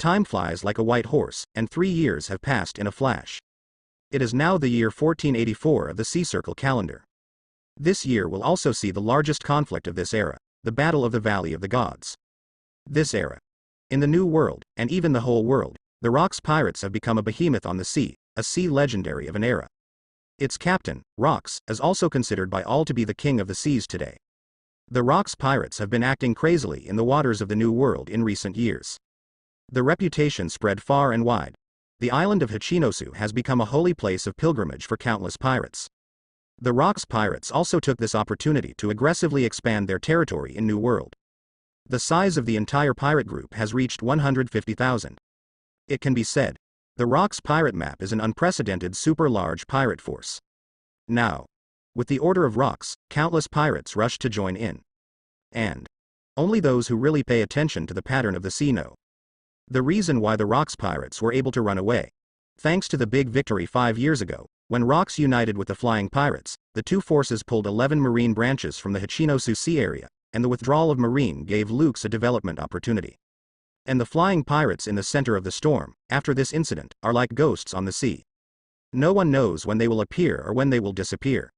Time flies like a white horse, and 3 years have passed in a flash. It is now the year 1484 of the Sea Circle calendar. This year will also see the largest conflict of this era, the Battle of the Valley of the Gods. This era. In the New World, and even the whole world, the Rocks pirates have become a behemoth on the sea, a sea legendary of an era. Its captain, Rocks, is also considered by all to be the king of the seas today. The Rocks pirates have been acting crazily in the waters of the New World in recent years. The reputation spread far and wide. The island of Hachinosu has become a holy place of pilgrimage for countless pirates. The Rocks pirates also took this opportunity to aggressively expand their territory in New World. The size of the entire pirate group has reached 150,000. It can be said, the Rocks pirate map is an unprecedented super-large pirate force. Now, with the order of Rocks, countless pirates rush to join in. And only those who really pay attention to the pattern of the sea know the reason why the Rocks pirates were able to run away. Thanks to the big victory 5 years ago, when Rocks united with the Flying Pirates, the two forces pulled 11 marine branches from the Hachinosu Sea area, and the withdrawal of Marine gave Luke's a development opportunity. And the Flying Pirates in the center of the storm, after this incident, are like ghosts on the sea. No one knows when they will appear or when they will disappear.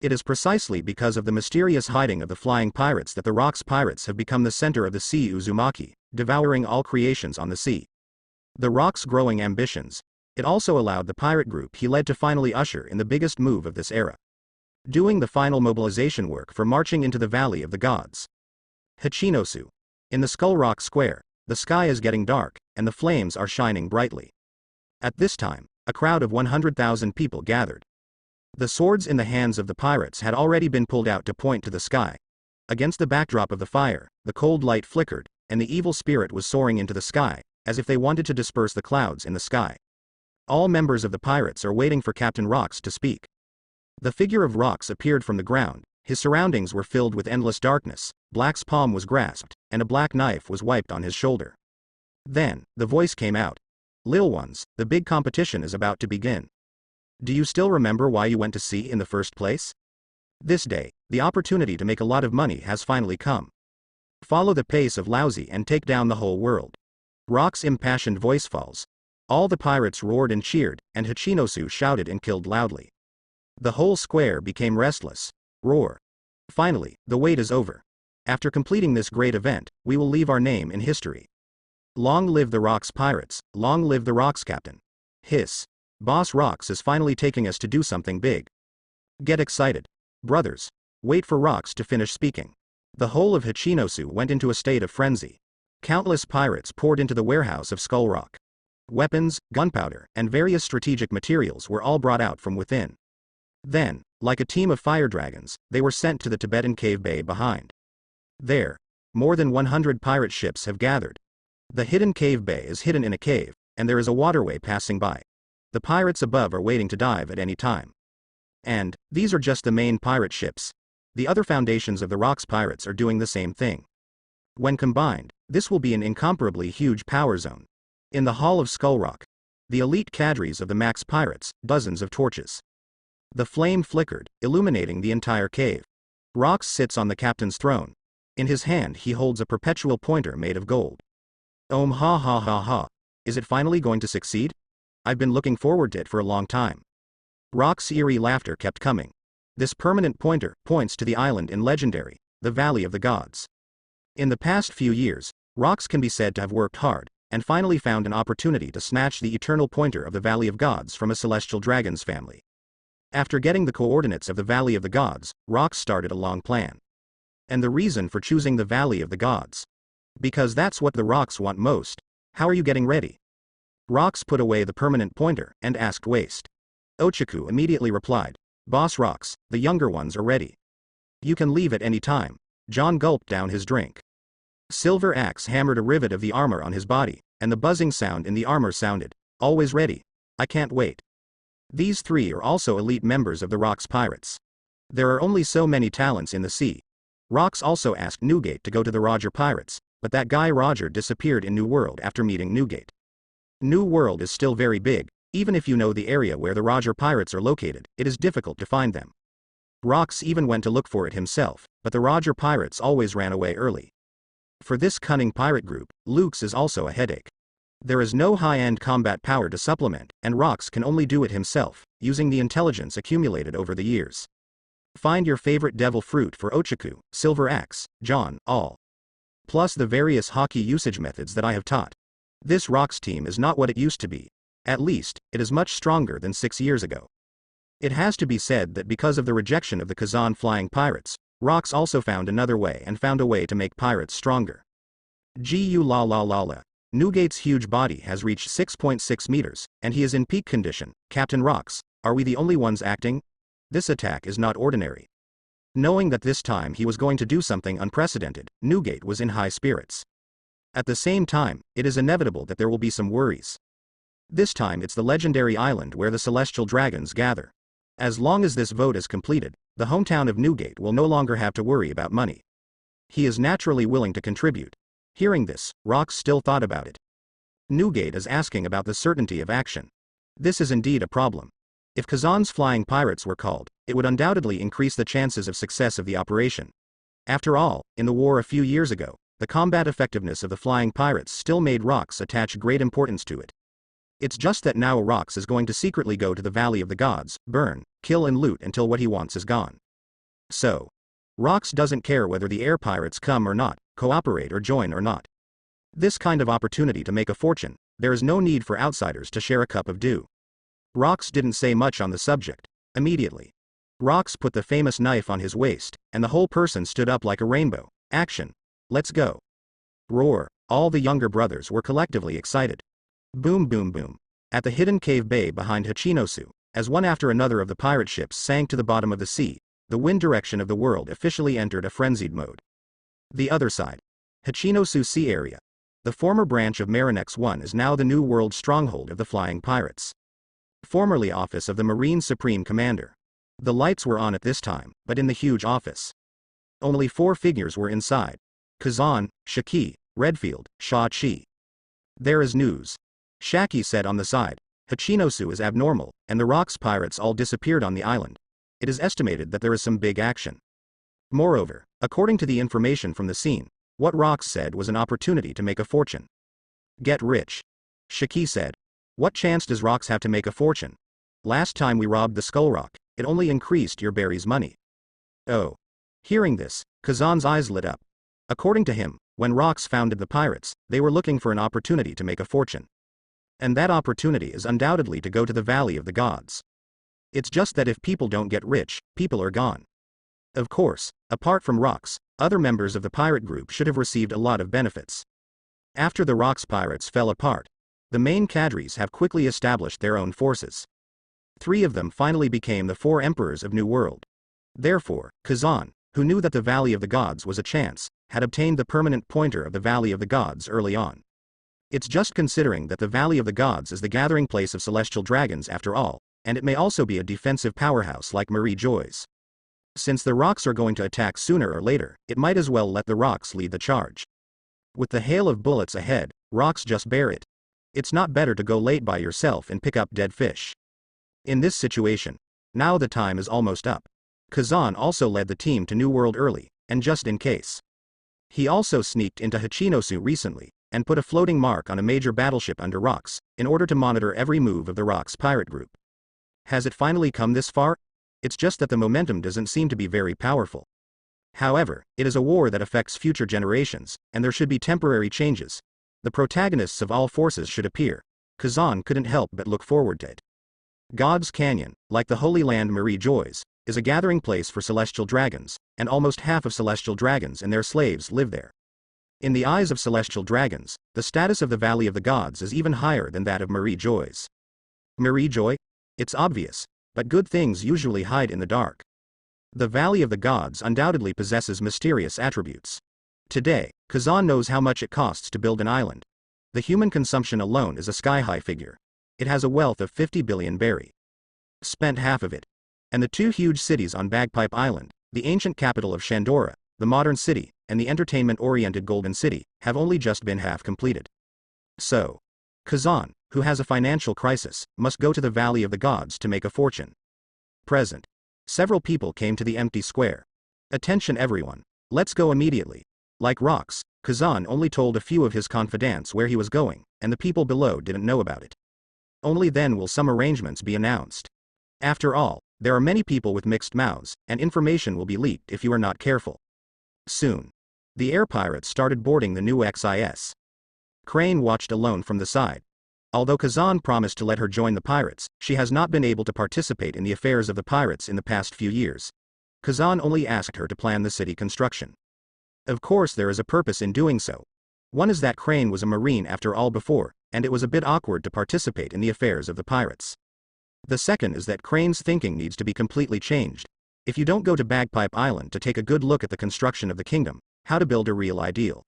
It is precisely because of the mysterious hiding of the Flying Pirates that the Rocks pirates have become the center of the sea Uzumaki, devouring all creations on the sea. The Rocks' growing ambitions. It also allowed the pirate group he led to finally usher in the biggest move of this era, doing the final mobilization work for marching into the Valley of the Gods. Hachinosu. In the Skull Rock Square, the sky is getting dark, and the flames are shining brightly. At this time, a crowd of 100,000 people gathered. The swords in the hands of the pirates had already been pulled out to point to the sky. Against the backdrop of the fire, the cold light flickered, and the evil spirit was soaring into the sky, as if they wanted to disperse the clouds in the sky. All members of the pirates are waiting for Captain Rocks to speak. The figure of Rocks appeared from the ground, his surroundings were filled with endless darkness, Black's palm was grasped, and a black knife was wiped on his shoulder. Then, the voice came out. Lil ones, the big competition is about to begin. Do you still remember why you went to sea in the first place? This day, the opportunity to make a lot of money has finally come. Follow the pace of Lousy and take down the whole world. Rock's impassioned voice falls. All the pirates roared and cheered, and Hachinosu shouted and killed loudly. The whole square became restless. Roar. Finally, the wait is over. After completing this great event, we will leave our name in history. Long live the Rocks pirates, long live the Rocks captain. Hiss. Boss Rocks is finally taking us to do something big. Get excited. Brothers. Wait for Rocks to finish speaking. The whole of Hachinosu went into a state of frenzy. Countless pirates poured into the warehouse of Skull Rock. Weapons, gunpowder, and various strategic materials were all brought out from within. Then, like a team of fire dragons, they were sent to the Tibetan cave bay behind. There, more than 100 pirate ships have gathered. The hidden cave bay is hidden in a cave, and there is a waterway passing by. The pirates above are waiting to dive at any time. And these are just the main pirate ships. The other foundations of the Rocks pirates are doing the same thing. When combined, this will be an incomparably huge power zone. In the Hall of Skull Rock, the elite cadres of the Max pirates, dozens of torches. The flame flickered, illuminating the entire cave. Rocks sits on the captain's throne. In his hand he holds a perpetual pointer made of gold. Ha ha ha ha. Is it finally going to succeed? I've been looking forward to it for a long time. Rock's eerie laughter kept coming. This permanent pointer points to the island in legendary, the Valley of the Gods. In the past few years, Rocks can be said to have worked hard, and finally found an opportunity to snatch the eternal pointer of the Valley of Gods from a celestial dragon's family. After getting the coordinates of the Valley of the Gods, Rocks started a long plan. And the reason for choosing the Valley of the Gods? Because that's what the Rocks want most. How are you getting ready? Rocks put away the permanent pointer, and asked Waste. Ochaku immediately replied, Boss Rocks, the younger ones are ready. You can leave at any time. John gulped down his drink. Silver Axe hammered a rivet of the armor on his body, and the buzzing sound in the armor sounded, always ready. I can't wait. These three are also elite members of the Rocks pirates. There are only so many talents in the sea. Rocks also asked Newgate to go to the Roger pirates, but that guy Roger disappeared in New World after meeting Newgate. New World is still very big. Even if you know the area where the Roger pirates are located, it is difficult to find them. Rocks even went to look for it himself, but the Roger pirates always ran away early. For this cunning pirate group, Luke's is also a headache. There is no high-end combat power to supplement, and Rox can only do it himself, using the intelligence accumulated over the years. Find your favorite devil fruit for Ochaku, Silver Axe, John, all. Plus the various hockey usage methods that I have taught. This Rox team is not what it used to be. At least, it is much stronger than 6 years ago. It has to be said that because of the rejection of the Kazan flying pirates, Rox also found another way and found a way to make pirates stronger. Gu la la la la. Newgate's huge body has reached 6.6 meters, and he is in peak condition. Captain Rox, are we the only ones acting? This attack is not ordinary. Knowing that this time he was going to do something unprecedented, Newgate was in high spirits. At the same time, it is inevitable that there will be some worries. This time it's the legendary island where the celestial dragons gather. As long as this vote is completed, the hometown of Newgate will no longer have to worry about money. He is naturally willing to contribute. Hearing this, Rox still thought about it. Newgate is asking about the certainty of action. This is indeed a problem. If Kazan's flying pirates were called, it would undoubtedly increase the chances of success of the operation. After all, in the war a few years ago, the combat effectiveness of the flying pirates still made Rox attach great importance to it. It's just that now Rox is going to secretly go to the Valley of the Gods, burn, kill and loot until what he wants is gone. So, Rox doesn't care whether the air pirates come or not, cooperate or join or not. This kind of opportunity to make a fortune, there is no need for outsiders to share a cup of dew. Rox didn't say much on the subject. Immediately, Rox put the famous knife on his waist, and the whole person stood up like a rainbow. Action! Let's go! Roar! All the younger brothers were collectively excited. Boom boom boom. At the hidden cave bay behind Hachinosu, as one after another of the pirate ships sank to the bottom of the sea, the wind direction of the world officially entered a frenzied mode. The other side. Hachinosu Sea Area. The former branch of Marinex 1 is now the new world stronghold of the flying pirates. Formerly office of the Marine Supreme Commander. The lights were on at this time, but in the huge office. Only 4 figures were inside. Kazan, Shiki, Redfield, Shao-Chi. There is news. Shaki said on the side. Hachinosu is abnormal, and the Rox pirates all disappeared on the island. It is estimated that there is some big action. Moreover, according to the information from the scene, what Rox said was an opportunity to make a fortune. Get rich. Shiki said. What chance does Rox have to make a fortune? Last time we robbed the Skull Rock, it only increased your Barry's money. Oh. Hearing this, Kazan's eyes lit up. According to him, when Rox founded the pirates, they were looking for an opportunity to make a fortune. And that opportunity is undoubtedly to go to the Valley of the Gods. It's just that if people don't get rich, people are gone. Of course, apart from Rox, other members of the pirate group should have received a lot of benefits. After the Rox pirates fell apart, the main cadres have quickly established their own forces. 3 of them finally became the 4 emperors of New World. Therefore, Kazan, who knew that the Valley of the Gods was a chance, had obtained the permanent pointer of the Valley of the Gods early on. It's just considering that the Valley of the Gods is the gathering place of celestial dragons after all, and it may also be a defensive powerhouse like Marie Joy's. Since the Rox are going to attack sooner or later, it might as well let the Rox lead the charge. With the hail of bullets ahead, Rox just bear it. It's not better to go late by yourself and pick up dead fish. In this situation, now the time is almost up. Kazan also led the team to New World early, and just in case. He also sneaked into Hachinosu recently, and put a floating mark on a major battleship under Rox, in order to monitor every move of the Rox pirate group. Has it finally come this far? It's just that the momentum doesn't seem to be very powerful. However, it is a war that affects future generations, and there should be temporary changes. The protagonists of all forces should appear. Kazan couldn't help but look forward to it. God's Canyon, like the Holy Land Marie Joy's, is a gathering place for celestial dragons, and almost half of celestial dragons and their slaves live there. In the eyes of celestial dragons, the status of the Valley of the Gods is even higher than that of Marie Joy's. Marie Joy? It's obvious, but good things usually hide in the dark. The Valley of the Gods undoubtedly possesses mysterious attributes. Today, Kazan knows how much it costs to build an island. The human consumption alone is a sky-high figure. It has a wealth of 50 billion berry. Spent half of it. And the 2 huge cities on Bagpipe Island, the ancient capital of Shandora, the modern city, and the entertainment-oriented Golden City, have only just been half completed. So, Kazan, who has a financial crisis, must go to the Valley of the Gods to make a fortune. Present. Several people came to the empty square. Attention everyone. Let's go immediately. Like Rox, Kazan only told a few of his confidants where he was going, and the people below didn't know about it. Only then will some arrangements be announced. After all, there are many people with mixed mouths, and information will be leaked if you are not careful. Soon, the air pirates started boarding the new XIS. Crane watched alone from the side. Although Kazan promised to let her join the pirates, she has not been able to participate in the affairs of the pirates in the past few years. Kazan only asked her to plan the city construction. Of course there is a purpose in doing so. One is that Crane was a marine after all before, and it was a bit awkward to participate in the affairs of the pirates. The second is that Crane's thinking needs to be completely changed. If you don't go to Bagpipe Island to take a good look at the construction of the kingdom, how to build a real ideal.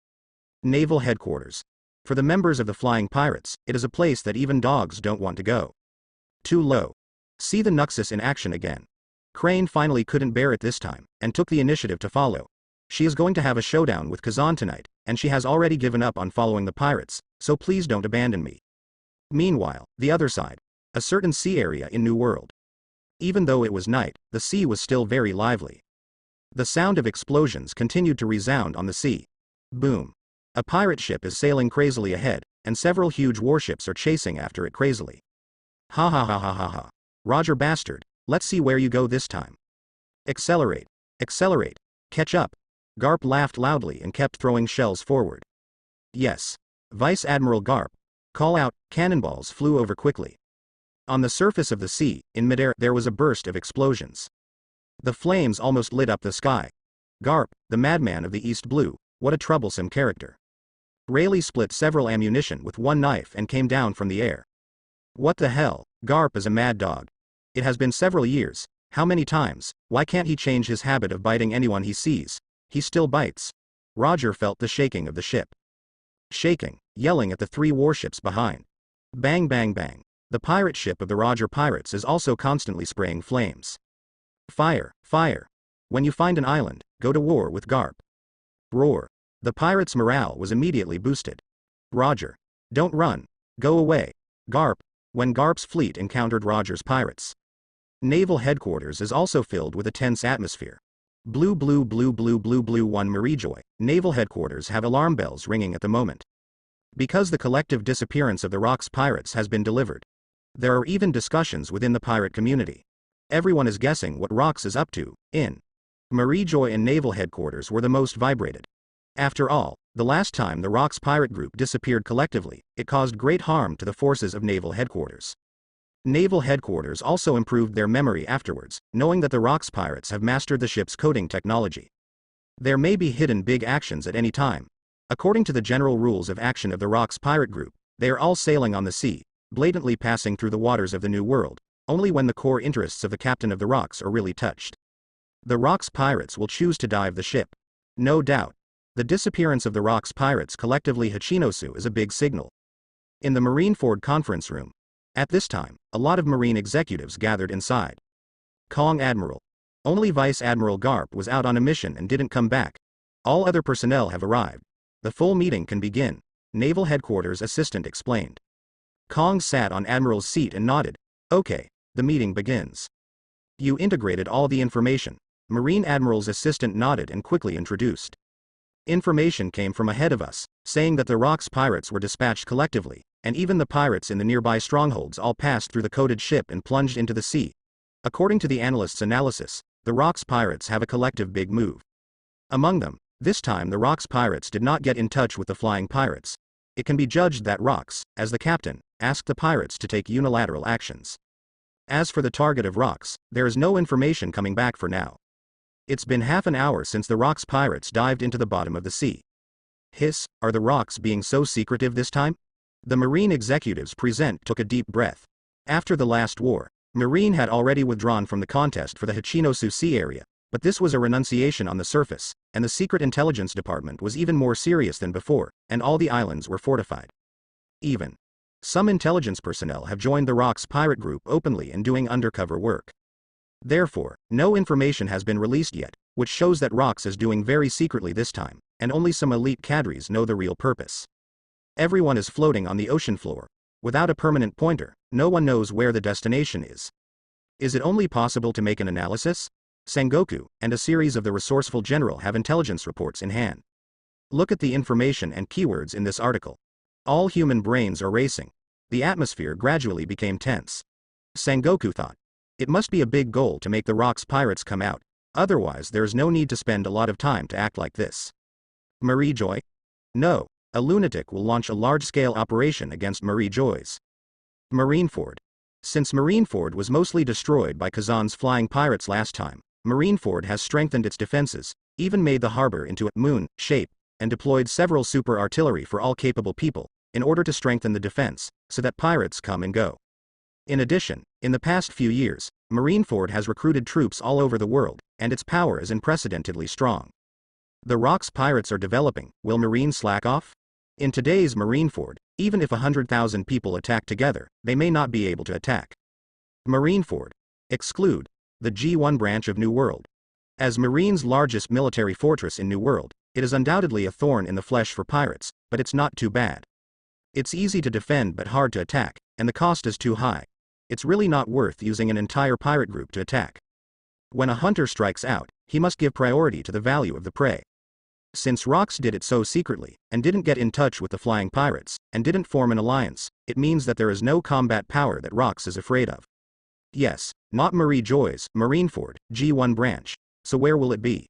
Naval Headquarters. For the members of the Flying Pirates, it is a place that even dogs don't want to go. Too low. See the Nuxus in action again. Crane finally couldn't bear it this time, and took the initiative to follow. She is going to have a showdown with Kazan tonight, and she has already given up on following the pirates, so please don't abandon me. Meanwhile, the other side. A certain sea area in New World. Even though it was night, the sea was still very lively. The sound of explosions continued to resound on the sea. Boom. A pirate ship is sailing crazily ahead, and several huge warships are chasing after it crazily. Ha ha ha ha ha ha. Roger bastard, let's see where you go this time. Accelerate. Accelerate. Catch up. Garp laughed loudly and kept throwing shells forward. Yes. Vice Admiral Garp. Call out. Cannonballs flew over quickly. On the surface of the sea, in midair, there was a burst of explosions. The flames almost lit up the sky. Garp, the madman of the East Blue, what a troublesome character. Rayleigh split several ammunition with one knife and came down from the air. What the hell, Garp is a mad dog. It has been several years, how many times, why can't he change his habit of biting anyone he sees? He still bites. Roger felt the shaking of the ship. Shaking, yelling at the three warships behind. Bang bang bang. The pirate ship of the Roger Pirates is also constantly spraying flames. Fire, fire. When you find an island, go to war with Garp. Roar. The pirates' morale was immediately boosted. Roger. Don't run. Go away. Garp. When Garp's fleet encountered Roger's pirates. Naval Headquarters is also filled with a tense atmosphere. Blue blue blue blue blue blue 1 Mariejoy. Naval Headquarters have alarm bells ringing at the moment. Because the collective disappearance of the Rock's pirates has been delivered. There are even discussions within the pirate community. Everyone is guessing what Rox is up to, in. Mariejoy and Naval Headquarters were the most vibrated. After all, the last time the Rox pirate group disappeared collectively, it caused great harm to the forces of Naval Headquarters. Naval Headquarters also improved their memory afterwards, knowing that the Rox pirates have mastered the ship's coding technology. There may be hidden big actions at any time. According to the general rules of action of the Rox pirate group, they are all sailing on the sea, blatantly passing through the waters of the New World, only when the core interests of the captain of the Rox are really touched. The Rox pirates will choose to dive the ship. No doubt. The disappearance of the Rox pirates collectively Hachinosu is a big signal. In the Marineford conference room. At this time, a lot of Marine executives gathered inside. Kong Admiral. Only Vice Admiral Garp was out on a mission and didn't come back. All other personnel have arrived. The full meeting can begin, Naval Headquarters assistant explained. Kong sat on Admiral's seat and nodded. Okay, the meeting begins. You integrated all the information. Marine Admiral's assistant nodded and quickly introduced. Information came from ahead of us, saying that the Rox pirates were dispatched collectively, and even the pirates in the nearby strongholds all passed through the coded ship and plunged into the sea. According to the analyst's analysis, the Rox pirates have a collective big move. Among them, this time the Rox pirates did not get in touch with the flying pirates. It can be judged that Rox, as the captain, asked the pirates to take unilateral actions. As for the target of Rox, there is no information coming back for now. It's been half an hour since the Rox pirates dived into the bottom of the sea. Hiss, are the Rox being so secretive this time? The Marine executives present took a deep breath. After the last war, Marine had already withdrawn from the contest for the Hachinosu Sea area, but this was a renunciation on the surface, and the Secret Intelligence Department was even more serious than before, and all the islands were fortified. Even. Some intelligence personnel have joined the Rox pirate group openly and doing undercover work. Therefore, no information has been released yet, which shows that Rox is doing very secretly this time, and only some elite cadres know the real purpose. Everyone is floating on the ocean floor. Without a permanent pointer, no one knows where the destination is. Is it only possible to make an analysis? Sengoku, and a series of the resourceful general have intelligence reports in hand. Look at the information and keywords in this article. All human brains are racing. The atmosphere gradually became tense. Sengoku thought. It must be a big goal to make the Rocks pirates come out, otherwise there's no need to spend a lot of time to act like this. Marie Joy? No, a lunatic will launch a large-scale operation against Marie Joy's Marineford. Since Marineford was mostly destroyed by Kazan's flying pirates last time, Marineford has strengthened its defenses, even made the harbor into a moon shape, and deployed several super artillery for all capable people, in order to strengthen the defense, so that pirates come and go. In addition, in the past few years, Marineford has recruited troops all over the world, and its power is unprecedentedly strong. The Rocks pirates are developing. Will Marine slack off? In today's Marineford, even if 100,000 people attack together, they may not be able to attack Marineford. Exclude the G1 branch of New World. As Marine's largest military fortress in New World, it is undoubtedly a thorn in the flesh for pirates, but it's not too bad. It's easy to defend but hard to attack, and the cost is too high. It's really not worth using an entire pirate group to attack. When a hunter strikes out, he must give priority to the value of the prey. Since Rocks did it so secretly, and didn't get in touch with the flying pirates, and didn't form an alliance, it means that there is no combat power that Rocks is afraid of. Yes, not Marie Joy's Marineford, G1 branch. So where will it be?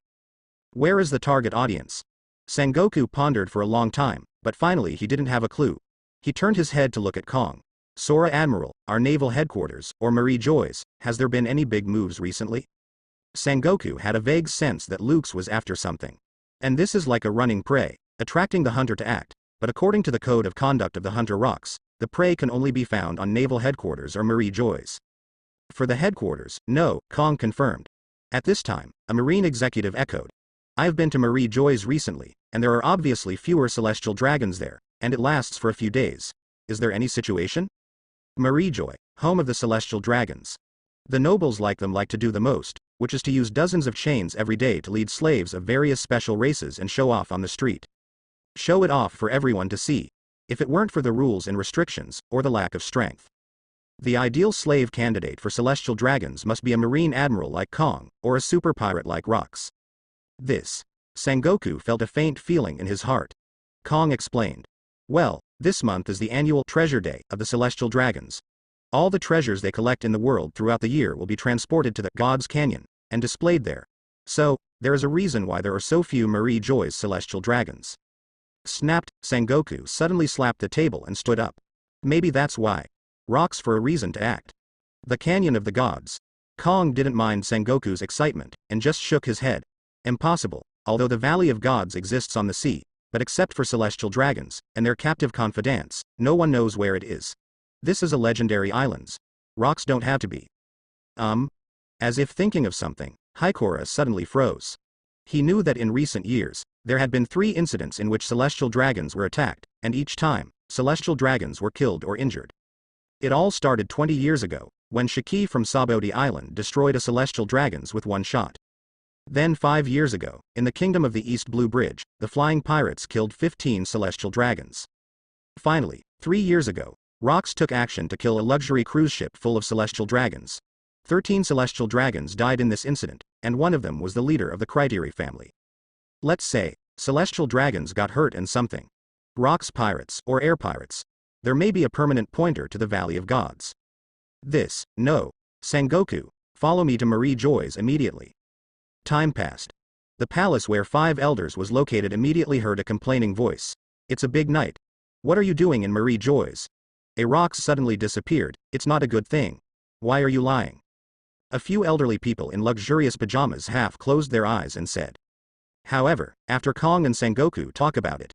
Where is the target audience? Sengoku pondered for a long time, but finally he didn't have a clue. He turned his head to look at Kong. Sora Admiral, our naval headquarters, or Marie Joy's, has there been any big moves recently? Sengoku had a vague sense that Luke's was after something. And this is like a running prey, attracting the hunter to act, but according to the code of conduct of the hunter Rocks, the prey can only be found on naval headquarters or Marie Joy's. For the headquarters, no, Kong confirmed. At this time, a Marine executive echoed. I have been to Marie Joy's recently, and there are obviously fewer celestial dragons there, and it lasts for a few days. Is there any situation? Marie Joy, home of the celestial dragons. The nobles like to do the most, which is to use dozens of chains every day to lead slaves of various special races and show off on the street. Show it off for everyone to see. If it weren't for the rules and restrictions, or the lack of strength. The ideal slave candidate for celestial dragons must be a marine admiral like Kong, or a super pirate like Rocks. Sengoku felt a faint feeling in his heart. Kong explained. Well, this month is the annual treasure day of the celestial dragons. All the treasures they collect in the world throughout the year will be transported to the God's Canyon, and displayed there. So, there is a reason why there are so few Marie Joy's celestial dragons. Snapped, Sengoku suddenly slapped the table and stood up. Maybe that's why. Rocks for a reason to act. The Canyon of the Gods. Kong didn't mind Sengoku's excitement, and just shook his head. Impossible, although the Valley of Gods exists on the sea, but except for celestial dragons, and their captive confidants, no one knows where it is. This is a legendary islands. Rocks don't have to be. As if thinking of something, Hikora suddenly froze. He knew that in recent years, there had been 3 incidents in which celestial dragons were attacked, and each time, celestial dragons were killed or injured. It all started 20 years ago, when Shiki from Saboti Island destroyed a celestial dragons with one shot. Then 5 years ago, in the Kingdom of the East Blue Bridge, the flying pirates killed 15 celestial dragons. Finally, 3 years ago, Rocks took action to kill a luxury cruise ship full of celestial dragons. 13 celestial dragons died in this incident, and one of them was the leader of the Criteria family. Let's say, celestial dragons got hurt and something. Rocks pirates, or air pirates. There may be a permanent pointer to the Valley of Gods. No. Sengoku, follow me to Marie Joy's immediately. Time passed. The palace where 5 elders was located immediately heard a complaining voice. It's a big night. What are you doing in Marie Joy's? A Rocks suddenly disappeared. It's not a good thing. Why are you lying? A few elderly people in luxurious pajamas half closed their eyes and said. However, after Kong and Sengoku talk about it,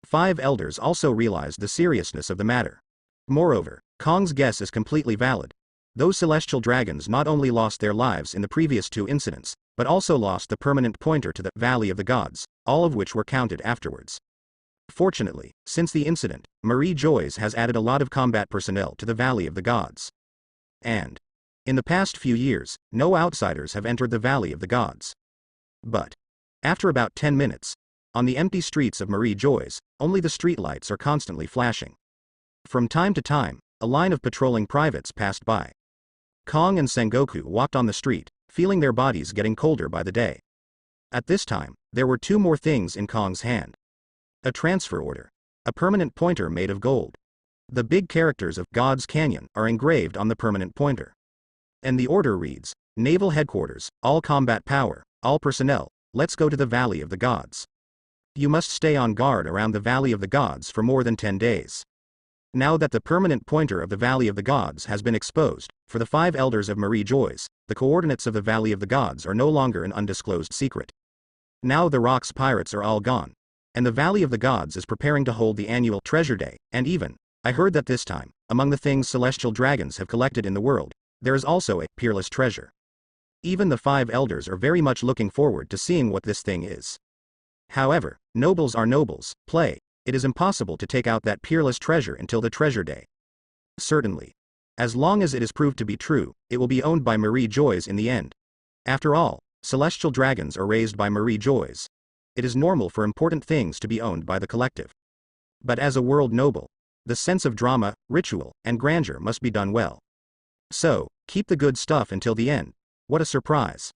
5 elders also realized the seriousness of the matter. Moreover, Kong's guess is completely valid. Those celestial dragons not only lost their lives in the previous 2 incidents, but also lost the permanent pointer to the Valley of the Gods, all of which were counted afterwards. Fortunately, since the incident, Marie Joy's has added a lot of combat personnel to the Valley of the Gods. And, in the past few years, no outsiders have entered the Valley of the Gods. But, after about 10 minutes, on the empty streets of Marie Joy's, only the streetlights are constantly flashing. From time to time, a line of patrolling privates passed by. Kong and Sengoku walked on the street, feeling their bodies getting colder by the day. At this time, there were 2 more things in Kong's hand. A transfer order. A permanent pointer made of gold. The big characters of God's Canyon are engraved on the permanent pointer. And the order reads, Naval Headquarters, all combat power, all personnel, let's go to the Valley of the Gods. You must stay on guard around the Valley of the Gods for more than 10 days. Now that the permanent pointer of the Valley of the Gods has been exposed, for the 5 elders of Marie Joyce, the coordinates of the Valley of the Gods are no longer an undisclosed secret. Now the Rocks pirates are all gone. And the Valley of the Gods is preparing to hold the annual Treasure Day, and even, I heard that this time, among the things celestial dragons have collected in the world, there is also a peerless treasure. Even the 5 elders are very much looking forward to seeing what this thing is. However, nobles are nobles, it is impossible to take out that peerless treasure until the Treasure Day. Certainly. As long as it is proved to be true, it will be owned by Marie Joyce in the end. After all, celestial dragons are raised by Marie Joyce. It is normal for important things to be owned by the collective. But as a world noble, the sense of drama, ritual, and grandeur must be done well. So, keep the good stuff until the end. What a surprise.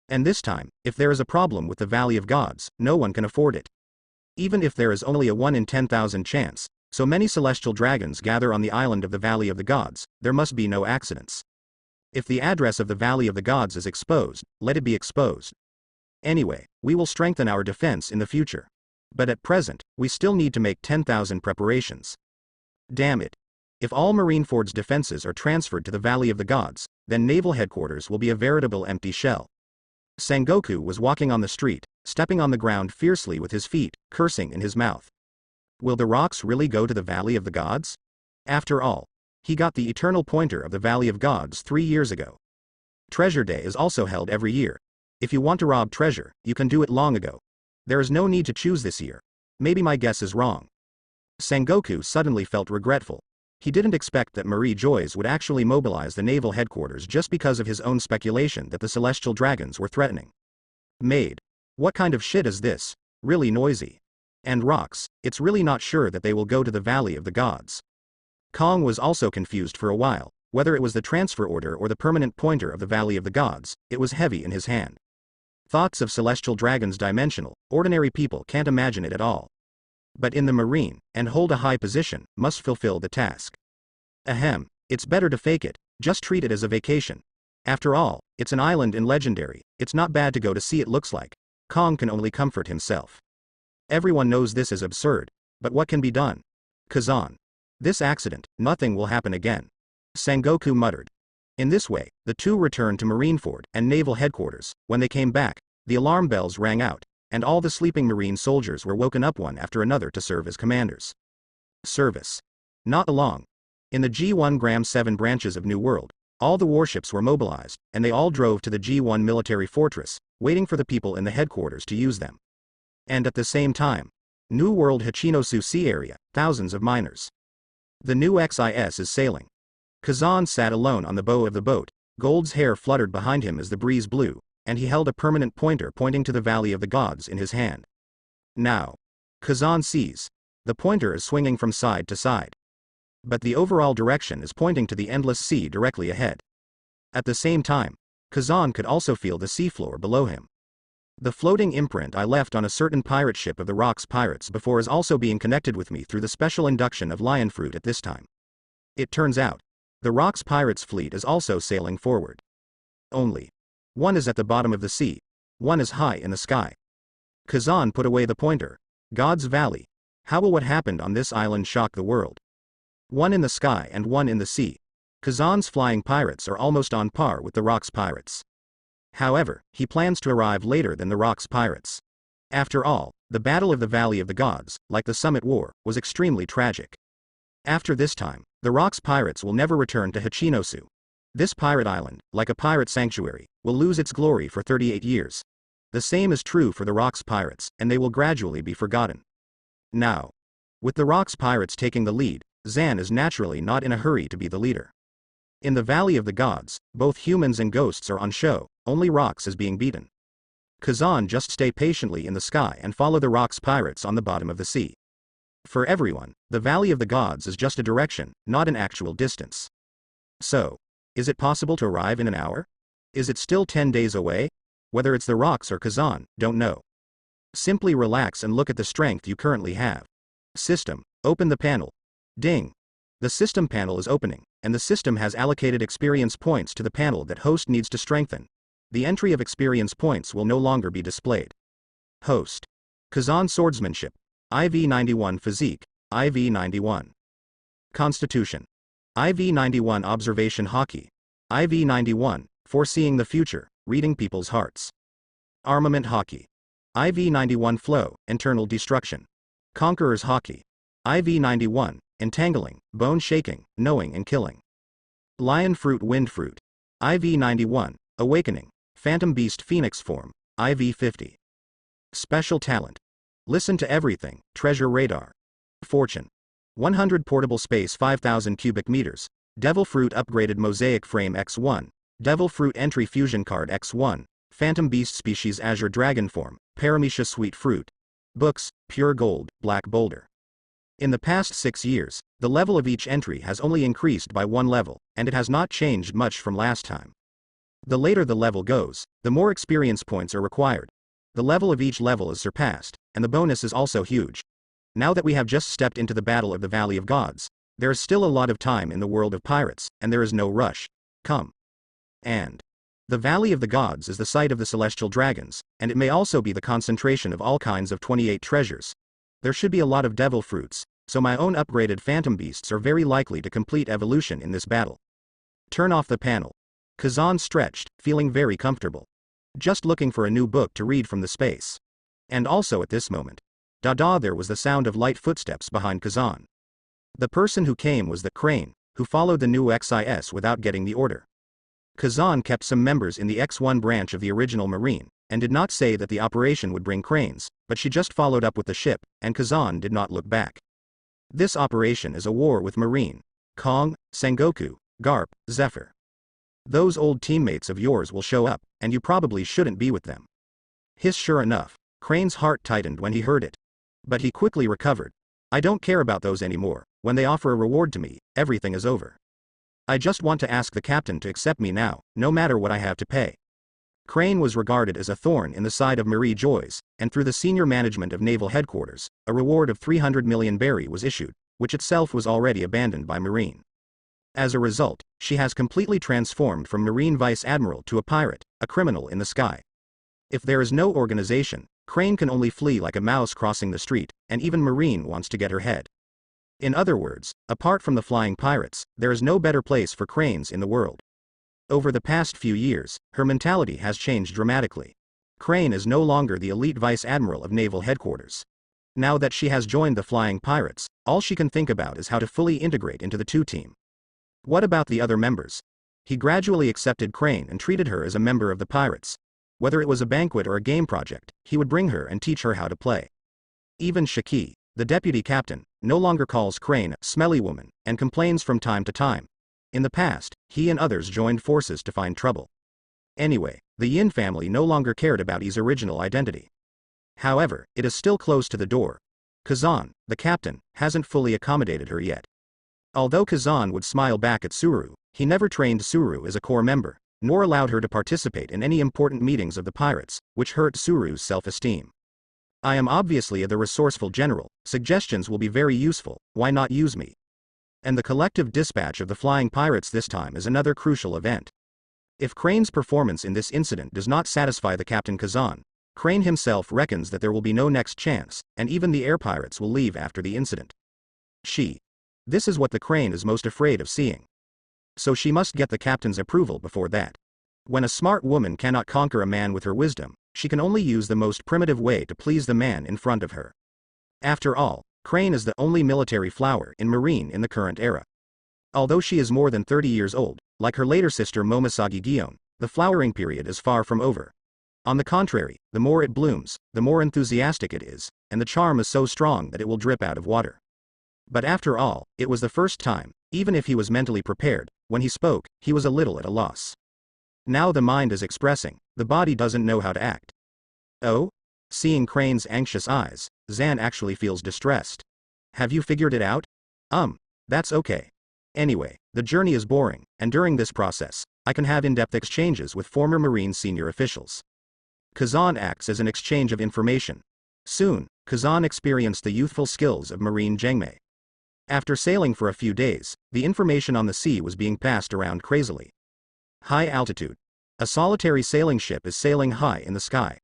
And this time, if there is a problem with the Valley of Gods, no one can afford it. Even if there is only a 1 in 10,000 chance, so many celestial dragons gather on the island of the Valley of the Gods, there must be no accidents. If the address of the Valley of the Gods is exposed, let it be exposed. Anyway, we will strengthen our defense in the future. But at present, we still need to make 10,000 preparations. Damn it. If all Marineford's defenses are transferred to the Valley of the Gods, then naval headquarters will be a veritable empty shell. Sengoku was walking on the street, stepping on the ground fiercely with his feet, cursing in his mouth. Will the rocks really go to the Valley of the Gods? After all, he got the eternal pointer of the Valley of Gods 3 years ago. Treasure Day is also held every year. If you want to rob treasure, you can do it long ago. There is no need to choose this year. Maybe my guess is wrong. Sengoku suddenly felt regretful. He didn't expect that Marie Joyce would actually mobilize the naval headquarters just because of his own speculation that the celestial dragons were threatening. Maid. What kind of shit is this? Really noisy. And rocks, it's really not sure that they will go to the Valley of the Gods. Kong was also confused for a while, whether it was the transfer order or the permanent pointer of the Valley of the Gods, it was heavy in his hand. Thoughts of celestial dragons dimensional, ordinary people can't imagine it at all. But in the marine, and hold a high position, must fulfill the task. Ahem, it's better to fake it, just treat it as a vacation. After all, it's an island in Legendary, it's not bad to go to see it looks like. Kong can only comfort himself. Everyone knows this is absurd, but what can be done? Kazan. This accident, nothing will happen again. Sengoku muttered. In this way, the two returned to Marineford and naval headquarters. When they came back, the alarm bells rang out, and all the sleeping marine soldiers were woken up one after another to serve as commanders. Service. Not long. In the G1 Gram 7 branches of New World, all the warships were mobilized, and they all drove to the G1 military fortress, waiting for the people in the headquarters to use them. And at the same time, New World Hachinosu Sea area, thousands of miners. The new XIS is sailing. Kazan sat alone on the bow of the boat, Gold's hair fluttered behind him as the breeze blew, and he held a permanent pointer pointing to the Valley of the Gods in his hand. Now. Kazan sees. The pointer is swinging from side to side. But the overall direction is pointing to the endless sea directly ahead. At the same time, Kazan could also feel the seafloor below him. The floating imprint I left on a certain pirate ship of the Rocks Pirates before is also being connected with me through the special induction of lion fruit at this time. It turns out, the Rocks Pirates fleet is also sailing forward. Only. One is at the bottom of the sea, one is high in the sky. Kazan put away the pointer. God's Valley. How will what happened on this island shock the world? One in the sky and one in the sea. Kazan's flying pirates are almost on par with the Rocks Pirates. However, he plans to arrive later than the Rocks Pirates. After all, the Battle of the Valley of the Gods, like the Summit War, was extremely tragic. After this time, the Rocks Pirates will never return to Hachinosu. This pirate island, like a pirate sanctuary, will lose its glory for 38 years. The same is true for the Rocks Pirates, and they will gradually be forgotten. Now. With the Rocks Pirates taking the lead, Zan is naturally not in a hurry to be the leader. In the Valley of the Gods, both humans and ghosts are on show, only Rocks is being beaten. Kazan just stay patiently in the sky and follow the Rocks Pirates on the bottom of the sea. For everyone, the Valley of the Gods is just a direction, not an actual distance. So. Is it possible to arrive in an hour? Is it still 10 days away? Whether it's the Rocks or Kazan, don't know. Simply relax and look at the strength you currently have. System. Open the panel. Ding. The system panel is opening, and the system has allocated experience points to the panel that host needs to strengthen. The entry of experience points will no longer be displayed. Host. Kazan Swordsmanship. IV91 Physique. IV91. Constitution. IV91 Observation Hockey. IV91, Foreseeing the Future, Reading People's Hearts. Armament Hockey. IV91 Flow, Internal Destruction. Conqueror's Hockey. IV91, Entangling, Bone Shaking, Knowing and Killing. Lion Fruit Wind Fruit. IV91, Awakening, Phantom Beast Phoenix Form, IV50. Special Talent. Listen to Everything, Treasure Radar. Fortune. 100 Portable Space 5000 Cubic Meters. Devil Fruit Upgraded Mosaic Frame X1. Devil Fruit Entry Fusion Card X1. Phantom Beast Species Azure Dragon Form, Paramecia Sweet Fruit. Books, Pure Gold, Black Boulder. In the past 6 years, the level of each entry has only increased by 1 level, and it has not changed much from last time. The later the level goes, the more experience points are required. The level of each level is surpassed, and the bonus is also huge. Now that we have just stepped into the Battle of the Valley of Gods, there is still a lot of time in the world of pirates, and there is no rush. Come. And the Valley of the Gods is the site of the celestial dragons, and it may also be the concentration of all kinds of 28 treasures. There should be a lot of devil fruits, so my own upgraded phantom beasts are very likely to complete evolution in this battle. Turn off the panel. Kazan stretched, feeling very comfortable. Just looking for a new book to read from the space. And also at this moment. There was the sound of light footsteps behind Kazan. The person who came was the Crane, who followed the new XIS without getting the order. Kazan kept some members in the X1 branch of the original Marine, and did not say that the operation would bring cranes, but she just followed up with the ship, and Kazan did not look back. This operation is a war with Marine, Kong, Sengoku, Garp, Zephyr. Those old teammates of yours will show up, and you probably shouldn't be with them. Hiss. Sure enough, Crane's heart tightened when he heard it. But he quickly recovered. I don't care about those anymore. When they offer a reward to me, everything is over. I just want to ask the captain to accept me now, no matter what I have to pay. Crane was regarded as a thorn in the side of Marie Joyce, and through the senior management of Naval Headquarters, a reward of 300 million berry was issued, which itself was already abandoned by Marine. As a result, she has completely transformed from Marine Vice Admiral to a pirate, a criminal in the sky. If there is no organization, Crane can only flee like a mouse crossing the street, and even Marine wants to get her head. In other words, apart from the flying pirates, there is no better place for cranes in the world. Over the past few years, her mentality has changed dramatically. Crane is no longer the elite Vice Admiral of Naval Headquarters. Now that she has joined the flying pirates, all she can think about is how to fully integrate into the two team. What about the other members? He gradually accepted Crane and treated her as a member of the pirates. Whether it was a banquet or a game project, he would bring her and teach her how to play. Even Shiki, the deputy captain, no longer calls Crane a smelly woman, and complains from time to time. In the past, he and others joined forces to find trouble. Anyway, the Yin family no longer cared about Yi's original identity. However, it is still close to the door. Kazan, the captain, hasn't fully accommodated her yet. Although Kazan would smile back at Suru, he never trained Suru as a core member, nor allowed her to participate in any important meetings of the pirates, which hurt Suru's self-esteem. I am obviously the resourceful general, suggestions will be very useful, why not use me? And the collective dispatch of the flying pirates this time is another crucial event. If Crane's performance in this incident does not satisfy the Captain Kazan, Crane himself reckons that there will be no next chance, and even the air pirates will leave after the incident. This is what the Crane is most afraid of seeing. So she must get the captain's approval before that. When a smart woman cannot conquer a man with her wisdom, she can only use the most primitive way to please the man in front of her. After all, Crane is the only military flower in Marine in the current era. Although she is more than 30 years old, like her later sister Momisagi Gion, the flowering period is far from over. On the contrary, the more it blooms, the more enthusiastic it is, and the charm is so strong that it will drip out of water. But after all, it was the first time, even if he was mentally prepared, when he spoke, he was a little at a loss. Now the mind is expressing, the body doesn't know how to act. Oh? Seeing Crane's anxious eyes, Zan actually feels distressed. Have you figured it out? That's okay. Anyway, the journey is boring, and during this process, I can have in-depth exchanges with former Marine senior officials. Kazan acts as an exchange of information, Soon, Kazan experienced the youthful skills of Marine Zhengmei. After sailing for a few days, the information on the sea was being passed around crazily. High altitude. A solitary sailing ship is sailing high in the sky.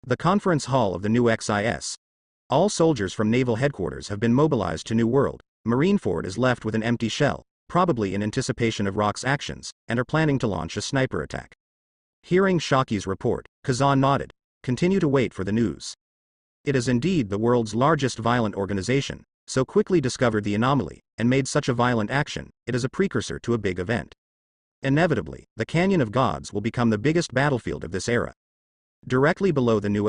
The conference hall of the new XIS. All soldiers from naval headquarters have been mobilized to New World. Marineford is left with an empty shell, probably in anticipation of Rock's actions, and are planning to launch a sniper attack. Hearing Shiki's report, Kazan nodded. Continue to wait for the news. It is indeed the world's largest violent organization, so quickly discovered the anomaly, and made such a violent action. It is a precursor to a big event. Inevitably, the Canyon of Gods will become the biggest battlefield of this era. Directly below the new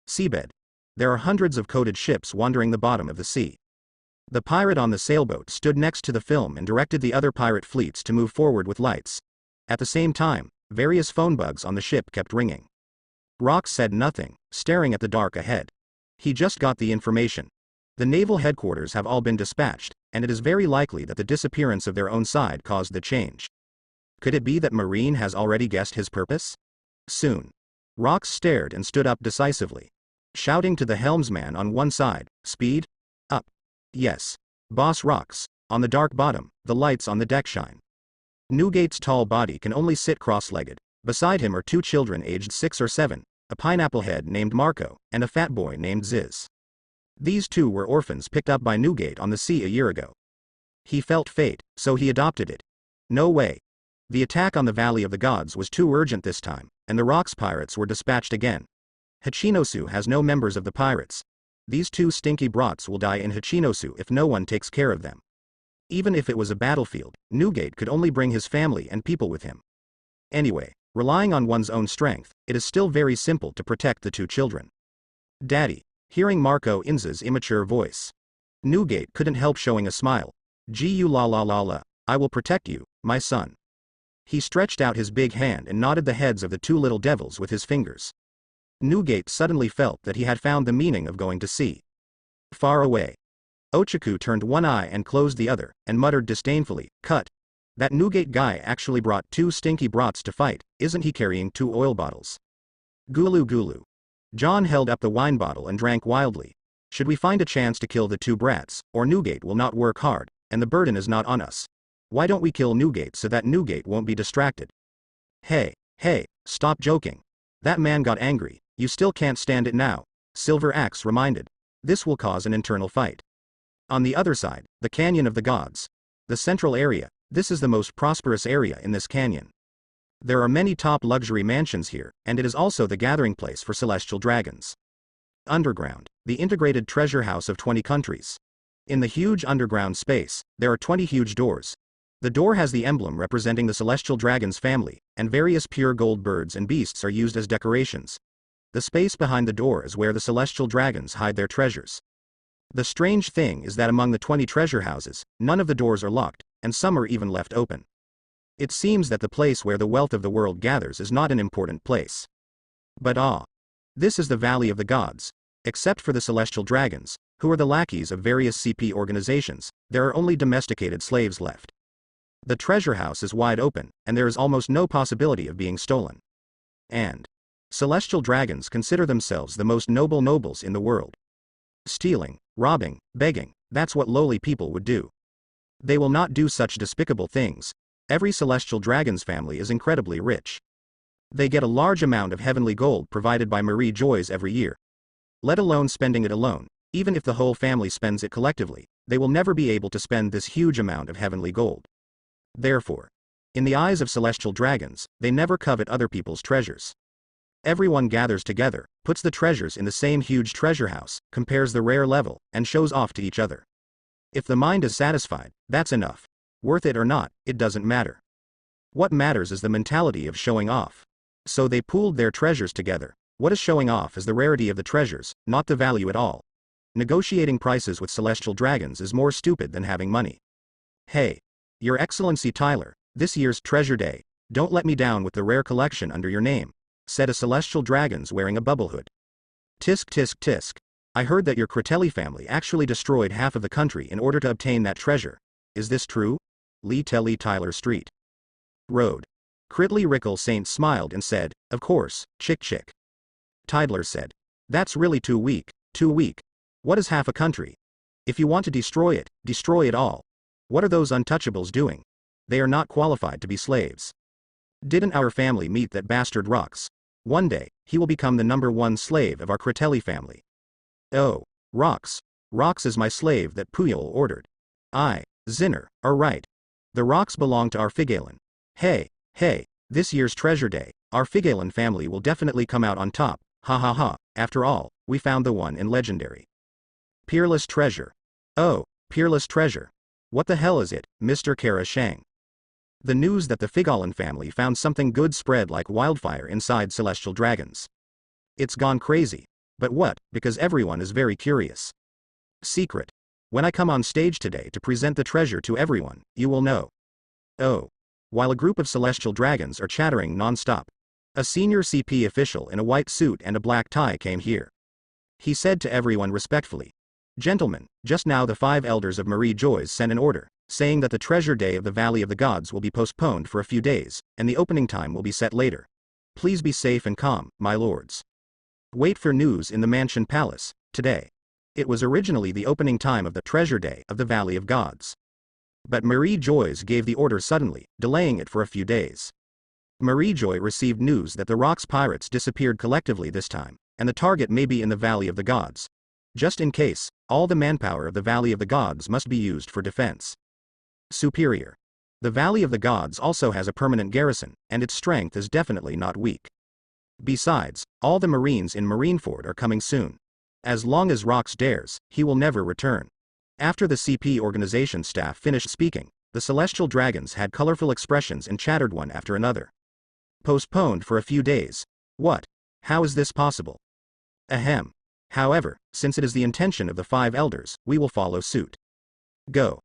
seabed, there are hundreds of coated ships wandering the bottom of the sea. The pirate on the sailboat stood next to the film and directed the other pirate fleets to move forward with lights. At the same time, various phone bugs on the ship kept ringing. Rock said nothing, staring at the dark ahead. He just got the information. The naval headquarters have all been dispatched, and it is very likely that the disappearance of their own side caused the change. Could it be that Marine has already guessed his purpose? Soon. Rock stared and stood up decisively, shouting to the helmsman on one side, "Speed up." Yes. Boss rocks. On the dark bottom, the lights on the deck shine. Newgate's tall body can only sit cross-legged. Beside him are two children aged 6 or 7, a pineapple head named Marco, and a fat boy named Ziz. These two were orphans picked up by Newgate on the sea a year ago. He felt fate, so he adopted it. No way. The attack on the Valley of the Gods was too urgent this time, and the Rocks pirates were dispatched again. Hachinosu has no members of the pirates. These two stinky brats will die in Hachinosu if no one takes care of them. Even if it was a battlefield, Newgate could only bring his family and people with him. Anyway, relying on one's own strength, it is still very simple to protect the two children. Daddy. Hearing Marco Inza's immature voice, Newgate couldn't help showing a smile. Gu la la la la, I will protect you, my son. He stretched out his big hand and nodded the heads of the two little devils with his fingers. Newgate suddenly felt that he had found the meaning of going to sea. Far away. Ochaku turned one eye and closed the other, and muttered disdainfully, "Cut. That Newgate guy actually brought two stinky brats to fight, isn't he carrying 2 oil bottles?" Gulu gulu. John held up the wine bottle and drank wildly. Should we find a chance to kill the two brats, or Newgate will not work hard, and the burden is not on us. Why don't we kill Newgate so that Newgate won't be distracted? Hey, stop joking. That man got angry. You still can't stand it now, Silver Axe reminded. This will cause an internal fight. On the other side, the Canyon of the Gods. The central area, this is the most prosperous area in this canyon. There are many top luxury mansions here, and it is also the gathering place for celestial dragons. Underground, the integrated treasure house of 20 countries. In the huge underground space, there are 20 huge doors. The door has the emblem representing the celestial dragon's family, and various pure gold birds and beasts are used as decorations. The space behind the door is where the celestial dragons hide their treasures. The strange thing is that among the 20 treasure houses, none of the doors are locked, and some are even left open. It seems that the place where the wealth of the world gathers is not an important place. But this is the Valley of the Gods. Except for the celestial dragons, who are the lackeys of various CP organizations, there are only domesticated slaves left. The treasure house is wide open, and there is almost no possibility of being stolen. And celestial dragons consider themselves the most noble nobles in the world. Stealing, robbing, begging, that's what lowly people would do. They will not do such despicable things. Every celestial dragon's family is incredibly rich. They get a large amount of heavenly gold provided by Marie Joys every year. Let alone spending it alone, even if the whole family spends it collectively, they will never be able to spend this huge amount of heavenly gold. Therefore, in the eyes of celestial dragons, they never covet other people's treasures. Everyone gathers together, puts the treasures in the same huge treasure house, compares the rare level, and shows off to each other. If the mind is satisfied, that's enough. Worth it or not, it doesn't matter. What matters is the mentality of showing off. So they pooled their treasures together. What is showing off is the rarity of the treasures, not the value at all. Negotiating prices with celestial dragons is more stupid than having money. Hey, Your Excellency Tyler, this year's Treasure Day, don't let me down with the rare collection under your name, said a celestial dragon's wearing a bubble hood. Tisk tisk tisk. I heard that your Critelli family actually destroyed half of the country in order to obtain that treasure. Is this true? Lee Telly Tyler Street Road. Critly Rickle Saint smiled and said, of course, chick chick. Tidler said, that's really too weak, Too weak. What is half a country? If you want to destroy it all. What are those untouchables doing? They are not qualified to be slaves. Didn't our family meet that bastard Rox? One day, he will become the #1 slave of our Critelli family. Oh, Rox. Rox is my slave that Puyol ordered. Zinner, are right. The Rox belong to our Figalen. Hey, this year's treasure day, our Figalen family will definitely come out on top, ha ha ha, after all, we found the one in legendary. Peerless treasure. Oh, peerless treasure. What the hell is it, Mr. Kara Shang? The news that the Figalen family found something good spread like wildfire inside Celestial Dragons. It's gone crazy. But what? Because everyone is very curious. Secret. When I come on stage today to present the treasure to everyone, you will know. Oh. While a group of Celestial Dragons are chattering non-stop, a senior CP official in a white suit and a black tie came here. He said to everyone respectfully, "Gentlemen, just now the 5 elders of Marie Joyce sent an order, saying that the treasure day of the Valley of the Gods will be postponed for a few days, and the opening time will be set later. Please be safe and calm, my lords. Wait for news in the Mansion Palace, today." It was originally the opening time of the treasure day of the Valley of Gods. But Marie Joyce gave the order suddenly, delaying it for a few days. Marie Joy received news that the Rox pirates disappeared collectively this time, and the target may be in the Valley of the Gods. Just in case, all the manpower of the Valley of the Gods must be used for defense. Superior. The Valley of the Gods also has a permanent garrison, and its strength is definitely not weak. Besides, all the Marines in Marineford are coming soon. As long as Rox dares, he will never return. After the CP organization staff finished speaking, the Celestial Dragons had colorful expressions and chattered one after another. Postponed for a few days. What? How is this possible? Ahem. However, since it is the intention of the 5 elders, we will follow suit. Go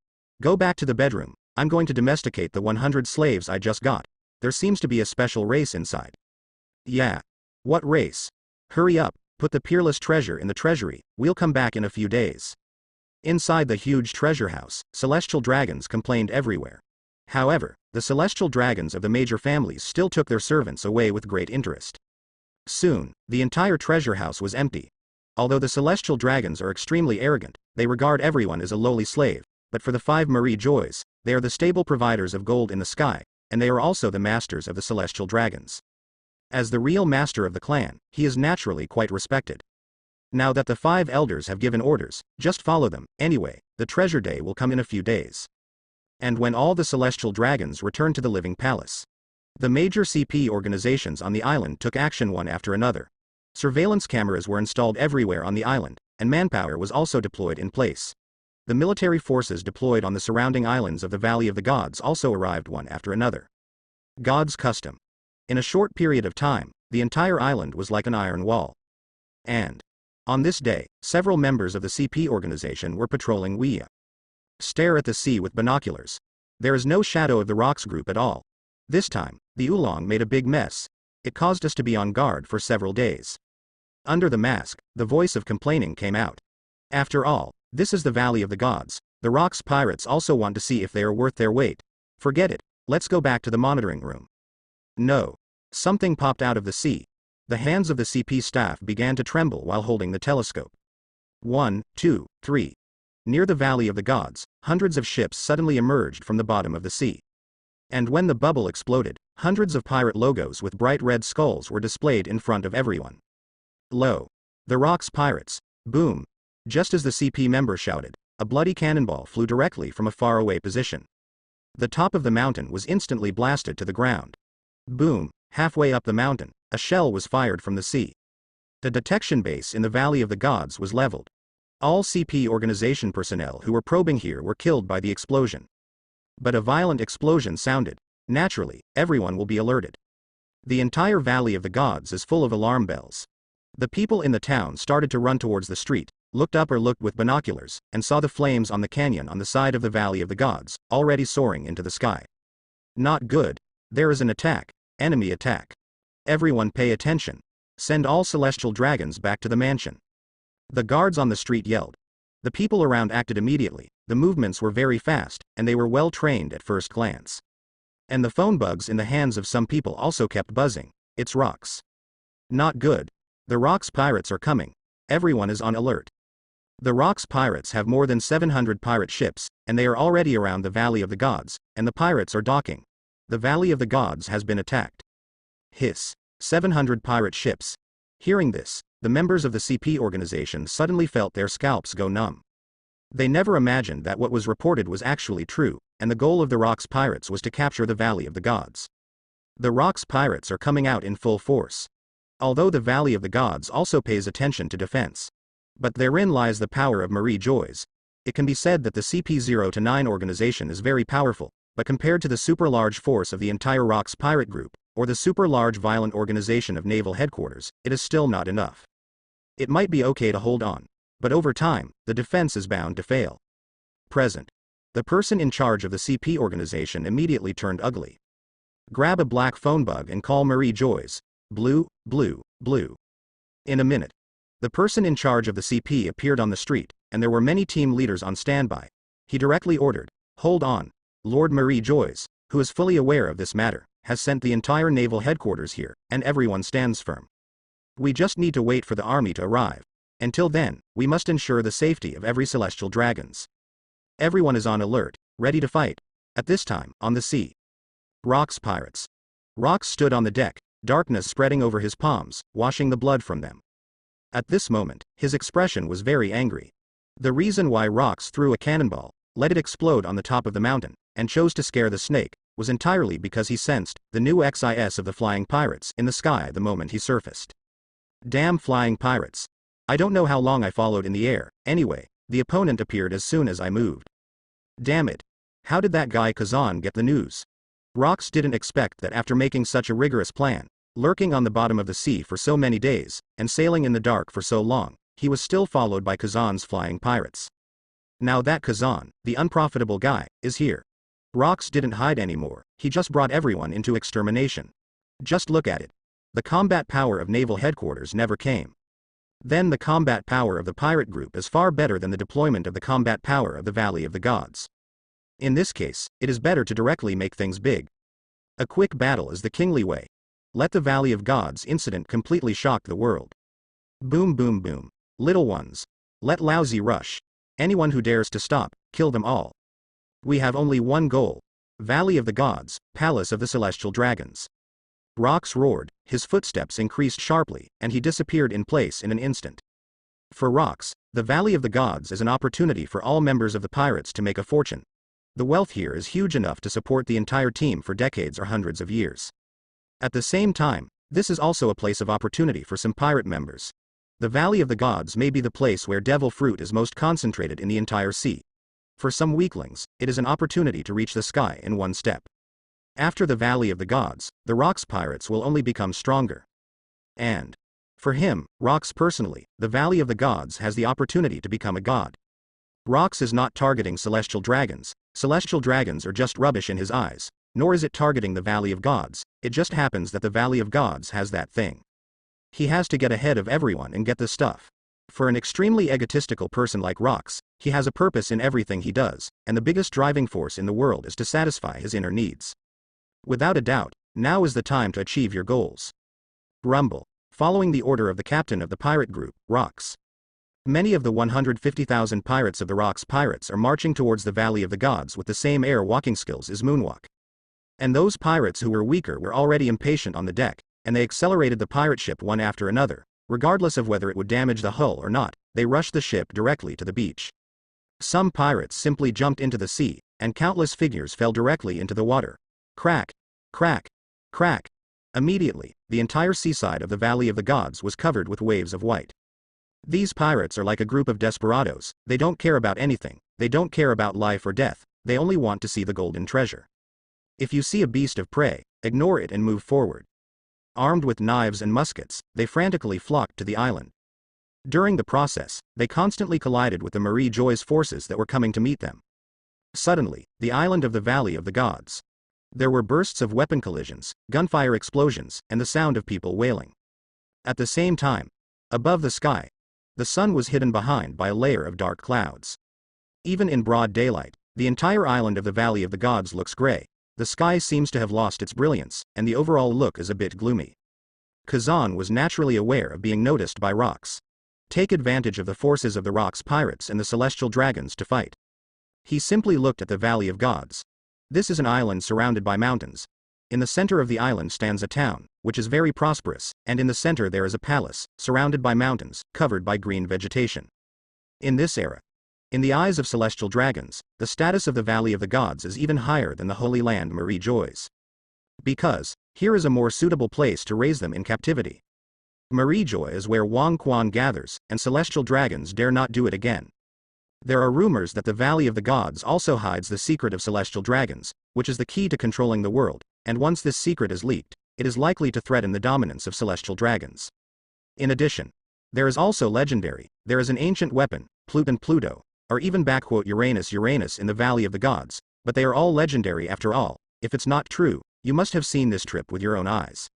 back to the bedroom. I'm going to domesticate the 100 slaves I just got. There seems to be a special race inside. Yeah. What race? Hurry up. Put the peerless treasure in the treasury, we'll come back in a few days. Inside the huge treasure house, Celestial Dragons complained everywhere. However, the Celestial Dragons of the major families still took their servants away with great interest. Soon, the entire treasure house was empty. Although the Celestial Dragons are extremely arrogant, they regard everyone as a lowly slave, but for the 5 Marie Joys, they are the stable providers of gold in the sky, and they are also the masters of the Celestial Dragons. As the real master of the clan, he is naturally quite respected. Now that the 5 elders have given orders, just follow them. Anyway, the treasure day will come in a few days. And when all the Celestial Dragons return to the Living Palace, the major CP organizations on the island took action one after another. Surveillance cameras were installed everywhere on the island, and manpower was also deployed in place. The military forces deployed on the surrounding islands of the Valley of the Gods also arrived one after another. God's custom. In a short period of time, the entire island was like an iron wall. And on this day, several members of the CP organization were patrolling Wea. Stare at the sea with binoculars. There is no shadow of the Rox group at all. This time, the Oolong made a big mess. It caused us to be on guard for several days. Under the mask, the voice of complaining came out. After all, this is the Valley of the Gods. The Rox pirates also want to see if they are worth their weight. Forget it. Let's go back to the monitoring room. No. Something popped out of the sea. The hands of the CP staff began to tremble while holding the telescope. 1, 2, 3. Near the Valley of the Gods, hundreds of ships suddenly emerged from the bottom of the sea. And when the bubble exploded, hundreds of pirate logos with bright red skulls were displayed in front of everyone. Lo! The Rox pirates. Boom! Just as the CP member shouted, a bloody cannonball flew directly from a faraway position. The top of the mountain was instantly blasted to the ground. Boom! Halfway up the mountain, a shell was fired from the sea. The detection base in the Valley of the Gods was leveled. All CP organization personnel who were probing here were killed by the explosion. But a violent explosion sounded. Naturally, everyone will be alerted. The entire Valley of the Gods is full of alarm bells. The people in the town started to run towards the street, looked up or looked with binoculars, and saw the flames on the canyon on the side of the Valley of the Gods, already soaring into the sky. Not good. There is an attack. Enemy attack. Everyone pay attention. Send all Celestial Dragons back to the mansion. The guards on the street yelled. The people around acted immediately. The movements were very fast, and they were well trained at first glance. And the phone bugs in the hands of some people also kept buzzing. It's Rox. Not good. The Rox pirates are coming. Everyone is on alert. The Rocks pirates have more than 700 pirate ships, and they are already around the Valley of the Gods, and the pirates are docking. The Valley of the Gods has been attacked. Hiss. 700 pirate ships. Hearing this, the members of the CP organization suddenly felt their scalps go numb. They never imagined that what was reported was actually true, and the goal of the Rocks pirates was to capture the Valley of the Gods. The Rocks pirates are coming out in full force. Although the Valley of the Gods also pays attention to defense. But therein lies the power of Marie Joyce. It can be said that the CP0-9 organization is very powerful, but compared to the super-large force of the entire Rocks pirate group, or the super-large violent organization of naval headquarters, it is still not enough. It might be okay to hold on, but over time, the defense is bound to fail. Present. The person in charge of the CP organization immediately turned ugly. Grab a black phone bug and call Marie Joyce. Blue, blue, blue. In a minute. The person in charge of the CP appeared on the street, and there were many team leaders on standby. He directly ordered, "Hold on. Lord Marie Joyce, who is fully aware of this matter, has sent the entire naval headquarters here, and everyone stands firm. We just need to wait for the army to arrive. Until then, we must ensure the safety of every celestial dragons. Everyone is on alert, ready to fight. At this time, on the sea. Rocks pirates." Rocks stood on the deck, darkness spreading over his palms, washing the blood from them. At this moment, his expression was very angry. The reason why Rocks threw a cannonball, let it explode on the top of the mountain, and chose to scare the snake, was entirely because he sensed the new XIS of the flying pirates in the sky the moment he surfaced. Damn flying pirates. I don't know how long I followed in the air. Anyway, the opponent appeared as soon as I moved. Damn it. How did that guy Kazan get the news? Rocks didn't expect that after making such a rigorous plan, lurking on the bottom of the sea for so many days, and sailing in the dark for so long, he was still followed by Kazan's flying pirates. Now that Kazan, the unprofitable guy, is here. Rocks didn't hide anymore, he just brought everyone into extermination. Just look at it. The combat power of naval headquarters never came. Then the combat power of the pirate group is far better than the deployment of the combat power of the Valley of the Gods. In this case, it is better to directly make things big. A quick battle is the kingly way. Let the Valley of Gods incident completely shock the world. Boom boom boom. Little ones. Let lousy rush. Anyone who dares to stop, kill them all. We have only one goal. Valley of the Gods, Palace of the Celestial Dragons. Rocks roared, his footsteps increased sharply, and he disappeared in place in an instant. For Rocks, the Valley of the Gods is an opportunity for all members of the pirates to make a fortune. The wealth here is huge enough to support the entire team for decades or hundreds of years. At the same time, this is also a place of opportunity for some pirate members. The Valley of the Gods may be the place where devil fruit is most concentrated in the entire sea. For some weaklings, it is an opportunity to reach the sky in one step. After the Valley of the Gods, the Rocks pirates will only become stronger. And, for him, Rocks personally, the Valley of the Gods has the opportunity to become a god. Rocks is not targeting celestial dragons. Celestial dragons are just rubbish in his eyes. Nor is it targeting the Valley of Gods, it just happens that the Valley of Gods has that thing. He has to get ahead of everyone and get the stuff. For an extremely egotistical person like Rocks, he has a purpose in everything he does, and the biggest driving force in the world is to satisfy his inner needs. Without a doubt, now is the time to achieve your goals. Rumble. Following the order of the captain of the pirate group, Rocks. Many of the 150,000 pirates of the Rocks pirates are marching towards the Valley of the Gods with the same air walking skills as Moonwalk. And those pirates who were weaker were already impatient on the deck, and they accelerated the pirate ship one after another, regardless of whether it would damage the hull or not, they rushed the ship directly to the beach. Some pirates simply jumped into the sea, and countless figures fell directly into the water. Crack, crack, crack. Immediately, the entire seaside of the Valley of the Gods was covered with waves of white. These pirates are like a group of desperados, they don't care about anything, they don't care about life or death, they only want to see the golden treasure. If you see a beast of prey, ignore it and move forward. Armed with knives and muskets, they frantically flocked to the island. During the process, they constantly collided with the Marie Joyce forces that were coming to meet them. Suddenly, the island of the Valley of the Gods. There were bursts of weapon collisions, gunfire explosions, and the sound of people wailing. At the same time, above the sky, the sun was hidden behind by a layer of dark clouds. Even in broad daylight, the entire island of the Valley of the Gods looks gray. The sky seems to have lost its brilliance, and the overall look is a bit gloomy. Kazan was naturally aware of being noticed by Rocks. take advantage of the forces of the Rocks pirates and the celestial dragons to fight. He simply looked at the Valley of Gods. This is an island surrounded by mountains. In the center of the island stands a town, which is very prosperous, and in the center there is a palace, surrounded by mountains, covered by green vegetation. In this era, in the eyes of celestial dragons, the status of the Valley of the Gods is even higher than the Holy Land Marie Joy's. Because, here is a more suitable place to raise them in captivity. Marie Joy is where Wang Quan gathers, and celestial dragons dare not do it again. There are rumors that the Valley of the Gods also hides the secret of celestial dragons, which is the key to controlling the world, and once this secret is leaked, it is likely to threaten the dominance of celestial dragons. In addition, there is also legendary, there is an ancient weapon, Pluto, or even Uranus in the Valley of the Gods, but they are all legendary after all. If it's not true, you must have seen this trip with your own eyes.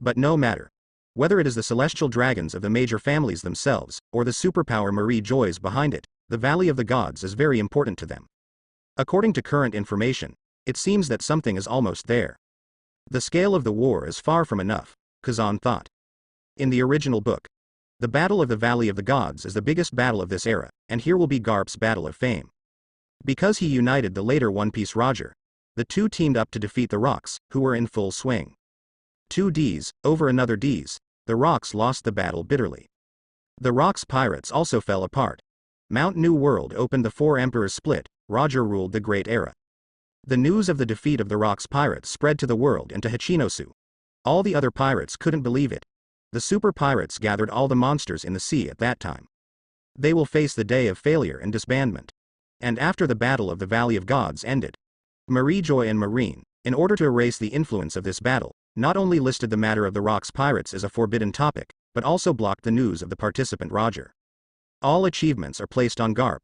But no matter. Whether it is the celestial dragons of the major families themselves, or the superpower Marie Joy's behind it, the Valley of the Gods is very important to them. According to current information, it seems that something is almost there. The scale of the war is far from enough, Kazan thought. In the original book, the Battle of the Valley of the Gods is the biggest battle of this era, and here will be Garp's Battle of Fame. Because he united the later One Piece Roger, the two teamed up to defeat the Rocks, who were in full swing. 2 Ds, over another Ds, the Rocks lost the battle bitterly. The Rocks pirates also fell apart. Mount New World opened, the 4 emperors split, Roger ruled the Great Era. The news of the defeat of the Rocks pirates spread to the world and to Hachinosu. All the other pirates couldn't believe it. The super pirates gathered all the monsters in the sea at that time. They will face the day of failure and disbandment. And after the Battle of the Valley of Gods ended, Marie Joy and Marine, in order to erase the influence of this battle, not only listed the matter of the Rocks pirates as a forbidden topic, but also blocked the news of the participant Roger. All achievements are placed on Garp.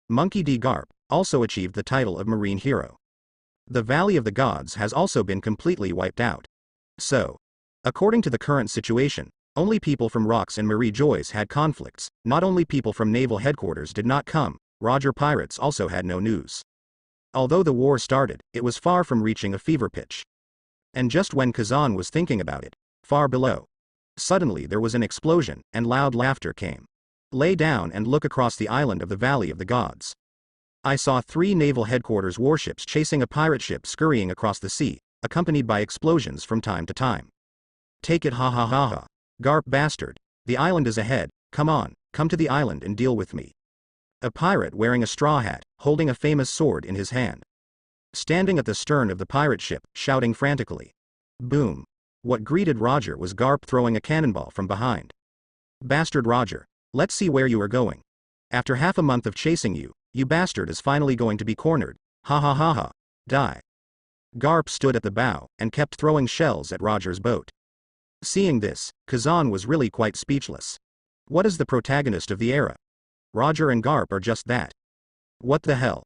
Monkey D. Garp also achieved the title of Marine Hero. The Valley of the Gods has also been completely wiped out. So, according to the current situation, only people from Rocks and Marie Joy's had conflicts. Not only people from naval headquarters did not come, Roger pirates also had no news. Although the war started, it was far from reaching a fever pitch. And just when Kazan was thinking about it, far below, suddenly there was an explosion, and loud laughter came. Lay down and look across the island of the Valley of the Gods. I saw 3 naval headquarters warships chasing a pirate ship scurrying across the sea, accompanied by explosions from time to time. Take it, ha ha ha ha. Garp bastard. The island is ahead, come on, come to the island and deal with me. A pirate wearing a straw hat, holding a famous sword in his hand. Standing at the stern of the pirate ship, shouting frantically. Boom. What greeted Roger was Garp throwing a cannonball from behind. Bastard Roger, let's see where you are going. After half a month of chasing you, you bastard is finally going to be cornered. Ha ha ha ha. Die. Garp stood at the bow, and kept throwing shells at Roger's boat. Seeing this, Kazan was really quite speechless. What is the protagonist of the era? Roger and Garp are just that. What the hell?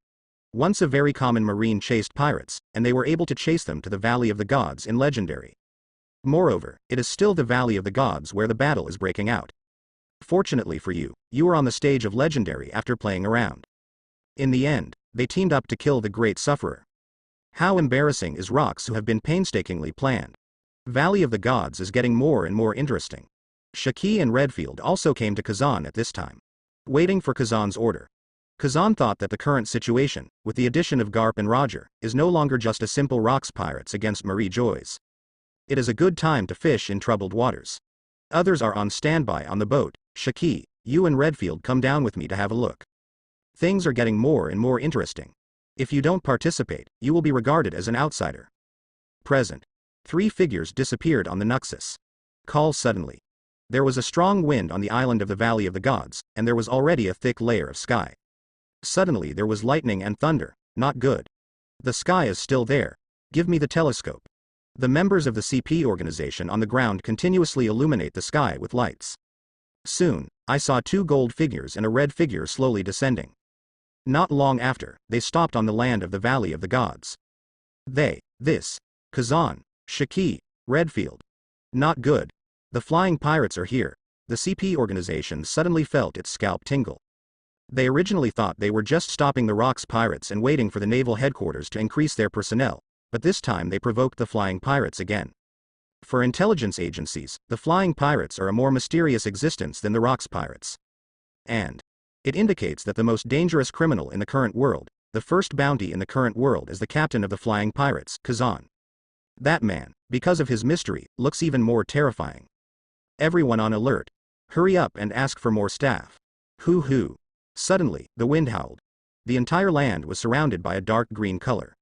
Once a very common marine chased pirates, and they were able to chase them to the Valley of the Gods in Legendary. Moreover, it is still the Valley of the Gods where the battle is breaking out. Fortunately for you, you were on the stage of Legendary after playing around. In the end, they teamed up to kill the Great Sufferer. How embarrassing is Rocks who have been painstakingly planned. Valley of the Gods is getting more and more interesting. Shiki and Redfield also came to Kazan at this time, waiting for Kazan's order. Kazan thought that the current situation, with the addition of Garp and Roger, is no longer just a simple Rocks pirates against Marie Joy's. It is a good time to fish in troubled waters. Others are on standby on the boat. Shiki, you and Redfield come down with me to have a look. Things are getting more and more interesting. If you don't participate, you will be regarded as an outsider. Present. 3 figures disappeared on the Nuxus. Call suddenly. There was a strong wind on the island of the Valley of the Gods, and there was already a thick layer of sky. Suddenly there was lightning and thunder. Not good. The sky is still there. Give me the telescope. The members of the CP organization on the ground continuously illuminate the sky with lights. Soon, I saw 2 gold figures and a red figure slowly descending. Not long after, they stopped on the land of the Valley of the Gods. Kazan, Shiki, Redfield. Not good. The flying pirates are here. The CP organization suddenly felt its scalp tingle. They originally thought they were just stopping the Rocks pirates and waiting for the naval headquarters to increase their personnel, but this time they provoked the flying pirates again. For intelligence agencies, the flying pirates are a more mysterious existence than the Rocks pirates. And it indicates that the most dangerous criminal in the current world, the first bounty in the current world, is the captain of the flying pirates, Kazan. That man, because of his mystery, looks even more terrifying. Everyone on alert. Hurry up and ask for more staff. Hoo. Suddenly, the wind howled. The entire land was surrounded by a dark green color.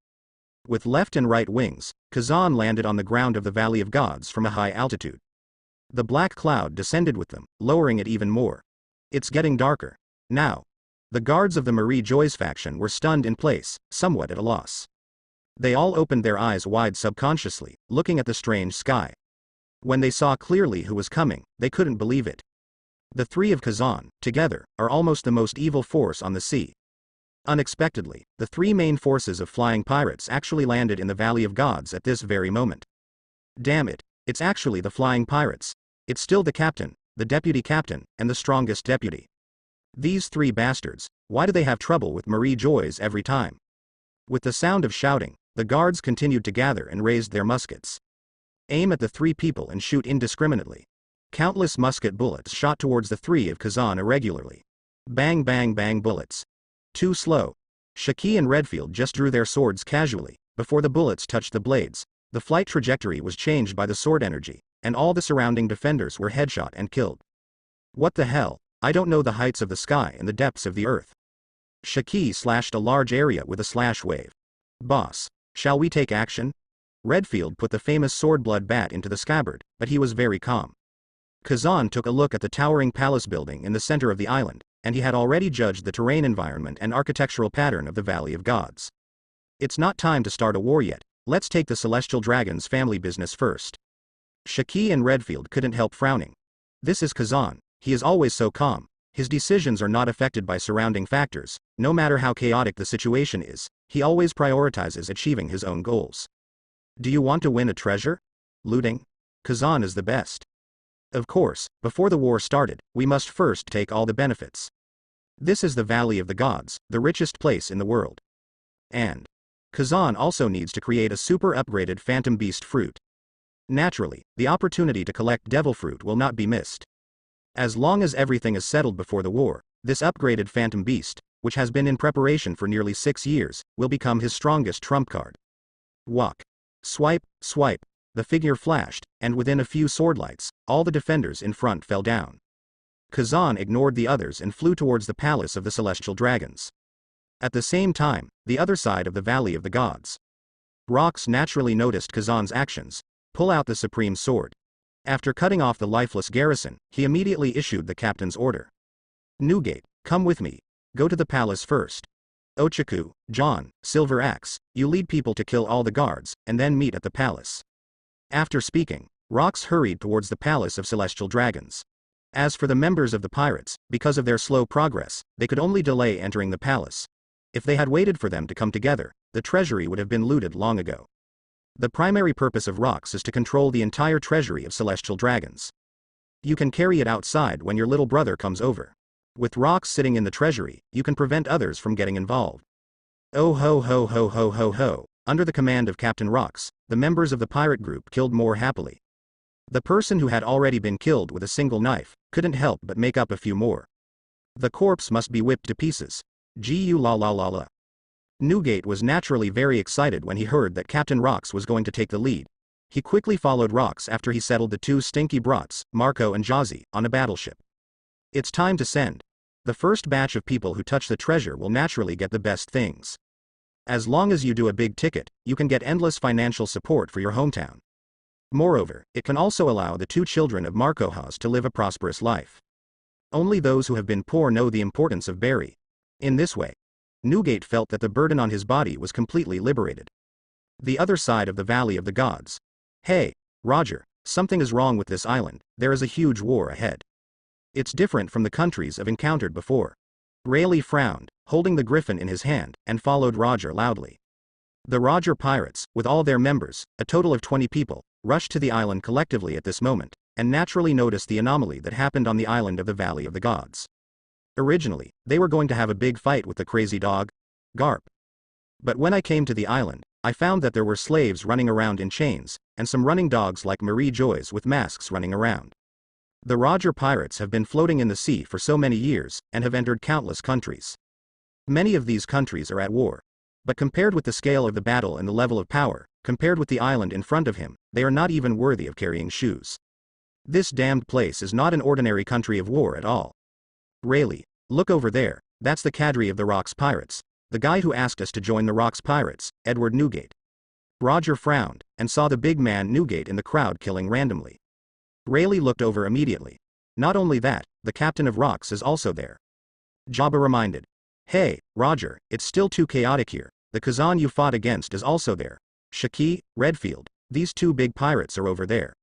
With left and right wings, Kazan landed on the ground of the Valley of Gods from a high altitude. The black cloud descended with them, lowering it even more. It's getting darker. Now. The guards of the Marie Joy's faction were stunned in place, somewhat at a loss. They all opened their eyes wide subconsciously, looking at the strange sky. When they saw clearly who was coming, they couldn't believe it. The three of Kazan, together, are almost the most evil force on the sea. Unexpectedly, the three main forces of flying pirates actually landed in the Valley of Gods at this very moment. Damn it, it's actually the flying pirates. It's still the captain, the deputy captain, and the strongest deputy. These three bastards, why do they have trouble with Marie Joy's every time? With the sound of shouting, the guards continued to gather and raised their muskets. Aim at the three people and shoot indiscriminately. Countless musket bullets shot towards the three of Kazan irregularly. Bang bang bang bullets. Too slow. Shiki and Redfield just drew their swords casually. Before the bullets touched the blades, the flight trajectory was changed by the sword energy, and all the surrounding defenders were headshot and killed. What the hell? I don't know the heights of the sky and the depths of the earth. Shiki slashed a large area with a slash wave. Boss, shall we take action? Redfield put the famous sword-blood bat into the scabbard, but he was very calm. Kazan took a look at the towering palace building in the center of the island, and he had already judged the terrain environment and architectural pattern of the Valley of Gods. It's not time to start a war yet, let's take the Celestial Dragon's family business first. Shiki and Redfield couldn't help frowning. This is Kazan, he is always so calm, his decisions are not affected by surrounding factors, no matter how chaotic the situation is, he always prioritizes achieving his own goals. Do you want to win a treasure? Looting? Kazan is the best. Of course, before the war started, we must first take all the benefits. This is the Valley of the Gods, the richest place in the world. And Kazan also needs to create a super upgraded phantom beast fruit. Naturally, the opportunity to collect devil fruit will not be missed. As long as everything is settled before the war, this upgraded phantom beast, which has been in preparation for nearly 6 years, will become his strongest trump card. Walk. Swipe, swipe. The figure flashed, and within a few swordlights, all the defenders in front fell down. Kazan ignored the others and flew towards the palace of the Celestial Dragons. At the same time, the other side of the Valley of the Gods. Rox naturally noticed Kazan's actions. Pull out the supreme sword. After cutting off the lifeless garrison, he immediately issued the captain's order. Newgate, come with me. Go to the palace first. Ochaku, John, Silver Axe, you lead people to kill all the guards, and then meet at the palace. After speaking, Rox hurried towards the palace of Celestial Dragons. As for the members of the pirates, because of their slow progress, they could only delay entering the palace. If they had waited for them to come together, the treasury would have been looted long ago. The primary purpose of Rox is to control the entire treasury of Celestial Dragons. You can carry it outside when your little brother comes over. With Rox sitting in the treasury, you can prevent others from getting involved. Oh ho ho ho ho ho ho. Under the command of Captain Rox, the members of the pirate group killed more happily. The person who had already been killed with a single knife couldn't help but make up a few more. The corpse must be whipped to pieces. Gu la la la la. Newgate was naturally very excited when he heard that Captain Rox was going to take the lead. He quickly followed Rox after he settled the two stinky brats, Marco and Jazzy, on a battleship. It's time to send. The first batch of people who touch the treasure will naturally get the best things. As long as you do a big ticket, you can get endless financial support for your hometown. Moreover, it can also allow the two children of Marco Haas to live a prosperous life. Only those who have been poor know the importance of berry. In this way, Newgate felt that the burden on his body was completely liberated. The other side of the Valley of the Gods. Hey, Roger, something is wrong with this island, there is a huge war ahead. It's different from the countries I've encountered before. Rayleigh frowned, holding the griffin in his hand, and followed Roger loudly. The Roger pirates, with all their members, a total of 20 people, rushed to the island collectively at this moment, and naturally noticed the anomaly that happened on the island of the Valley of the Gods. Originally, they were going to have a big fight with the crazy dog, Garp. But when I came to the island, I found that there were slaves running around in chains, and some running dogs like Marie Joy's with masks running around. The Roger pirates have been floating in the sea for so many years, and have entered countless countries. Many of these countries are at war. But compared with the scale of the battle and the level of power, compared with the island in front of him, they are not even worthy of carrying shoes. This damned place is not an ordinary country of war at all. Rayleigh, look over there, that's the cadre of the Rocks pirates, the guy who asked us to join the Rocks pirates, Edward Newgate. Roger frowned, and saw the big man Newgate in the crowd killing randomly. Rayleigh looked over immediately. Not only that, the captain of Rocks is also there. Jabba reminded. Hey, Roger, it's still too chaotic here, the Kazan you fought against is also there. Shiki, Redfield, these two big pirates are over there.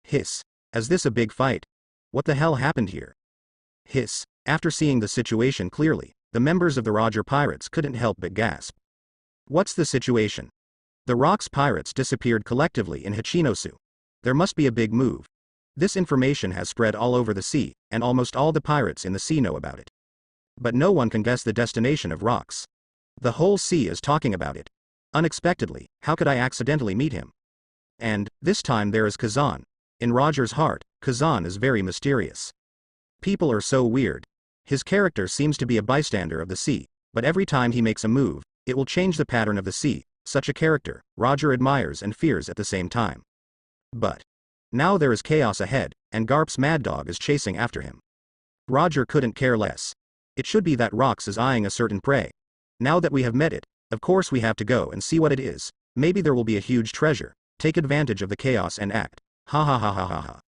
Hiss. Is this a big fight? What the hell happened here? Hiss. After seeing the situation clearly, the members of the Roger pirates couldn't help but gasp. What's the situation? The Rocks pirates disappeared collectively in Hachinosu. There must be a big move. This information has spread all over the sea, and almost all the pirates in the sea know about it. But no one can guess the destination of Rocks. The whole sea is talking about it. Unexpectedly, how could I accidentally meet him? And, this time there is Kazan. In Roger's heart, Kazan is very mysterious. People are so weird. His character seems to be a bystander of the sea, but every time he makes a move, it will change the pattern of the sea. Such a character, Roger admires and fears at the same time. But now there is chaos ahead, and Garp's mad dog is chasing after him. Roger couldn't care less. It should be that Rocks is eyeing a certain prey. Now that we have met it, of course we have to go and see what it is. Maybe there will be a huge treasure. Take advantage of the chaos and act. Ha ha ha ha ha ha.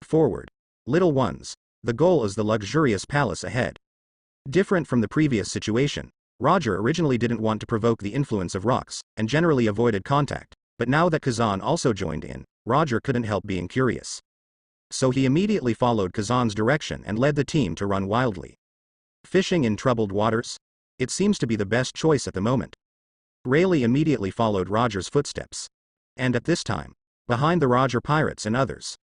Forward. Little ones. The goal is the luxurious palace ahead. Different from the previous situation, Roger originally didn't want to provoke the influence of Rocks, and generally avoided contact, but now that Kazan also joined in, Roger couldn't help being curious. So he immediately followed Kazan's direction and led the team to run wildly. Fishing in troubled waters? It seems to be the best choice at the moment. Rayleigh immediately followed Roger's footsteps. And at this time, behind the Roger pirates and others,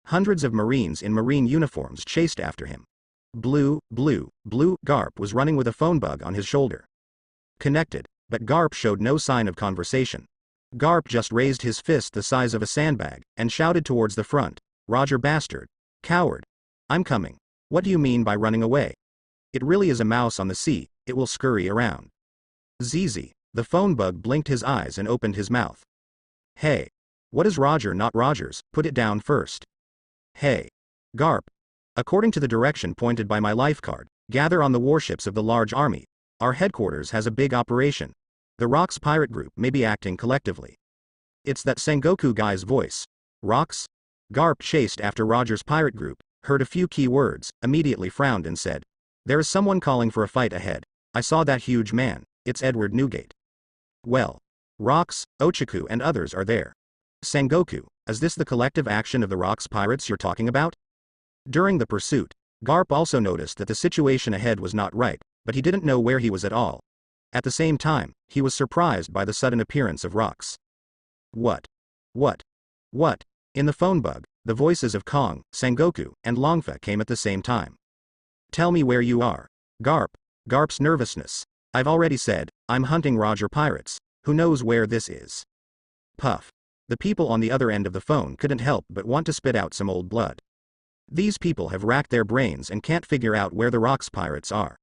hundreds of Marines in marine uniforms chased after him. Blue, Garp was running with a phone bug on his shoulder. Connected, but Garp showed no sign of conversation. Garp just raised his fist the size of a sandbag, and shouted towards the front, Roger bastard. Coward. I'm coming. What do you mean by running away? It really is a mouse on the sea, it will scurry around. ZZ, the phone bug blinked his eyes and opened his mouth. Hey. What is Roger not Rogers, put it down first. Hey. Garp. According to the direction pointed by my life card, gather on the warships of the large army. Our headquarters has a big operation. The Rocks pirate group may be acting collectively. It's that Sengoku guy's voice. Rocks? Garp chased after Roger's pirate group, heard a few key words, immediately frowned and said, there is someone calling for a fight ahead. I saw that huge man. It's Edward Newgate. Well. Rocks, Ochaku and others are there. Sengoku, is this the collective action of the Rocks pirates you're talking about? During the pursuit, Garp also noticed that the situation ahead was not right, but he didn't know where he was at all. At the same time, he was surprised by the sudden appearance of Rocks. What? In the phone bug, the voices of Kong, Sengoku, and Longfa came at the same time. Tell me where you are. Garp's nervousness. I've already said, I'm hunting Roger pirates. Who knows where this is? Puff. The people on the other end of the phone couldn't help but want to spit out some old blood. These people have racked their brains and can't figure out where the Rocks pirates are.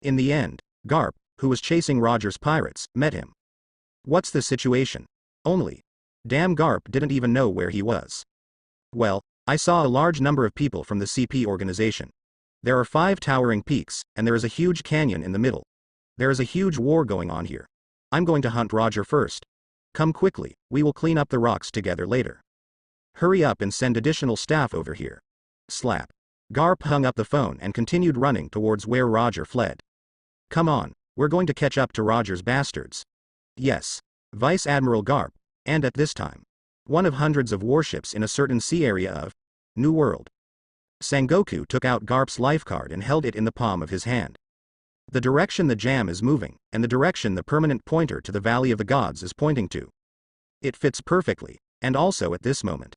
In the end, Garp, who was chasing Roger's pirates, met him. What's the situation? Only. Damn, Garp didn't even know where he was. Well, I saw a large number of people from the CP organization. There are 5 towering peaks, and there is a huge canyon in the middle. There is a huge war going on here. I'm going to hunt Roger first. Come quickly, we will clean up the Rocks together later. Hurry up and send additional staff over here. Slap. Garp hung up the phone and continued running towards where Roger fled. Come on, we're going to catch up to Roger's bastards. Yes. Vice Admiral Garp, and at this time, one of hundreds of warships in a certain sea area of New World. Sengoku took out Garp's life card and held it in the palm of his hand. The direction the jam is moving, and the direction the permanent pointer to the Valley of the Gods is pointing to. It fits perfectly, and also at this moment.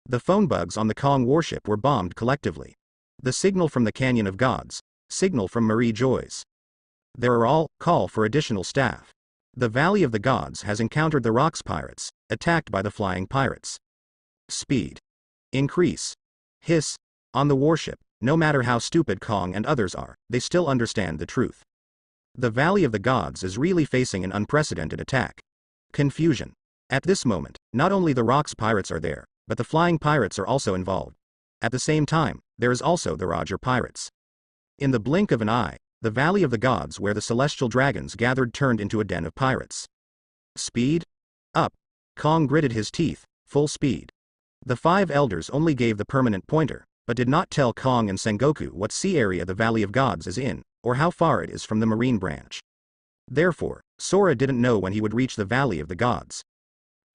The phone bugs on the Kong warship were bombed collectively. The signal from the Canyon of Gods, signal from Marie Joyce. There are all, call for additional staff. The Valley of the Gods has encountered the Rocks pirates, attacked by the flying pirates. Speed. Increase. Hiss. On the warship, no matter how stupid Kong and others are, they still understand the truth. The Valley of the Gods is really facing an unprecedented attack. Confusion. At this moment, not only the Rocks pirates are there, but the flying pirates are also involved. At the same time, there is also the Roger pirates. In the blink of an eye, the Valley of the Gods where the celestial dragons gathered turned into a den of pirates. Speed? Up. Kong gritted his teeth, full speed. The 5 elders only gave the permanent pointer, but did not tell Kong and Sengoku what sea area the Valley of Gods is in, or how far it is from the marine branch. Therefore, Sora didn't know when he would reach the Valley of the Gods.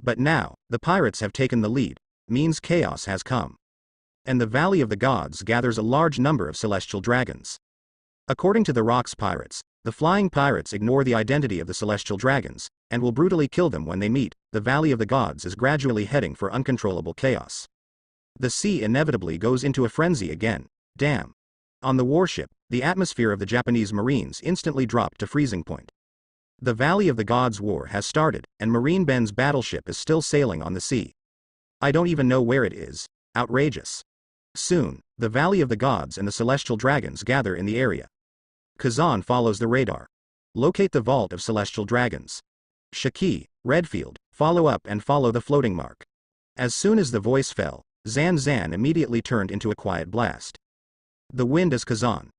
But now, the pirates have taken the lead, means chaos has come. And the Valley of the Gods gathers a large number of celestial dragons. According to the Rocks pirates, the flying pirates ignore the identity of the celestial dragons, and will brutally kill them when they meet. The Valley of the Gods is gradually heading for uncontrollable chaos. The sea inevitably goes into a frenzy again. Damn. On the warship, the atmosphere of the Japanese Marines instantly dropped to freezing point. The Valley of the Gods war has started, and Marine Ben's battleship is still sailing on the sea. I don't even know where it is. Outrageous. Soon, the Valley of the Gods and the celestial dragons gather in the area. Kazan follows the radar. Locate the vault of celestial dragons. Shiki, Redfield, follow up and follow the floating mark. As soon as the voice fell, Zan Zan immediately turned into a quiet blast. The wind is Kazan.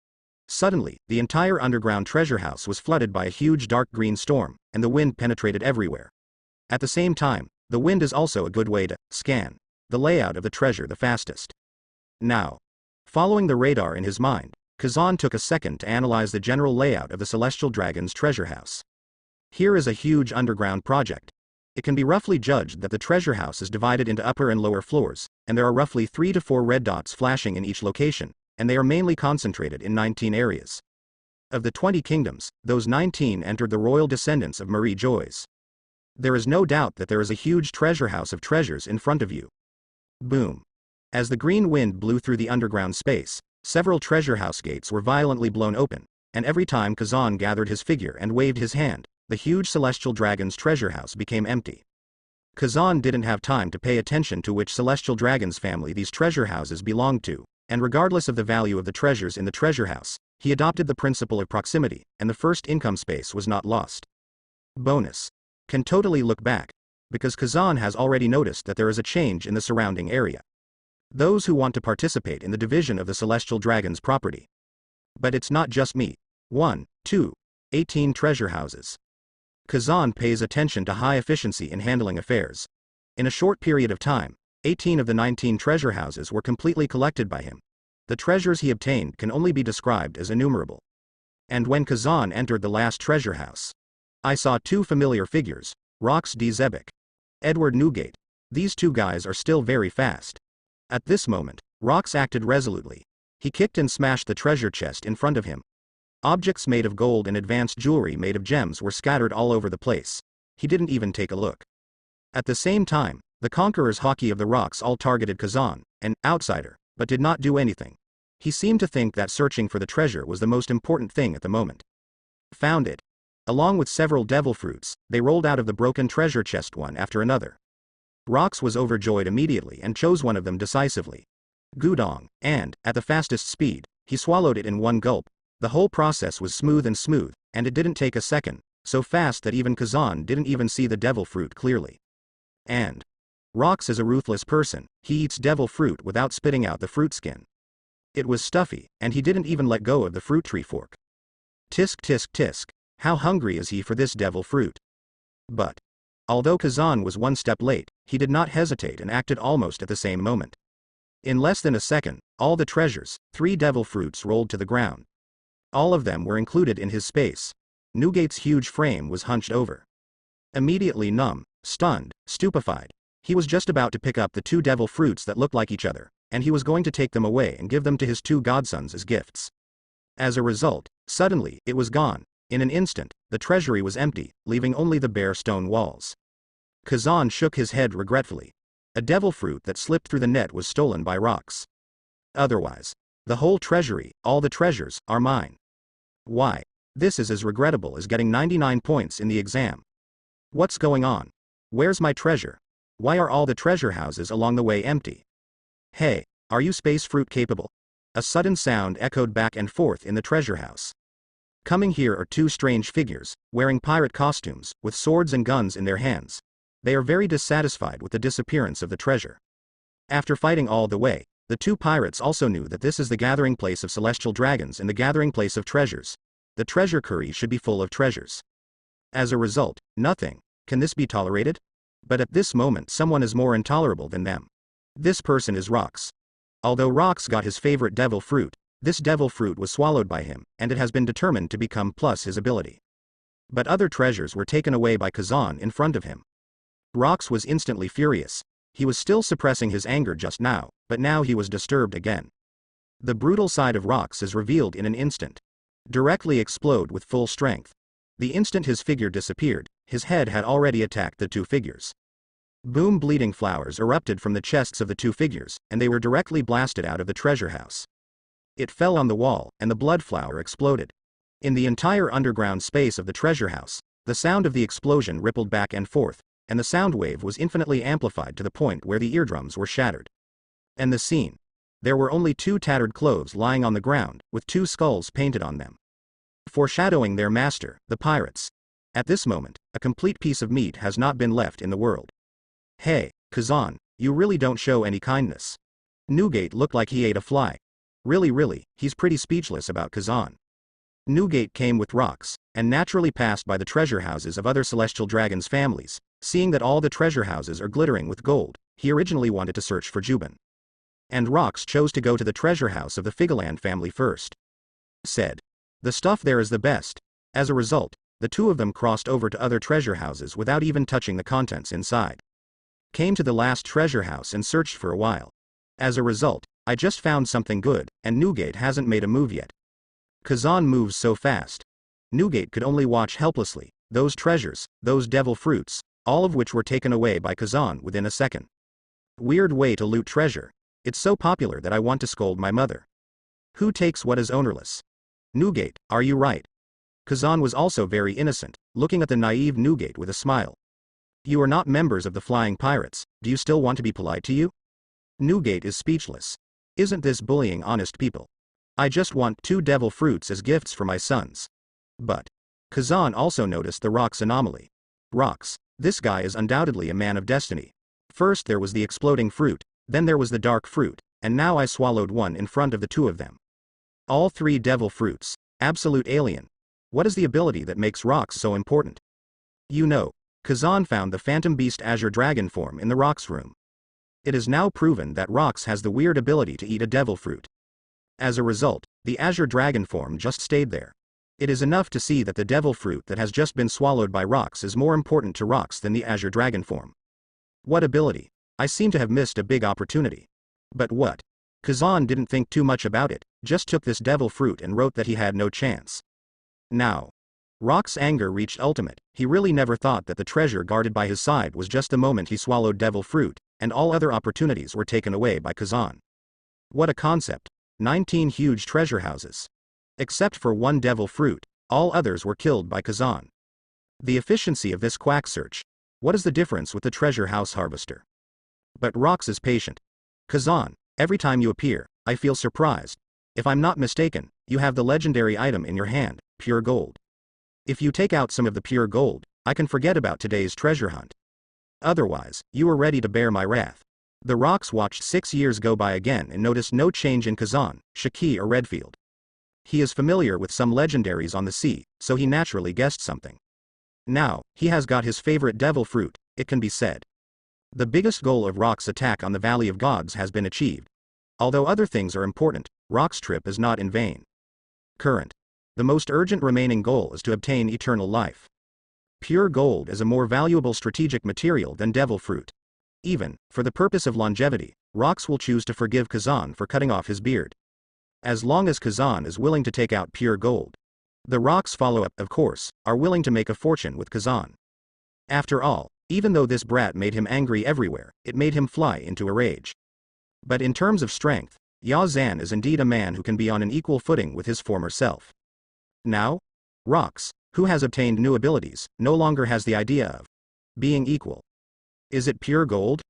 Suddenly, the entire underground treasure house was flooded by a huge dark green storm, and the wind penetrated everywhere. At the same time, the wind is also a good way to scan the layout of the treasure the fastest. Now, following the radar in his mind, Kazan took a second to analyze the general layout of the Celestial Dragon's treasure house. Here is a huge underground project. It can be roughly judged that the treasure house is divided into upper and lower floors, and there are roughly 3 to 4 red dots flashing in each location, and they are mainly concentrated in 19 areas. Of the 20 kingdoms, those 19 entered the royal descendants of Marie Joyce. There is no doubt that there is a huge treasure house of treasures in front of you. Boom. As the green wind blew through the underground space, several treasure house gates were violently blown open, and every time Kazan gathered his figure and waved his hand, the huge celestial dragon's treasure house became empty. Kazan didn't have time to pay attention to which celestial dragon's family these treasure houses belonged to, and regardless of the value of the treasures in the treasure house, he adopted the principle of proximity, and the first income space was not lost. Bonus. Can totally look back, because Kazan has already noticed that there is a change in the surrounding area. Those who want to participate in the division of the celestial dragon's property. But it's not just me. 1, 2, 18 treasure houses. Kazan pays attention to high efficiency in handling affairs. In a short period of time, 18 of the 19 treasure houses were completely collected by him. The treasures he obtained can only be described as innumerable. And when Kazan entered the last treasure house, I saw 2 familiar figures, Rox D. Zebek, Edward Newgate. These 2 guys are still very fast. At this moment, Rox acted resolutely. He kicked and smashed the treasure chest in front of him. Objects made of gold and advanced jewelry made of gems were scattered all over the place. He didn't even take a look. At the same time, the Conqueror's hockey of the rocks all targeted Kazan, an outsider, but did not do anything. He seemed to think that searching for the treasure was the most important thing at the moment. Found it. Along with several devil fruits, they rolled out of the broken treasure chest one after another. Rox was overjoyed immediately and chose one of them decisively. Gudong, and, at the fastest speed, he swallowed it in one gulp. The whole process was smooth, and it didn't take a second, so fast that even Kazan didn't even see the devil fruit clearly. And Rox is a ruthless person. He eats devil fruit without spitting out the fruit skin. It was stuffy, and he didn't even let go of the fruit tree fork. Tisk tisk tisk, how hungry is he for this devil fruit? But although Kazan was one step late, he did not hesitate and acted almost at the same moment. In less than a second, all the treasures, 3 devil fruits rolled to the ground. All of them were included in his space. Newgate's huge frame was hunched over. Immediately numb, stunned, stupefied, he was just about to pick up the 2 devil fruits that looked like each other, and he was going to take them away and give them to his 2 godsons as gifts. As a result, suddenly, it was gone. In an instant, the treasury was empty, leaving only the bare stone walls. Kazan shook his head regretfully. A devil fruit that slipped through the net was stolen by Rox. Otherwise, the whole treasury, all the treasures, are mine. Why? This is as regrettable as getting 99 points in the exam. What's going on? Where's my treasure? Why are all the treasure houses along the way empty? Hey, Are you space fruit capable? A sudden sound echoed back and forth in the treasure house. Coming here are two strange figures, wearing pirate costumes, with swords and guns in their hands. They are very dissatisfied with the disappearance of the treasure. After fighting all the way, the two pirates also knew that this is the gathering place of celestial dragons and the gathering place of treasures. The treasure curry should be full of treasures. As a result, nothing. Can this be tolerated? But at this moment someone is more intolerable than them. This person is Rox. Although Rox got his favorite devil fruit, this devil fruit was swallowed by him, and it has been determined to become plus his ability. But other treasures were taken away by Kazan in front of him. Rox was instantly furious. He was still suppressing his anger just now, but now he was disturbed again. The brutal side of Rox is revealed in an instant. Directly explode with full strength. The instant his figure disappeared, his head had already attacked the two figures. Boom! Bleeding flowers erupted from the chests of the two figures, and they were directly blasted out of the treasure house. It fell on the wall, and the blood flower exploded. In the entire underground space of the treasure house, the sound of the explosion rippled back and forth, and the sound wave was infinitely amplified to the point where the eardrums were shattered. And the scene. There were only two tattered clothes lying on the ground, with two skulls painted on them, foreshadowing their master, the pirates. At this moment, a complete piece of meat has not been left in the world. Hey, Kazan, you really don't show any kindness. Newgate looked like he ate a fly. Really, he's pretty speechless about Kazan. Newgate came with Rox, and naturally passed by the treasure houses of other celestial dragons' families. Seeing that all the treasure houses are glittering with gold, he originally wanted to search for Juban. And Rox chose to go to the treasure house of the Figaland family first. Said, the stuff there is the best. As a result, the two of them crossed over to other treasure houses without even touching the contents inside. Came to the last treasure house and searched for a while. As a result, I just found something good, and Newgate hasn't made a move yet. Kazan moves so fast. Newgate could only watch helplessly, those treasures, those devil fruits, all of which were taken away by Kazan within a second. Weird way to loot treasure. It's so popular that I want to scold my mother. Who takes what is ownerless? Newgate, are you right? Kazan was also very innocent, looking at the naive Newgate with a smile. You are not members of the Flying Pirates, do you still want to be polite to you? Newgate is speechless. Isn't this bullying honest people? I just want 2 devil fruits as gifts for my sons. But Kazan also noticed the Rox anomaly. Rox, this guy is undoubtedly a man of destiny. First there was the exploding fruit, then there was the dark fruit, and now I swallowed one in front of the 2 of them. All 3 devil fruits, absolute alien. What is the ability that makes Rox so important? You know, Kazan found the Phantom Beast Azure Dragon form in the Rox room. It is now proven that Rox has the weird ability to eat a devil fruit. As a result, the Azure Dragon form just stayed there. It is enough to see that the devil fruit that has just been swallowed by Rox is more important to Rox than the Azure Dragon form. What ability? I seem to have missed a big opportunity. But what? Kazan didn't think too much about it, just took this devil fruit and wrote that he had no chance. Now, Rox's anger reached ultimate. He really never thought that the treasure guarded by his side was just the moment he swallowed devil fruit, and all other opportunities were taken away by Kazan. What a concept. 19 huge treasure houses. Except for 1 devil fruit, all others were killed by Kazan. The efficiency of this quack search. What is the difference with the treasure house harvester? But Rox is patient. Kazan, every time you appear, I feel surprised. If I'm not mistaken, you have the legendary item in your hand, pure gold. If you take out some of the pure gold, I can forget about today's treasure hunt. Otherwise, you are ready to bear my wrath. The Rox watched 6 years go by again and noticed no change in Kazan, Shiki or Redfield. He is familiar with some legendaries on the sea, so he naturally guessed something. Now, he has got his favorite devil fruit, it can be said. The biggest goal of Rox's attack on the Valley of Gods has been achieved. Although other things are important, Rox's trip is not in vain. Current. The most urgent remaining goal is to obtain eternal life. Pure gold is a more valuable strategic material than devil fruit. Even, for the purpose of longevity, Rox will choose to forgive Kazan for cutting off his beard. As long as Kazan is willing to take out pure gold. The Rox follow-up, of course, are willing to make a fortune with Kazan. After all, even though this brat made him angry everywhere, it made him fly into a rage. But in terms of strength, Yazan is indeed a man who can be on an equal footing with his former self. Now, Rox, who has obtained new abilities, no longer has the idea of being equal. Is it pure gold?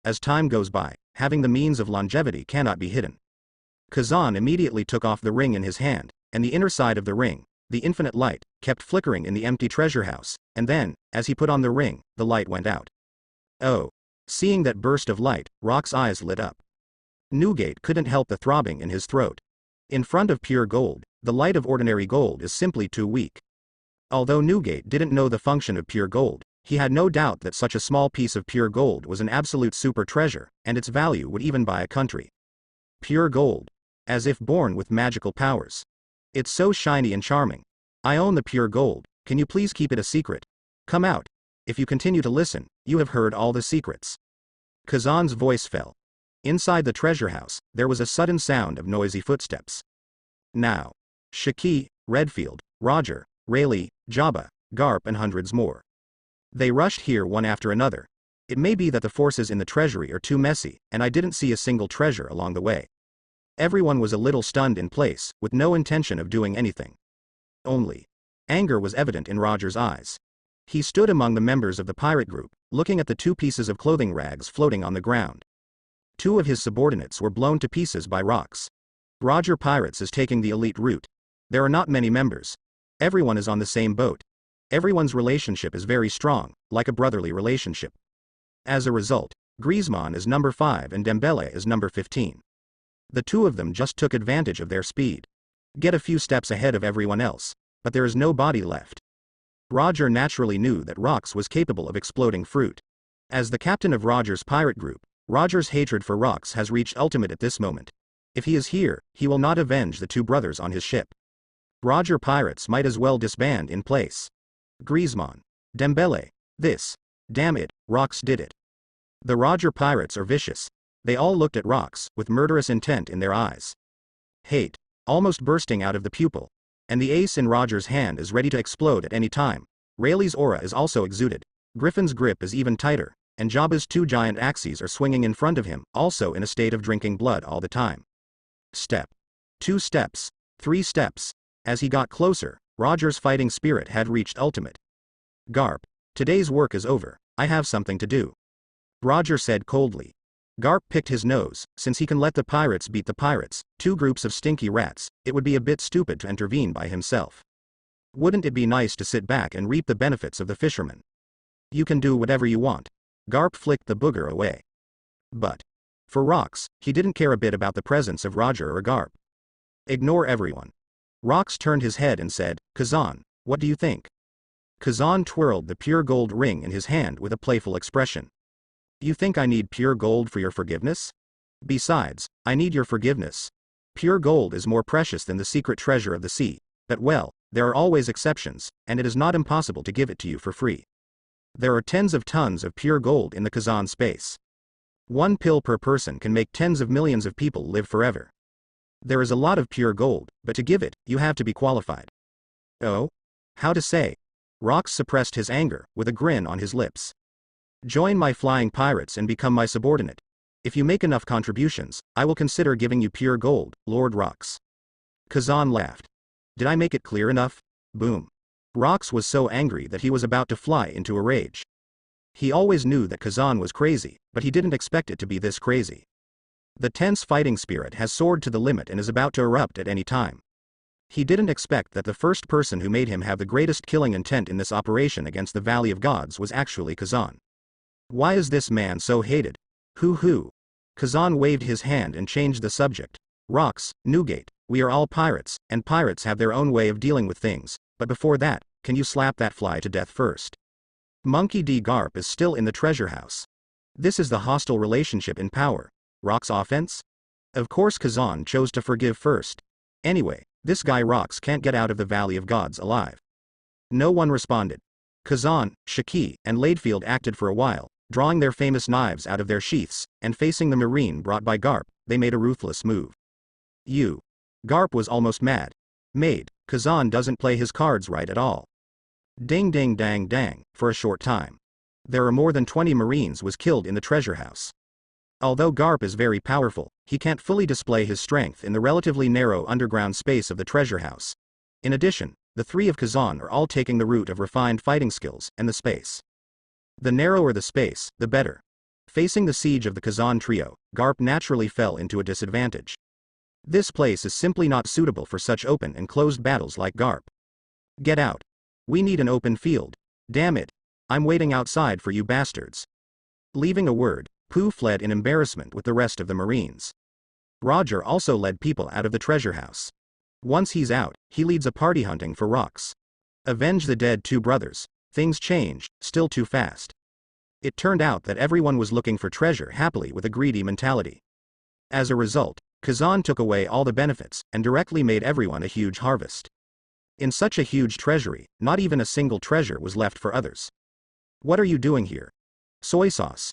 as time goes by, having the means of longevity cannot be hidden. Kazan immediately took off the ring in his hand, and the inner side of the ring, the infinite light, kept flickering in the empty treasure house, and then, as he put on the ring, the light went out. Oh. Seeing that burst of light, Rock's eyes lit up. Newgate couldn't help the throbbing in his throat. In front of pure gold, the light of ordinary gold is simply too weak. Although Newgate didn't know the function of pure gold, he had no doubt that such a small piece of pure gold was an absolute super treasure, and its value would even buy a country. Pure gold. As if born with magical powers. It's so shiny and charming. I own the pure gold, can you please keep it a secret? Come out. If you continue to listen, you have heard all the secrets. Kazan's voice fell. Inside the treasure house, there was a sudden sound of noisy footsteps. Now. Shiki, Redfield, Roger, Rayleigh, Jabba, Garp and hundreds more. They rushed here one after another. It may be that the forces in the treasury are too messy, and I didn't see a single treasure along the way. Everyone was a little stunned in place, with no intention of doing anything. Only. Anger was evident in Roger's eyes. He stood among the members of the pirate group, looking at the 2 pieces of clothing rags floating on the ground. 2 of his subordinates were blown to pieces by rocks. Roger Pirates is taking the elite route. There are not many members. Everyone is on the same boat. Everyone's relationship is very strong, like a brotherly relationship. As a result, Griezmann is number 5 and Dembele is number 15. The 2 of them just took advantage of their speed. Get a few steps ahead of everyone else, but there is no body left. Roger naturally knew that Rox was capable of exploding fruit. As the captain of Roger's pirate group, Roger's hatred for Rox has reached ultimate at this moment. If he is here, he will not avenge the 2 brothers on his ship. Roger Pirates might as well disband in place. Griezmann. Dembele. This. Damn it, Rox did it. The Roger Pirates are vicious. They all looked at Rox, with murderous intent in their eyes. Hate. Almost bursting out of the pupil. And the ace in Roger's hand is ready to explode at any time. Rayleigh's aura is also exuded. Griffin's grip is even tighter, and Jabba's 2 giant axes are swinging in front of him, also in a state of drinking blood all the time. Step. 2 steps. 3 steps. As he got closer, Roger's fighting spirit had reached ultimate. Garp. Today's work is over, I have something to do. Roger said coldly. Garp picked his nose, since he can let the pirates beat the pirates, 2 groups of stinky rats, it would be a bit stupid to intervene by himself. Wouldn't it be nice to sit back and reap the benefits of the fishermen? You can do whatever you want. Garp flicked the booger away. But. For Rox, he didn't care a bit about the presence of Roger or Garp. Ignore everyone. Rox turned his head and said, Kazan, what do you think? Kazan twirled the pure gold ring in his hand with a playful expression. You think I need pure gold for your forgiveness? Besides, I need your forgiveness. Pure gold is more precious than the secret treasure of the sea, but well, there are always exceptions, and it is not impossible to give it to you for free. There are tens of tons of pure gold in the Kazan space. 1 pill per person can make tens of millions of people live forever. There is a lot of pure gold, but to give it, you have to be qualified. Oh? How to say? Rox suppressed his anger, with a grin on his lips. Join my flying pirates and become my subordinate. If you make enough contributions, I will consider giving you pure gold, Lord Rox. Kazan laughed. Did I make it clear enough? Boom. Rox was so angry that he was about to fly into a rage. He always knew that Kazan was crazy, but he didn't expect it to be this crazy. The tense fighting spirit has soared to the limit and is about to erupt at any time. He didn't expect that the first person who made him have the greatest killing intent in this operation against the Valley of Gods was actually Kazan. Why is this man so hated? Who? Kazan waved his hand and changed the subject. Rox, Newgate, we are all pirates, and pirates have their own way of dealing with things, but before that, can you slap that fly to death first? Monkey D. Garp is still in the treasure house. This is the hostile relationship in power. Rox offense? Of course Kazan chose to forgive first. Anyway, this guy Rox can't get out of the Valley of Gods alive. No one responded. Kazan, Shiki, and Laidfield acted for a while, drawing their famous knives out of their sheaths, and facing the marine brought by Garp, they made a ruthless move. Garp was almost mad. Kazan doesn't play his cards right at all. Ding ding dang dang, for a short time. There are more than 20 marines was killed in the treasure house. Although Garp is very powerful, he can't fully display his strength in the relatively narrow underground space of the treasure house. In addition, the 3 of Kazan are all taking the route of refined fighting skills and the space. The narrower the space, the better. Facing the siege of the Kazan trio, Garp naturally fell into a disadvantage. This place is simply not suitable for such open and closed battles like Garp. Get out. We need an open field. Damn it. I'm waiting outside for you bastards. Leaving a word, Pooh fled in embarrassment with the rest of the Marines. Roger also led people out of the treasure house. Once he's out, he leads a party hunting for rocks. Avenge the dead two brothers. Things change, still too fast. It turned out that everyone was looking for treasure happily with a greedy mentality. As a result, Kazan took away all the benefits and directly made everyone a huge harvest. In such a huge treasury, not even a single treasure was left for others. What are you doing here? Soy sauce.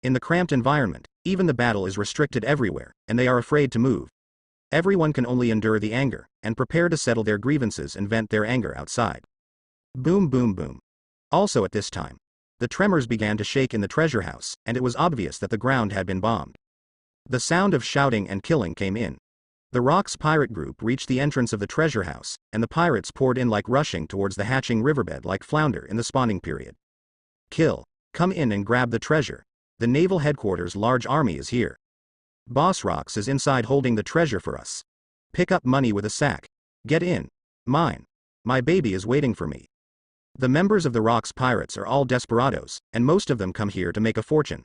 In the cramped environment, even the battle is restricted everywhere, and they are afraid to move. Everyone can only endure the anger, and prepare to settle their grievances and vent their anger outside. Boom boom boom. Also at this time, the tremors began to shake in the treasure house, and it was obvious that the ground had been bombed. The sound of shouting and killing came in. The Rocks pirate group reached the entrance of the treasure house, and the pirates poured in like rushing towards the hatching riverbed like flounder in the spawning period. Kill. Come in and grab the treasure. The naval headquarters' large army is here. Boss Rocks is inside holding the treasure for us. Pick up money with a sack. Get in. Mine. My baby is waiting for me. The members of the Rocks pirates are all desperados, and most of them come here to make a fortune.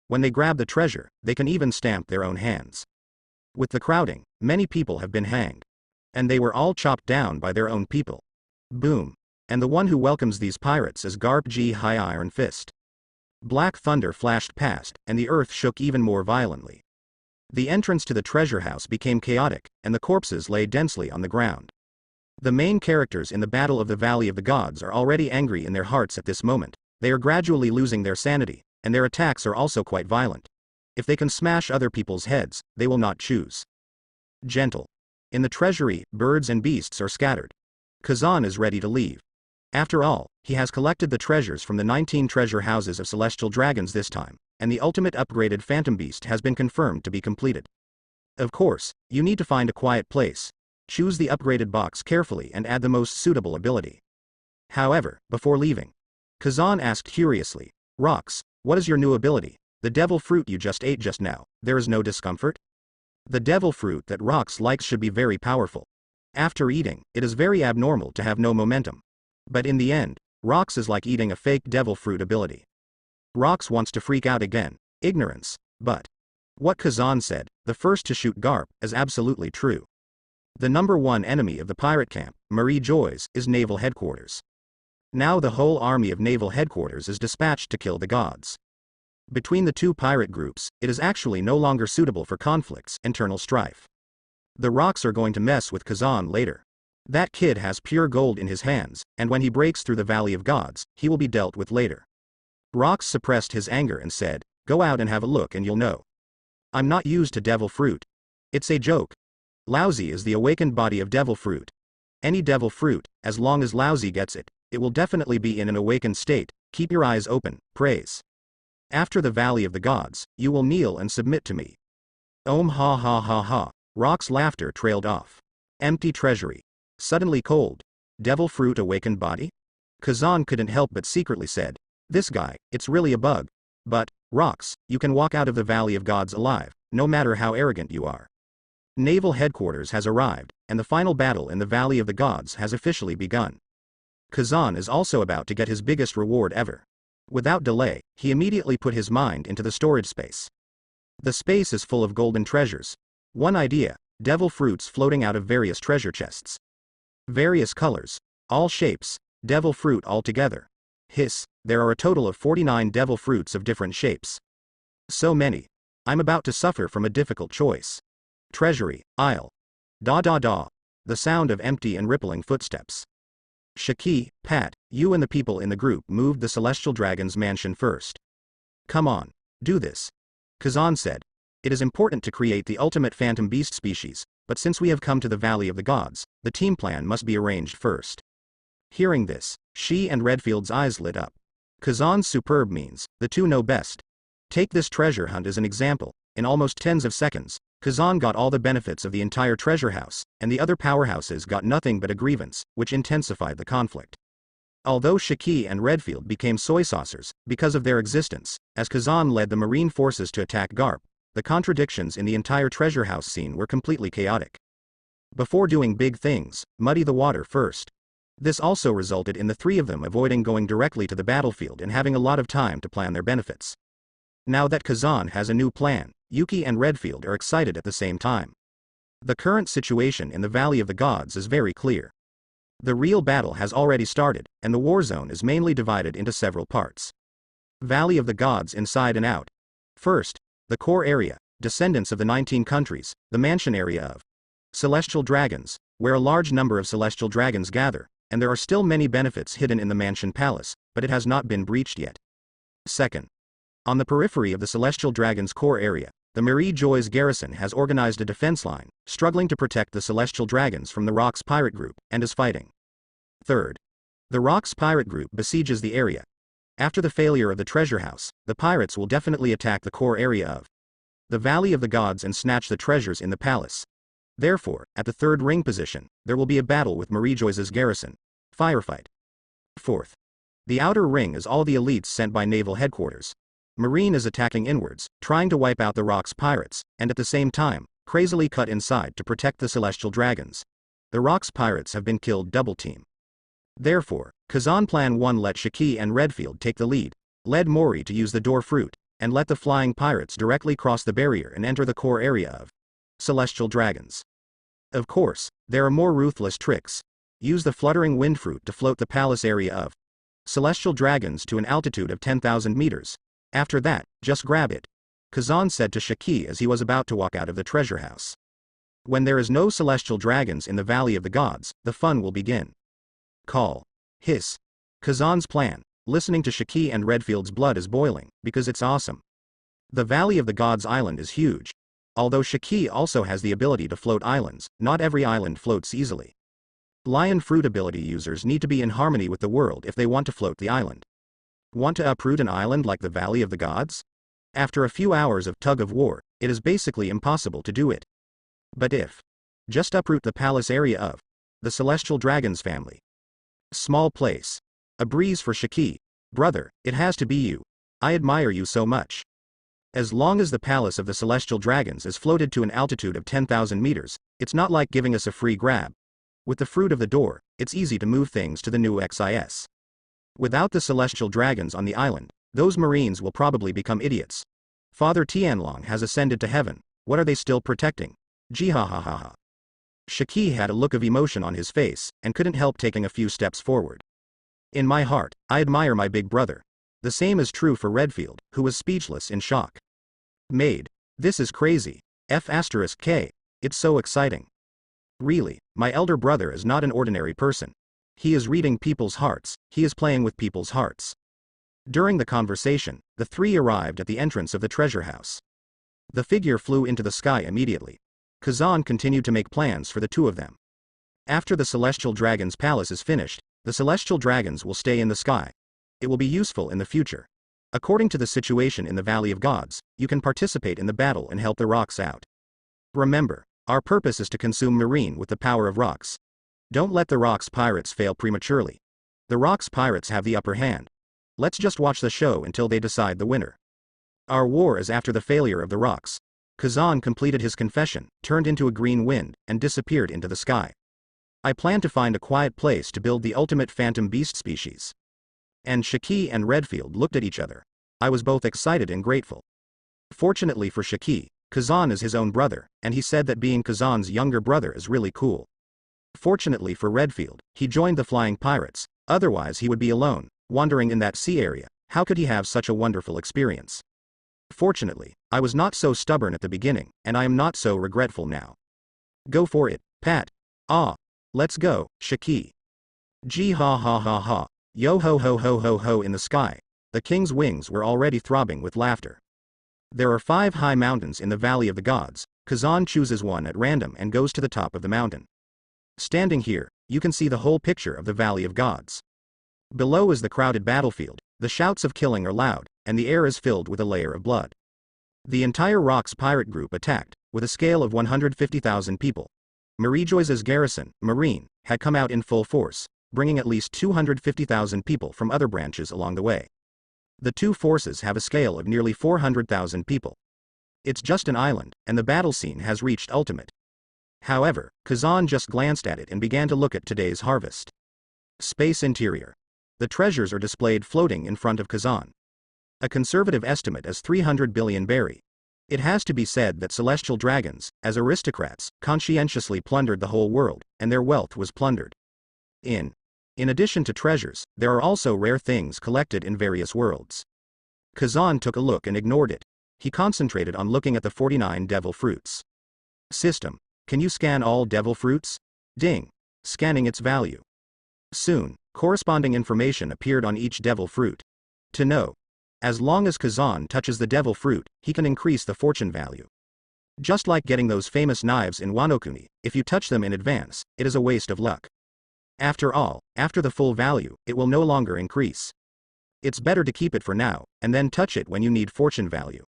When they grab the treasure, they can even stamp their own hands. With the crowding, many people have been hanged. And they were all chopped down by their own people. Boom. And the one who welcomes these pirates is Garp G. High Iron Fist. Black thunder flashed past, and the earth shook even more violently. The entrance to the treasure house became chaotic, and the corpses lay densely on the ground. The main characters in the Battle of the Valley of the Gods are already angry in their hearts at this moment. They are gradually losing their sanity, and their attacks are also quite violent. If they can smash other people's heads, they will not choose. Gentle. In the treasury, birds and beasts are scattered. Kazan is ready to leave. After all, he has collected the treasures from the 19 treasure houses of celestial dragons this time, and the ultimate upgraded phantom beast has been confirmed to be completed. Of course, you need to find a quiet place. Choose the upgraded box carefully and add the most suitable ability. However, before leaving, Kazan asked curiously, Rocks, what is your new ability? The devil fruit you just ate just now, there is no discomfort? The devil fruit that Rocks likes should be very powerful. After eating, it is very abnormal to have no momentum. But in the end, Rocks is like eating a fake devil fruit ability. Rocks wants to freak out again, ignorance, but what Kazan said, the first to shoot Garp, is absolutely true. The number one enemy of the pirate camp, Marie Joy's, is naval headquarters. Now the whole army of naval headquarters is dispatched to kill the gods. Between the two pirate groups, it is actually no longer suitable for conflicts, internal strife. The Rocks are going to mess with Kazan later. That kid has pure gold in his hands, and when he breaks through the Valley of Gods, he will be dealt with later. Rocks suppressed his anger and said, Go out and have a look and you'll know. I'm not used to devil fruit. It's a joke. Lousy is the awakened body of devil fruit. Any devil fruit, as long as Lousy gets it, it will definitely be in an awakened state. Keep your eyes open, praise. After the Valley of the Gods, you will kneel and submit to me. Ha ha ha ha. Rock's laughter trailed off. Empty treasury. Suddenly cold. Devil fruit awakened body? Kazan couldn't help but secretly said, This guy, it's really a bug. But, Rocks, you can walk out of the Valley of Gods alive, no matter how arrogant you are. Naval headquarters has arrived, and the final battle in the Valley of the Gods has officially begun. Kazan is also about to get his biggest reward ever. Without delay, he immediately put his mind into the storage space. The space is full of golden treasures. One idea, devil fruits floating out of various treasure chests. Various colors, all shapes, devil fruit all together. Hiss, there are a total of 49 devil fruits of different shapes. So many. I'm about to suffer from a difficult choice. Treasury, aisle. Da da da. The sound of empty and rippling footsteps. Shiki, Pat, you and the people in the group moved the celestial dragon's mansion first. Come on, do this. Kazan said. It is important to create the ultimate phantom beast species, but since we have come to the Valley of the Gods, the team plan must be arranged first. Hearing this, she and Redfield's eyes lit up. Kazan's superb means, the two know best. Take this treasure hunt as an example. In almost tens of seconds, Kazan got all the benefits of the entire treasure house, and the other powerhouses got nothing but a grievance, which intensified the conflict. Although Shiki and Redfield became soy saucers because of their existence, as Kazan led the marine forces to attack Garp, the contradictions in the entire treasure house scene were completely chaotic. Before doing big things, muddy the water first. This also resulted in the three of them avoiding going directly to the battlefield and having a lot of time to plan their benefits. Now that Kazan has a new plan, Yuki and Redfield are excited at the same time. The current situation in the Valley of the Gods is very clear. The real battle has already started, and the war zone is mainly divided into several parts. Valley of the Gods inside and out. First, the core area, descendants of the 19 countries, the mansion area of celestial dragons, where a large number of celestial dragons gather, and there are still many benefits hidden in the mansion palace, but it has not been breached yet. Second, on the periphery of the celestial dragons core area, the Marie Joy's garrison has organized a defense line, struggling to protect the celestial dragons from the Rock's pirate group, and is fighting. Third, the Rock's pirate group besieges the area. After the failure of the treasure house, the pirates will definitely attack the core area of the Valley of the Gods and snatch the treasures in the palace. Therefore, at the third ring position, there will be a battle with Marie Joy's garrison. Firefight. Fourth, the outer ring is all the elites sent by naval headquarters. Marine is attacking inwards, trying to wipe out the Rock's pirates, and at the same time, crazily cut inside to protect the celestial dragons. The Rock's pirates have been killed double team. Therefore, Kazan Plan 1 let Shiki and Redfield take the lead, led Mori to use the door fruit, and let the flying pirates directly cross the barrier and enter the core area of celestial dragons. Of course, there are more ruthless tricks. Use the fluttering wind fruit to float the palace area of celestial dragons to an altitude of 10,000 meters. After that, just grab it, Kazan said to Shiki as he was about to walk out of the treasure house. When there is no celestial dragons in the Valley of the Gods, the fun will begin. Call. Hiss. Kazan's plan, listening to Shiki and Redfield's blood is boiling, because it's awesome. The Valley of the Gods island is huge. Although Shiki also has the ability to float islands, not every island floats easily. Lion fruit ability users need to be in harmony with the world if they want to float the island. Want to uproot an island like the Valley of the Gods? After a few hours of tug of war, it is basically impossible to do it. But if just uproot the palace area of the celestial dragons family. Small place. A breeze for Shiki. Brother, it has to be you. I admire you so much. As long as the palace of the celestial dragons is floated to an altitude of 10,000 meters, it's not like giving us a free grab. With the fruit of the door, it's easy to move things to the new XIS. Without the celestial dragons on the island, those marines will probably become idiots. Father Tianlong has ascended to heaven, what are they still protecting? Jihahahaha. Shiki had a look of emotion on his face, and couldn't help taking a few steps forward. In my heart, I admire my big brother. The same is true for Redfield, who was speechless in shock. Maid. This is crazy. F*K. It's so exciting. Really, my elder brother is not an ordinary person. He is reading people's hearts, he is playing with people's hearts. During the conversation, the three arrived at the entrance of the treasure house. The figure flew into the sky immediately. Kazan continued to make plans for the two of them. After the Celestial Dragon's palace is finished, the Celestial Dragons will stay in the sky. It will be useful in the future. According to the situation in the Valley of Gods, you can participate in the battle and help the rocks out. Remember, our purpose is to consume Marine with the power of rocks. Don't let the Rocks pirates fail prematurely. The Rocks pirates have the upper hand. Let's just watch the show until they decide the winner. Our war is after the failure of the Rocks. Kazan completed his confession, turned into a green wind, and disappeared into the sky. I plan to find a quiet place to build the ultimate phantom beast species. And Shiki and Redfield looked at each other. I was both excited and grateful. Fortunately for Shiki, Kazan is his own brother, and he said that being Kazan's younger brother is really cool. Fortunately for Redfield, he joined the flying pirates, otherwise he would be alone, wandering in that sea area. How could he have such a wonderful experience? Fortunately, I was not so stubborn at the beginning, and I am not so regretful now. Go for it, Pat. Ah. Let's go, Shiki. Gee ha ha ha ha. Yo ho ho ho ho ho in the sky. The king's wings were already throbbing with laughter. There are 5 high mountains in the Valley of the Gods. Kazan chooses one at random and goes to the top of the mountain. Standing here, you can see the whole picture of the Valley of Gods. Below is the crowded battlefield, the shouts of killing are loud, and the air is filled with a layer of blood. The entire Rocks pirate group attacked, with a scale of 150,000 people. Marie Joyce's garrison, Marine, had come out in full force, bringing at least 250,000 people from other branches along the way. The two forces have a scale of nearly 400,000 people. It's just an island, and the battle scene has reached ultimate. However, Kazan just glanced at it and began to look at today's harvest. Space interior. The treasures are displayed floating in front of Kazan. A conservative estimate is 300 billion berry. It has to be said that celestial dragons, as aristocrats, conscientiously plundered the whole world, and their wealth was plundered. In addition to treasures, there are also rare things collected in various worlds. Kazan took a look and ignored it. He concentrated on looking at the 49 devil fruits. System. Can you scan all devil fruits? Ding. Scanning its value. Soon, corresponding information appeared on each devil fruit. To know. As long as Kazan touches the devil fruit, he can increase the fortune value. Just like getting those famous knives in Wano-kuni, if you touch them in advance, it is a waste of luck. After all, after the full value, it will no longer increase. It's better to keep it for now, and then touch it when you need fortune value.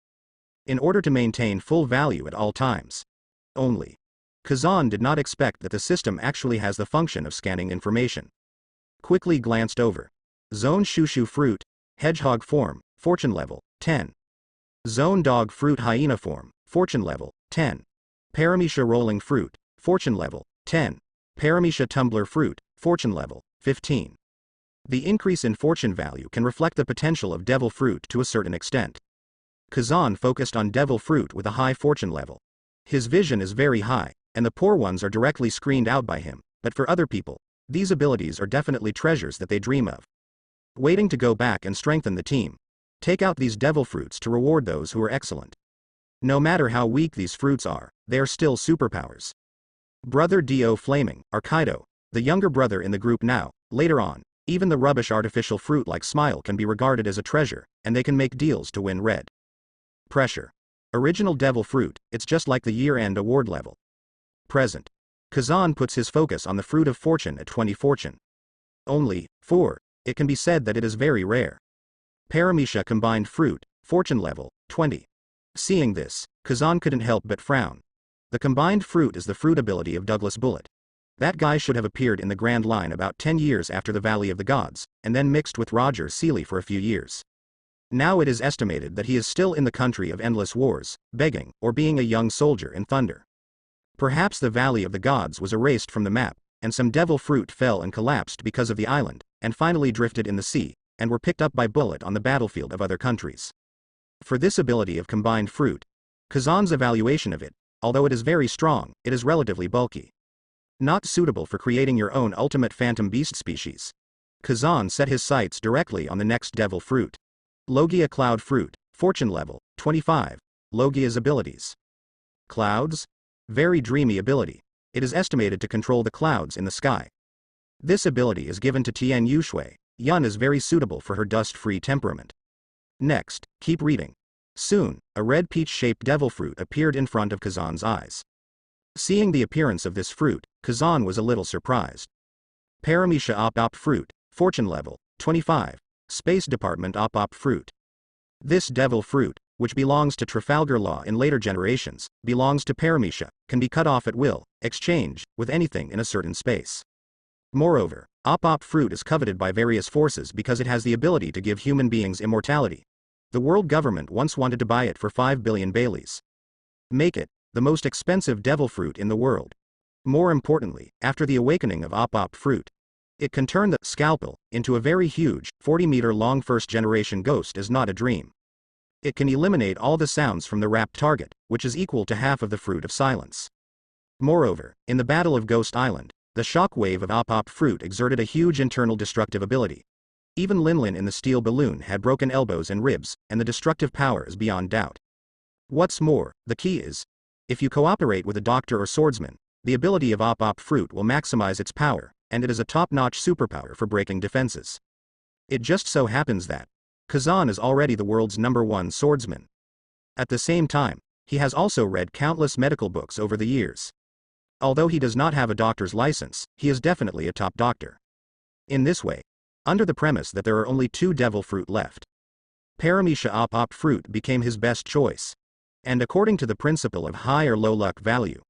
In order to maintain full value at all times. Only. Kazan did not expect that the system actually has the function of scanning information. Quickly glanced over. Zone Shushu fruit, hedgehog form, fortune level, 10. Zone dog fruit hyena form, fortune level, 10. Paramecia rolling fruit, fortune level, 10. Paramecia tumbler fruit, fortune level, 15. The increase in fortune value can reflect the potential of devil fruit to a certain extent. Kazan focused on devil fruit with a high fortune level. His vision is very high, and the poor ones are directly screened out by him, but for other people, these abilities are definitely treasures that they dream of. Waiting to go back and strengthen the team. Take out these devil fruits to reward those who are excellent. No matter how weak these fruits are, they are still superpowers. Brother Do Flaming, or Kaido, the younger brother in the group now, later on, even the rubbish artificial fruit like Smile can be regarded as a treasure, and they can make deals to win red. Pressure. Original devil fruit, it's just like the year-end award level. Present. Kazan puts his focus on the fruit of fortune at 20 fortune. Only, 4, it can be said that it is very rare. Paramecia combined fruit, fortune level, 20. Seeing this, Kazan couldn't help but frown. The combined fruit is the fruit ability of Douglas Bullet. That guy should have appeared in the Grand Line about 10 years after the Valley of the Gods, and then mixed with Roger Seeley for a few years. Now it is estimated that he is still in the country of endless wars, begging, or being a young soldier in thunder. Perhaps the Valley of the Gods was erased from the map, and some devil fruit fell and collapsed because of the island, and finally drifted in the sea, and were picked up by Bullet on the battlefield of other countries. For this ability of combined fruit, Kazan's evaluation of it, although it is very strong, it is relatively bulky. Not suitable for creating your own ultimate phantom beast species. Kazan set his sights directly on the next devil fruit. Logia Cloud Fruit, fortune level, 25. Logia's abilities. Clouds? Very dreamy ability. It is estimated to control the clouds in the sky. This ability is given to Tien Yushui. Yun is very suitable for her dust-free temperament. Next, keep reading. Soon, a red peach-shaped devil fruit appeared in front of Kazan's eyes. Seeing the appearance of this fruit, Kazan was a little surprised. Paramecia Op fruit, fortune level, 25. Space Department Op fruit. This devil fruit, which belongs to Trafalgar Law in later generations, belongs to Paramecia, can be cut off at will, exchange, with anything in a certain space. Moreover, Op fruit is coveted by various forces because it has the ability to give human beings immortality. The world government once wanted to buy it for 5 billion Baileys. Make it the most expensive devil fruit in the world. More importantly, after the awakening of Op fruit, it can turn the scalpel into a very huge, 40-meter-long first-generation ghost is not a dream. It can eliminate all the sounds from the wrapped target, which is equal to half of the fruit of silence. Moreover, in the Battle of Ghost Island, the shock wave of Op fruit exerted a huge internal destructive ability. Even Linlin in the steel balloon had broken elbows and ribs, and the destructive power is beyond doubt. What's more, the key is, if you cooperate with a doctor or swordsman, the ability of Op fruit will maximize its power, and it is a top-notch superpower for breaking defenses. It just so happens that Kazan is already the world's #1 swordsman. At the same time, he has also read countless medical books over the years. Although he does not have a doctor's license, he is definitely a top doctor. In this way, under the premise that there are only 2 devil fruit left, Paramecia Op fruit became his best choice. And according to the principle of high or low luck value,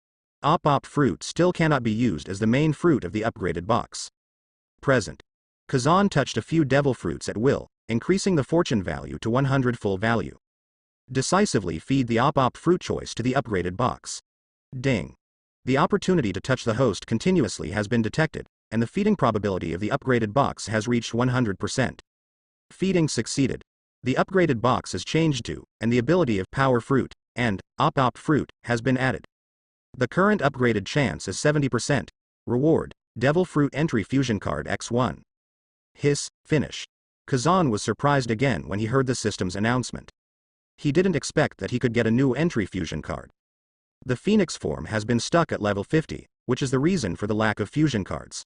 Op fruit still cannot be used as the main fruit of the upgraded box. present. Kazan touched a few devil fruits at will, increasing the fortune value to 100 full value. Decisively feed the op fruit choice to the upgraded box. Ding. The opportunity to touch the host continuously has been detected, and the feeding probability of the upgraded box has reached 100%. Feeding succeeded. The upgraded box is changed to, and the ability of power fruit, and op fruit, has been added. The current upgraded chance is 70%. Reward, Devil Fruit Entry Fusion Card X1. Hiss, finish. Kazan was surprised again when he heard the system's announcement. He didn't expect that he could get a new entry fusion card. The Phoenix form has been stuck at level 50, which is the reason for the lack of fusion cards.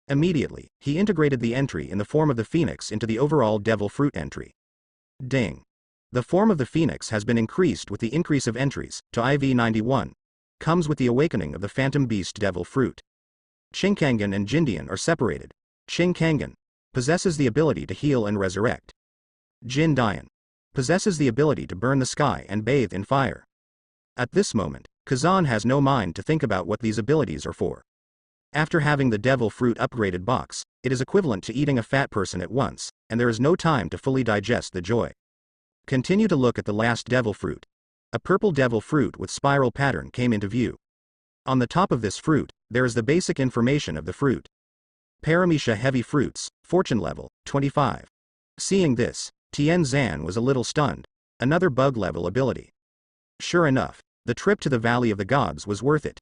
Immediately, he integrated the entry in the form of the Phoenix into the overall Devil Fruit entry. Ding. The form of the Phoenix has been increased with the increase of entries, to IV91. Comes with the awakening of the Phantom Beast Devil Fruit. Chinkangan and Jindian are separated. Chinkangan possesses the ability to heal and resurrect. Jindian possesses the ability to burn the sky and bathe in fire. At this moment, Kazan has no mind to think about what these abilities are for. After having the Devil Fruit upgraded box, it is equivalent to eating a fat person at once, and there is no time to fully digest the joy. Continue to look at the last Devil Fruit. A purple Devil Fruit with spiral pattern came into view. On the top of this fruit, there is the basic information of the fruit. Paramecia Heavy Fruits, Fortune Level, 25. Seeing this, Tien Zan was a little stunned. Another bug level ability. Sure enough, the trip to the Valley of the Gods was worth it.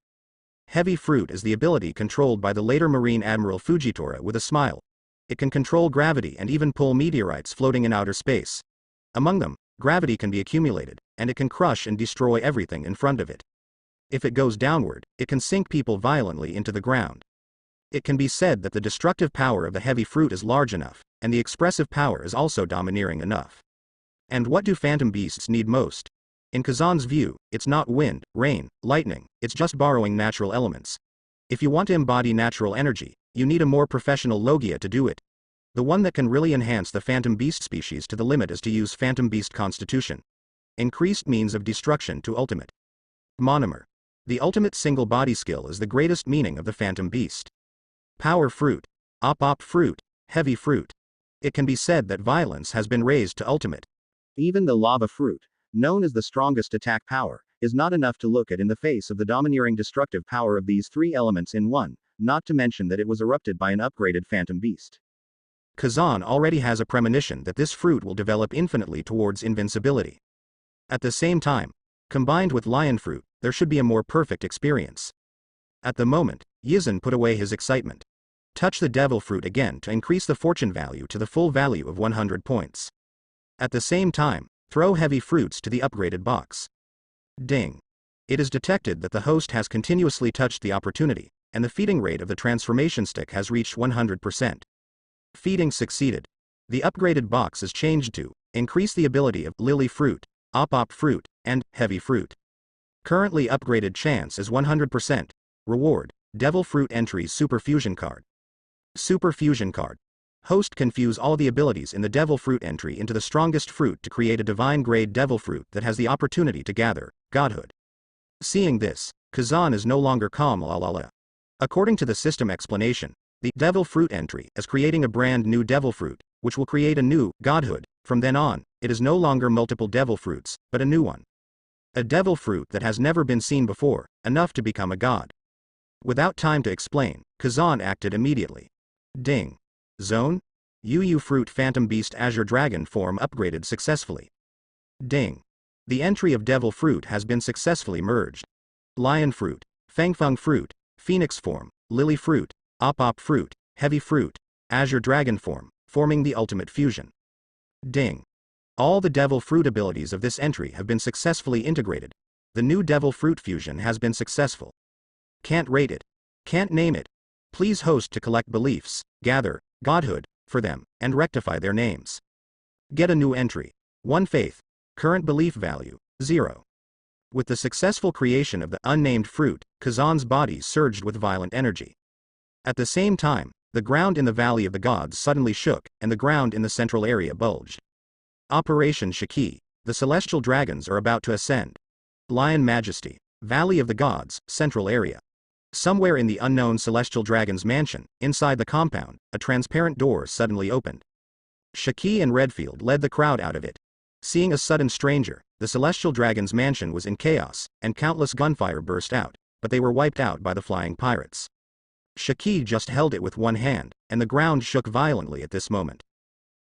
Heavy Fruit is the ability controlled by the later Marine Admiral Fujitora with a smile. It can control gravity and even pull meteorites floating in outer space. Among them, gravity can be accumulated, and it can crush and destroy everything in front of it. If it goes downward, it can sink people violently into the ground. It can be said that the destructive power of the Heavy Fruit is large enough, and the expressive power is also domineering enough. And what do phantom beasts need most? In Kazan's view, it's not wind, rain, lightning, it's just borrowing natural elements. If you want to embody natural energy, you need a more professional Logia to do it. The one that can really enhance the phantom beast species to the limit is to use phantom beast constitution. Increased means of destruction to ultimate. Monomer. The ultimate single body skill is the greatest meaning of the phantom beast. Power fruit. Op fruit. Heavy fruit. It can be said that violence has been raised to ultimate. Even the lava fruit, known as the strongest attack power, is not enough to look at in the face of the domineering destructive power of these three elements in one, not to mention that it was erupted by an upgraded phantom beast. Kazan already has a premonition that this fruit will develop infinitely towards invincibility. At the same time, combined with lion fruit, there should be a more perfect experience. At the moment, Yizan put away his excitement. Touch the devil fruit again to increase the fortune value to the full value of 100 points. At the same time, throw heavy fruits to the upgraded box. Ding. It is detected that the host has continuously touched the opportunity, and the feeding rate of the transformation stick has reached 100%. Feeding succeeded. The upgraded box is changed to increase the ability of lily fruit, op fruit, and heavy fruit. Currently upgraded chance is 100%. Reward, Devil Fruit Entries Super Fusion Card. Super Fusion Card. Host can fuse all the abilities in the Devil Fruit entry into the strongest fruit to create a divine grade Devil Fruit that has the opportunity to gather godhood. Seeing this, Kazan is no longer calm. According to the system explanation, the Devil Fruit entry is creating a brand new Devil Fruit, which will create a new godhood. From then on, it is no longer multiple Devil Fruits, but a new one. A Devil Fruit that has never been seen before, enough to become a god. Without time to explain, Kazan acted immediately. Ding. Zone? UU Fruit Phantom Beast Azure Dragon form upgraded successfully. Ding. The entry of Devil Fruit has been successfully merged. Lion Fruit, Fangfeng Fruit, Phoenix form, Lily Fruit, op Fruit, Heavy Fruit, Azure Dragon form, forming the ultimate fusion. Ding. All the Devil Fruit abilities of this entry have been successfully integrated. The new Devil Fruit fusion has been successful. Can't rate it. Can't name it. Please host to collect beliefs, gather godhood for them, and rectify their names. Get a new entry. 1 faith. Current belief value, 0. With the successful creation of the unnamed fruit, Kazan's body surged with violent energy. At the same time, the ground in the Valley of the Gods suddenly shook, and the ground in the central area bulged. Operation Shiki. The celestial dragons are about to ascend. Lion Majesty. Valley of the Gods, central area. Somewhere in the unknown celestial dragon's mansion, inside the compound, a transparent door suddenly opened. Shiki and Redfield led the crowd out of it. Seeing a sudden stranger, the celestial dragon's mansion was in chaos, and countless gunfire burst out, but they were wiped out by the flying pirates. Shiki just held it with one hand, and the ground shook violently at this moment.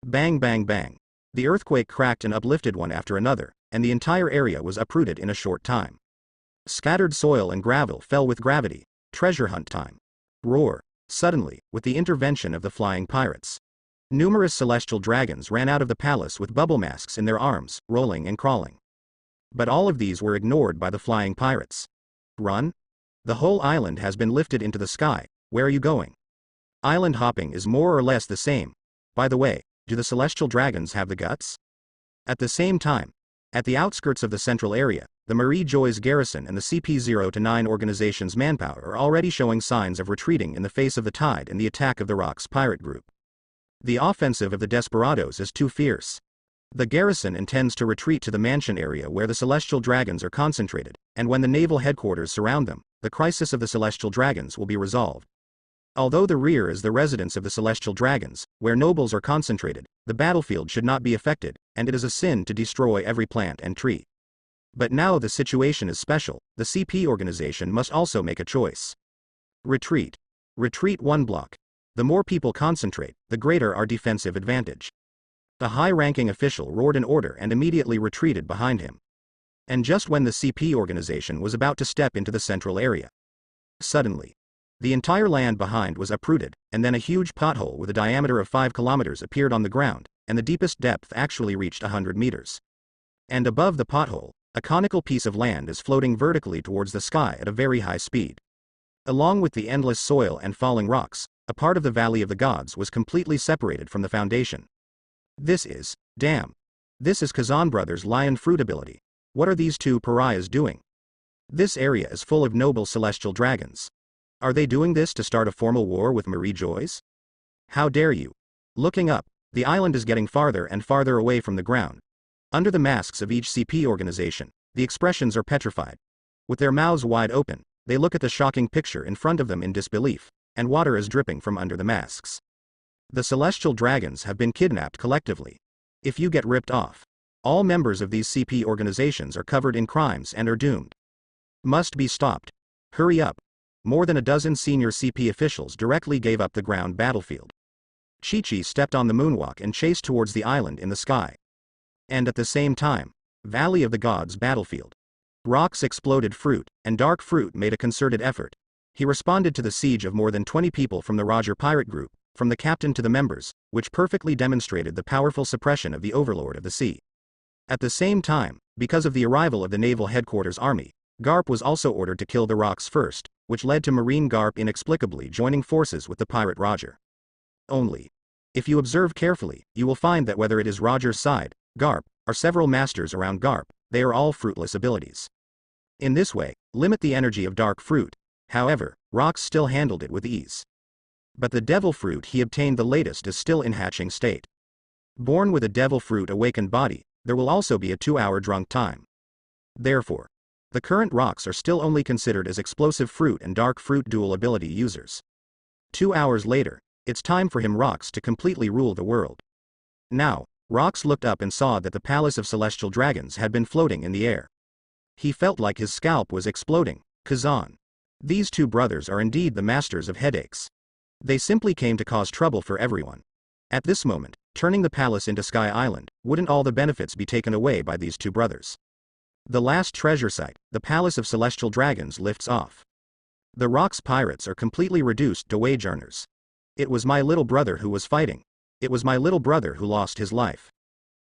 Bang bang bang. The earthquake cracked and uplifted one after another, and the entire area was uprooted in a short time. Scattered soil and gravel fell with gravity. Treasure hunt time. Roar. Suddenly, with the intervention of the flying pirates, numerous celestial dragons ran out of the palace with bubble masks in their arms, rolling and crawling. But all of these were ignored by the flying pirates. Run? The whole island has been lifted into the sky. Where are you going? Island hopping is more or less the same. By the way, do the celestial dragons have the guts? At the same time, at the outskirts of the central area, the Marie Joy's garrison and the CP-0-9 organization's manpower are already showing signs of retreating in the face of the tide and the attack of the Rock's pirate group. The offensive of the Desperados is too fierce. The garrison intends to retreat to the mansion area where the celestial dragons are concentrated, and when the naval headquarters surround them, the crisis of the celestial dragons will be resolved. Although the rear is the residence of the celestial dragons, where nobles are concentrated, the battlefield should not be affected, and it is a sin to destroy every plant and tree. But now the situation is special. The CP organization must also make a choice. Retreat. Retreat one block. The more people concentrate, the greater our defensive advantage. The high-ranking official roared an order and immediately retreated behind him. And just when the CP organization was about to step into the central area, suddenly, the entire land behind was uprooted, and then a huge pothole with a diameter of 5 kilometers appeared on the ground, and the deepest depth actually reached 100 meters. And above the pothole, a conical piece of land is floating vertically towards the sky at a very high speed. Along with the endless soil and falling rocks, a part of the Valley of the Gods was completely separated from the foundation. This is Kazan Brothers' lion fruit ability. What are these two pariahs doing? This area is full of noble celestial dragons. Are they doing this to start a formal war with Marie Joy's? How dare you? Looking up, the island is getting farther and farther away from the ground. Under the masks of each CP organization, the expressions are petrified. With their mouths wide open, they look at the shocking picture in front of them in disbelief, and water is dripping from under the masks. The celestial dragons have been kidnapped collectively. If you get ripped off, all members of these CP organizations are covered in crimes and are doomed. Must be stopped. Hurry up. More than a dozen senior CP officials directly gave up the ground battlefield. Shiki stepped on the moonwalk and chased towards the island in the sky. And at the same time, Valley of the Gods battlefield. Rocks exploded fruit, and Dark Fruit made a concerted effort. He responded to the siege of more than 20 people from the Roger pirate group, from the captain to the members, which perfectly demonstrated the powerful suppression of the Overlord of the Sea. At the same time, because of the arrival of the Naval Headquarters Army, Garp was also ordered to kill the Rocks first, which led to Marine Garp inexplicably joining forces with the pirate Roger. Only, if you observe carefully, you will find that whether it is Roger's side, Garp, or several masters around Garp, they are all fruitless abilities. In this way, limit the energy of Dark Fruit. However, Rocks still handled it with ease. But the Devil Fruit he obtained the latest is still in hatching state. Born with a Devil Fruit awakened body, there will also be a 2-hour drunk time. Therefore, the current Rocks are still only considered as explosive fruit and Dark Fruit dual ability users. 2 hours later, it's time for him Rocks to completely rule the world. Now, Rocks looked up and saw that the Palace of Celestial Dragons had been floating in the air. He felt like his scalp was exploding. Kazan. These two brothers are indeed the masters of headaches. They simply came to cause trouble for everyone. At this moment, turning the palace into Sky Island, wouldn't all the benefits be taken away by these two brothers? The last treasure site, the Palace of Celestial Dragons, lifts off. The Rocks pirates are completely reduced to wage earners. It was my little brother who was fighting. It was my little brother who lost his life.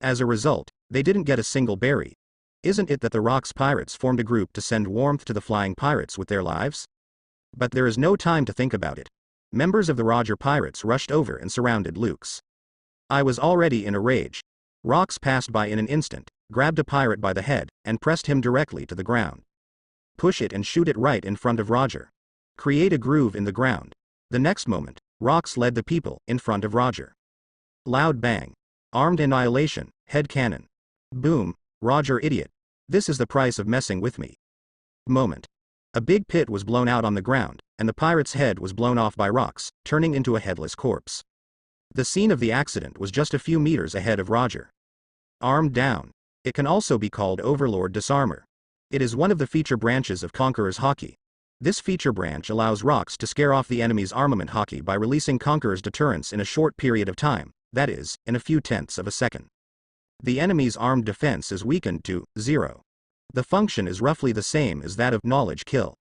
As a result, they didn't get a single berry. Isn't it that the Rocks pirates formed a group to send warmth to the flying pirates with their lives? But there is no time to think about it. Members of the Roger pirates rushed over and surrounded Luke's. I was already in a rage. Rocks passed by in an instant, grabbed a pirate by the head, and pressed him directly to the ground. Push it and shoot it right in front of Roger. Create a groove in the ground. The next moment, Rocks led the people in front of Roger. Loud bang. Armed annihilation, head cannon. Boom. Roger idiot. This is the price of messing with me. Moment. A big pit was blown out on the ground, and the pirate's head was blown off by rocks, turning into a headless corpse. The scene of the accident was just a few meters ahead of Roger. Armed down. It can also be called Overlord Disarmor. It is one of the feature branches of Conqueror's Haki. This feature branch allows rocks to scare off the enemy's armament Haki by releasing Conqueror's deterrence in a short period of time, that is, in a few tenths of a second. The enemy's armed defense is weakened to 0. The function is roughly the same as that of Knowledge Kill.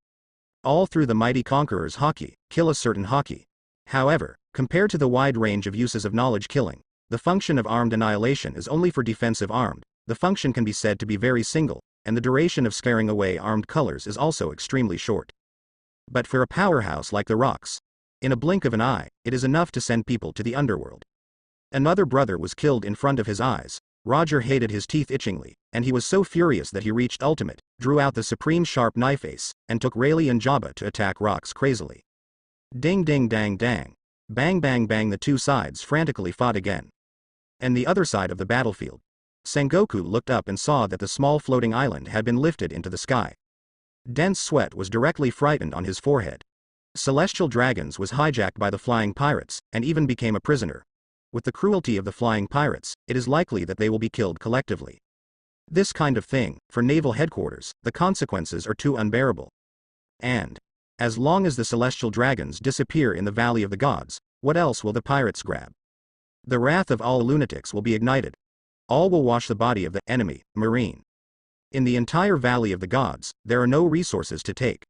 All through the mighty Conqueror's Haki, kill a certain Haki. However, compared to the wide range of uses of knowledge killing, the function of armed annihilation is only for defensive armed. The function can be said to be very single, and the duration of scaring away armed colors is also extremely short. But for a powerhouse like the rocks, in a blink of an eye, it is enough to send people to the underworld. Another brother was killed in front of his eyes. Roger hated his teeth itchingly, and he was so furious that he reached ultimate, drew out the supreme sharp knife ace, and took Rayleigh and Jabba to attack rocks crazily. Ding ding dang dang. Bang bang bang. The two sides frantically fought again. And the other side of the battlefield. Sengoku looked up and saw that the small floating island had been lifted into the sky. Dense sweat was directly frightened on his forehead. Celestial Dragons was hijacked by the flying pirates, and even became a prisoner. With the cruelty of the flying pirates, it is likely that they will be killed collectively. This kind of thing, for naval headquarters, the consequences are too unbearable. And, as long as the Celestial Dragons disappear in the Valley of the Gods, what else will the pirates grab? The wrath of all lunatics will be ignited. All will wash the body of the enemy, marine. In the entire Valley of the Gods, there are no resources to take.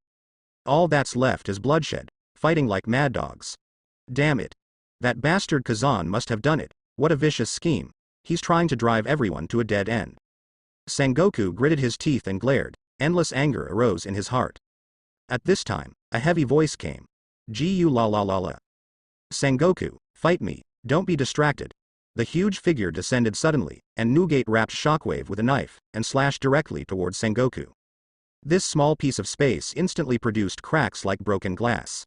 All that's left is bloodshed, fighting like mad dogs. Damn it. That bastard Kazan must have done it. What a vicious scheme. He's trying to drive everyone to a dead end. Sengoku gritted his teeth and glared. Endless anger arose in his heart. At this time, a heavy voice came. Gu la la la la. Sengoku, fight me, don't be distracted. The huge figure descended suddenly, and Nugate wrapped Shockwave with a knife, and slashed directly towards Sengoku. This small piece of space instantly produced cracks like broken glass.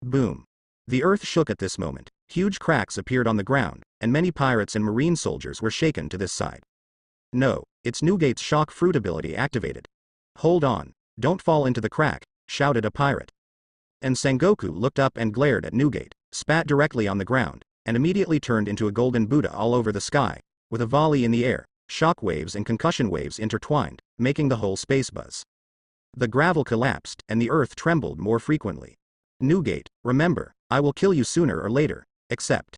Boom. The earth shook at this moment. Huge cracks appeared on the ground, and many pirates and marine soldiers were shaken to this side. No, it's Nugate's shock fruit ability activated. Hold on, don't fall into the crack, shouted a pirate. And Sengoku looked up and glared at Nugate, spat directly on the ground, and immediately turned into a golden Buddha all over the sky, with a volley in the air, shock waves and concussion waves intertwined, making the whole space buzz. The gravel collapsed, and the earth trembled more frequently. Nugate, remember, I will kill you sooner or later, except.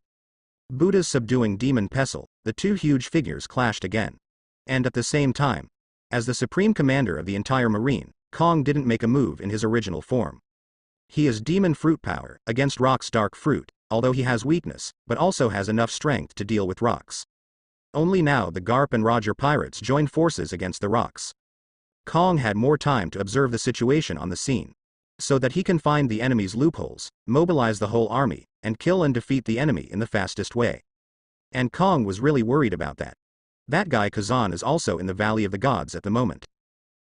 Buddha's subduing demon pestle, the two huge figures clashed again. And at the same time, as the supreme commander of the entire marine, Kong didn't make a move in his original form. He is demon fruit power against rock's dark fruit, although he has weakness, but also has enough strength to deal with rocks. Only now the Garp and Roger pirates joined forces against the rocks. Kong had more time to observe the situation on the scene, so that he can find the enemy's loopholes, mobilize the whole army, and kill and defeat the enemy in the fastest way. And Kong was really worried about that. That guy Kazan is also in the Valley of the Gods at the moment.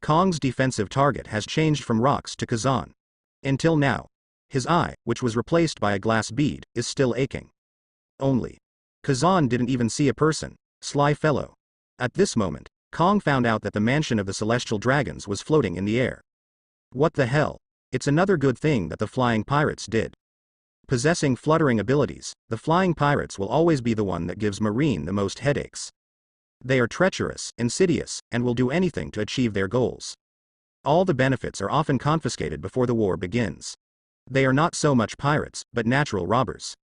Kong's defensive target has changed from rocks to Kazan. Until now, his eye, which was replaced by a glass bead, is still aching. Only. Kazan didn't even see a person, sly fellow. At this moment, Kong found out that the mansion of the Celestial Dragons was floating in the air. What the hell? It's another good thing that the flying pirates did. Possessing fluttering abilities, the flying pirates will always be the one that gives Marine the most headaches. They are treacherous, insidious, and will do anything to achieve their goals. All the benefits are often confiscated before the war begins. They are not so much pirates, but natural robbers.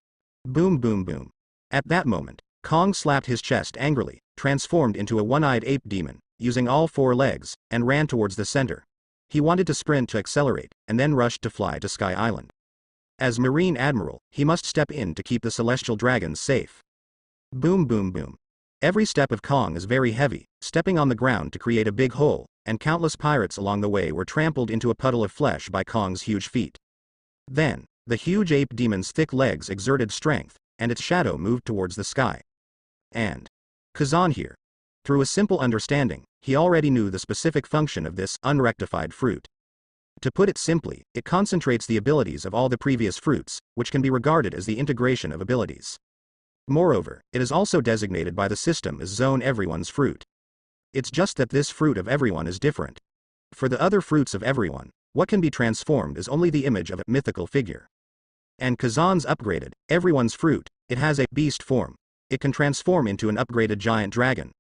Boom boom boom. At that moment, Kong slapped his chest angrily, transformed into a one-eyed ape demon, using all four legs, and ran towards the center. He wanted to sprint to accelerate, and then rushed to fly to Sky Island. As Marine Admiral, he must step in to keep the Celestial Dragons safe. Boom boom boom. Every step of Kong is very heavy, stepping on the ground to create a big hole, and countless pirates along the way were trampled into a puddle of flesh by Kong's huge feet. Then, the huge ape demon's thick legs exerted strength, and its shadow moved towards the sky. And Kazan here. Through a simple understanding, he already knew the specific function of this unrectified fruit. To put it simply, it concentrates the abilities of all the previous fruits, which can be regarded as the integration of abilities. Moreover, it is also designated by the system as Zone Everyone's Fruit. It's just that this fruit of everyone is different. For the other fruits of everyone, What can be transformed is only the image of a mythical figure. And Kazan's upgraded, everyone's fruit, it has a beast form. It can transform into an upgraded giant dragon.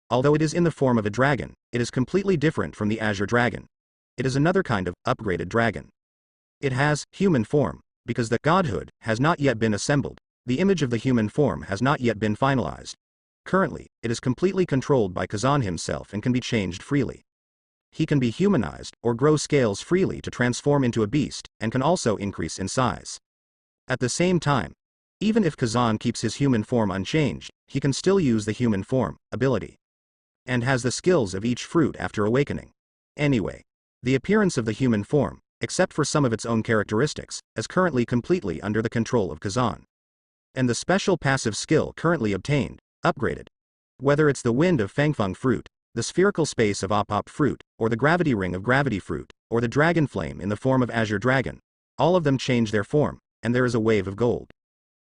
Although it is in the form of a dragon, it is completely different from the Azure Dragon. It is another kind of upgraded dragon. It has human form, because the godhood has not yet been assembled. The image of the human form has not yet been finalized. Currently, it is completely controlled by Kazan himself and can be changed freely. He can be humanized or grow scales freely to transform into a beast, and can also increase in size. At the same time, even if Kazan keeps his human form unchanged, he can still use the human form ability, and has the skills of each fruit after awakening. Anyway, the appearance of the human form, except for some of its own characteristics, is currently completely under the control of Kazan. And the special passive skill currently obtained, upgraded. Whether it's the wind of Fangfeng fruit, the spherical space of Op fruit, or the gravity ring of gravity fruit, or the dragon flame in the form of Azure Dragon, all of them change their form, and there is a wave of gold.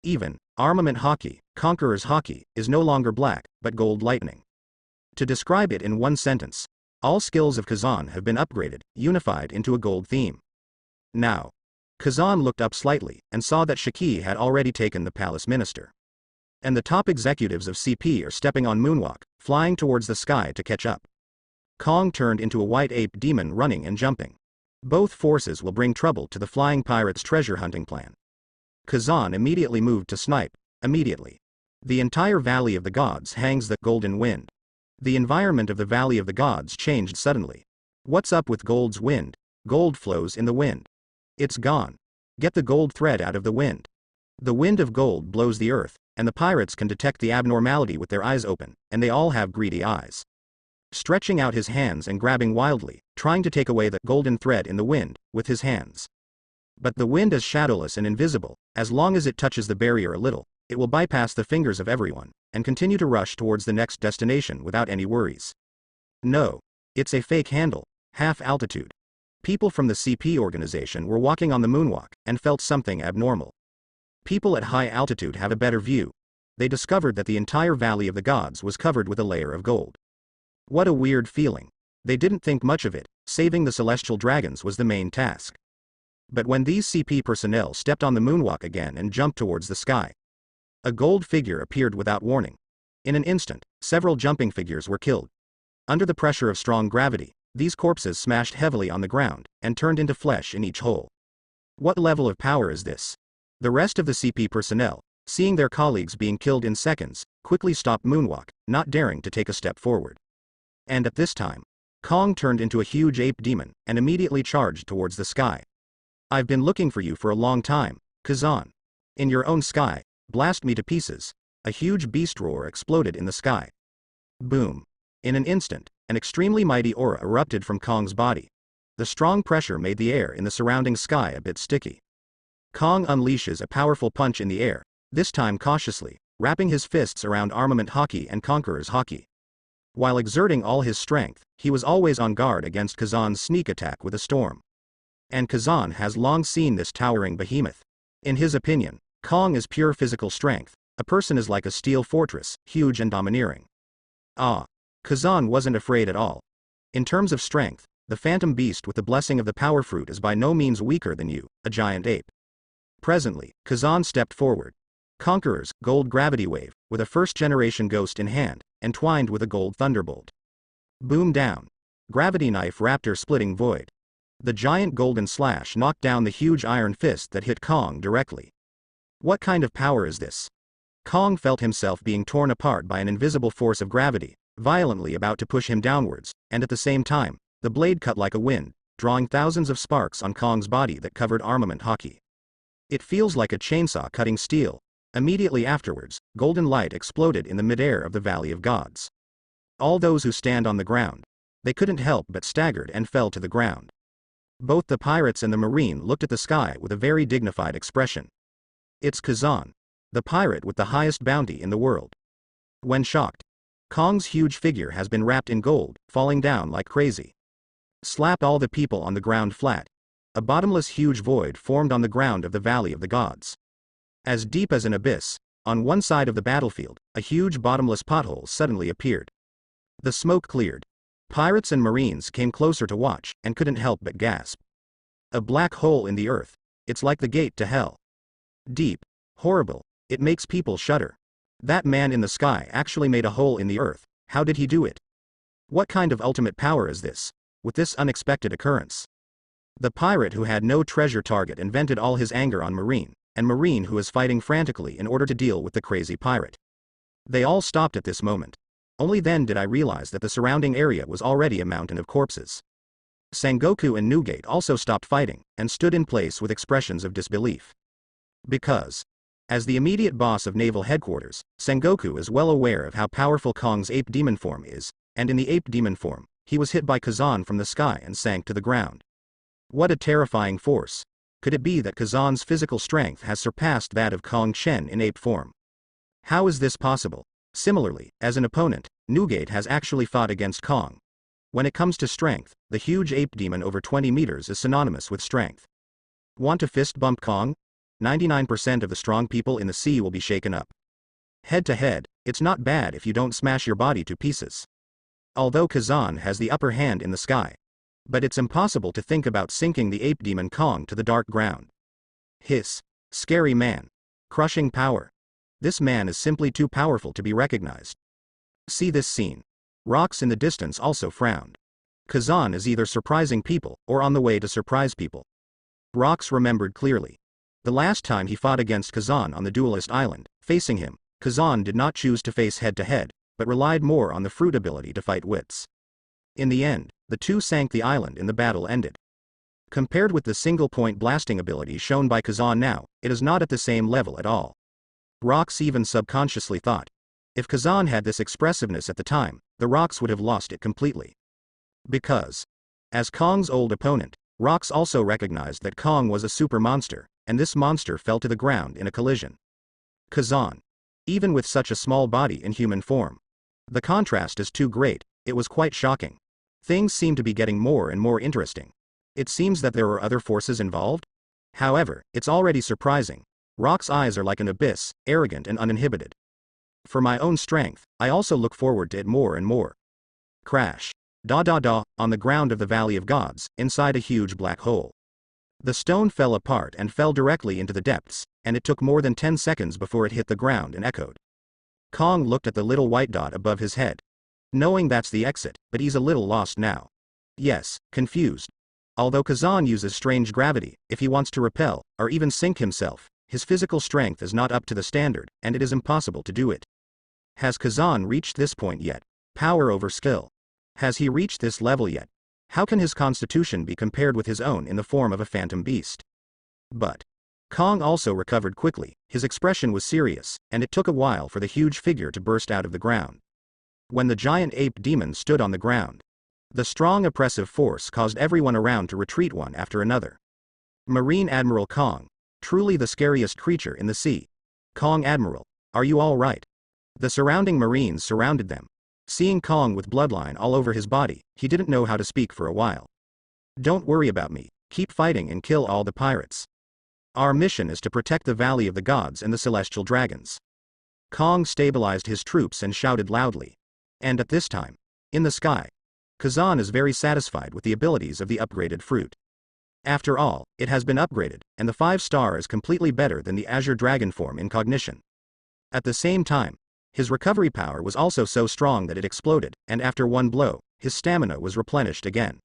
Even, armament hockey, conqueror's hockey, is no longer black, but gold lightning. To describe it in one sentence, all skills of Kazan have been upgraded, unified into a gold theme. Now, Kazan looked up slightly, and saw that Shiki had already taken the palace minister. And the top executives of CP are stepping on moonwalk, flying towards the sky to catch up. Kong turned into a white ape demon running and jumping. Both forces will bring trouble to the flying pirates' treasure hunting plan. Kazan immediately moved to snipe, immediately. The entire Valley of the Gods hangs the golden wind. The environment of the Valley of the Gods changed suddenly. What's up with gold's wind? Gold flows in the wind. It's gone. Get the gold thread out of the wind. The wind of gold blows the earth, and the pirates can detect the abnormality with their eyes open, and they all have greedy eyes. Stretching out his hands and grabbing wildly, trying to take away the golden thread in the wind, with his hands. But the wind is shadowless and invisible. As long as it touches the barrier a little, it will bypass the fingers of everyone, and continue to rush towards the next destination without any worries. No. It's a fake handle, half altitude. People from the CP organization were walking on the moonwalk, and felt something abnormal. People at high altitude have a better view. They discovered that the entire Valley of the Gods was covered with a layer of gold. What a weird feeling. They didn't think much of it, saving the celestial dragons was the main task. But when these CP personnel stepped on the moonwalk again and jumped towards the sky, a gold figure appeared without warning. In an instant, several jumping figures were killed. Under the pressure of strong gravity, these corpses smashed heavily on the ground, and turned into flesh in each hole. What level of power is this? The rest of the CP personnel, seeing their colleagues being killed in seconds, quickly stopped moonwalk, not daring to take a step forward. And at this time, Kong turned into a huge ape demon, and immediately charged towards the sky. I've been looking for you for a long time, Kazan. In your own sky, blast me to pieces. A huge beast roar exploded in the sky. Boom. In an instant, an extremely mighty aura erupted from Kong's body. The strong pressure made the air in the surrounding sky a bit sticky. Kong unleashes a powerful punch in the air, this time cautiously, wrapping his fists around armament hockey and conqueror's hockey. While exerting all his strength, he was always on guard against Kazan's sneak attack with a storm. And Kazan has long seen this towering behemoth. In his opinion, Kong is pure physical strength. A person is like a steel fortress, huge and domineering. Kazan wasn't afraid at all. In terms of strength, the phantom beast with the blessing of the power fruit is by no means weaker than you, a giant ape. Presently, Kazan stepped forward. Conqueror's gold gravity wave, with a first-generation ghost in hand, entwined with a gold thunderbolt. Boom down. Gravity knife raptor splitting void. The giant golden slash knocked down the huge iron fist that hit Kong directly. What kind of power is this? Kong felt himself being torn apart by an invisible force of gravity, violently about to push him downwards, and at the same time, the blade cut like a wind, drawing thousands of sparks on Kong's body that covered armament hockey. It feels like a chainsaw cutting steel. Immediately afterwards, golden light exploded in the midair of the Valley of Gods. All those who stand on the ground, they couldn't help but staggered and fell to the ground. Both the pirates and the marine looked at the sky with a very dignified expression. It's Kazan, the pirate with the highest bounty in the world. When shocked, Kong's huge figure has been wrapped in gold, falling down like crazy. Slap all the people on the ground flat. A bottomless huge void formed on the ground of the Valley of the Gods. As deep as an abyss, on one side of the battlefield, a huge bottomless pothole suddenly appeared. The smoke cleared. Pirates and marines came closer to watch, and couldn't help but gasp. A black hole in the earth. It's like the gate to hell. Deep. Horrible. It makes people shudder. That man in the sky actually made a hole in the earth. How did he do it? What kind of ultimate power is this, with this unexpected occurrence? The pirate who had no treasure target and vented all his anger on Marine, and Marine who is fighting frantically in order to deal with the crazy pirate. They all stopped at this moment. Only then did I realize that the surrounding area was already a mountain of corpses. Sengoku and Newgate also stopped fighting, and stood in place with expressions of disbelief. Because, as the immediate boss of Naval Headquarters, Sengoku is well aware of how powerful Kong's ape demon form is, and in the ape demon form, he was hit by Kazan from the sky and sank to the ground. What a terrifying force. Could it be that Kazan's physical strength has surpassed that of Kong Chen in ape form? How is this possible? Similarly, as an opponent, Newgate has actually fought against Kong. When it comes to strength, the huge ape demon over 20 meters is synonymous with strength. Want to fist bump Kong? 99% of the strong people in the sea will be shaken up. Head to head, it's not bad if you don't smash your body to pieces. Although Kazan has the upper hand in the sky. But it's impossible to think about sinking the ape demon Kong to the dark ground. Hiss. Scary man. Crushing power. This man is simply too powerful to be recognized. See this scene. Rocks in the distance also frowned. Kazan is either surprising people, or on the way to surprise people. Rocks remembered clearly. The last time he fought against Kazan on the Duelist Island, facing him, Kazan did not choose to face head to head, but relied more on the fruit ability to fight wits. In the end, the two sank the island and the battle ended. Compared with the single-point blasting ability shown by Kazan now, it is not at the same level at all. Rocks even subconsciously thought. If Kazan had this expressiveness at the time, the Rocks would have lost it completely. Because, as Kong's old opponent, Rocks also recognized that Kong was a super monster, and this monster fell to the ground in a collision. Kazan. Even with such a small body in human form. The contrast is too great, it was quite shocking. Things seem to be getting more and more interesting. It seems that there are other forces involved? However, it's already surprising. Rock's eyes are like an abyss, arrogant and uninhibited. For my own strength, I also look forward to it more and more. Crash. On the ground of the Valley of Gods, inside a huge black hole. The stone fell apart and fell directly into the depths, and it took more than 10 seconds before it hit the ground and echoed. Kong looked at the little white dot above his head. Knowing that's the exit, but he's a little lost now. Yes, confused. Although Kazan uses strange gravity, if he wants to repel, or even sink himself, his physical strength is not up to the standard, and it is impossible to do it. Has Kazan reached this point yet? Power over skill. Has he reached this level yet? How can his constitution be compared with his own in the form of a phantom beast? But Kong also recovered quickly, his expression was serious, and it took a while for the huge figure to burst out of the ground. When the giant ape demon stood on the ground, the strong oppressive force caused everyone around to retreat one after another. Marine Admiral Kong, truly the scariest creature in the sea. Kong Admiral, are you all right? The surrounding Marines surrounded them. Seeing Kong with bloodline all over his body, he didn't know how to speak for a while. Don't worry about me, keep fighting and kill all the pirates. Our mission is to protect the Valley of the Gods and the Celestial Dragons. Kong stabilized his troops and shouted loudly. And at this time, in the sky, Kazan is very satisfied with the abilities of the upgraded fruit. After all, it has been upgraded, and the 5-star is completely better than the Azure Dragon form in cognition. At the same time, his recovery power was also so strong that it exploded, and after one blow, his stamina was replenished again.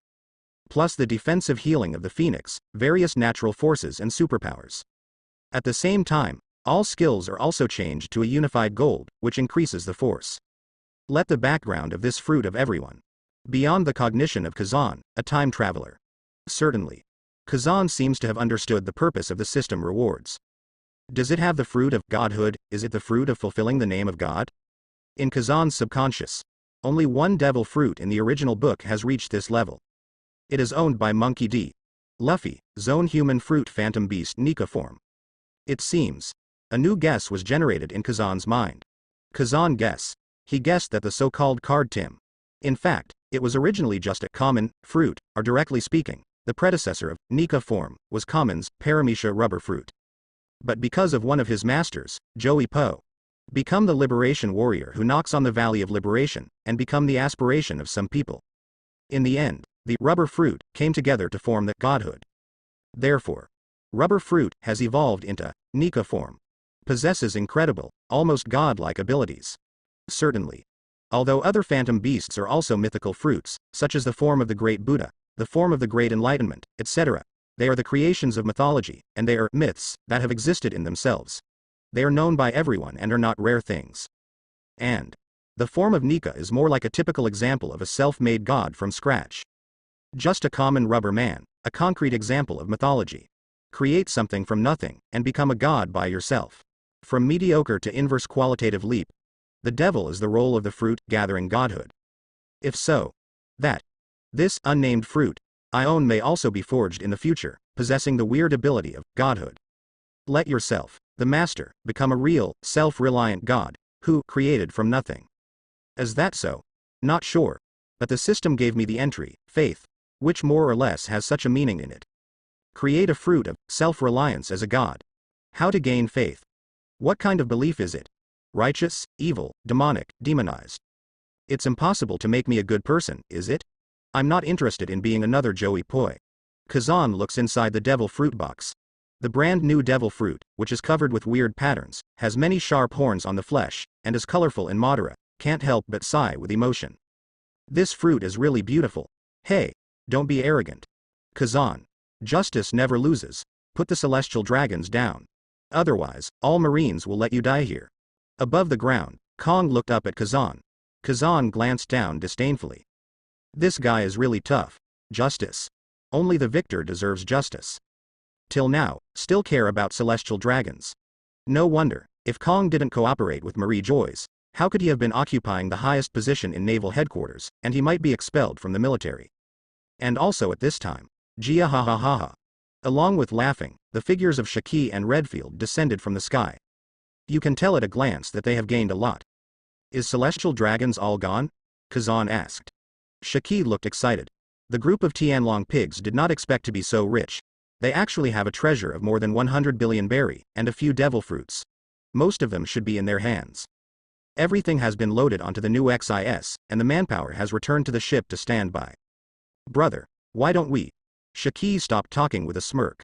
Plus the defensive healing of the Phoenix, various natural forces and superpowers. At the same time, all skills are also changed to a unified gold, which increases the force. Let the background of this fruit of everyone. Beyond the cognition of Kazan, a time traveler. Certainly. Kazan seems to have understood the purpose of the system rewards. Does it have the fruit of godhood? Is it the fruit of fulfilling the name of God? In Kazan's subconscious, only one devil fruit in the original book has reached this level. It is owned by Monkey D. Luffy, Zone Human Fruit Phantom Beast Nika form. It seems. A new guess was generated in Kazan's mind. Kazan guess. He guessed that the so-called card Tim. In fact, it was originally just a common fruit, or directly speaking, the predecessor of Nika form, was Common's Paramecia rubber fruit. But because of one of his masters, Joey Poe, become the liberation warrior who knocks on the Valley of Liberation, and become the aspiration of some people. In the end, the rubber fruit came together to form the godhood. Therefore, rubber fruit has evolved into Nika form. Possesses incredible, almost godlike abilities. Certainly. Although other phantom beasts are also mythical fruits, such as the form of the great Buddha, the form of the great enlightenment, etc., they are the creations of mythology, and they are myths that have existed in themselves. They are known by everyone and are not rare things. And the form of Nika is more like a typical example of a self-made god from scratch. Just a common rubber man, a concrete example of mythology. Create something from nothing, and become a god by yourself. From mediocre to inverse qualitative leap. The devil is the role of the fruit, gathering godhood. If so, this unnamed fruit I own may also be forged in the future, possessing the weird ability of godhood. Let yourself, the master, become a real, self-reliant god, who created from nothing. Is that so? Not sure. But the system gave me the entry, faith, which more or less has such a meaning in it. Create a fruit of self-reliance as a god. How to gain faith? What kind of belief is it? Righteous, evil, demonic, demonized. It's impossible to make me a good person, is it? I'm not interested in being another Joey Poi. Kazan looks inside the devil fruit box. The brand new devil fruit, which is covered with weird patterns, has many sharp horns on the flesh, and is colorful in Madara, can't help but sigh with emotion. This fruit is really beautiful. Hey, don't be arrogant. Kazan. Justice never loses. Put the celestial dragons down. Otherwise, all marines will let you die here. Above the ground, Kong looked up at Kazan. Kazan glanced down disdainfully. This guy is really tough. Justice. Only the victor deserves justice. Till now, still care about celestial dragons. No wonder, if Kong didn't cooperate with Marie Joyce, how could he have been occupying the highest position in naval headquarters, and he might be expelled from the military. And also at this time. Gia ha ha ha ha. Along with laughing, the figures of Shiki and Redfield descended from the sky. You can tell at a glance that they have gained a lot. Is celestial dragons all gone? Kazan asked. Shiki looked excited. The group of Tianlong pigs did not expect to be so rich. They actually have a treasure of more than 100 billion berry, and a few devil fruits. Most of them should be in their hands. Everything has been loaded onto the new XIS, and the manpower has returned to the ship to stand by. Brother, why don't we? Shiki stopped talking with a smirk.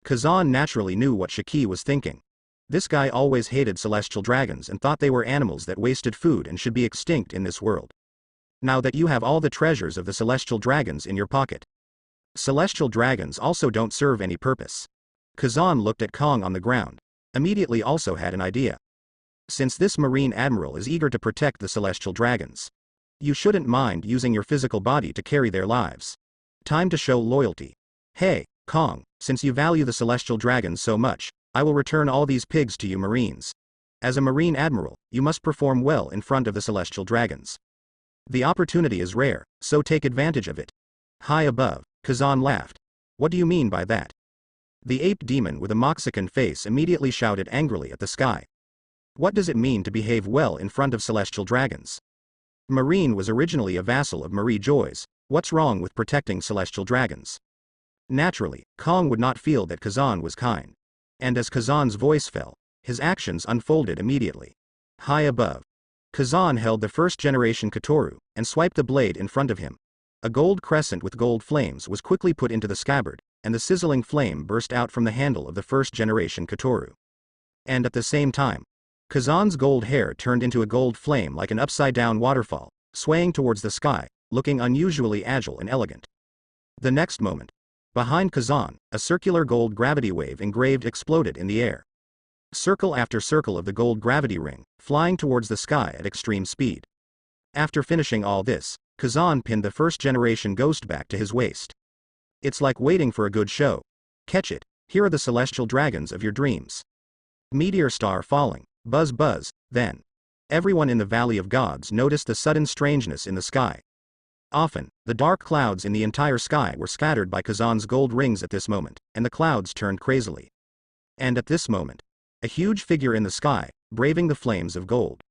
Kazan naturally knew what Shiki was thinking. This guy always hated celestial dragons and thought they were animals that wasted food and should be extinct in this world. Now that you have all the treasures of the celestial dragons in your pocket. Celestial dragons also don't serve any purpose. Kazan looked at Kong on the ground. Immediately also had an idea. Since this marine admiral is eager to protect the celestial dragons, you shouldn't mind using your physical body to carry their lives. Time to show loyalty. Hey, Kong, since you value the celestial dragons so much, I will return all these pigs to you marines. As a marine admiral, you must perform well in front of the celestial dragons. The opportunity is rare, so take advantage of it. High above, Kazan laughed. What do you mean by that? The ape demon with a Moxican face immediately shouted angrily at the sky. What does it mean to behave well in front of celestial dragons? Marine was originally a vassal of Marie Joyce. What's wrong with protecting celestial dragons? Naturally, Kong would not feel that Kazan was kind. And as Kazan's voice fell, his actions unfolded immediately. High above, Kazan held the first-generation Katoru, and swiped the blade in front of him. A gold crescent with gold flames was quickly put into the scabbard, and the sizzling flame burst out from the handle of the first-generation Katoru. And at the same time, Kazan's gold hair turned into a gold flame like an upside-down waterfall, swaying towards the sky, looking unusually agile and elegant. The next moment, behind Kazan, a circular gold gravity wave engraved exploded in the air. Circle after circle of the gold gravity ring, flying towards the sky at extreme speed. After finishing all this, Kazan pinned the first-generation ghost back to his waist. It's like waiting for a good show. Catch it, here are the celestial dragons of your dreams. Meteor star falling, buzz buzz, then. Everyone in the Valley of Gods noticed the sudden strangeness in the sky. Often, the dark clouds in the entire sky were scattered by Kazan's gold rings at this moment, and the clouds turned crazily. And at this moment, a huge figure in the sky, braving the flames of gold.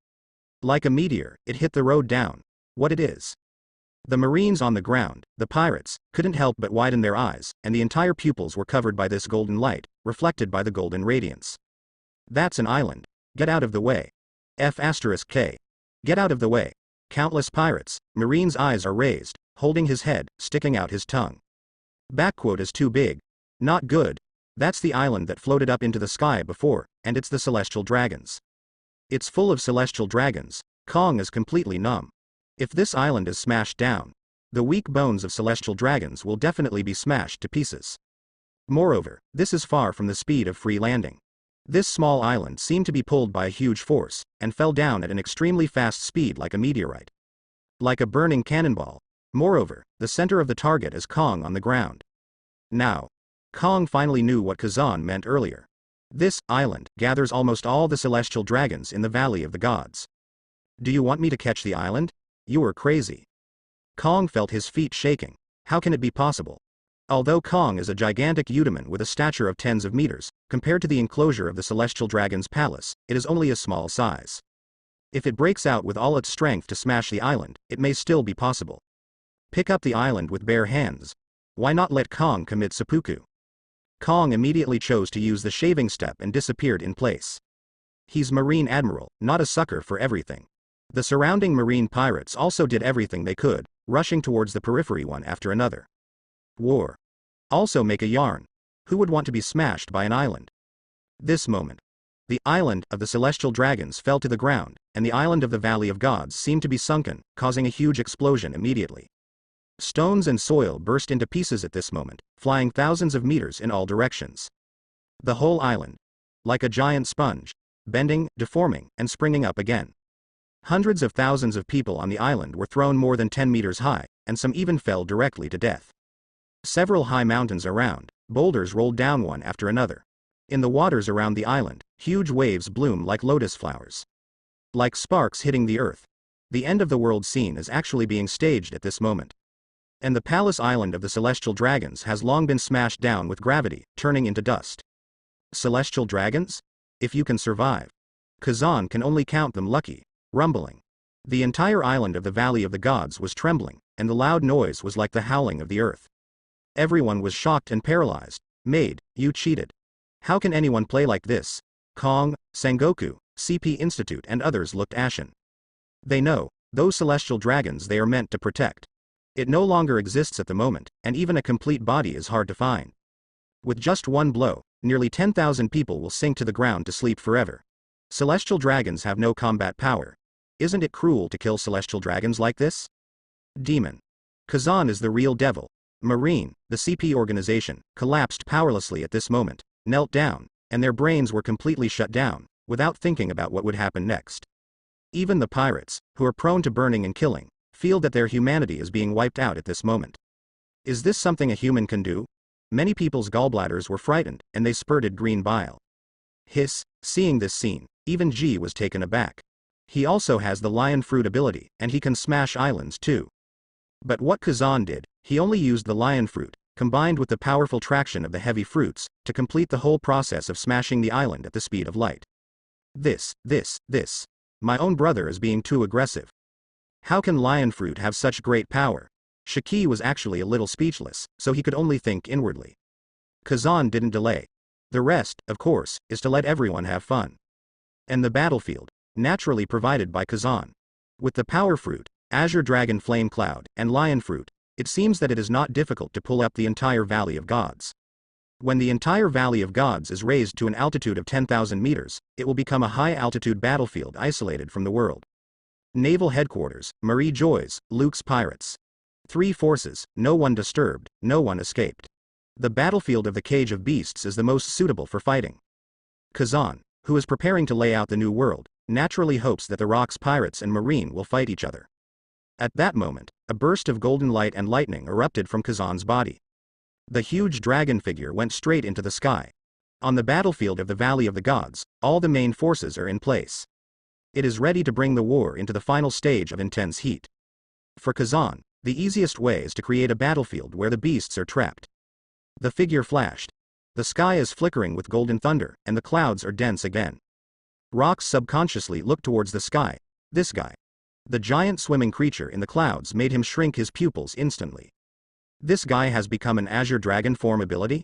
Like a meteor, it hit the road down. What it is? The marines on the ground, the pirates, couldn't help but widen their eyes, and the entire pupils were covered by this golden light, reflected by the golden radiance. That's an island. Get out of the way. F*K. Get out of the way. Countless pirates, Marine's eyes are raised, holding his head, sticking out his tongue. Backquote is too big. Not good. That's the island that floated up into the sky before, and it's the celestial dragons. It's full of celestial dragons. Kong is completely numb. If this island is smashed down, the weak bones of celestial dragons will definitely be smashed to pieces. Moreover, this is far from the speed of free landing. This small island seemed to be pulled by a huge force, and fell down at an extremely fast speed like a meteorite. Like a burning cannonball. Moreover, the center of the target is Kong on the ground. Now, Kong finally knew what Kazan meant earlier. This island gathers almost all the celestial dragons in the Valley of the Gods. Do you want me to catch the island? You are crazy. Kong felt his feet shaking. How can it be possible? Although Kong is a gigantic Udaman with a stature of tens of meters, compared to the enclosure of the celestial dragon's palace, it is only a small size. If it breaks out with all its strength to smash the island, it may still be possible. Pick up the island with bare hands. Why not let Kong commit seppuku? Kong immediately chose to use the shaving step and disappeared in place. He's Marine Admiral, not a sucker for everything. The surrounding marine pirates also did everything they could, rushing towards the periphery one after another. War. Also make a yarn. Who would want to be smashed by an island? This moment. The island of the celestial dragons fell to the ground, and the island of the Valley of Gods seemed to be sunken, causing a huge explosion immediately. Stones and soil burst into pieces at this moment, flying thousands of meters in all directions. The whole island, like a giant sponge, bending, deforming, and springing up again. Hundreds of thousands of people on the island were thrown more than 10 meters high, and some even fell directly to death. Several high mountains around, boulders rolled down one after another. In the waters around the island, huge waves bloom like lotus flowers. Like sparks hitting the earth. The end of the world scene is actually being staged at this moment. And the palace island of the celestial dragons has long been smashed down with gravity, turning into dust. Celestial dragons? If you can survive. Kazan can only count them lucky. Rumbling. The entire island of the Valley of the Gods was trembling, and the loud noise was like the howling of the earth. Everyone was shocked and paralyzed. Maid, you cheated. How can anyone play like this? Kong, Sengoku, CP Institute and others looked ashen. They know, those celestial dragons they are meant to protect. It no longer exists at the moment, and even a complete body is hard to find. With just one blow, nearly 10,000 people will sink to the ground to sleep forever. Celestial dragons have no combat power. Isn't it cruel to kill celestial dragons like this? Demon. Kazan is the real devil. Marine, the CP organization, collapsed powerlessly at this moment, knelt down, and their brains were completely shut down, without thinking about what would happen next. Even the pirates, who are prone to burning and killing, feel that their humanity is being wiped out at this moment. Is this something a human can do? Many people's gallbladders were frightened, and they spurted green bile. Hiss, seeing this scene, even G was taken aback. He also has the lion fruit ability, and he can smash islands too. But what Kazan did, he only used the lion fruit, combined with the powerful traction of the heavy fruits, to complete the whole process of smashing the island at the speed of light. This. My own brother is being too aggressive. How can lion fruit have such great power? Shiki was actually a little speechless, so he could only think inwardly. Kazan didn't delay. The rest, of course, is to let everyone have fun. And the battlefield, naturally provided by Kazan. With the power fruit, Azure Dragon Flame Cloud, and Lion Fruit, it seems that it is not difficult to pull up the entire Valley of Gods. When the entire Valley of Gods is raised to an altitude of 10,000 meters, it will become a high-altitude battlefield isolated from the world. Naval Headquarters, Marie Joy's, Luke's Pirates. 3 forces, no one disturbed, no one escaped. The battlefield of the Cage of Beasts is the most suitable for fighting. Kazan, who is preparing to lay out the new world, naturally hopes that the Rock's pirates and Marine will fight each other. At that moment, a burst of golden light and lightning erupted from Kazan's body. The huge dragon figure went straight into the sky. On the battlefield of the Valley of the Gods, all the main forces are in place. It is ready to bring the war into the final stage of intense heat. For Kazan, the easiest way is to create a battlefield where the beasts are trapped. The figure flashed. The sky is flickering with golden thunder, and the clouds are dense again. Rox subconsciously looked towards the sky. This guy. The giant swimming creature in the clouds made him shrink his pupils instantly. This guy has become an Azure Dragon form ability?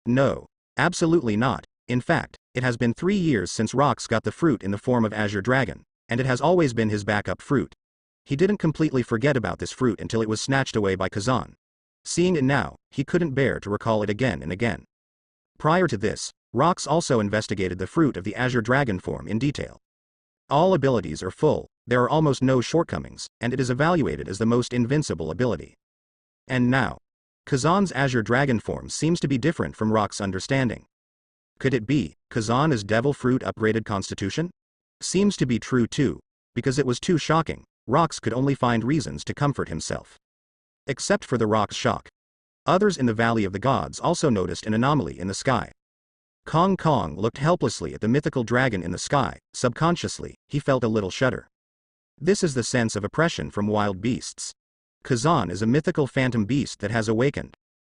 No. Absolutely not. In fact, it has been 3 years since Rox got the fruit in the form of Azure Dragon, and it has always been his backup fruit. He didn't completely forget about this fruit until it was snatched away by Kazan. Seeing it now, he couldn't bear to recall it again and again. Prior to this, Rox also investigated the fruit of the Azure Dragon form in detail. All abilities are full, there are almost no shortcomings, and it is evaluated as the most invincible ability. And now, Kazan's Azure Dragon form seems to be different from Rox's understanding. Could it be, Kazan is Devil Fruit upgraded Constitution? Seems to be true too, because it was too shocking. Rox could only find reasons to comfort himself. Except for the Rox shock. Others in the Valley of the Gods also noticed an anomaly in the sky. Kong Kong looked helplessly at the mythical dragon in the sky. Subconsciously, he felt a little shudder. This is the sense of oppression from wild beasts. Kazan is a mythical phantom beast that has awakened.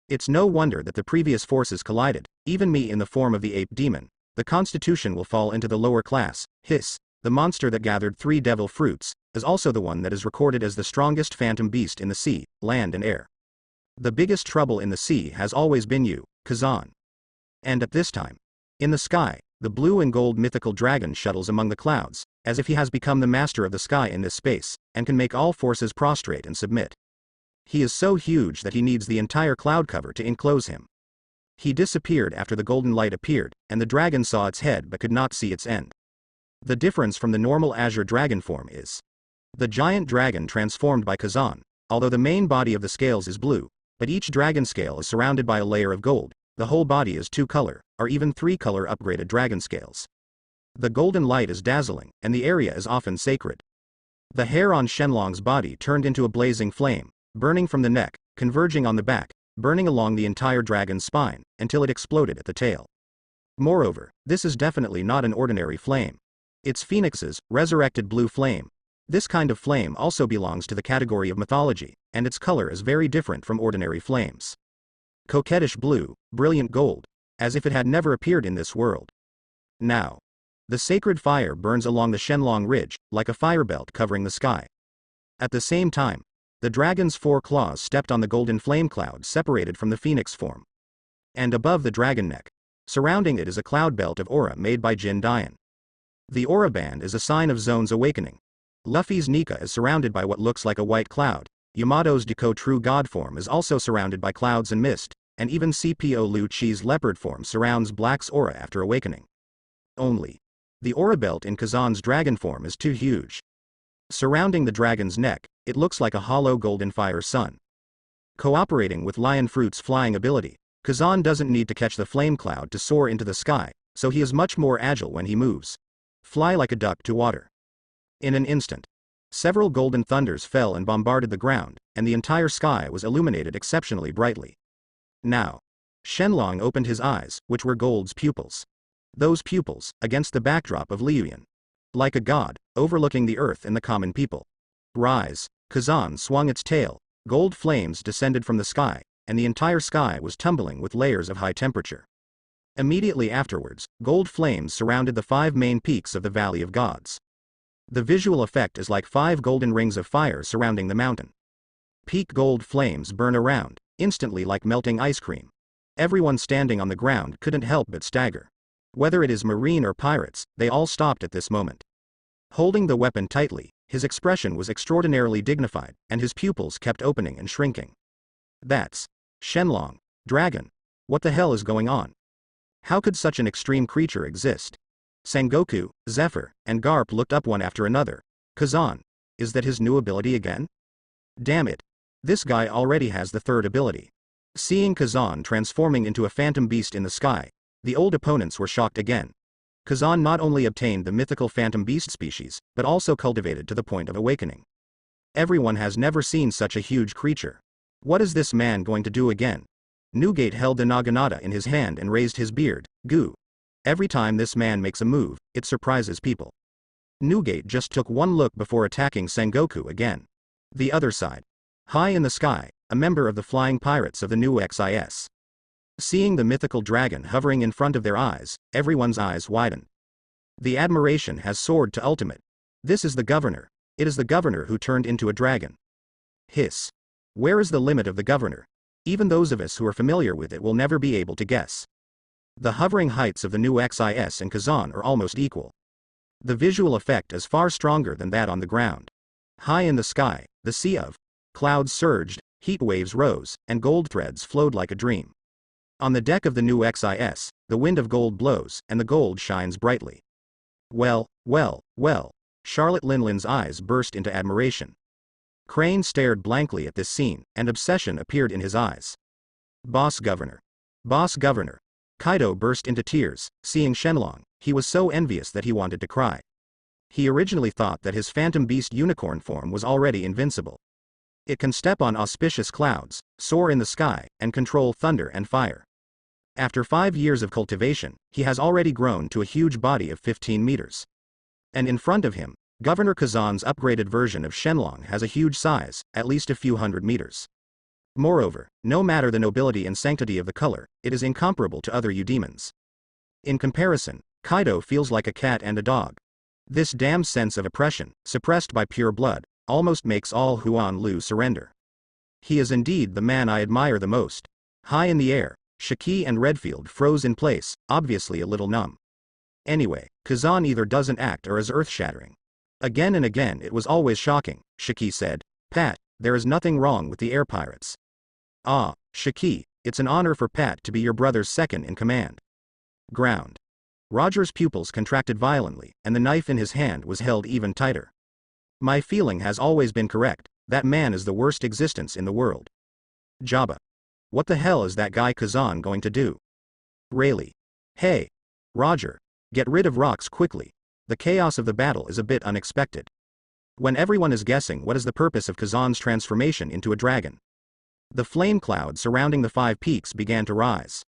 It's no wonder that the previous forces collided, even me in the form of the ape demon. The Constitution will fall into the lower class. Hiss, the monster that gathered 3 devil fruits, is also the one that is recorded as the strongest phantom beast in the sea, land and air. The biggest trouble in the sea has always been you, Kazan. And at this time, in the sky, the blue and gold mythical dragon shuttles among the clouds, as if he has become the master of the sky in this space, and can make all forces prostrate and submit. He is so huge that he needs the entire cloud cover to enclose him. He disappeared after the golden light appeared, and the dragon saw its head but could not see its end. The difference from the normal Azure Dragon form is the giant dragon transformed by Kazan, although the main body of the scales is blue, but each dragon scale is surrounded by a layer of gold. The whole body is 2-color, or even 3-color upgraded dragon scales. The golden light is dazzling, and the area is often sacred. The hair on Shenlong's body turned into a blazing flame, burning from the neck, converging on the back, burning along the entire dragon's spine, until it exploded at the tail. Moreover, this is definitely not an ordinary flame. It's Phoenix's resurrected blue flame. This kind of flame also belongs to the category of mythology, and its color is very different from ordinary flames. Coquettish blue, brilliant gold, as if it had never appeared in this world. Now, the sacred fire burns along the Shenlong ridge, like a fire belt covering the sky. At the same time, the dragon's 4 claws stepped on the golden flame cloud separated from the phoenix form. And above the dragon neck, surrounding it is a cloud belt of aura made by Jin Dian. The aura band is a sign of Zone's awakening. Luffy's Nika is surrounded by what looks like a white cloud. Yamato's Deko true god form is also surrounded by clouds and mist, and even CPO Lu Chi's leopard form surrounds Black's aura after awakening. Only, the aura belt in Kazan's dragon form is too huge. Surrounding the dragon's neck, it looks like a hollow golden fire sun. Cooperating with Lion Fruit's flying ability, Kazan doesn't need to catch the flame cloud to soar into the sky, so he is much more agile when he moves. Fly like a duck to water. In an instant, several golden thunders fell and bombarded the ground, and the entire sky was illuminated exceptionally brightly. Now, Shenlong opened his eyes, which were gold's pupils. Those pupils, against the backdrop of Liuyan. Like a god, overlooking the earth and the common people. Rise, Kazan swung its tail, gold flames descended from the sky, and the entire sky was tumbling with layers of high temperature. Immediately afterwards, gold flames surrounded the 5 main peaks of the Valley of Gods. The visual effect is like 5 golden rings of fire surrounding the mountain. Peak gold flames burn around, instantly like melting ice cream. Everyone standing on the ground couldn't help but stagger. Whether it is marine or pirates, they all stopped at this moment. Holding the weapon tightly, his expression was extraordinarily dignified, and his pupils kept opening and shrinking. That's Shenlong, dragon. What the hell is going on? How could such an extreme creature exist? Sengoku, Zephyr, and Garp looked up one after another. Kazan, is that his new ability again? Damn it. This guy already has the 3rd ability. Seeing Kazan transforming into a phantom beast in the sky, the old opponents were shocked again. Kazan not only obtained the mythical phantom beast species, but also cultivated to the point of awakening. Everyone has never seen such a huge creature. What is this man going to do again? Newgate held the naginata in his hand and raised his beard. Goo. Every time this man makes a move, it surprises people. Newgate just took one look before attacking Sengoku again. The other side. High in the sky, a member of the flying pirates of the new XIS. Seeing the mythical dragon hovering in front of their eyes, everyone's eyes widen. The admiration has soared to ultimate. This is the governor. It is the governor who turned into a dragon. Hiss. Where is the limit of the governor? Even those of us who are familiar with it will never be able to guess. The hovering heights of the new XIS and Kazan are almost equal. The visual effect is far stronger than that on the ground. High in the sky, the sea of clouds surged, heat waves rose, and gold threads flowed like a dream. On the deck of the new XIS, the wind of gold blows, and the gold shines brightly. Well, well, well. Charlotte Linlin's eyes burst into admiration. Crane stared blankly at this scene, and obsession appeared in his eyes. Boss Governor. Boss Governor. Kaido burst into tears, seeing Shenlong. He was so envious that he wanted to cry. He originally thought that his phantom beast unicorn form was already invincible. It can step on auspicious clouds, soar in the sky, and control thunder and fire. After 5 years of cultivation, he has already grown to a huge body of 15 meters. And in front of him, Governor Kazan's upgraded version of Shenlong has a huge size, at least a few hundred meters. Moreover, no matter the nobility and sanctity of the color, it is incomparable to other eudemons. In comparison, Kaido feels like a cat and a dog. This damn sense of oppression, suppressed by pure blood, almost makes all Huan Lu surrender. He is indeed the man I admire the most. High in the air, Shiki and Redfield froze in place, obviously a little numb. Anyway, Kazan either doesn't act or is earth-shattering. Again and again it was always shocking, Shiki said. Pat, there is nothing wrong with the air pirates. Ah, Shiki, it's an honor for Pat to be your brother's second in command. Ground. Roger's pupils contracted violently, and the knife in his hand was held even tighter. My feeling has always been correct, that man is the worst existence in the world. Jabba. What the hell is that guy Kazan going to do? Rayleigh. Hey. Roger. Get rid of rocks quickly. The chaos of the battle is a bit unexpected. When everyone is guessing what is the purpose of Kazan's transformation into a dragon. The flame cloud surrounding the 5 peaks began to rise.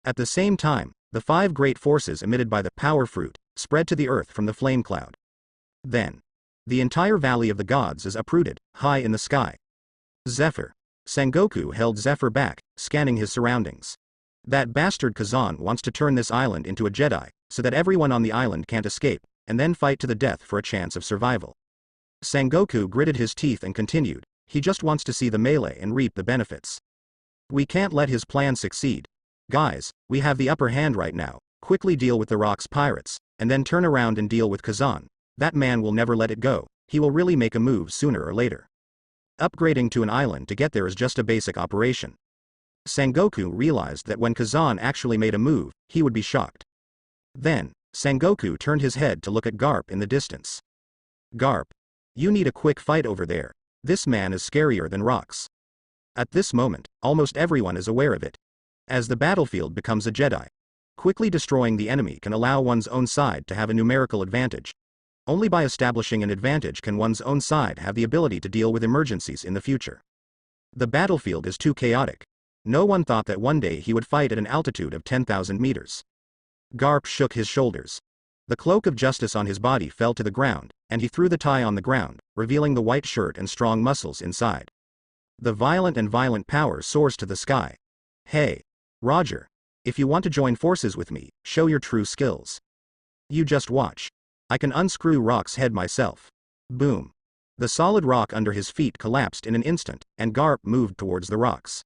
At the same time, the 5 great forces emitted by the power fruit spread to the earth from the flame cloud. Then, the entire valley of the gods is uprooted, high in the sky. Zephyr. Sengoku held Zephyr back, scanning his surroundings. That bastard Kazan wants to turn this island into a Jedi, so that everyone on the island can't escape, and then fight to the death for a chance of survival. Sengoku gritted his teeth and continued, he just wants to see the melee and reap the benefits. We can't let his plan succeed. Guys, we have the upper hand right now, quickly deal with the Rocks pirates, and then turn around and deal with Kazan. That man will never let it go, he will really make a move sooner or later. Upgrading to an island to get there is just a basic operation. Sengoku realized that when Kazan actually made a move, he would be shocked. Then, Sengoku turned his head to look at Garp in the distance. Garp. You need a quick fight over there. This man is scarier than rocks. At this moment, almost everyone is aware of it. As the battlefield becomes a Jedi, quickly destroying the enemy can allow one's own side to have a numerical advantage. Only by establishing an advantage can one's own side have the ability to deal with emergencies in the future. The battlefield is too chaotic. No one thought that one day he would fight at an altitude of 10,000 meters. Garp shook his shoulders. The cloak of justice on his body fell to the ground, and he threw the tie on the ground, revealing the white shirt and strong muscles inside. The violent power soars to the sky. Hey, Roger. If you want to join forces with me, show your true skills. You just watch. I can unscrew Rock's head myself. Boom. The solid rock under his feet collapsed in an instant, and Garp moved towards the rocks.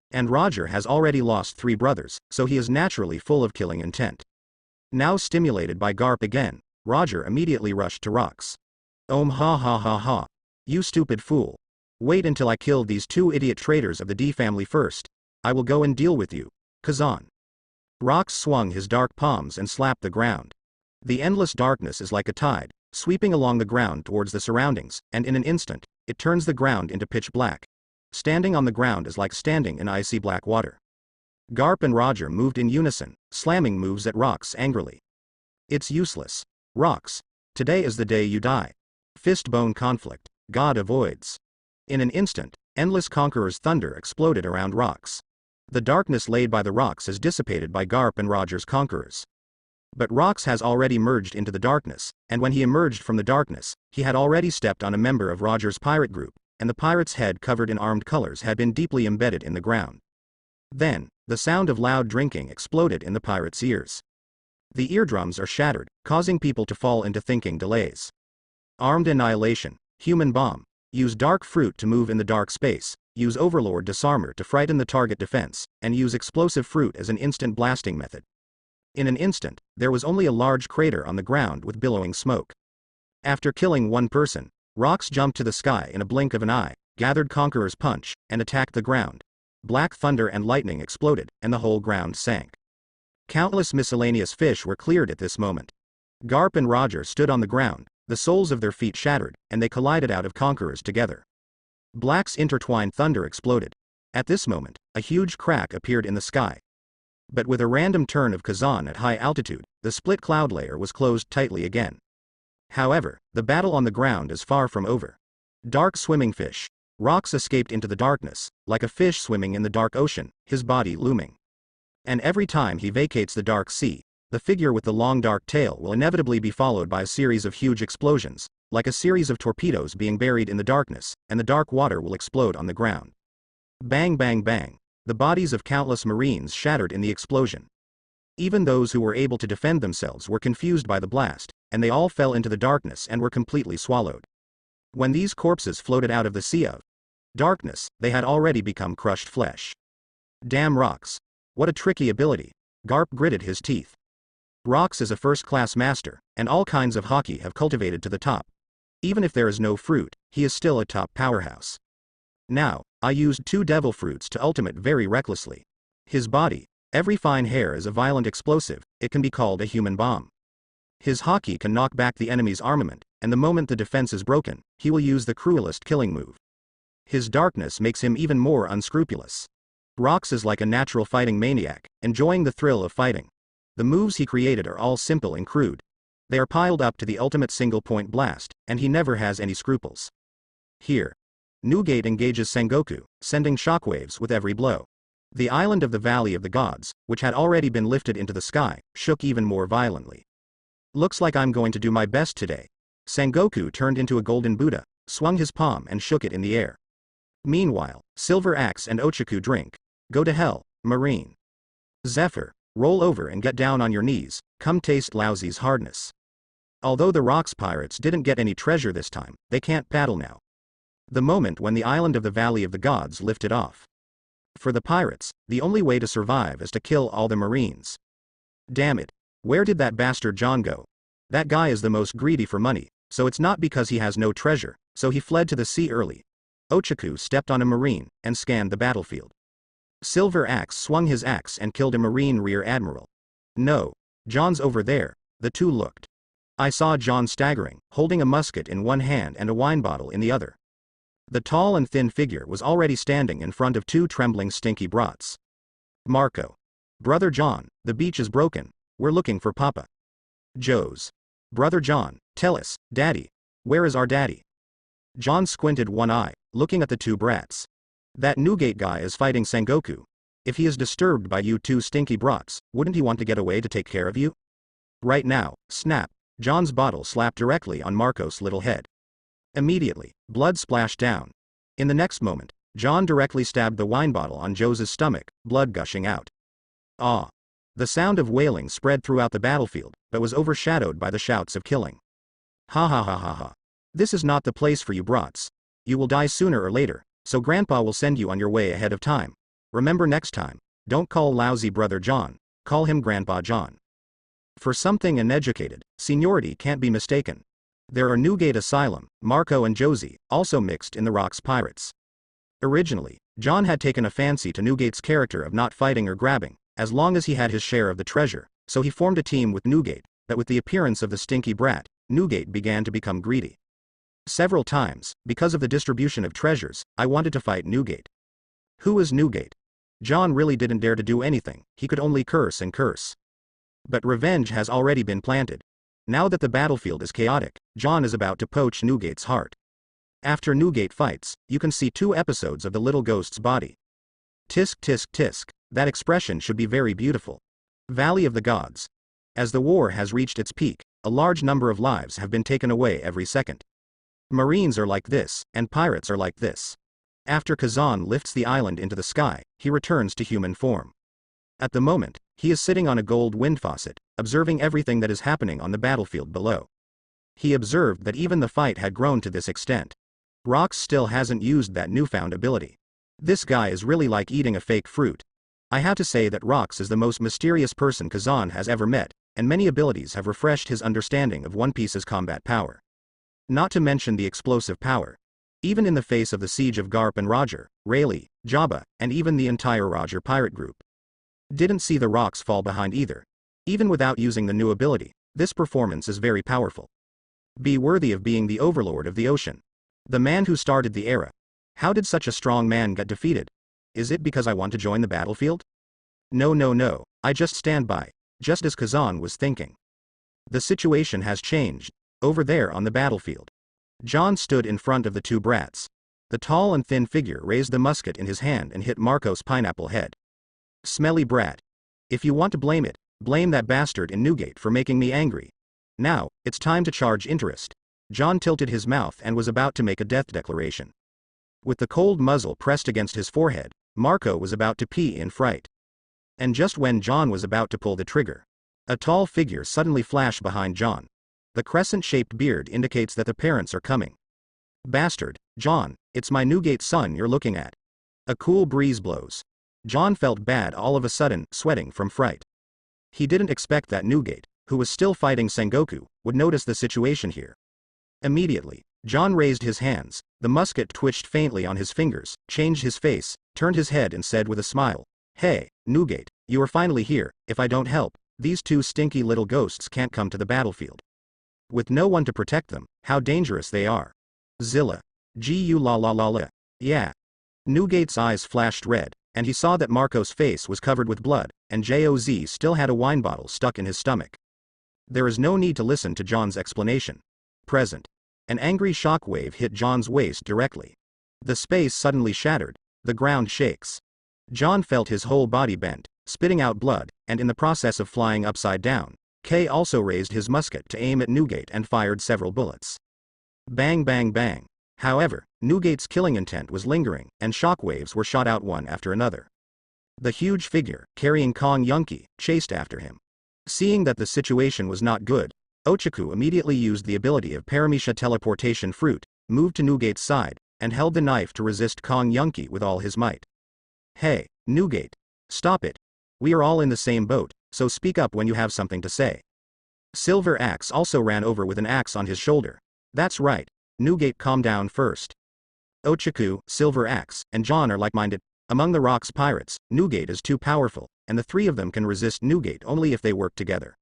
And Roger has already lost 3 brothers, so he is naturally full of killing intent. Now stimulated by Garp again, Roger immediately rushed to rocks. Ha ha ha ha. You stupid fool. Wait until I kill these 2 idiot traitors of the D family first. I will go and deal with you, Kazan. Rocks swung his dark palms and slapped the ground. The endless darkness is like a tide, sweeping along the ground towards the surroundings, and in an instant, it turns the ground into pitch black. Standing on the ground is like standing in icy black water. Garp and Roger moved in unison, slamming moves at Rocks angrily. It's useless. Rocks. Today is the day you die. Fist-bone conflict. God avoids. In an instant, endless Conqueror's thunder exploded around Rocks. The darkness laid by the rocks is dissipated by Garp and Roger's Conquerors. But Rocks has already merged into the darkness, and when he emerged from the darkness, he had already stepped on a member of Roger's pirate group, and the pirate's head covered in armed colors had been deeply embedded in the ground. Then, the sound of loud drinking exploded in the pirate's ears. The eardrums are shattered, causing people to fall into thinking delays. Armed annihilation, human bomb. Use dark fruit to move in the dark space, use Overlord Disarmer to frighten the target defense, and use explosive fruit as an instant blasting method. In an instant, there was only a large crater on the ground with billowing smoke. After killing 1 person, Rocks jumped to the sky in a blink of an eye, gathered Conqueror's punch, and attacked the ground. black thunder and lightning exploded, and the whole ground sank. Countless miscellaneous fish were cleared at this moment. Garp and Roger stood on the ground, the soles of their feet shattered, and they collided out of conquerors together. Black's intertwined thunder exploded. At this moment, a huge crack appeared in the sky. But with a random turn of Kazan at high altitude, the split cloud layer was closed tightly again. However, the battle on the ground is far from over. Dark swimming fish. Rox escaped into the darkness, like a fish swimming in the dark ocean, his body looming. And every time he vacates the dark sea, the figure with the long dark tail will inevitably be followed by a series of huge explosions, like a series of torpedoes being buried in the darkness, and the dark water will explode on the ground. Bang bang bang. The bodies of countless Marines shattered in the explosion. Even those who were able to defend themselves were confused by the blast, and they all fell into the darkness and were completely swallowed. When these corpses floated out of the sea of darkness, they had already become crushed flesh. Damn Rox. What a tricky ability. Garp gritted his teeth. Rox is a first-class master, and all kinds of hockey have cultivated to the top. Even if there is no fruit, he is still a top powerhouse. Now, I used 2 devil fruits to ultimate very recklessly. His body, every fine hair is a violent explosive, it can be called a human bomb. His hockey can knock back the enemy's armament, and the moment the defense is broken, he will use the cruelest killing move. His darkness makes him even more unscrupulous. Rox is like a natural fighting maniac, enjoying the thrill of fighting. The moves he created are all simple and crude. They are piled up to the ultimate single-point blast, and he never has any scruples. Here. Nugate engages Sengoku, sending shockwaves with every blow. The island of the Valley of the Gods, which had already been lifted into the sky, shook even more violently. Looks like I'm going to do my best today. Sengoku turned into a golden Buddha, swung his palm and shook it in the air. Meanwhile, Silver Axe and Ochaku drink. Go to hell, Marine. Zephyr, roll over and get down on your knees, come taste Lousy's hardness. Although the Rox pirates didn't get any treasure this time, they can't paddle now. The moment when the island of the Valley of the Gods lifted off. For the pirates, the only way to survive is to kill all the Marines. Damn it. Where did that bastard John go? That guy is the most greedy for money, so it's not because he has no treasure, so he fled to the sea early. Ochaku stepped on a Marine, and scanned the battlefield. Silver Axe swung his axe and killed a Marine rear admiral. No. John's over there. The two looked. I saw John staggering, holding a musket in one hand and a wine bottle in the other. The tall and thin figure was already standing in front of 2 trembling stinky brats. Marco. Brother John, the beach is broken, we're looking for Papa. Joe's. Brother John, tell us, Daddy. Where is our daddy? John squinted one eye, looking at the 2 brats. That Nugate guy is fighting Sengoku. If he is disturbed by you 2 stinky brats, wouldn't he want to get away to take care of you? Right now, snap. John's bottle slapped directly on Marco's little head. Immediately, blood splashed down. In the next moment, John directly stabbed the wine bottle on Joe's stomach, blood gushing out. Ah! The sound of wailing spread throughout the battlefield, but was overshadowed by the shouts of killing. Ha ha ha ha ha. This is not the place for you brats. You will die sooner or later, so Grandpa will send you on your way ahead of time. Remember next time, don't call lousy Brother John, call him Grandpa John. For something uneducated, seniority can't be mistaken. There are Nugate Asylum, Marco and Josie, also mixed in the Rox Pirates. Originally, John had taken a fancy to Nugate's character of not fighting or grabbing, as long as he had his share of the treasure, so he formed a team with Nugate, but with the appearance of the stinky brat, Nugate began to become greedy. Several times, because of the distribution of treasures, I wanted to fight Nugate. Who is Nugate? John really didn't dare to do anything, he could only curse and curse. But revenge has already been planted. Now that the battlefield is chaotic, John is about to poach Nugate's heart. After Nugate fights, you can see 2 episodes of the little ghost's body. Tisk tisk tisk, that expression should be very beautiful. Valley of the Gods. As the war has reached its peak, a large number of lives have been taken away every second. Marines are like this, and pirates are like this. After Kazan lifts the island into the sky, he returns to human form. At the moment, he is sitting on a gold wind faucet, observing everything that is happening on the battlefield below. He observed that even the fight had grown to this extent. Rox still hasn't used that newfound ability. This guy is really like eating a fake fruit. I have to say that Rox is the most mysterious person Kazan has ever met, and many abilities have refreshed his understanding of One Piece's combat power. Not to mention the explosive power. Even in the face of the siege of Garp and Roger, Rayleigh, Jabba, and even the entire Roger pirate group didn't see the rocks fall behind either. Even without using the new ability, this performance is very powerful. Be worthy of being the overlord of the ocean. The man who started the era. How did such a strong man get defeated? Is it because I want to join the battlefield? No, no, no, I just stand by, just as Kazan was thinking. The situation has changed. Over there on the battlefield, John stood in front of the two brats. The tall and thin figure raised the musket in his hand and hit Marco's pineapple head. Smelly brat. If you want to blame it, blame that bastard in Newgate for making me angry. Now, it's time to charge interest. John tilted his mouth and was about to make a death declaration. With the cold muzzle pressed against his forehead, Marco was about to pee in fright. And just when John was about to pull the trigger, a tall figure suddenly flashed behind John. The crescent-shaped beard indicates that the parents are coming. Bastard, John, it's my Newgate son you're looking at. A cool breeze blows. John felt bad all of a sudden, sweating from fright. He didn't expect that Newgate, who was still fighting Sengoku, would notice the situation here. Immediately, John raised his hands, the musket twitched faintly on his fingers, changed his face, turned his head and said with a smile, "Hey, Newgate, you are finally here. If I don't help, these two stinky little ghosts can't come to the battlefield. With no one to protect them, how dangerous they are. Zilla. Gu la la la la. Yeah." Newgate's eyes flashed red, and he saw that Marco's face was covered with blood, and Joz still had a wine bottle stuck in his stomach. There is no need to listen to John's explanation. Present. An angry shockwave hit John's waist directly. The space suddenly shattered, the ground shakes. John felt his whole body bent, spitting out blood, and in the process of flying upside down, K also raised his musket to aim at Newgate and fired several bullets. Bang bang bang. However, Newgate's killing intent was lingering, and shockwaves were shot out one after another. The huge figure, carrying Kong Yunki, chased after him. Seeing that the situation was not good, Ochaku immediately used the ability of Paramisha teleportation fruit, moved to Newgate's side, and held the knife to resist Kong Yunki with all his might. Hey, Newgate. Stop it. We are all in the same boat, so speak up when you have something to say. Silver Axe also ran over with an axe on his shoulder. That's right. Newgate, calm down first. Ochaku, Silver Axe, and John are like-minded. Among the Rock's pirates, Newgate is too powerful, and the three of them can resist Newgate only if they work together.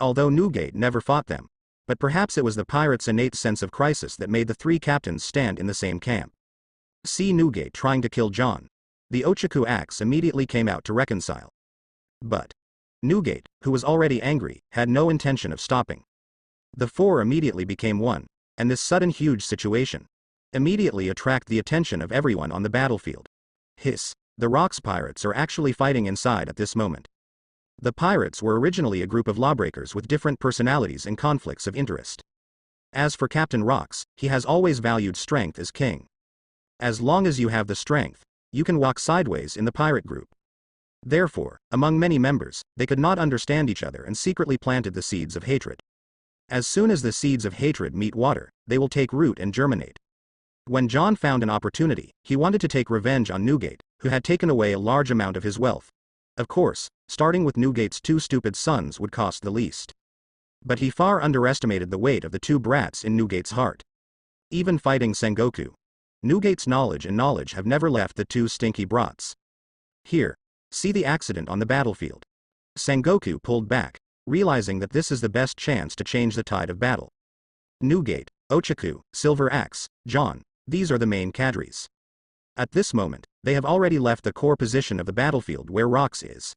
Although Newgate never fought them. But perhaps it was the pirates' innate sense of crisis that made the three captains stand in the same camp. See Newgate trying to kill John. The Ochaku axe immediately came out to reconcile. But Newgate, who was already angry, had no intention of stopping. The four immediately became one, and this sudden huge situation immediately attracted the attention of everyone on the battlefield. Hiss, the Rock's pirates are actually fighting inside at this moment. The pirates were originally a group of lawbreakers with different personalities and conflicts of interest. As for Captain Rocks, he has always valued strength as king. As long as you have the strength, you can walk sideways in the pirate group. Therefore, among many members, they could not understand each other and secretly planted the seeds of hatred. As soon as the seeds of hatred meet water, they will take root and germinate. When John found an opportunity, he wanted to take revenge on Newgate, who had taken away a large amount of his wealth. Of course, starting with Newgate's two stupid sons would cost the least. But he far underestimated the weight of the two brats in Newgate's heart. Even fighting Sengoku, Newgate's knowledge and knowledge have never left the two stinky brats. Here, see the accident on the battlefield. Sengoku pulled back, realizing that this is the best chance to change the tide of battle. Newgate, Ochaku, Silver Axe, John, these are the main cadres. At this moment, they have already left the core position of the battlefield where Rocks is.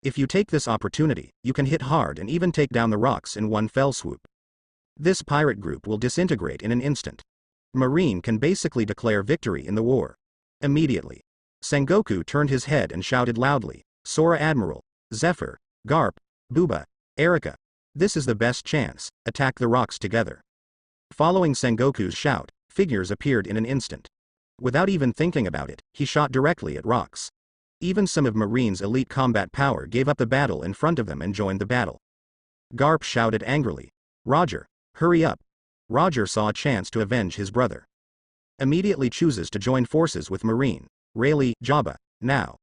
If you take this opportunity, you can hit hard and even take down the Rocks in one fell swoop. This pirate group will disintegrate in an instant. Marine can basically declare victory in the war. Immediately, Sengoku turned his head and shouted loudly, "Sora Admiral, Zephyr, Garp, Booba, Erika. This is the best chance, attack the Rocks together." Following Sengoku's shout, figures appeared in an instant. Without even thinking about it, he shot directly at Rocks. Even some of Marine's elite combat power gave up the battle in front of them and joined the battle. Garp shouted angrily, "Roger, hurry up." Roger saw a chance to avenge his brother. Immediately chooses to join forces with Marine, Rayleigh, Jabba, now.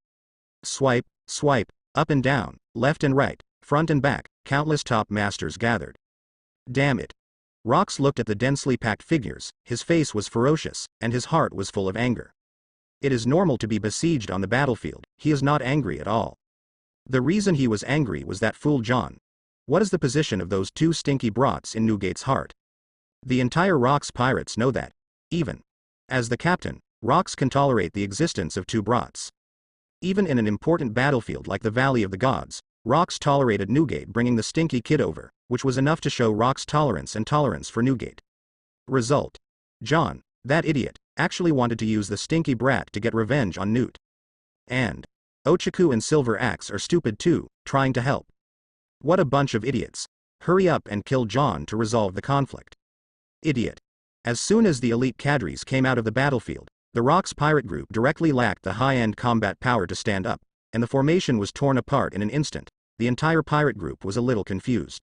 Swipe, swipe, up and down, left and right, front and back, countless top masters gathered. Damn it. Rox looked at the densely packed figures, his face was ferocious, and his heart was full of anger. It is normal to be besieged on the battlefield, he is not angry at all. The reason he was angry was that fool John. What is the position of those two stinky brats in Newgate's heart? The entire Rox pirates know that. Even as the captain, Rox can tolerate the existence of two brats. Even in an important battlefield like the Valley of the Gods, Rox tolerated Newgate bringing the stinky kid over, which was enough to show Rox's tolerance for Newgate. Result. John, that idiot, actually wanted to use the stinky brat to get revenge on Newt. And Ochaku and Silver Axe are stupid too, trying to help. What a bunch of idiots. Hurry up and kill John to resolve the conflict. Idiot. As soon as the elite cadres came out of the battlefield, the Rox pirate group directly lacked the high-end combat power to stand up, and the formation was torn apart in an instant. The entire pirate group was a little confused.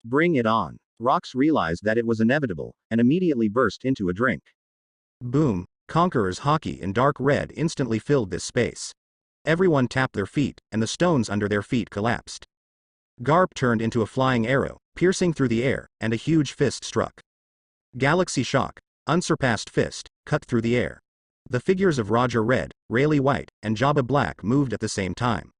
Bring it on. Rox realized that it was inevitable, and immediately burst into a drink. Boom, Conqueror's hockey in dark red instantly filled this space. Everyone tapped their feet, and the stones under their feet collapsed. Garp turned into a flying arrow, piercing through the air, and a huge fist struck. Galaxy Shock, unsurpassed fist, cut through the air. The figures of Roger Red, Rayleigh White, and Jabba Black moved at the same time.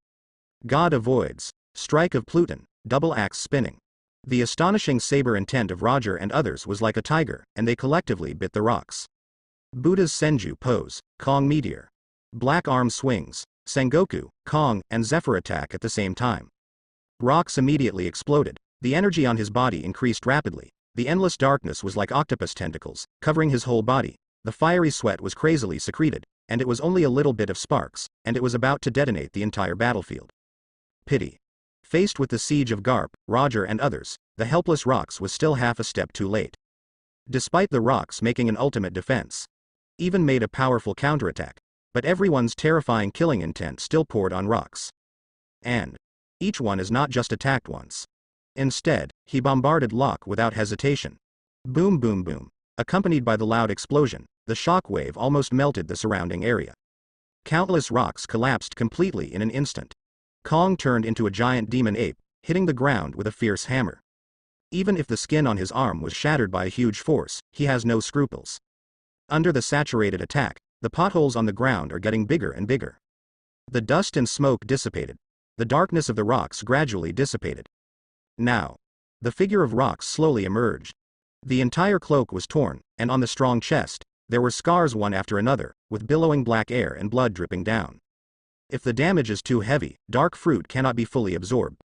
God avoids, strike of Pluton, double axe spinning. The astonishing saber intent of Roger and others was like a tiger, and they collectively bit the rocks. Buddha's Senju pose, Kong meteor. Black arm swings, Sengoku, Kong, and Zephyr attack at the same time. Rox immediately exploded. The energy on his body increased rapidly. The endless darkness was like octopus tentacles, covering his whole body. The fiery sweat was crazily secreted, and it was only a little bit of sparks, and it was about to detonate the entire battlefield. Pity. Faced with the siege of Garp, Roger and others, the helpless Rox was still half a step too late. Despite the Rox making an ultimate defense, even made a powerful counterattack, but everyone's terrifying killing intent still poured on Rox. And each one is not just attacked once. Instead, he bombarded Locke without hesitation. Boom boom boom. Accompanied by the loud explosion, the shock wave almost melted the surrounding area. Countless rocks collapsed completely in an instant. Kong turned into a giant demon ape, hitting the ground with a fierce hammer. Even if the skin on his arm was shattered by a huge force, he has no scruples. Under the saturated attack, the potholes on the ground are getting bigger and bigger. The dust and smoke dissipated. The darkness of the rocks gradually dissipated. Now, the figure of Rox slowly emerged. The entire cloak was torn, and on the strong chest, there were scars one after another, with billowing black air and blood dripping down. If the damage is too heavy, dark fruit cannot be fully absorbed.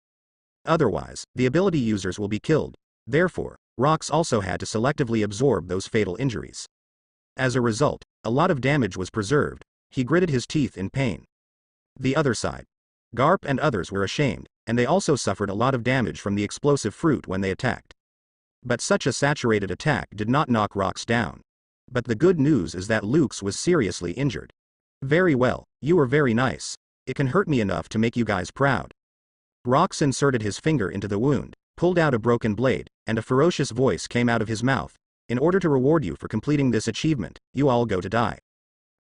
Otherwise, the ability users will be killed. Therefore, Rox also had to selectively absorb those fatal injuries. As a result, a lot of damage was preserved. He gritted his teeth in pain. The other side. Garp and others were ashamed, and they also suffered a lot of damage from the explosive fruit when they attacked. But such a saturated attack did not knock Rox down. But the good news is that Lukes was seriously injured. Very well, you were very nice. It can hurt me enough to make you guys proud. Rox inserted his finger into the wound, pulled out a broken blade, and a ferocious voice came out of his mouth. In order to reward you for completing this achievement, you all go to die.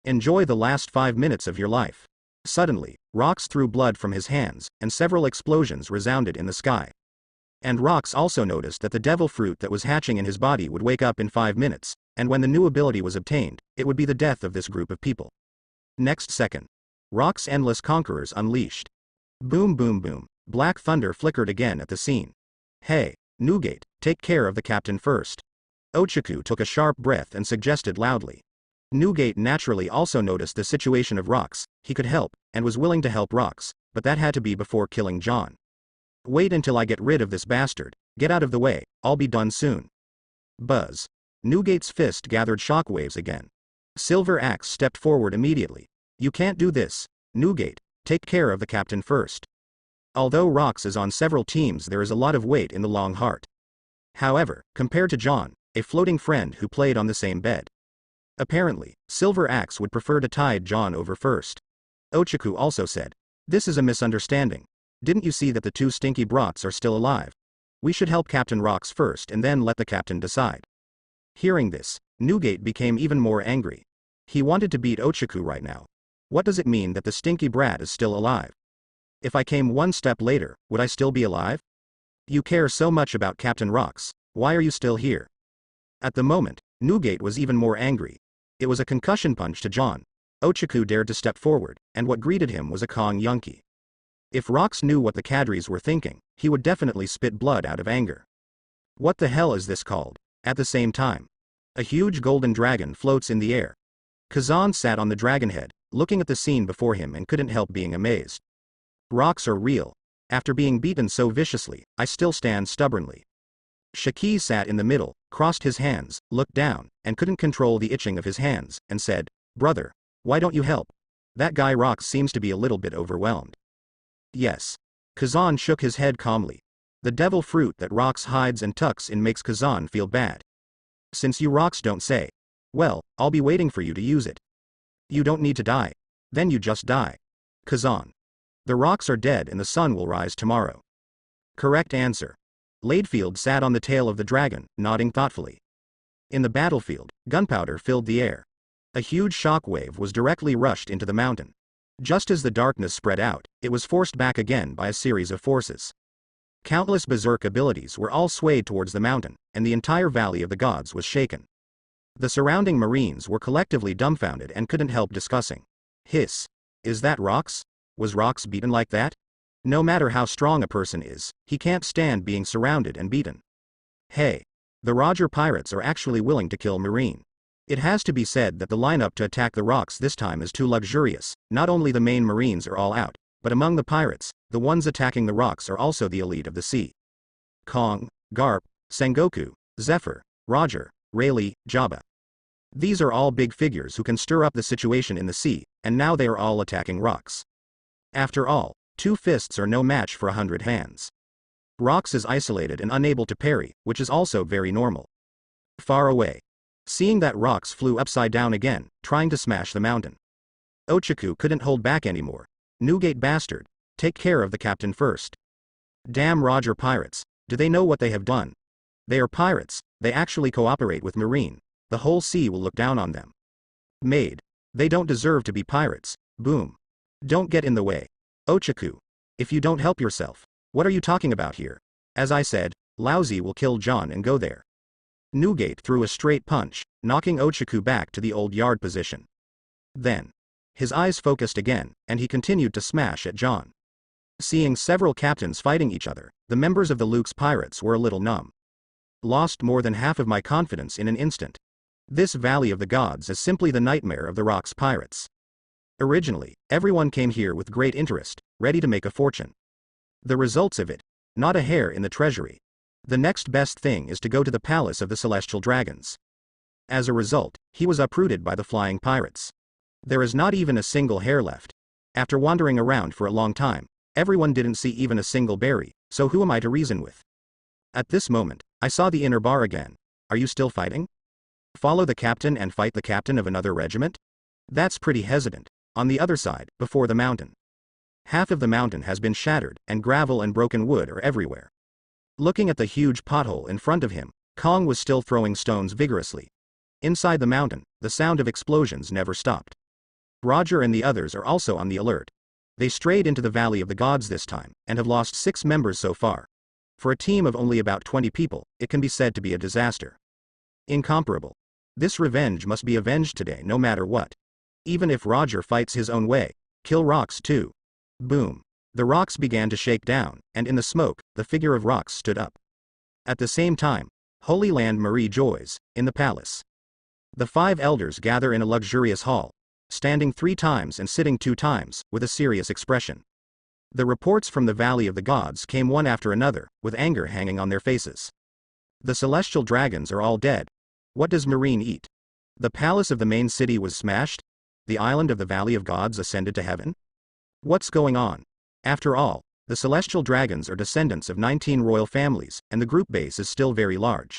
Enjoy the last 5 minutes of your life. Suddenly, Rox threw blood from his hands, and several explosions resounded in the sky. And Rox also noticed that the devil fruit that was hatching in his body would wake up in 5 minutes, and when the new ability was obtained, it would be the death of this group of people. Next second. Rox's endless conquerors unleashed. Boom boom boom, black thunder flickered again at the scene. Hey, Newgate, take care of the captain first. Ochaku took a sharp breath and suggested loudly. Newgate naturally also noticed the situation of Rox. He could help, and was willing to help Rox, but that had to be before killing John. Wait until I get rid of this bastard. Get out of the way, I'll be done soon. Buzz. Newgate's fist gathered shockwaves again. Silver Axe stepped forward immediately. You can't do this, Newgate, take care of the captain first. Although Rox is on several teams, there is a lot of weight in the long heart. However, compared to John, a floating friend who played on the same bed. Apparently, Silver Axe would prefer to tide John over first. Ochaku also said, this is a misunderstanding. Didn't you see that the two stinky brats are still alive? We should help Captain Rox first and then let the captain decide. Hearing this, Newgate became even more angry. He wanted to beat Ochaku right now. What does it mean that the stinky brat is still alive? If I came one step later, would I still be alive? You care so much about Captain Rox, why are you still here? At the moment, Newgate was even more angry. It was a concussion punch to John. Ochaku dared to step forward, and what greeted him was a Kong Yunki. If Rox knew what the cadres were thinking, he would definitely spit blood out of anger. What the hell is this called? At the same time, a huge golden dragon floats in the air. Kazan sat on the dragon head, looking at the scene before him and couldn't help being amazed. Rocks are real. After being beaten so viciously, I still stand stubbornly. Shiki sat in the middle, crossed his hands, looked down, and couldn't control the itching of his hands, and said, "Brother, why don't you help? That guy Rocks seems to be a little bit overwhelmed." Yes. Kazan shook his head calmly. The devil fruit that Rocks hides and tucks in makes Kazan feel bad. Since you Rocks don't say, well, I'll be waiting for you to use it. You don't need to die. Then you just die. Kazan. The Rocks are dead and the sun will rise tomorrow. Correct answer. Laidfield sat on the tail of the dragon, nodding thoughtfully. In the battlefield, gunpowder filled the air. A huge shock wave was directly rushed into the mountain. Just as the darkness spread out, it was forced back again by a series of forces. Countless berserk abilities were all swayed towards the mountain, and the entire Valley of the Gods was shaken. The surrounding Marines were collectively dumbfounded and couldn't help discussing. Hiss. Is that Rocks? Was Rocks beaten like that? No matter how strong a person is, he can't stand being surrounded and beaten. Hey. The Roger pirates are actually willing to kill Marine. It has to be said that the lineup to attack the Rocks this time is too luxurious. Not only the main Marines are all out, but among the pirates, the ones attacking the Rocks are also the elite of the sea. Kong, Garp, Sengoku, Zephyr, Roger, Rayleigh, Jabba. These are all big figures who can stir up the situation in the sea, and now they are all attacking Rocks. After all, 2 fists are no match for 100 hands. Rocks is isolated and unable to parry, which is also very normal. Far away. Seeing that Rocks flew upside down again, trying to smash the mountain. Ochaku couldn't hold back anymore. Newgate bastard, take care of the captain first. Damn Roger pirates, do they know what they have done? They are pirates, they actually cooperate with Marine. The whole sea will look down on them. Maid. They don't deserve to be pirates. Boom. Don't get in the way. Ochaku. If you don't help yourself. What are you talking about here? As I said, Lousy will kill John and go there. Newgate threw a straight punch, knocking Ochaku back to the old yard position. Then, his eyes focused again, and he continued to smash at John. Seeing several captains fighting each other, the members of the Luke's pirates were a little numb. Lost more than half of my confidence in an instant. This Valley of the Gods is simply the nightmare of the Rocks pirates. Originally, everyone came here with great interest, ready to make a fortune. The results of it? Not a hair in the treasury. The next best thing is to go to the palace of the celestial dragons. As a result, he was uprooted by the flying pirates. There is not even a single hair left. After wandering around for a long time, everyone didn't see even a single berry, so who am I to reason with? At this moment, I saw the inner bar again. Are you still fighting? Follow the captain and fight the captain of another regiment? That's pretty hesitant. On the other side, before the mountain. Half of the mountain has been shattered, and gravel and broken wood are everywhere. Looking at the huge pothole in front of him, Kong was still throwing stones vigorously. Inside the mountain, the sound of explosions never stopped. Roger and the others are also on the alert. They strayed into the Valley of the Gods this time, and have lost 6 members so far. For a team of only about 20 people, it can be said to be a disaster. Incomparable. This revenge must be avenged today no matter what. Even if Roger fights his own way, kill Rocks too. Boom. The rocks began to shake down, and in the smoke, the figure of Rocks stood up. At the same time, Holy Land Marie joys, in the palace. The 5 elders gather in a luxurious hall, standing 3 times and sitting 2 times, with a serious expression. The reports from the Valley of the Gods came one after another, with anger hanging on their faces. The celestial dragons are all dead. What does Marine eat? The palace of the main city was smashed? The island of the Valley of Gods ascended to heaven? What's going on? After all, the celestial dragons are descendants of 19 royal families, and the group base is still very large.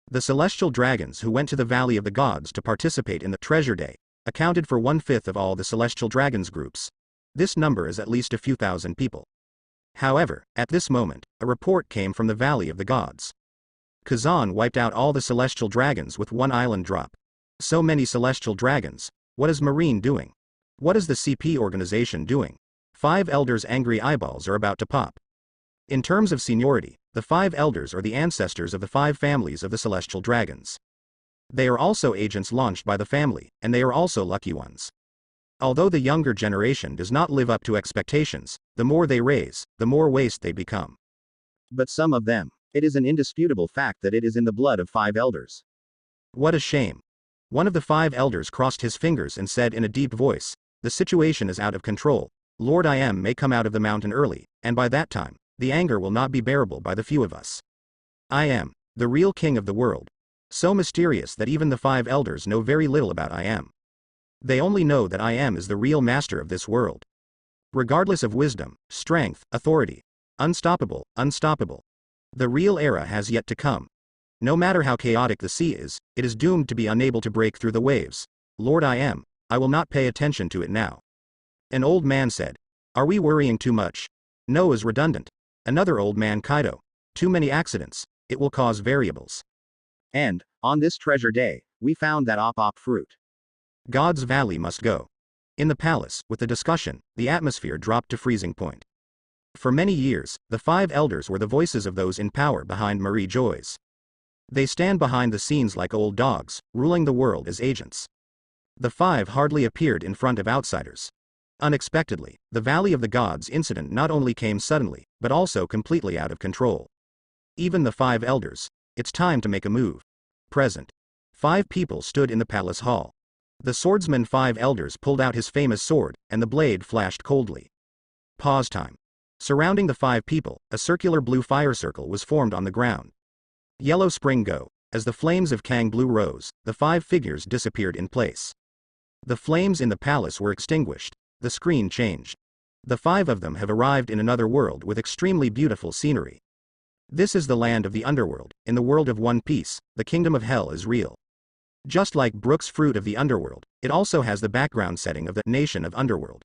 The celestial dragons who went to the Valley of the Gods to participate in the Treasure Day accounted for 1/5 of all the celestial dragons groups. This number is at least a few thousand people. However, at this moment, a report came from the Valley of the Gods. Kazan wiped out all the celestial dragons with 1 island drop. So many celestial dragons. What is Marine doing? What is the CP organization doing? 5 elders' angry eyeballs are about to pop. In terms of seniority, the 5 elders are the ancestors of the 5 families of the celestial dragons. They are also agents launched by the family, and they are also lucky ones. Although the younger generation does not live up to expectations, the more they raise, the more waste they become. But some of them. It is an indisputable fact that it is in the blood of 5 elders. What a shame. One of the 5 elders crossed his fingers and said in a deep voice, "The situation is out of control. Lord I Am may come out of the mountain early, and by that time, the anger will not be bearable by the few of us. I Am, the real king of the world. So mysterious that even the 5 elders know very little about I Am. They only know that I Am is the real master of this world. Regardless of wisdom, strength, authority. Unstoppable, unstoppable. The real era has yet to come. No matter how chaotic the sea is, it is doomed to be unable to break through the waves. Lord I Am, I will not pay attention to it now." An old man said. "Are we worrying too much? No is redundant." Another old man Kaido. "Too many accidents, it will cause variables." And, on this treasure day, we found that op fruit. God's Valley must go. In the palace, with the discussion, the atmosphere dropped to freezing point. For many years, the 5 elders were the voices of those in power behind Marie Joyce. They stand behind the scenes like old dogs, ruling the world as agents. The 5 hardly appeared in front of outsiders. Unexpectedly, the Valley of the Gods incident not only came suddenly, but also completely out of control. Even the 5 elders, it's time to make a move. Present. 5 people stood in the palace hall. The swordsman 5 elders pulled out his famous sword, and the blade flashed coldly. Pause time. Surrounding the 5 people, a circular blue fire circle was formed on the ground. Yellow spring go. As the flames of Kang Blue rose, the 5 figures disappeared in place. The flames in the palace were extinguished. The screen changed. The 5 of them have arrived in another world with extremely beautiful scenery. This is the land of the underworld. In the world of One Piece, the kingdom of hell is real. Just like Brook's Fruit of the Underworld, it also has the background setting of the nation of Underworld.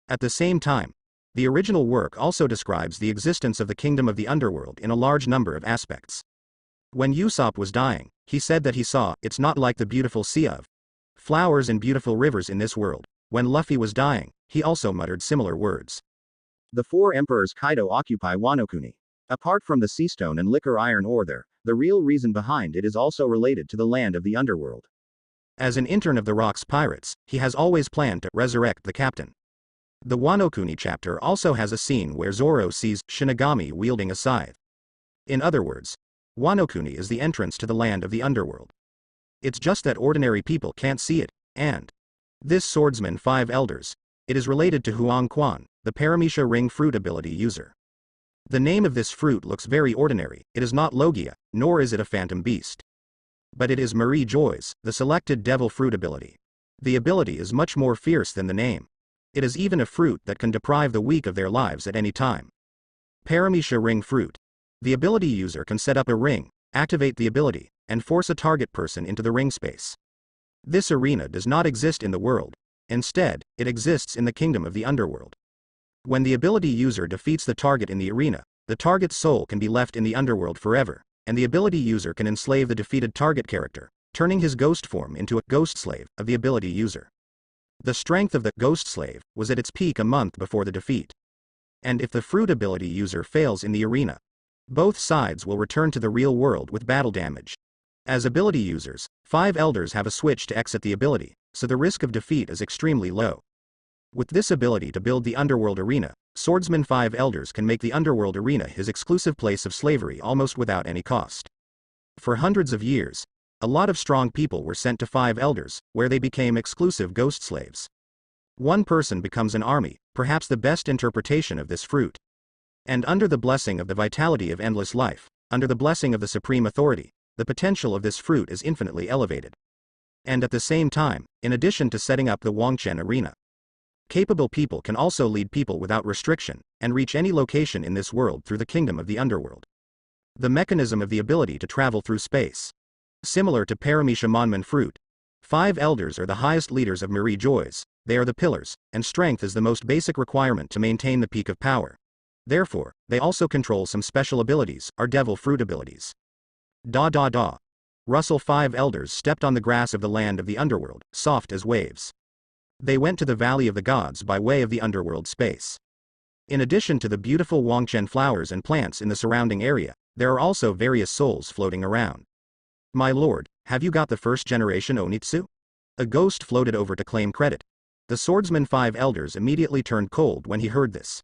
At the same time, the original work also describes the existence of the kingdom of the Underworld in a large number of aspects. When Usopp was dying, he said that he saw, "It's not like the beautiful sea of flowers and beautiful rivers in this world." When Luffy was dying, he also muttered similar words. The 4 emperors Kaido occupy Wano Kuni. Apart from the sea stone and liquor iron ore there, the real reason behind it is also related to the land of the underworld. As an intern of the Rock's pirates, he has always planned to resurrect the captain. The Wano Kuni chapter also has a scene where Zoro sees Shinigami wielding a scythe. In other words, Wano Kuni is the entrance to the land of the underworld. It's just that ordinary people can't see it, and this swordsman 5 elders, it is related to Huang Quan, the Paramecia ring fruit ability user. The name of this fruit looks very ordinary. It is not Logia, nor is it a phantom beast. But it is Marie Joy's, the selected devil fruit ability. The ability is much more fierce than the name. It is even a fruit that can deprive the weak of their lives at any time. Paramecia ring fruit. The ability user can set up a ring, activate the ability, and force a target person into the ring space. This arena does not exist in the world. Instead, it exists in the kingdom of the underworld. When the ability user defeats the target in the arena, the target's soul can be left in the underworld forever, and the ability user can enslave the defeated target character, turning his ghost form into a ghost slave of the ability user. The strength of the ghost slave was at its peak a month before the defeat. And if the fruit ability user fails in the arena, both sides will return to the real world with battle damage. As ability users, 5 elders have a switch to exit the ability, so the risk of defeat is extremely low. With this ability to build the underworld arena, swordsman 5 elders can make the underworld arena his exclusive place of slavery almost without any cost. For hundreds of years, a lot of strong people were sent to 5 elders, where they became exclusive ghost slaves. One person becomes an army, perhaps the best interpretation of this fruit. And under the blessing of the vitality of endless life, under the blessing of the supreme authority, the potential of this fruit is infinitely elevated. And at the same time, in addition to setting up the Wangchen arena, capable people can also lead people without restriction, and reach any location in this world through the kingdom of the underworld. The mechanism of the ability to travel through space. Similar to Paramecia Monman fruit, 5 elders are the highest leaders of Marie Joy's, they are the pillars, and strength is the most basic requirement to maintain the peak of power. Therefore, they also control some special abilities, or devil fruit abilities. Russell 5 elders stepped on the grass of the land of the underworld, soft as waves. They went to the Valley of the Gods by way of the underworld space. In addition to the beautiful Wangchen flowers and plants in the surrounding area, there are also various souls floating around. My lord, have you got the first generation Onitsu? A ghost floated over to claim credit. The swordsman 5 elders immediately turned cold when he heard this.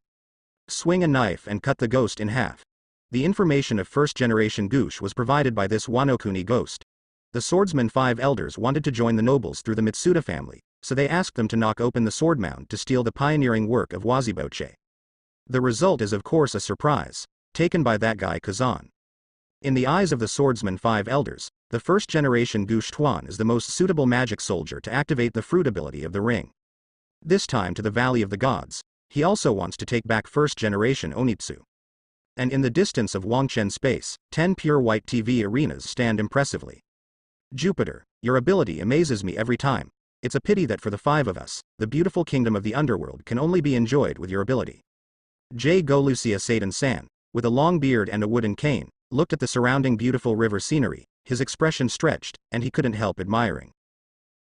Swing a knife and cut the ghost in half. The information of first generation Gush was provided by this Wanokuni ghost. The swordsman 5 elders wanted to join the nobles through the Mitsuda family, so they asked them to knock open the sword mound to steal the pioneering work of Waziboche. The result is of course a surprise, taken by that guy Kazan. In the eyes of the swordsman 5 elders, the first generation Gush Tuan is the most suitable magic soldier to activate the fruit ability of the ring. This time to the Valley of the Gods, he also wants to take back first generation Onitsu. And in the distance of Wangchen space, 10 pure white TV arenas stand impressively. Jupiter, your ability amazes me every time. It's a pity that for the 5 of us, the beautiful kingdom of the underworld can only be enjoyed with your ability. J. Golucia Satan-san, with a long beard and a wooden cane, looked at the surrounding beautiful river scenery, his expression stretched, and he couldn't help admiring.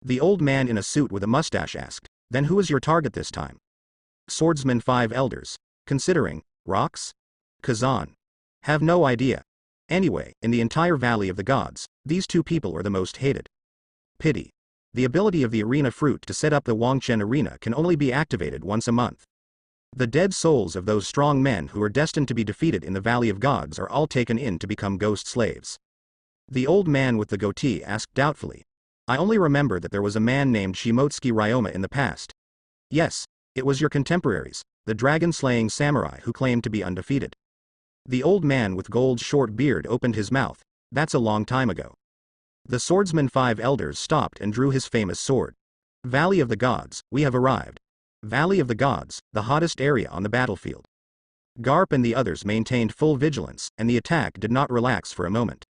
The old man in a suit with a mustache asked, "Then who is your target this time?" Swordsman 5 elders, considering, rocks? Kazan. Have no idea. Anyway, in the entire Valley of the Gods, these 2 people are the most hated. Pity. The ability of the arena fruit to set up the Wangchen arena can only be activated once a month. The dead souls of those strong men who are destined to be defeated in the Valley of Gods are all taken in to become ghost slaves. The old man with the goatee asked doubtfully. I only remember that there was a man named Shimotsuki Ryoma in the past. Yes, it was your contemporaries, the dragon-slaying samurai who claimed to be undefeated. The old man with Gold's short beard opened his mouth. That's a long time ago. The swordsman 5 elders stopped and drew his famous sword. Valley of the Gods, we have arrived. Valley of the Gods, the hottest area on the battlefield. Garp and the others maintained full vigilance, and the attack did not relax for a moment.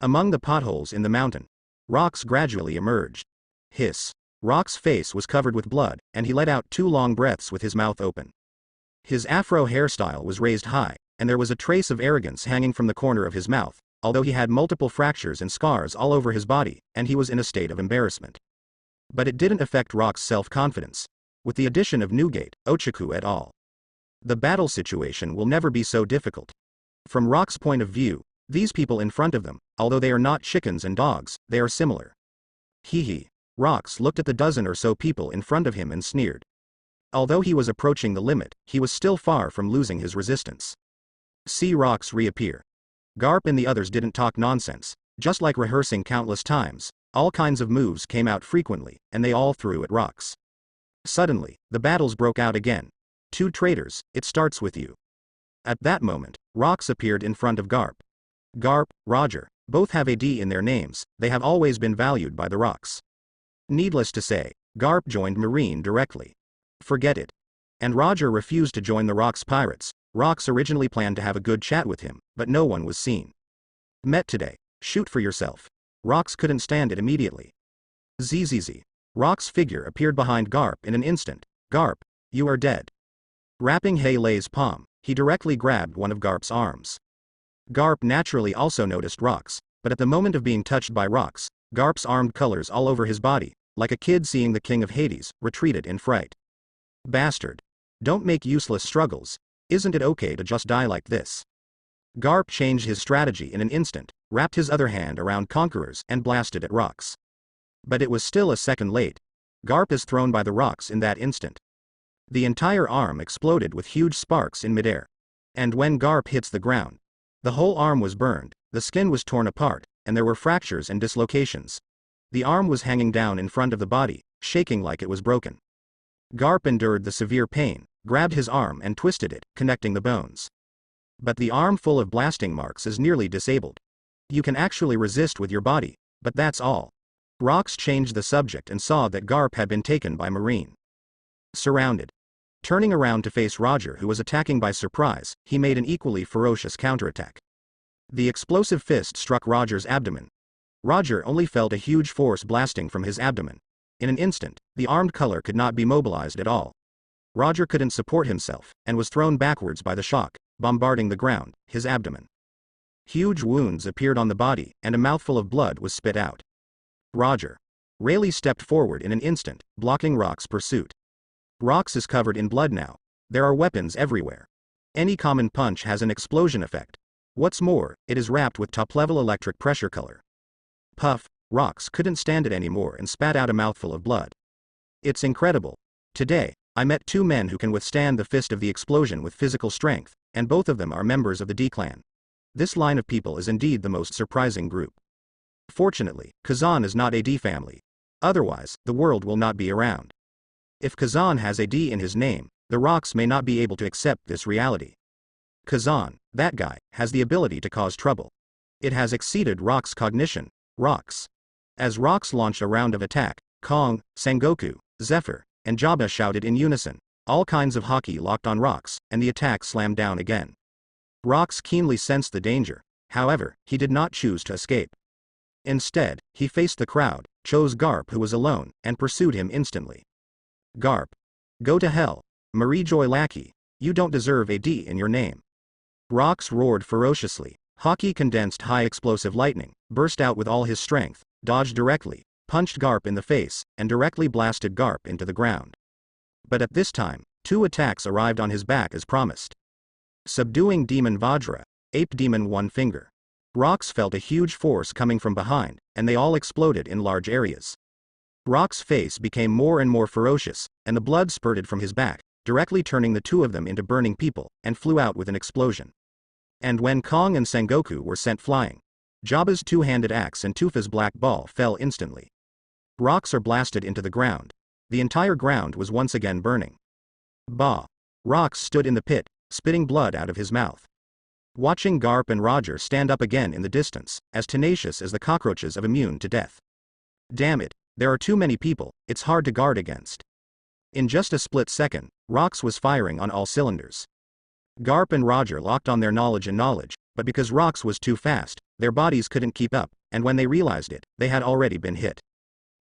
Among the potholes in the mountain, rocks gradually emerged. Hiss. Rock's face was covered with blood, and he let out 2 long breaths with his mouth open. His afro hairstyle was raised high, and there was a trace of arrogance hanging from the corner of his mouth, although he had multiple fractures and scars all over his body, and he was in a state of embarrassment. But it didn't affect Rock's self-confidence. With the addition of Newgate, Ochaku et al., the battle situation will never be so difficult. From Rock's point of view, these people in front of them, although they are not chickens and dogs, they are similar. Hee. Rox looked at the dozen or so people in front of him and sneered. Although he was approaching the limit, he was still far from losing his resistance. See Rox reappear. Garp and the others didn't talk nonsense. Just like rehearsing countless times, all kinds of moves came out frequently, and they all threw at Rox. Suddenly, the battles broke out again. 2 traitors, it starts with you. At that moment, Rox appeared in front of Garp. Garp, Roger, both have a D in their names, they have always been valued by the Rox. Needless to say, Garp joined Marine directly. Forget it. And Roger refused to join the Rox pirates. Rox originally planned to have a good chat with him, but no one was seen. Met today, shoot for yourself. Rox couldn't stand it immediately. ZZZ. Rock's figure appeared behind Garp in an instant. Garp, you are dead. Wrapping Heilei's palm, he directly grabbed one of Garp's arms. Garp naturally also noticed Rox, but at the moment of being touched by Rox, Garp's armed colors all over his body, like a kid seeing the king of Hades, retreated in fright. Bastard. Don't make useless struggles. Isn't it okay to just die like this? Garp changed his strategy in an instant, wrapped his other hand around Conquerors and blasted at Rox. But it was still a second late. Garp is thrown by the rocks in that instant. The entire arm exploded with huge sparks in midair. And when Garp hits the ground, the whole arm was burned, the skin was torn apart, and there were fractures and dislocations. The arm was hanging down in front of the body, shaking like it was broken. Garp endured the severe pain, grabbed his arm and twisted it, connecting the bones. But the arm full of blasting marks is nearly disabled. You can actually resist with your body, but that's all. Rox changed the subject and saw that Garp had been taken by Marine. Surrounded. Turning around to face Roger, who was attacking by surprise, he made an equally ferocious counterattack. The explosive fist struck Roger's abdomen. Roger only felt a huge force blasting from his abdomen. In an instant, the armed color could not be mobilized at all. Roger couldn't support himself, and was thrown backwards by the shock, bombarding the ground, his abdomen. Huge wounds appeared on the body, and a mouthful of blood was spit out. Roger. Rayleigh stepped forward in an instant, blocking Rox's pursuit. Rox is covered in blood now. There are weapons everywhere. Any common punch has an explosion effect. What's more, it is wrapped with top-level electric pressure color. Puff, Rocks couldn't stand it anymore and spat out a mouthful of blood. It's incredible. Today, I met two men who can withstand the fist of the explosion with physical strength, and both of them are members of the D clan. This line of people is indeed the most surprising group. Fortunately, Kazan is not a D family. Otherwise, the world will not be around. If Kazan has a D in his name, the Rocks may not be able to accept this reality. Kazan, that guy, has the ability to cause trouble. It has exceeded Rocks' cognition. Rocks. As Rocks launched a round of attack, Kong, Sengoku, Zephyr, and Jabba shouted in unison. All kinds of hockey locked on Rocks, and the attack slammed down again. Rocks keenly sensed the danger. However, he did not choose to escape. Instead, he faced the crowd, chose Garp who was alone, and pursued him instantly. Garp. Go to hell. Marie Joy Lackey. You don't deserve a D in your name. Rocks roared ferociously. Hockey condensed high-explosive lightning, burst out with all his strength, dodged directly, punched Garp in the face, and directly blasted Garp into the ground. But at this time, two attacks arrived on his back as promised. Subduing Demon Vajra, Ape Demon One Finger. Rocks felt a huge force coming from behind, and they all exploded in large areas. Rock's face became more and more ferocious, and the blood spurted from his back, directly turning the two of them into burning people, and flew out with an explosion. And when Kong and Sengoku were sent flying, Jabba's two-handed axe and Tufa's black ball fell instantly. Rocks are blasted into the ground. The entire ground was once again burning. Bah! Rocks stood in the pit, spitting blood out of his mouth. Watching Garp and Roger stand up again in the distance, as tenacious as the cockroaches of immune to death. Damn it, there are too many people, it's hard to guard against. In just a split second, Rocks was firing on all cylinders. Garp and Roger locked on their knowledge, but because Rocks was too fast, their bodies couldn't keep up, and when they realized it, they had already been hit.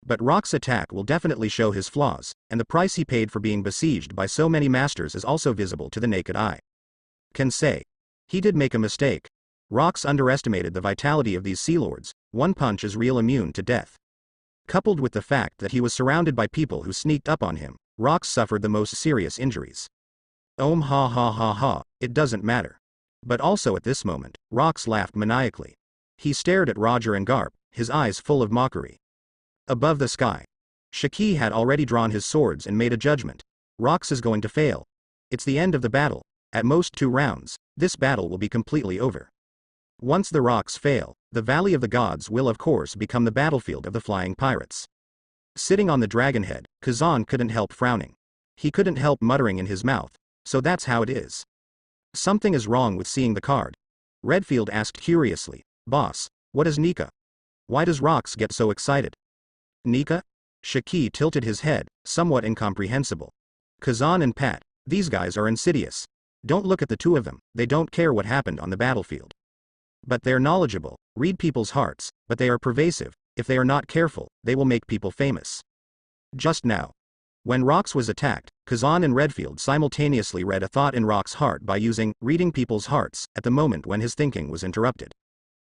But Rock's attack will definitely show his flaws, and the price he paid for being besieged by so many masters is also visible to the naked eye. Can say. He did make a mistake. Rocks underestimated the vitality of these Sea Lords. One punch is real immune to death. Coupled with the fact that he was surrounded by people who sneaked up on him, Rocks suffered the most serious injuries. Ha ha ha ha, it doesn't matter. But also at this moment, Rocks laughed maniacally. He stared at Roger and Garp, his eyes full of mockery. Above the sky, Shiki had already drawn his swords and made a judgment. Rocks is going to fail. It's the end of the battle. At most 2 rounds, this battle will be completely over. Once the Rocks fail, the Valley of the Gods will of course become the battlefield of the flying pirates. Sitting on the dragon head, Kazan couldn't help frowning. He couldn't help muttering in his mouth, so that's how it is. Something is wrong with seeing the card. Redfield asked curiously, Boss, what is Nika? Why does Rocks get so excited? Nika? Shiki tilted his head, somewhat incomprehensible. Kazan and Pat, these guys are insidious. Don't look at the two of them, they don't care what happened on the battlefield. But they're knowledgeable, read people's hearts, but they are pervasive. If they are not careful, they will make people famous. Just now, when Rocks was attacked, Kazan and Redfield simultaneously read a thought in Rocks' heart by using reading people's hearts at the moment when his thinking was interrupted.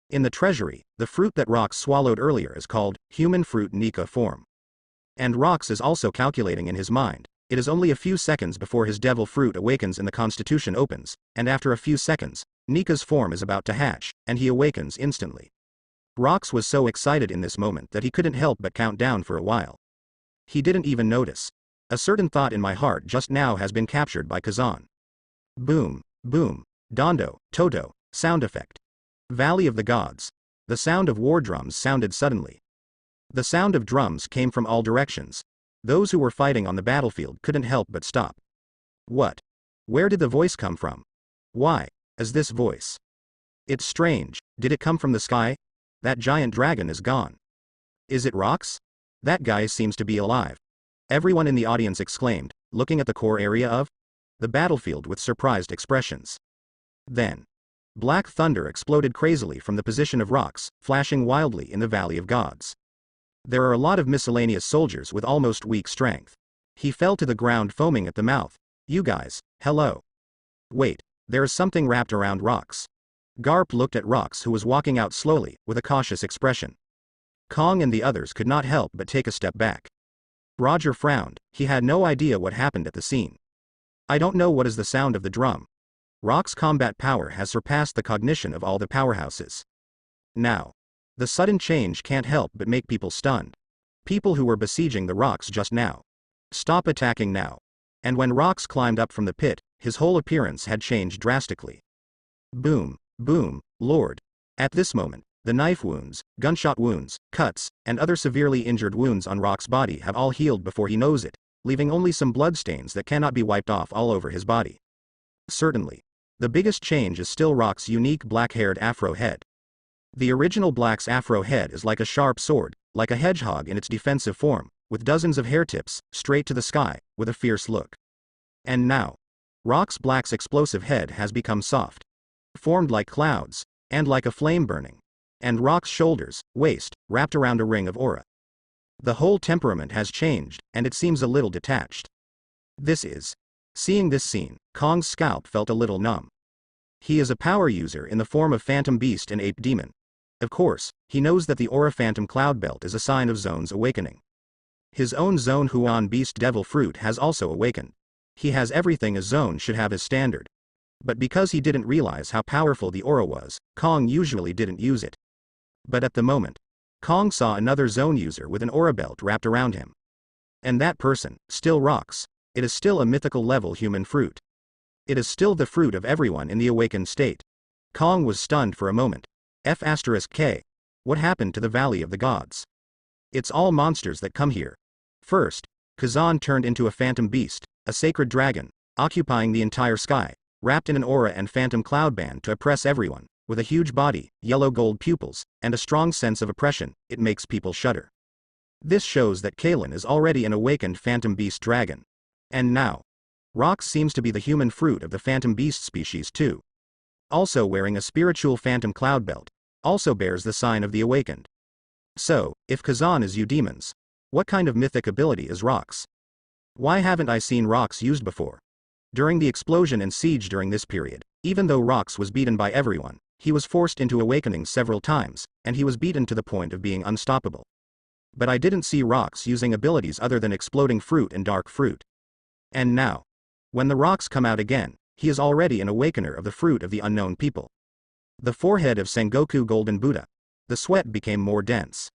In the treasury, the fruit that Rocks swallowed earlier is called human fruit Nika form. And Rocks is also calculating in his mind. It is only a few seconds before his devil fruit awakens and the constitution opens, and after a few seconds, Nika's form is about to hatch, and he awakens instantly. Rocks was so excited in this moment that he couldn't help but count down for a while. He didn't even notice. A certain thought in my heart just now has been captured by Kazan. Boom, boom, Dondo, Toto, sound effect. Valley of the Gods. The sound of war drums sounded suddenly. The sound of drums came from all directions. Those who were fighting on the battlefield couldn't help but stop. What? Where did the voice come from? Why is this voice? It's strange. Did it come from the sky? That giant dragon is gone. Is it Rocks? That guy seems to be alive. Everyone in the audience exclaimed, looking at the core area of the battlefield with surprised expressions. Then, black thunder exploded crazily from the position of Rocks, flashing wildly in the Valley of Gods. There are a lot of miscellaneous soldiers with almost weak strength. He fell to the ground foaming at the mouth. You guys, hello. Wait, there is something wrapped around Rocks. Garp looked at Rocks who was walking out slowly, with a cautious expression. Kong and the others could not help but take a step back. Roger frowned, he had no idea what happened at the scene. I don't know what is the sound of the drum. Rocks' combat power has surpassed the cognition of all the powerhouses. Now, The sudden change can't help but make people stunned. People who were besieging the rocks just now. Stop attacking now. And when Rocks climbed up from the pit, his whole appearance had changed drastically. Boom, boom, Lord. At this moment, the knife wounds, gunshot wounds, cuts, and other severely injured wounds on Rock's body have all healed before he knows it, leaving only some bloodstains that cannot be wiped off all over his body. Certainly. The biggest change is still Rock's unique black-haired afro head. The original Black's afro head is like a sharp sword, like a hedgehog in its defensive form, with dozens of hair tips, straight to the sky, with a fierce look. And now, Rock's Black's explosive head has become soft, formed like clouds, and like a flame burning. And Rock's shoulders, waist, wrapped around a ring of aura. The whole temperament has changed, and it seems a little detached. Seeing this scene, Kong's scalp felt a little numb. He is a power user in the form of Phantom Beast and Ape Demon. Of course, he knows that the Aura Phantom Cloud Belt is a sign of Zone's awakening. His own Zone Huan Beast Devil Fruit has also awakened. He has everything a Zone should have as standard. But because he didn't realize how powerful the aura was, Kong usually didn't use it. But at the moment, Kong saw another Zone user with an aura belt wrapped around him. And that person, still Rocks. It is still a mythical level human fruit. It is still the fruit of everyone in the awakened state. Kong was stunned for a moment. F*K. What happened to the Valley of the Gods? It's all monsters that come here. First, Kazan turned into a phantom beast, a sacred dragon, occupying the entire sky, wrapped in an aura and phantom cloud band to oppress everyone, with a huge body, yellow gold pupils, and a strong sense of oppression. It makes people shudder. This shows that Kalen is already an awakened phantom beast dragon. And now, Rocks seems to be the human fruit of the phantom beast species too. Also wearing a spiritual phantom cloud belt, also bears the sign of the awakened. So, if Kazan is Eudemons, what kind of mythic ability is Rocks? Why haven't I seen Rocks used before? During the explosion and siege during this period, even though Rocks was beaten by everyone, he was forced into awakening several times, and he was beaten to the point of being unstoppable. But I didn't see Rocks using abilities other than exploding fruit and dark fruit. And now, when the Rocks come out again, he is already an awakener of the fruit of the unknown people. The forehead of Sengoku Golden Buddha. The sweat became more dense.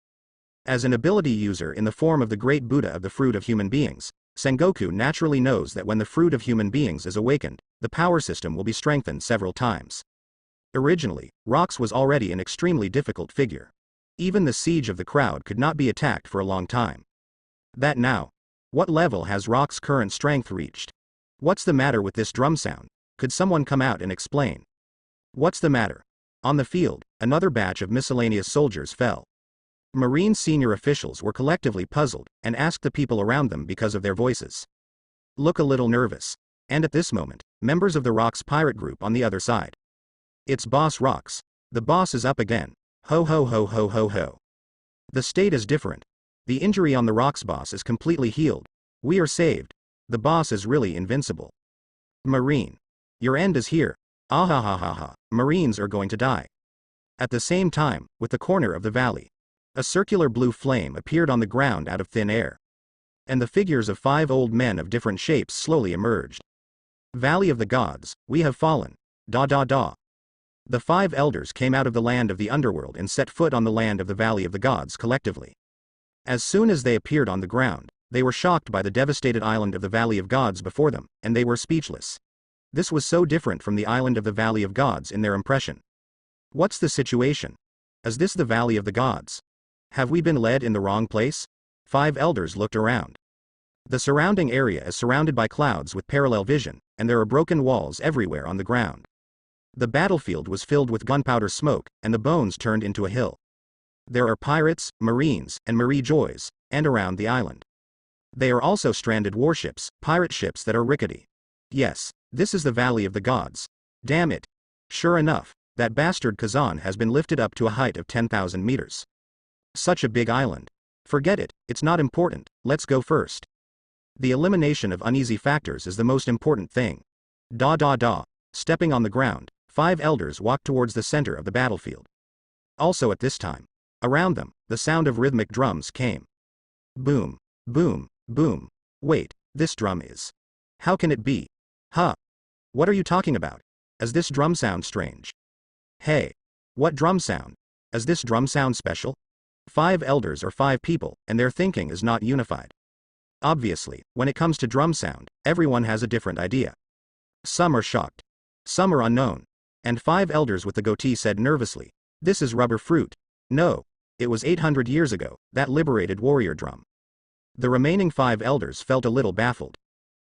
As an ability user in the form of the great Buddha of the fruit of human beings, Sengoku naturally knows that when the fruit of human beings is awakened, the power system will be strengthened several times. Originally, Rocks was already an extremely difficult figure. Even the siege of the crowd could not be attacked for a long time. That now, what level has Rock's current strength reached? What's the matter with this drum sound? Could someone come out and explain? What's the matter? On the field, another batch of miscellaneous soldiers fell. Marine senior officials were collectively puzzled, and asked the people around them because of their voices. Look a little nervous. And at this moment, members of the Rocks pirate group on the other side. It's Boss Rocks. The boss is up again. Ho ho ho ho ho ho. The state is different. The injury on the Rocks boss is completely healed. We are saved. The boss is really invincible. Marine. Your end is here. Ah ha ha ha ha. Marines are going to die. At the same time, with the corner of the valley, a circular blue flame appeared on the ground out of thin air. And the figures of 5 old men of different shapes slowly emerged. Valley of the Gods, we have fallen. Da da da. The 5 elders came out of the land of the underworld and set foot on the land of the Valley of the Gods collectively. As soon as they appeared on the ground, they were shocked by the devastated island of the Valley of Gods before them, and they were speechless. This was so different from the island of the Valley of Gods in their impression. What's the situation? Is this the Valley of the Gods? Have we been led in the wrong place? 5 elders looked around. The surrounding area is surrounded by clouds with parallel vision, and there are broken walls everywhere on the ground. The battlefield was filled with gunpowder smoke, and the bones turned into a hill. There are pirates, marines, and Marie Joys, and around the island. They are also stranded warships, pirate ships that are rickety. Yes, this is the Valley of the Gods. Damn it. Sure enough, that bastard Kazan has been lifted up to a height of 10,000 meters. Such a big island. Forget it, it's not important, let's go first. The elimination of uneasy factors is the most important thing. Da da da. Stepping on the ground, 5 elders walked towards the center of the battlefield. Also at this time, around them, the sound of rhythmic drums came. Boom, boom, boom. Wait, this drum is. How can it be? Huh? What are you talking about? Is this drum sound strange? Hey. What drum sound? Does this drum sound special? 5 elders are 5 people, and their thinking is not unified. Obviously, when it comes to drum sound, everyone has a different idea. Some are shocked. Some are unknown. And 5 elders with the goatee said nervously, "This is rubber fruit." No. It was 800 years ago, that liberated warrior drum. The remaining 5 elders felt a little baffled.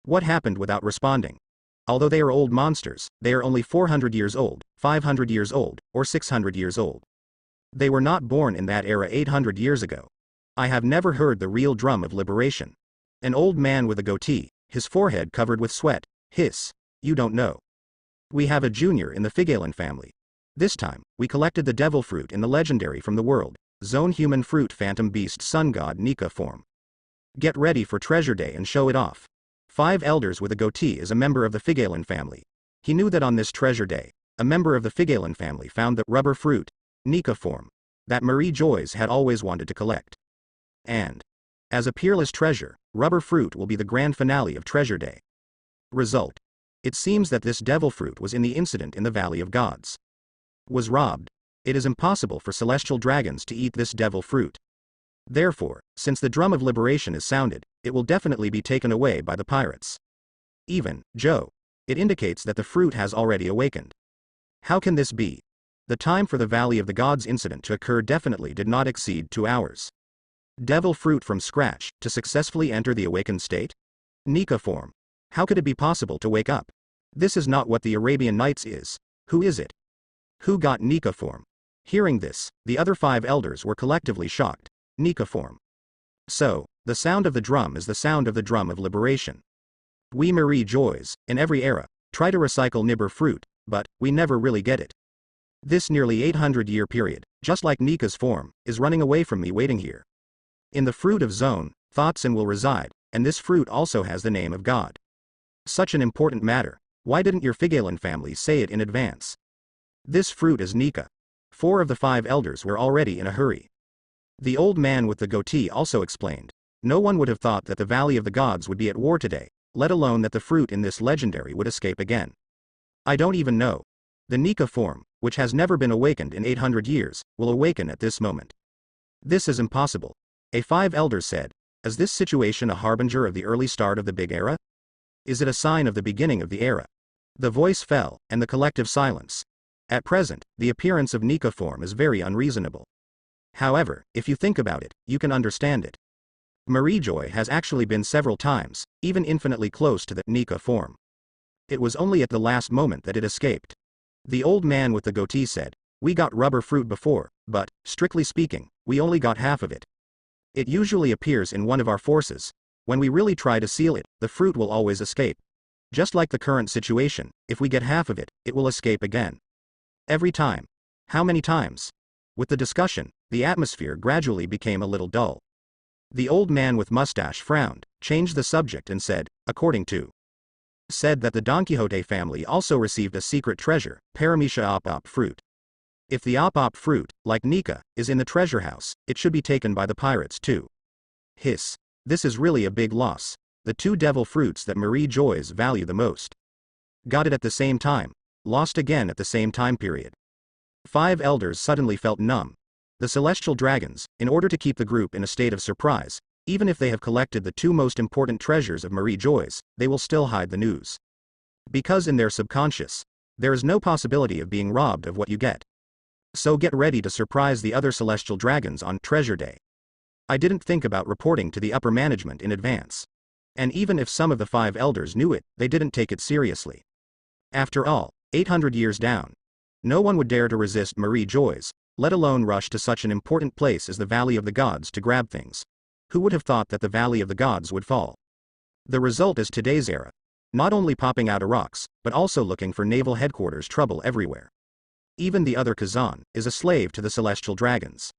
What happened without responding? Although they are old monsters, they are only 400 years old, 500 years old, or 600 years old. They were not born in that era 800 years ago. I have never heard the real drum of liberation. An old man with a goatee, his forehead covered with sweat, hiss, "You don't know. We have a junior in the Figalen family. This time, we collected the devil fruit in the legendary from the world, zone human fruit phantom beast sun god Nika form. Get ready for treasure day and show it off." 5 elders with a goatee is a member of the Figalen family. He knew that on this treasure day, a member of the Figalen family found the rubber fruit, Nika form, that Marie Joyce had always wanted to collect. And, as a peerless treasure, rubber fruit will be the grand finale of treasure day. Result. It seems that this devil fruit was in the incident in the Valley of Gods. Was robbed. It is impossible for celestial dragons to eat this devil fruit. Therefore, since the drum of liberation is sounded, it will definitely be taken away by the pirates. Even, Joe. It indicates that the fruit has already awakened. How can this be? The time for the Valley of the Gods incident to occur definitely did not exceed 2 hours. Devil fruit from scratch, to successfully enter the awakened state? Nika form. How could it be possible to wake up? This is not what the Arabian Nights is. Who is it? Who got Nika form? Hearing this, the other 5 elders were collectively shocked. Nika form. So, the sound of the drum is the sound of the drum of liberation. We Marie Joys, in every era, try to recycle Nibber fruit, but we never really get it. This nearly 800-year period, just like Nika's form, is running away from me waiting here. In the fruit of zone, thoughts and will reside, and this fruit also has the name of God. Such an important matter, why didn't your Figalen family say it in advance? This fruit is Nika. 4 of the 5 elders were already in a hurry. The old man with the goatee also explained, no one would have thought that the Valley of the Gods would be at war today, let alone that the fruit in this legendary would escape again. I don't even know. The Nika form, which has never been awakened in 800 years, will awaken at this moment. This is impossible. A 5 elders said, is this situation a harbinger of the early start of the big era? Is it a sign of the beginning of the era? The voice fell, and the collective silence. At present, the appearance of Nika form is very unreasonable. However, if you think about it, you can understand it. Marie Joy has actually been several times, even infinitely close to the Nika form. It was only at the last moment that it escaped. The old man with the goatee said, we got rubber fruit before, but, strictly speaking, we only got half of it. It usually appears in one of our forces. When we really try to seal it, the fruit will always escape. Just like the current situation, if we get half of it, it will escape again. Every time. How many times? With the discussion, the atmosphere gradually became a little dull. The old man with mustache frowned, changed the subject and said, according to. Said that the Don Quixote family also received a secret treasure, Paramecia op fruit. If the op fruit, like Nika, is in the treasure house, it should be taken by the pirates too. Hiss. This is really a big loss. The 2 devil fruits that Marie Joys value the most. Got it at the same time. Lost again at the same time period. 5 elders suddenly felt numb. The celestial dragons, in order to keep the group in a state of surprise, even if they have collected the 2 most important treasures of Marie Joyce, they will still hide the news. Because in their subconscious, there is no possibility of being robbed of what you get. So get ready to surprise the other celestial dragons on Treasure Day. I didn't think about reporting to the upper management in advance. And even if some of the 5 elders knew it, they didn't take it seriously. After all, 800 years down. No one would dare to resist Marie Joyce, let alone rush to such an important place as the Valley of the Gods to grab things. Who would have thought that the Valley of the Gods would fall? The result is today's era. Not only popping out of rocks, but also looking for naval headquarters trouble everywhere. Even the other Kazan is a slave to the celestial dragons.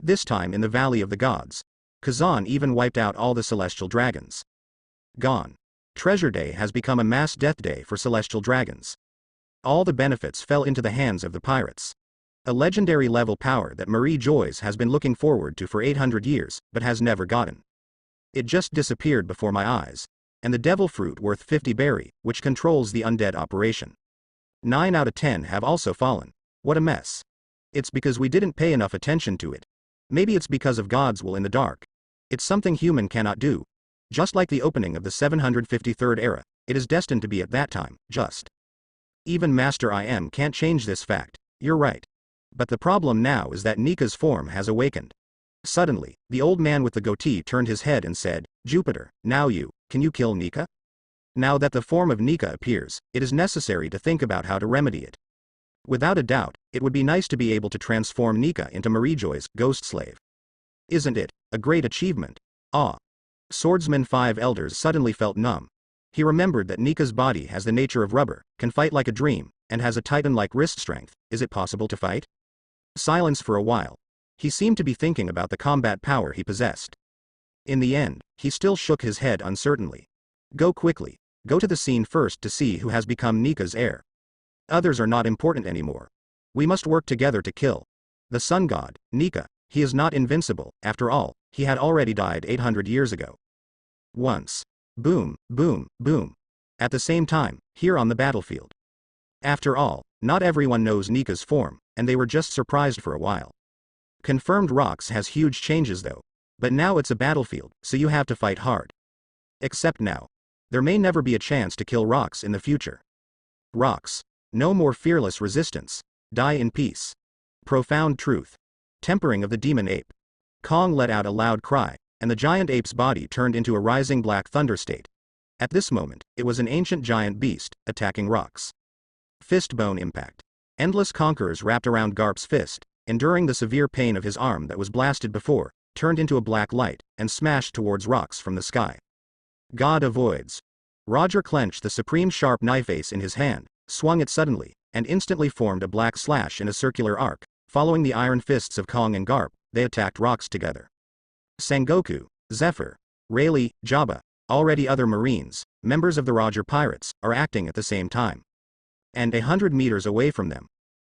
This time in the Valley of the Gods, Kazan even wiped out all the celestial dragons. Gone. Treasure Day has become a mass death day for celestial dragons. All the benefits fell into the hands of the pirates. A legendary level power that Marie Joyce has been looking forward to for 800 years, but has never gotten. It just disappeared before my eyes. And the devil fruit worth 50 berry, which controls the undead operation. 9 out of 10 have also fallen. What a mess. It's because we didn't pay enough attention to it. Maybe it's because of God's will in the dark. It's something human cannot do. Just like the opening of the 753rd era, it is destined to be at that time, just. Even Master I Am can't change this fact. You're right. But the problem now is that Nika's form has awakened. Suddenly, the old man with the goatee turned his head and said, Jupiter, can you kill Nika? Now that the form of Nika appears, it is necessary to think about how to remedy it. Without a doubt, it would be nice to be able to transform Nika into Marijoy's ghost slave. Isn't it a great achievement? Ah. Swordsman 5 Elders suddenly felt numb. He remembered that Nika's body has the nature of rubber, can fight like a dream, and has a titan-like wrist strength. Is it possible to fight? Silence for a while. He seemed to be thinking about the combat power he possessed. In the end, he still shook his head uncertainly. Go quickly. Go to the scene first to see who has become Nika's heir. Others are not important anymore. We must work together to kill the sun god, Nika. He is not invincible, after all, he had already died 800 years ago. Once. Boom, boom, boom. At the same time, here on the battlefield. After all, not everyone knows Nika's form, and they were just surprised for a while. Confirmed Rocks has huge changes though. But now it's a battlefield, so you have to fight hard. Except now. There may never be a chance to kill Rocks in the future. Rocks. No more fearless resistance. Die in peace. Profound truth. Tempering of the demon ape. Kong let out a loud cry, and the giant ape's body turned into a rising black thunder state. At this moment, it was an ancient giant beast, attacking Rocks. Fist-bone impact. Endless conquerors wrapped around Garp's fist, enduring the severe pain of his arm that was blasted before, turned into a black light, and smashed towards Rocks from the sky. God avoids. Roger clenched the supreme sharp knife ace in his hand, swung it suddenly, and instantly formed a black slash in a circular arc. Following the iron fists of Kong and Garp, they attacked Rocks together. Sengoku, Zephyr, Rayleigh, Jabba, already other Marines, members of the Roger Pirates, are acting at the same time. And 100 meters away from them,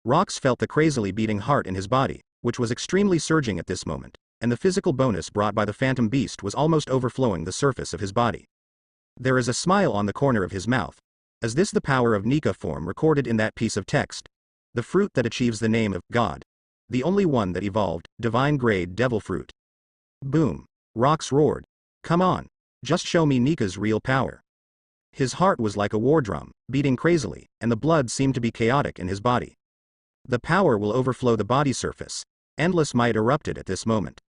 Rocks felt the crazily beating heart in his body, which was extremely surging at this moment, and the physical bonus brought by the Phantom Beast was almost overflowing the surface of his body. There is a smile on the corner of his mouth. Is this the power of Nika form recorded in that piece of text? The fruit that achieves the name of God. The only one that evolved, divine grade devil fruit. Boom. Rocks roared. Come on. Just show me Nika's real power. His heart was like a war drum, beating crazily, and the blood seemed to be chaotic in his body. The power will overflow the body surface. Endless might erupted at this moment.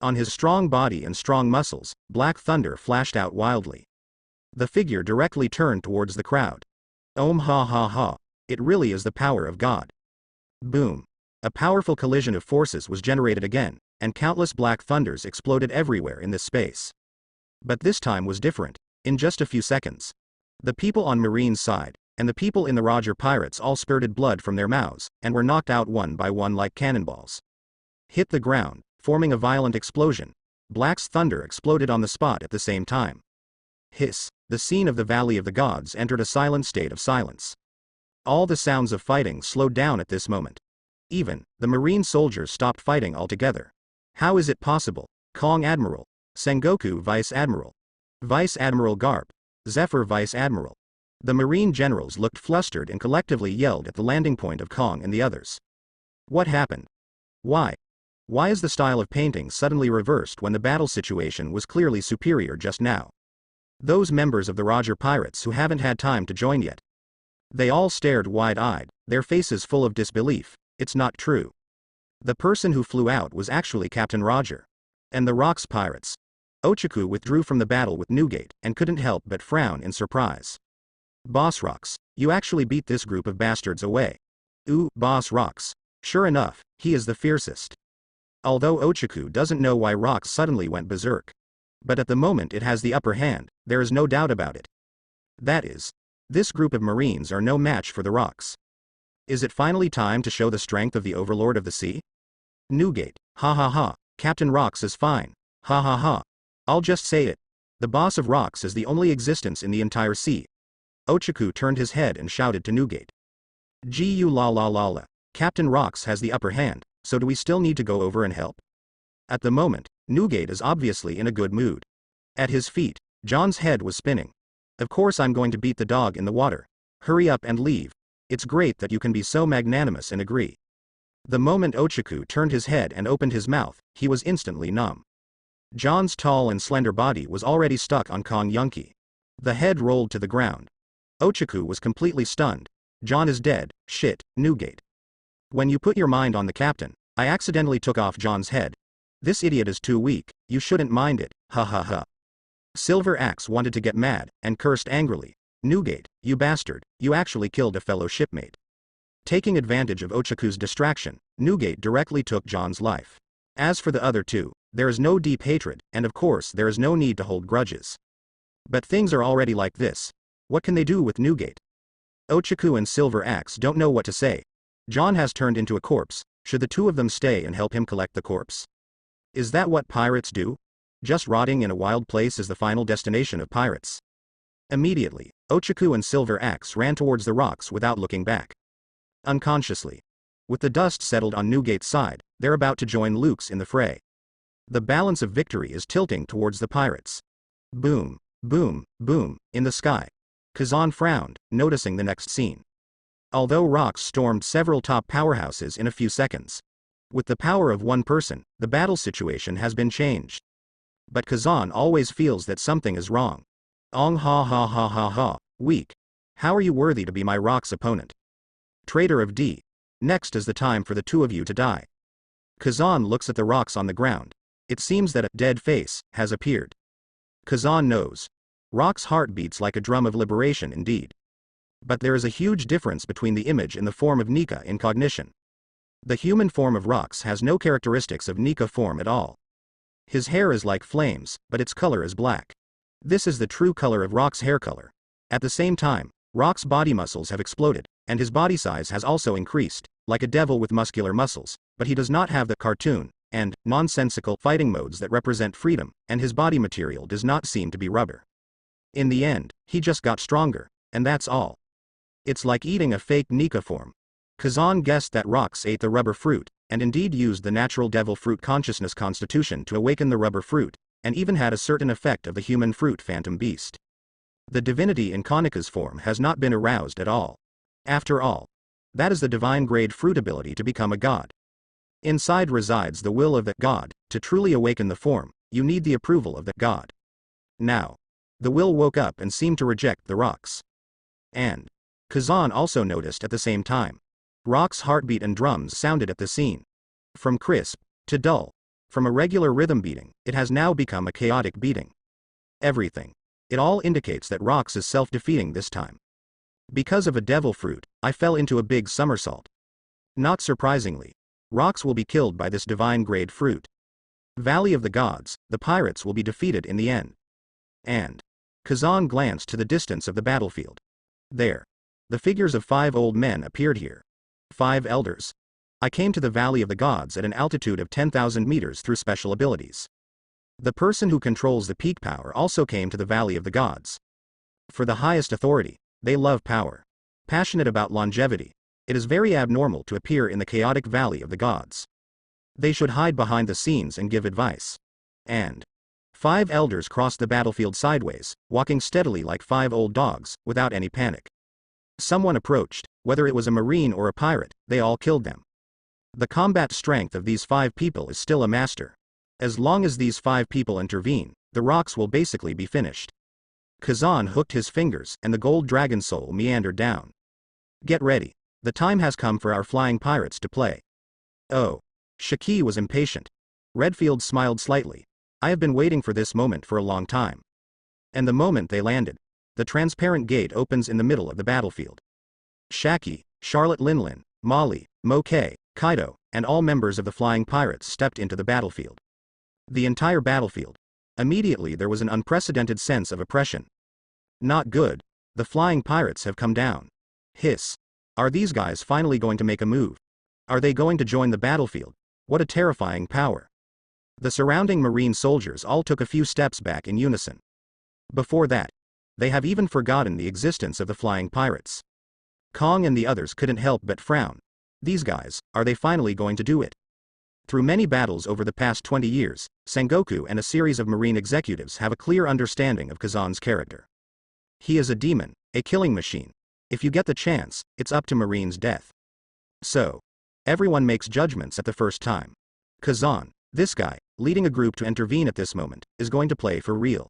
On his strong body and strong muscles, black thunder flashed out wildly. The figure directly turned towards the crowd. Om ha ha ha. It really is the power of God. Boom. A powerful collision of forces was generated again, and countless black thunders exploded everywhere in this space. But this time was different. In just a few seconds, the people on Marine's side, and the people in the Roger Pirates all spurted blood from their mouths, and were knocked out one by one like cannonballs. Hit the ground, forming a violent explosion. Black's thunder exploded on the spot at the same time. Hiss. The scene of the Valley of the Gods entered a silent state of silence. All the sounds of fighting slowed down at this moment. Even the Marine soldiers stopped fighting altogether. How is it possible? Kong Admiral. Sengoku Vice Admiral. Vice Admiral Garp. Zephyr Vice Admiral. The Marine generals looked flustered and collectively yelled at the landing point of Kong and the others. What happened? Why? Why is the style of painting suddenly reversed when the battle situation was clearly superior just now? Those members of the Roger Pirates who haven't had time to join yet. They all stared wide-eyed, their faces full of disbelief. It's not true. The person who flew out was actually Captain Roger. And the Rocks Pirates. Ochaku withdrew from the battle with Newgate, and couldn't help but frown in surprise. Boss Rocks, you actually beat this group of bastards away. Ooh, Boss Rocks. Sure enough, he is the fiercest. Although Ochaku doesn't know why Rocks suddenly went berserk. But at the moment it has the upper hand, there is no doubt about it. That is, this group of Marines are no match for the Rocks. Is it finally time to show the strength of the Overlord of the Sea? Newgate, ha ha ha, Captain Rocks is fine, ha ha ha. I'll just say it. The boss of Rocks is the only existence in the entire sea. Ochaku turned his head and shouted to Newgate. Gu la la la la, Captain Rocks has the upper hand, so do we still need to go over and help? At the moment, Newgate is obviously in a good mood. At his feet, John's head was spinning. Of course I'm going to beat the dog in the water. Hurry up and leave. It's great that you can be so magnanimous and agree. The moment Ochaku turned his head and opened his mouth, he was instantly numb. John's tall and slender body was already stuck on Kong Yunki. The head rolled to the ground. Ochaku was completely stunned. John is dead, shit, Newgate. When you put your mind on the captain, I accidentally took off John's head. This idiot is too weak, you shouldn't mind it, ha ha ha. Silver Axe wanted to get mad, and cursed angrily. Newgate, you bastard, you actually killed a fellow shipmate. Taking advantage of Ochaku's distraction, Newgate directly took John's life. As for the other two, there is no deep hatred, and of course there is no need to hold grudges. But things are already like this. What can they do with Newgate? Ochaku and Silver Axe don't know what to say. John has turned into a corpse. Should the two of them stay and help him collect the corpse? Is that what pirates do? Just rotting in a wild place is the final destination of pirates. Immediately, Ochaku and Silver Axe ran towards the rocks without looking back. Unconsciously. With the dust settled on Newgate's side, they're about to join Luke's in the fray. The balance of victory is tilting towards the pirates. Boom, boom, boom, in the sky. Kazan frowned, noticing the next scene. Although rocks stormed several top powerhouses in a few seconds. With the power of one person, the battle situation has been changed. But Kazan always feels that something is wrong. Ong ha ha ha ha ha, weak. How are you worthy to be my rock's opponent? Traitor of D. Next is the time for the two of you to die. Kazan looks at the rocks on the ground. It seems that a dead face has appeared. Kazan knows. Rock's heart beats like a drum of liberation indeed. But there is a huge difference between the image in the form of Nika in cognition. The human form of rocks has no characteristics of Nika form at all. His hair is like flames, but its color is black. This is the true color of Rock's hair color. At the same time, Rock's body muscles have exploded, and his body size has also increased, like a devil with muscular muscles, but he does not have the cartoon and nonsensical fighting modes that represent freedom, and his body material does not seem to be rubber. In the end, he just got stronger, and that's all. It's like eating a fake Nika form. Kazan guessed that rocks ate the rubber fruit, and indeed used the natural devil fruit consciousness constitution to awaken the rubber fruit, and even had a certain effect of the human fruit phantom beast. The divinity in Konika's form has not been aroused at all. After all, that is the divine grade fruit ability to become a god. Inside resides the will of that god. To truly awaken the form, you need the approval of that god. Now, the will woke up and seemed to reject the rocks. And Kazan also noticed at the same time. Rock's heartbeat and drums sounded at the scene. From crisp to dull. From a regular rhythm beating, it has now become a chaotic beating. Everything. It all indicates that Rocks is self-defeating this time. Because of a devil fruit, I fell into a big somersault. Not surprisingly, Rocks will be killed by this divine grade fruit. Valley of the Gods, the pirates will be defeated in the end. And Kazan glanced to the distance of the battlefield. There. The figures of 5 old men appeared here. 5 elders. I came to the Valley of the Gods at an altitude of 10,000 meters through special abilities. The person who controls the peak power also came to the Valley of the Gods. For the highest authority, they love power. Passionate about longevity, it is very abnormal to appear in the chaotic Valley of the Gods. They should hide behind the scenes and give advice. And 5 elders crossed the battlefield sideways, walking steadily like 5 old dogs, without any panic. Someone approached, whether it was a marine or a pirate, they all killed them. The combat strength of these 5 people is still a master. As long as these 5 people intervene, the rocks will basically be finished. Kazan hooked his fingers and the gold dragon soul meandered down. Get ready. The time has come for our flying pirates to play. Oh. Shiki was impatient. Redfield smiled slightly. I have been waiting for this moment for a long time. And the moment they landed, the transparent gate opens in the middle of the battlefield. Shaki, Charlotte Linlin, Molly, Moke, Kaido, and all members of the flying pirates stepped into the battlefield. The entire battlefield. Immediately there was an unprecedented sense of oppression. Not good. The flying pirates have come down. Hiss. Are these guys finally going to make a move? Are they going to join the battlefield? What a terrifying power. The surrounding marine soldiers all took a few steps back in unison. Before that, they have even forgotten the existence of the flying pirates. Kong and the others couldn't help but frown. These guys, are they finally going to do it? Through many battles over the past 20 years, Sengoku and a series of marine executives have a clear understanding of Kazan's character. He is a demon, a killing machine. If you get the chance, it's up to Marine's death. So, Everyone makes judgments at the first time. Kazan, this guy, leading a group to intervene at this moment, is going to play for real.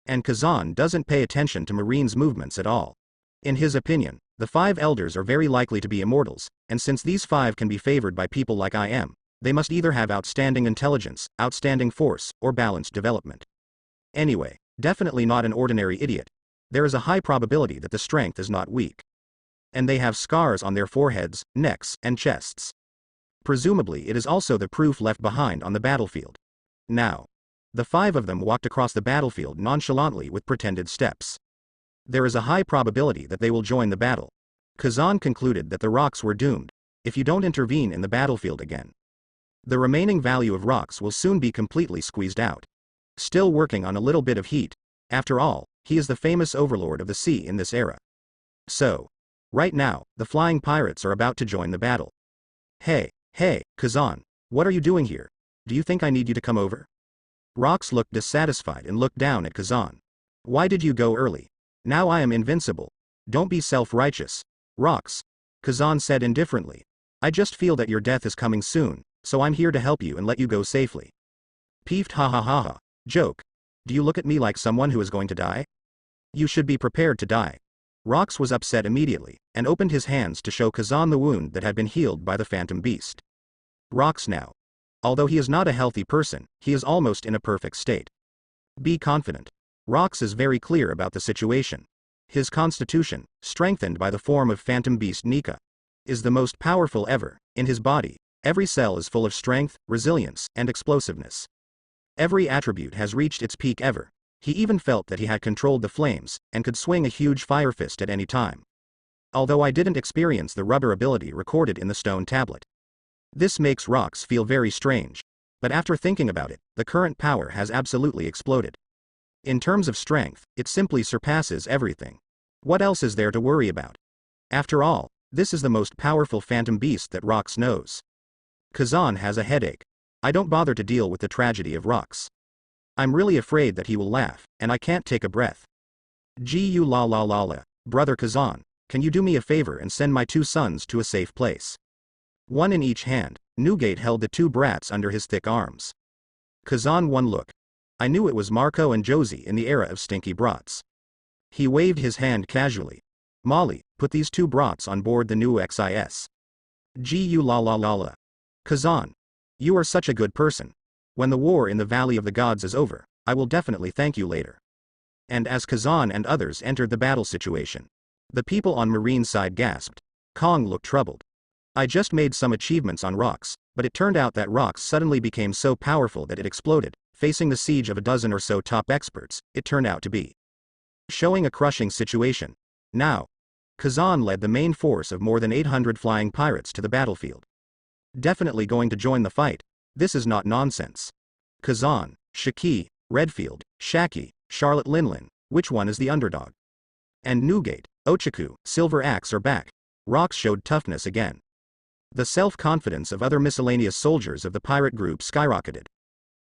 And Kazan doesn't pay attention to Marine's movements at all. In his opinion, the 5 elders are very likely to be immortals, and since these 5 can be favored by people like I am, they must either have outstanding intelligence, outstanding force, or balanced development. Anyway, definitely not an ordinary idiot. There is a high probability that the strength is not weak. And they have scars on their foreheads, necks, and chests. Presumably it is also the proof left behind on the battlefield. Now, the 5 of them walked across the battlefield nonchalantly with pretended steps. There is a high probability that they will join the battle. Kazan concluded that the rocks were doomed, if you don't intervene in the battlefield again. The remaining value of rocks will soon be completely squeezed out. Still working on a little bit of heat. After all, he is the famous overlord of the sea in this era. So, right now, the flying pirates are about to join the battle. Hey, Kazan, what are you doing here? Do you think I need you to come over? Rocks looked dissatisfied and looked down at Kazan. Why did you go early? Now I am invincible. Don't be self-righteous. Rocks, Kazan said indifferently. I just feel that your death is coming soon, so I'm here to help you and let you go safely. Peeved ha ha ha ha. Joke. Do you look at me like someone who is going to die? You should be prepared to die. Rocks was upset immediately, and opened his hands to show Kazan the wound that had been healed by the phantom beast. Rocks now. Although he is not a healthy person, he is almost in a perfect state. Be confident. Rocks is very clear about the situation. His constitution, strengthened by the form of phantom beast Nika, is the most powerful ever. In his body, every cell is full of strength, resilience, and explosiveness. Every attribute has reached its peak ever. He even felt that he had controlled the flames, and could swing a huge fire fist at any time. Although I didn't experience the rubber ability recorded in the stone tablet. This makes Rocks feel very strange. But after thinking about it, the current power has absolutely exploded. In terms of strength, it simply surpasses everything. What else is there to worry about? After all, this is the most powerful phantom beast that Rocks knows. Kazan has a headache. I don't bother to deal with the tragedy of Rocks. I'm really afraid that he will laugh, and I can't take a breath. Gu la la la la, brother Kazan, can you do me a favor and send my 2 sons to a safe place? One in each hand, Newgate held the 2 brats under his thick arms. Kazan one look. I knew it was Marco and Josie in the era of stinky brats. He waved his hand casually. Molly, put these 2 brats on board the new XIS. Gu la la la la. Kazan, you are such a good person. When the war in the Valley of the Gods is over, I will definitely thank you later. And as Kazan and others entered the battle situation, the people on Marine's side gasped. Kong looked troubled. I just made some achievements on Rocks, but it turned out that Rocks suddenly became so powerful that it exploded. Facing the siege of a dozen or so top experts, it turned out to be showing a crushing situation. Now, Kazan led the main force of more than 800 flying pirates to the battlefield. Definitely going to join the fight. This is not nonsense. Kazan, Shiki, Redfield, Shaki, Charlotte Linlin, which one is the underdog? And Newgate, Ochaku, Silver Axe are back. Rocks showed toughness again. The self-confidence of other miscellaneous soldiers of the pirate group skyrocketed.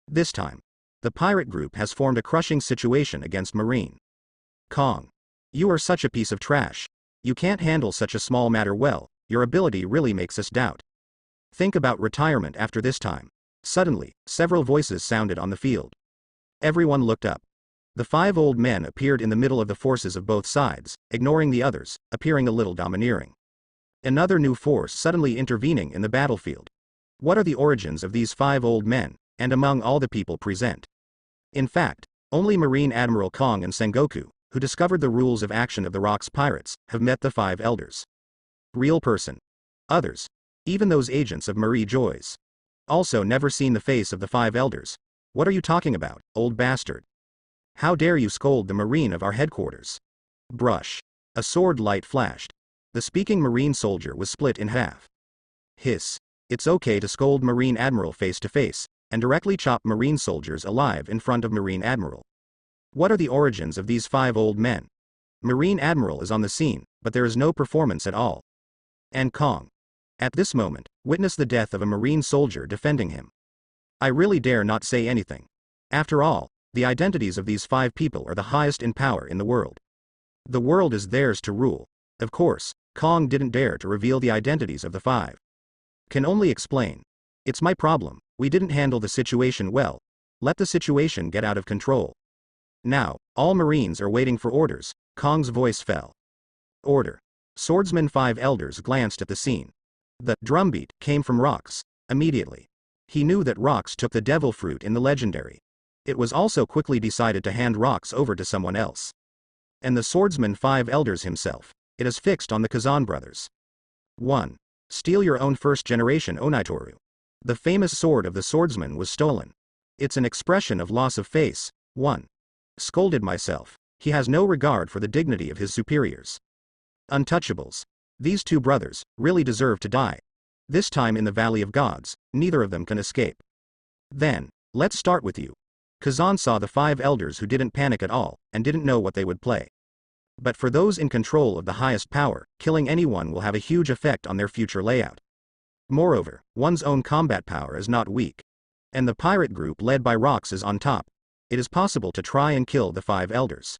This time, the pirate group has formed a crushing situation against Marine. Kong. You are such a piece of trash. You can't handle such a small matter well, your ability really makes us doubt. Think about retirement after this time. Suddenly, several voices sounded on the field. Everyone looked up. The 5 old men appeared in the middle of the forces of both sides, ignoring the others, appearing a little domineering. Another new force suddenly intervening in the battlefield. What are the origins of these 5 old men, and among all the people present? In fact, only Marine Admiral Kong and Sengoku, who discovered the rules of action of the Rocks pirates, have met the 5 elders. Real person. Others, even those agents of Marie Joyce, also never seen the face of the 5 elders. What are you talking about, old bastard? How dare you scold the Marine of our headquarters? Brush. A sword light flashed. The speaking Marine soldier was split in half. Hiss. It's okay to scold Marine Admiral face to face, and directly chop Marine soldiers alive in front of Marine Admiral. What are the origins of these 5 old men? Marine Admiral is on the scene, but there is no performance at all. And Kong, at this moment, witnessed the death of a Marine soldier defending him. I really dare not say anything. After all, the identities of these 5 people are the highest in power in the world. The world is theirs to rule. Of course, Kong didn't dare to reveal the identities of the 5. Can only explain. It's my problem, we didn't handle the situation well. Let the situation get out of control. Now, all Marines are waiting for orders. Kong's voice fell. Order. Swordsman 5 elders glanced at the scene. The drumbeat came from Rox. Immediately. He knew that Rox took the devil fruit in the legendary. It was also quickly decided to hand Rox over to someone else. And the Swordsman 5 elders himself. It is fixed on the Kazan brothers. 1. Steal your own first-generation Onitoru. The famous sword of the swordsman was stolen. It's an expression of loss of face. 1. Scolded myself. He has no regard for the dignity of his superiors. Untouchables. These two brothers really deserve to die. This time in the Valley of Gods, neither of them can escape. Then, let's start with you. Kazan saw the 5 elders who didn't panic at all, and didn't know what they would play. But for those in control of the highest power, killing anyone will have a huge effect on their future layout. Moreover, one's own combat power is not weak. And the pirate group led by Rox is on top. It is possible to try and kill the 5 elders.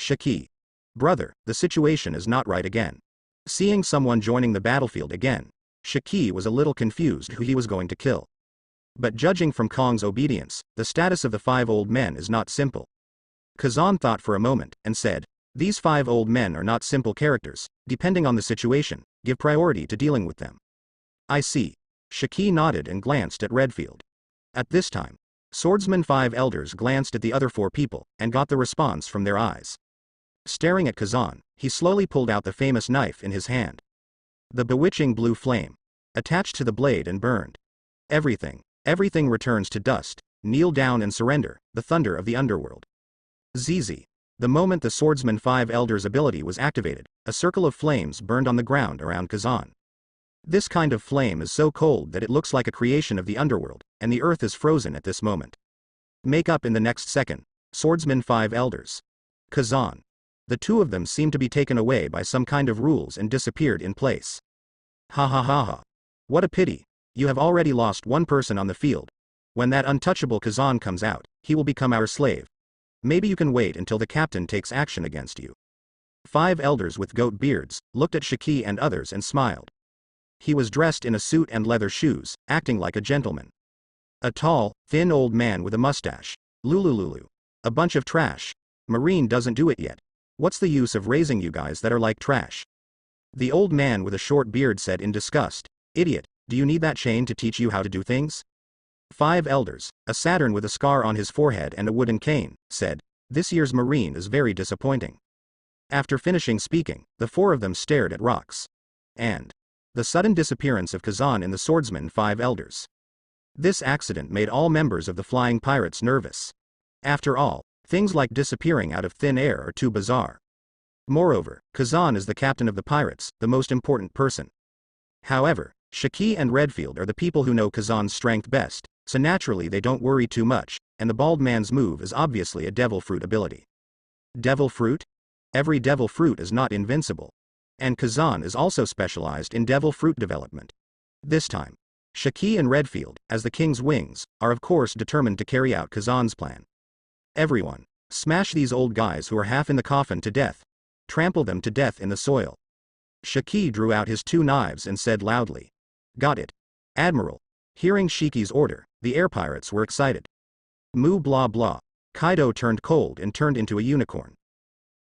Shiki. Brother, the situation is not right again. Seeing someone joining the battlefield again, Shiki was a little confused who he was going to kill. But judging from Kong's obedience, the status of the 5 old men is not simple. Kazan thought for a moment, and said, these 5 old men are not simple characters. Depending on the situation, give priority to dealing with them. I see. Shiki nodded and glanced at Redfield. At this time, Swordsman 5 elders glanced at the other 4 people, and got the response from their eyes. Staring at Kazan, he slowly pulled out the famous knife in his hand. The bewitching blue flame attached to the blade and burned. Everything returns to dust. Kneel down and surrender, the thunder of the underworld. ZZ. The moment the Swordsman 5 elders' ability was activated, a circle of flames burned on the ground around Kazan. This kind of flame is so cold that it looks like a creation of the underworld, and the earth is frozen at this moment. Make up in the next second. Swordsman 5 elders. Kazan. The 2 of them seemed to be taken away by some kind of rules and disappeared in place. Ha ha ha ha. What a pity. You have already lost 1 person on the field. When that untouchable Kazan comes out, he will become our slave. Maybe you can wait until the captain takes action against you. 5 elders with goat beards looked at Shiki and others and smiled. He was dressed in a suit and leather shoes, acting like a gentleman. A tall, thin old man with a mustache. Lulululu. A bunch of trash. Marine doesn't do it yet. What's the use of raising you guys that are like trash? The old man with a short beard said in disgust. Idiot, do you need that chain to teach you how to do things? 5 elders, a Saturn with a scar on his forehead and a wooden cane, said, this year's Marine is very disappointing. After finishing speaking, the 4 of them stared at Rox. And the sudden disappearance of Kazan in the Swordsman 5 elders. This accident made all members of the Flying Pirates nervous. After all, things like disappearing out of thin air are too bizarre. Moreover, Kazan is the captain of the pirates, the most important person. However, Shiki and Redfield are the people who know Kazan's strength best, so naturally they don't worry too much, and the bald man's move is obviously a devil fruit ability. Devil fruit? Every devil fruit is not invincible. And Kazan is also specialized in devil fruit development. This time, Shiki and Redfield, as the king's wings, are of course determined to carry out Kazan's plan. Everyone, smash these old guys who are half in the coffin to death. Trample them to death in the soil. Shiki drew out his 2 knives and said loudly. Got it. Admiral. Hearing Shiki's order, the air pirates were excited. Moo blah blah. Kaido turned cold and turned into a unicorn.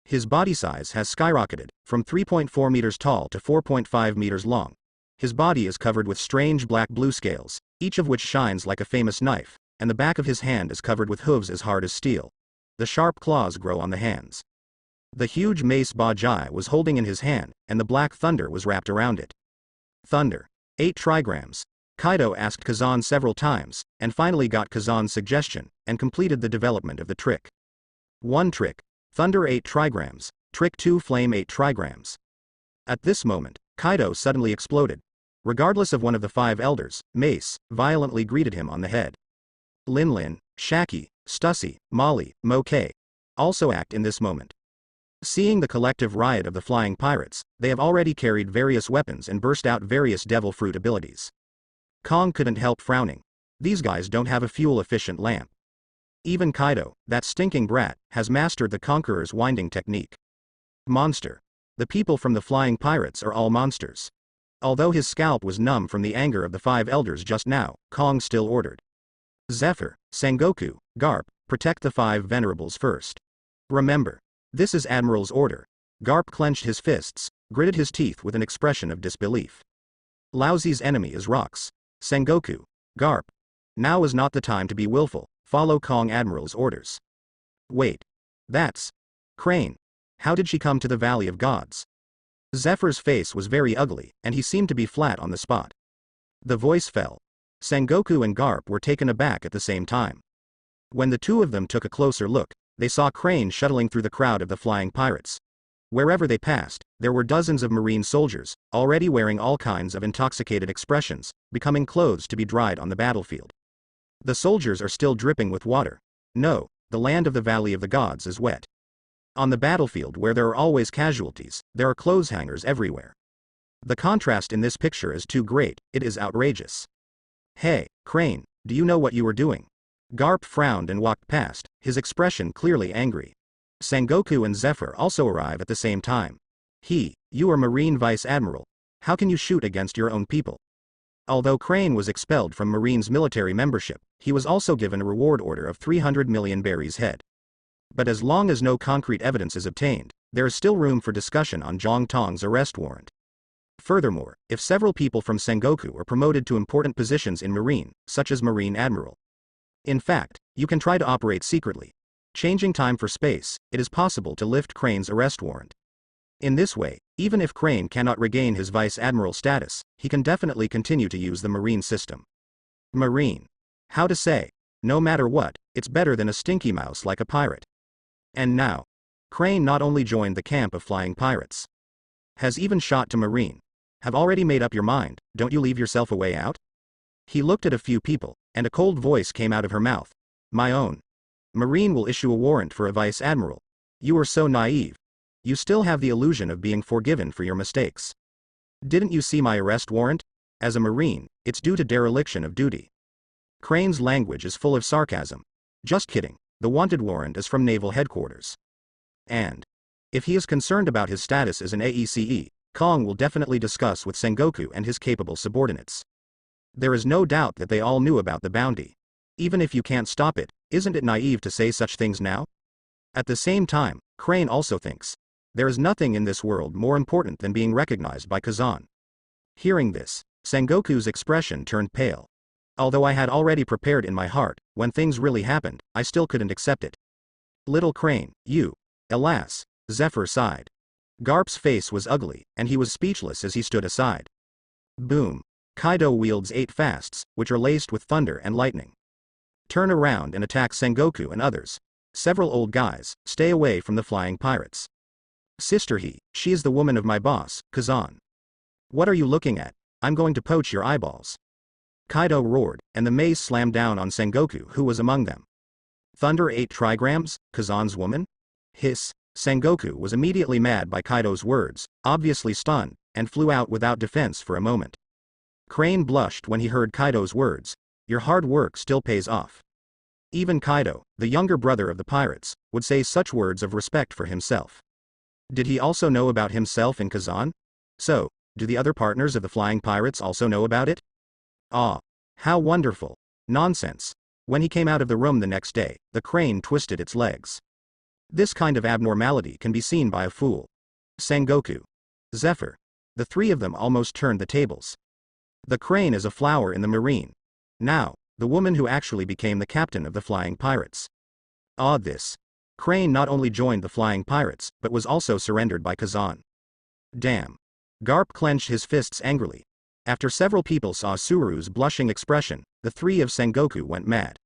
His body size has skyrocketed, from 3.4 meters tall to 4.5 meters long. His body is covered with strange black-blue scales, each of which shines like a famous knife, and the back of his hand is covered with hooves as hard as steel. The sharp claws grow on the hands. The huge mace Bajai was holding in his hand, and the black thunder was wrapped around it. Thunder. 8 trigrams. Kaido asked Kazan several times, and finally got Kazan's suggestion, and completed the development of the trick. 1 trick. Thunder 8 trigrams. Trick 2 Flame 8 trigrams. At this moment, Kaido suddenly exploded. Regardless of one of the 5 elders, Mace violently greeted him on the head. Lin, Shaki, Stussy, Molly, Moke also act in this moment. Seeing the collective riot of the Flying Pirates, they have already carried various weapons and burst out various devil fruit abilities. Kong couldn't help frowning. These guys don't have a fuel-efficient lamp. Even Kaido, that stinking brat, has mastered the Conqueror's winding technique. Monster. The people from the Flying Pirates are all monsters. Although his scalp was numb from the anger of the 5 elders just now, Kong still ordered. Zephyr, Sengoku, Garp, protect the 5 venerables first. Remember, this is Admiral's order. Garp clenched his fists, gritted his teeth with an expression of disbelief. Laozi's enemy is rocks. Sengoku, Garp. Now is not the time to be willful, follow Kong Admiral's orders. Wait. That's Crane. How did she come to the Valley of Gods? Zephyr's face was very ugly, and he seemed to be flat on the spot. The voice fell. Sengoku and Garp were taken aback at the same time. When the two of them took a closer look, they saw Crane shuttling through the crowd of the flying pirates. Wherever they passed, there were dozens of marine soldiers, already wearing all kinds of intoxicated expressions, becoming clothes to be dried on the battlefield. The soldiers are still dripping with water. No, the land of the Valley of the Gods is wet. On the battlefield where there are always casualties, there are clothes hangers everywhere. The contrast in this picture is too great, it is outrageous. Hey, Crane, do you know what you are doing? Garp frowned and walked past, his expression clearly angry. Sengoku and Zephyr also arrive at the same time. You are Marine Vice Admiral. How can you shoot against your own people? Although Crane was expelled from Marine's military membership, he was also given a reward order of 300 million berries head. But as long as no concrete evidence is obtained, there is still room for discussion on Zhang Tong's arrest warrant. Furthermore, if several people from Sengoku are promoted to important positions in Marine, such as Marine Admiral. In fact, you can try to operate secretly. Changing time for space, it is possible to lift Crane's arrest warrant. In this way, even if Crane cannot regain his Vice Admiral status, he can definitely continue to use the Marine system. Marine. How to say? No matter what, it's better than a stinky mouse like a pirate. And now, Crane not only joined the camp of flying pirates, has even shot to Marine. Have already made up your mind, don't you leave yourself a way out? He looked at a few people, and a cold voice came out of her mouth. My own. Marine will issue a warrant for a Vice Admiral. You are so naive. You still have the illusion of being forgiven for your mistakes. Didn't you see my arrest warrant? As a Marine, it's due to dereliction of duty. Crane's language is full of sarcasm. Just kidding, the wanted warrant is from Naval Headquarters. And if he is concerned about his status as an AECE, Kong will definitely discuss with Sengoku and his capable subordinates. There is no doubt that they all knew about the bounty. Even if you can't stop it, isn't it naive to say such things now? At the same time, Crane also thinks, there is nothing in this world more important than being recognized by Kazan. Hearing this, Sengoku's expression turned pale. Although I had already prepared in my heart, when things really happened, I still couldn't accept it. Little Crane, you. Alas, Zephyr sighed. Garp's face was ugly, and he was speechless as he stood aside. Boom. Kaido wields 8 fasts, which are laced with thunder and lightning. Turn around and attack Sengoku and others. Several old guys, stay away from the flying pirates. Sister she is the woman of my boss, Kazan. What are you looking at? I'm going to poach your eyeballs. Kaido roared, and the mace slammed down on Sengoku who was among them. Thunder 8 trigrams, Kazan's woman? Hiss. Sengoku was immediately mad by Kaido's words, obviously stunned, and flew out without defense for a moment. Crane blushed when he heard Kaido's words. Your hard work still pays off. Even Kaido, the younger brother of the pirates, would say such words of respect for himself. Did he also know about himself in Kazan? So, do the other partners of the flying pirates also know about it? Ah, how wonderful. Nonsense. When he came out of the room the next day, the crane twisted its legs. This kind of abnormality can be seen by a fool. Sengoku. Zephyr. The three of them almost turned the tables. The crane is a flower in the marine. Now, the woman who actually became the captain of the flying pirates. This. Crane not only joined the flying pirates, but was also surrendered by Kazan. Damn. Garp clenched his fists angrily. After several people saw Suru's blushing expression, the three of Sengoku went mad.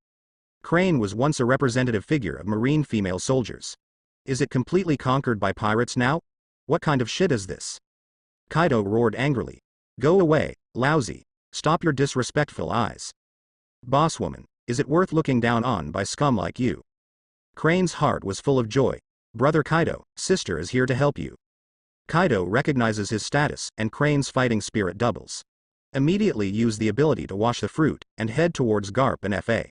Crane was once a representative figure of marine female soldiers. Is it completely conquered by pirates now? What kind of shit is this? Kaido roared angrily. Go away, lousy. Stop your disrespectful eyes. Bosswoman, is it worth looking down on by scum like you? Crane's heart was full of joy. Brother Kaido, sister is here to help you. Kaido recognizes his status, and Crane's fighting spirit doubles. Immediately use the ability to wash the fruit, and head towards Garp and FA.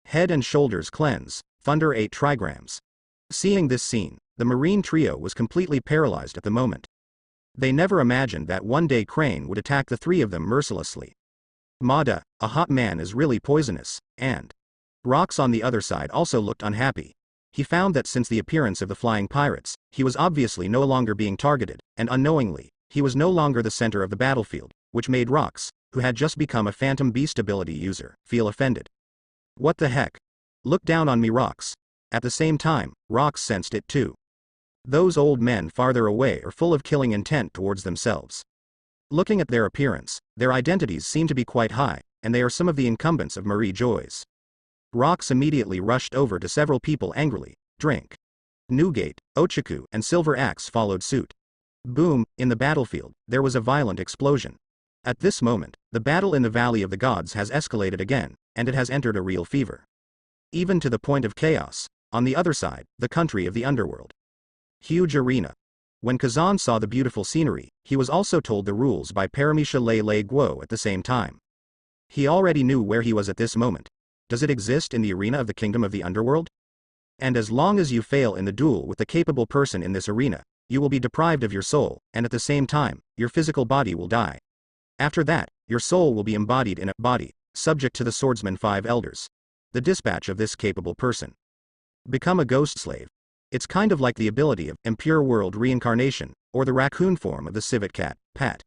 Head and shoulders cleanse, thunder 8 trigrams. Seeing this scene, the marine trio was completely paralyzed at the moment. They never imagined that one day Crane would attack the three of them mercilessly. Mada, a hot man, is really poisonous, and Rocks on the other side also looked unhappy. He found that since the appearance of the flying pirates, he was obviously no longer being targeted, and unknowingly, he was no longer the center of the battlefield, which made Rocks, who had just become a Phantom Beast ability user, feel offended. What the heck? Look down on me, Rocks. At the same time, Rocks sensed it too. Those old men farther away are full of killing intent towards themselves. Looking at their appearance, their identities seem to be quite high, and they are some of the incumbents of Marie Joy's. Rocks immediately rushed over to several people angrily. Drink. Newgate, Ochaku, and Silver Axe followed suit. Boom, in the battlefield, there was a violent explosion. At this moment, the battle in the Valley of the Gods has escalated again, and it has entered a real fever. Even to the point of chaos. On the other side, the country of the underworld. Huge arena. When Kazan saw the beautiful scenery, he was also told the rules by Paramisha Lei Guo at the same time. He already knew where he was at this moment. Does it exist in the arena of the kingdom of the underworld? And as long as you fail in the duel with the capable person in this arena, you will be deprived of your soul, and at the same time, your physical body will die. After that, your soul will be embodied in a body, subject to the Swordsman 5 Elders. The dispatch of this capable person. Become a ghost slave. It's kind of like the ability of impure world reincarnation, or the raccoon form of the civet cat, Pat.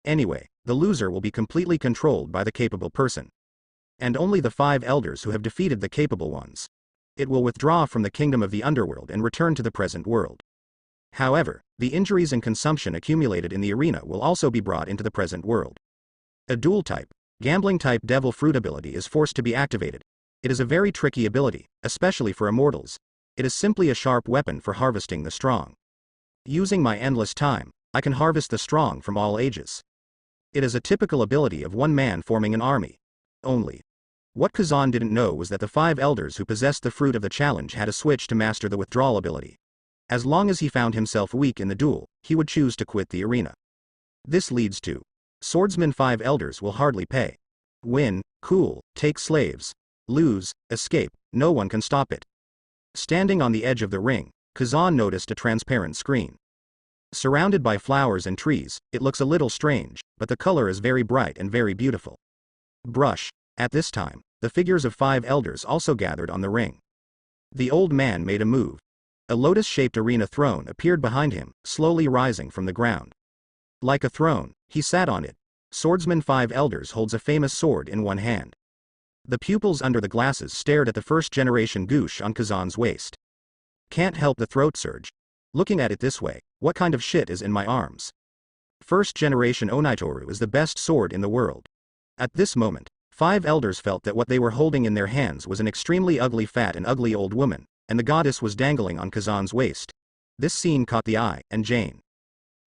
Anyway, the loser will be completely controlled by the capable person. And only the 5 elders who have defeated the capable ones. It will withdraw from the kingdom of the underworld and return to the present world. However, the injuries and consumption accumulated in the arena will also be brought into the present world. A dual type, gambling type devil fruit ability is forced to be activated. It is a very tricky ability, especially for immortals. It is simply a sharp weapon for harvesting the strong. Using my endless time, I can harvest the strong from all ages. It is a typical ability of one man forming an army. Only. What Kazan didn't know was that the 5 elders who possessed the fruit of the challenge had a switch to master the withdrawal ability. As long as he found himself weak in the duel, he would choose to quit the arena. This leads to Swordsman 5 elders will hardly pay. Win, cool, take slaves. Lose, escape, no one can stop it. Standing on the edge of the ring, Kazan noticed a transparent screen. Surrounded by flowers and trees, it looks a little strange, but the color is very bright and very beautiful. Brush. At this time, the figures of 5 elders also gathered on the ring. The old man made a move. A lotus-shaped arena throne appeared behind him, slowly rising from the ground. Like a throne, he sat on it. Swordsman 5 elders holds a famous sword in one hand. The pupils under the glasses stared at the first-generation goosh on Kazan's waist. Can't help the throat surge. Looking at it this way, what kind of shit is in my arms? First-generation Onitoru is the best sword in the world. At this moment, 5 elders felt that what they were holding in their hands was an extremely ugly fat and ugly old woman, and the goddess was dangling on Kazan's waist. This scene caught the eye, and Jane.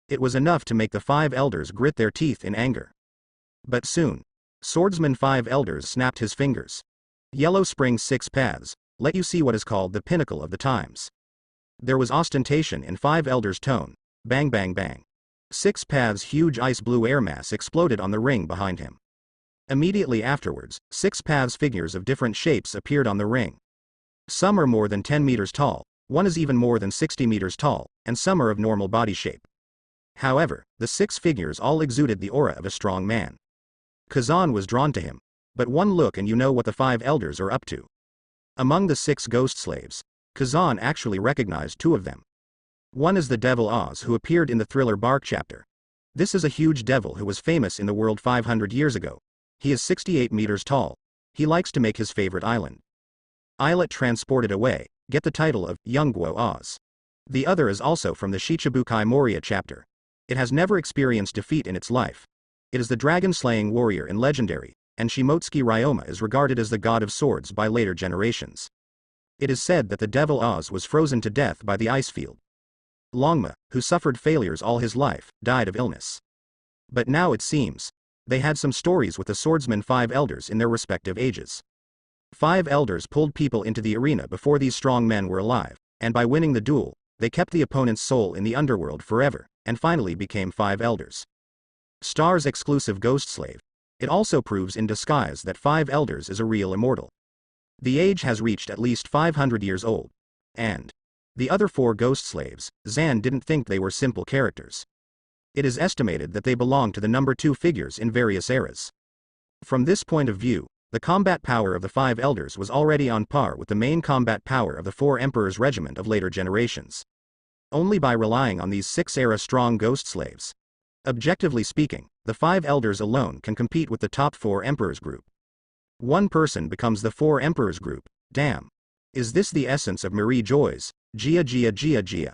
It was enough to make the 5 elders grit their teeth in anger. But soon, Swordsman 5 elders snapped his fingers. Yellow Spring 6 paths, let you see what is called the pinnacle of the times. There was ostentation in 5 elders' tone. Bang bang bang. 6 paths huge ice blue air mass exploded on the ring behind him. Immediately afterwards, 6 paths figures of different shapes appeared on the ring. Some are more than 10 meters tall, one is even more than 60 meters tall, and some are of normal body shape. However, the 6 figures all exuded the aura of a strong man. Kazan was drawn to him. But one look and you know what the 5 elders are up to. Among the 6 ghost slaves, Kazan actually recognized 2 of them. One is the Devil Oz who appeared in the Thriller Bark chapter. This is a huge devil who was famous in the world 500 years ago. He is 68 meters tall. He likes to make his favorite island. Islet transported away, get the title of Youngguo Oz. The other is also from the Shichibukai Moria chapter. It has never experienced defeat in its life. It is the dragon-slaying warrior in Legendary, and Shimotsuki Ryoma is regarded as the god of swords by later generations. It is said that the Devil Oz was frozen to death by the ice field. Longma, who suffered failures all his life, died of illness. But now it seems, they had some stories with the Swordsman 5 elders in their respective ages. 5 elders pulled people into the arena before these strong men were alive, and by winning the duel, they kept the opponent's soul in the underworld forever, and finally became 5 elders. Star's exclusive ghost slave. It also proves in disguise that 5 elders is a real immortal. The age has reached at least 500 years old. And the other 4 ghost slaves, Zan didn't think they were simple characters. It is estimated that they belong to the number 2 figures in various eras. From this point of view, the combat power of the 5 elders was already on par with the main combat power of the 4 emperors' regiment of later generations. Only by relying on these 6-era strong ghost slaves. Objectively speaking, the 5 elders alone can compete with the top 4 emperors group. One person becomes the 4 emperors group, damn. Is this the essence of Marie Joy's, Gia Gia Gia Gia?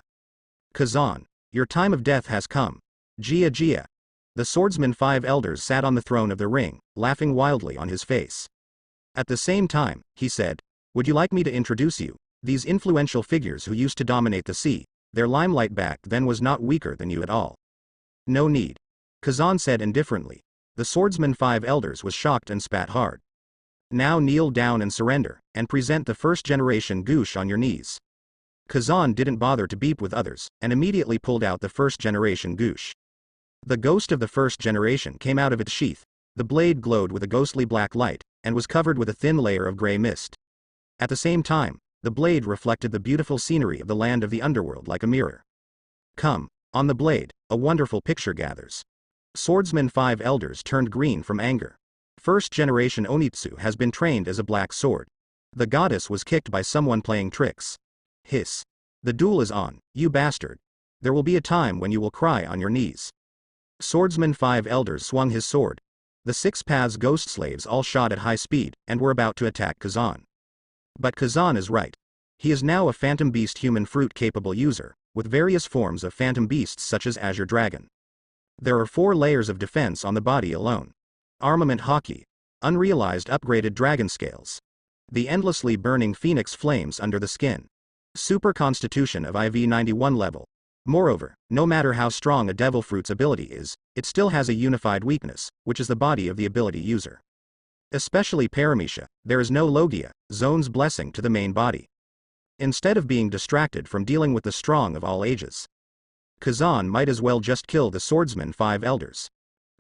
Kazan, your time of death has come. Gia Gia. The swordsman 5 elders sat on the throne of the ring, laughing wildly on his face. At the same time, he said, would you like me to introduce you, these influential figures who used to dominate the sea, their limelight back then was not weaker than you at all. No need. Kazan said indifferently. The swordsman 5 elders was shocked and spat hard. Now kneel down and surrender, and present the first generation goosh on your knees. Kazan didn't bother to beep with others, and immediately pulled out the first generation goosh. The ghost of the first generation came out of its sheath, the blade glowed with a ghostly black light, and was covered with a thin layer of gray mist. At the same time, the blade reflected the beautiful scenery of the land of the underworld like a mirror. Come, on the blade, a wonderful picture gathers. Swordsman 5 elders turned green from anger. First generation Onitsu has been trained as a black sword. The goddess was kicked by someone playing tricks. Hiss. The duel is on, you bastard. There will be a time when you will cry on your knees. Swordsman 5 elders swung his sword. The 6 paths ghost slaves all shot at high speed, and were about to attack Kazan. But Kazan is right. He is now a phantom beast human fruit capable user, with various forms of phantom beasts such as Azure Dragon. There are 4 layers of defense on the body alone. Armament hockey. Unrealized upgraded dragon scales. The endlessly burning phoenix flames under the skin. Super constitution of IV-91 level. Moreover, no matter how strong a devil fruit's ability is, it still has a unified weakness, which is the body of the ability user. Especially Paramecia, there is no Logia, Zone's blessing to the main body. Instead of being distracted from dealing with the strong of all ages, Kazan might as well just kill the swordsman 5 elders.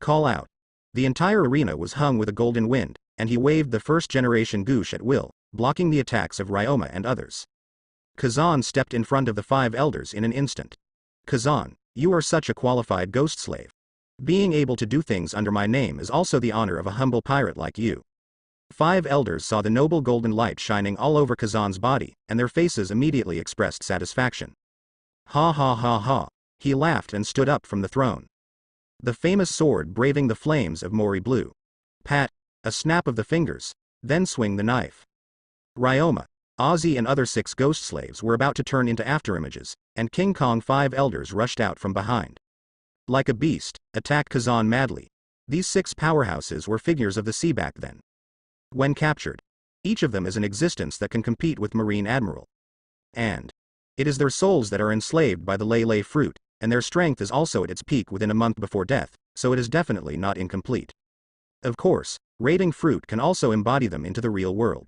Call out. The entire arena was hung with a golden wind, and he waved the first generation goosh at will, blocking the attacks of Ryoma and others. Kazan stepped in front of the 5 elders in an instant. Kazan, you are such a qualified ghost slave. Being able to do things under my name is also the honor of a humble pirate like you. 5 elders saw the noble golden light shining all over Kazan's body, and their faces immediately expressed satisfaction. Ha ha ha ha. He laughed and stood up from the throne. The famous sword braving the flames of Mori Blue. Pat, a snap of the fingers, then swing the knife. Ryoma, Ozzy and other 6 ghost slaves were about to turn into afterimages, and King Kong 5 elders rushed out from behind. Like a beast, attacked Kazan madly. These 6 powerhouses were figures of the sea back then. When captured, each of them is an existence that can compete with Marine Admiral. And it is their souls that are enslaved by the Lele fruit, and their strength is also at its peak within a month before death, so it is definitely not incomplete. Of course, raiding fruit can also embody them into the real world.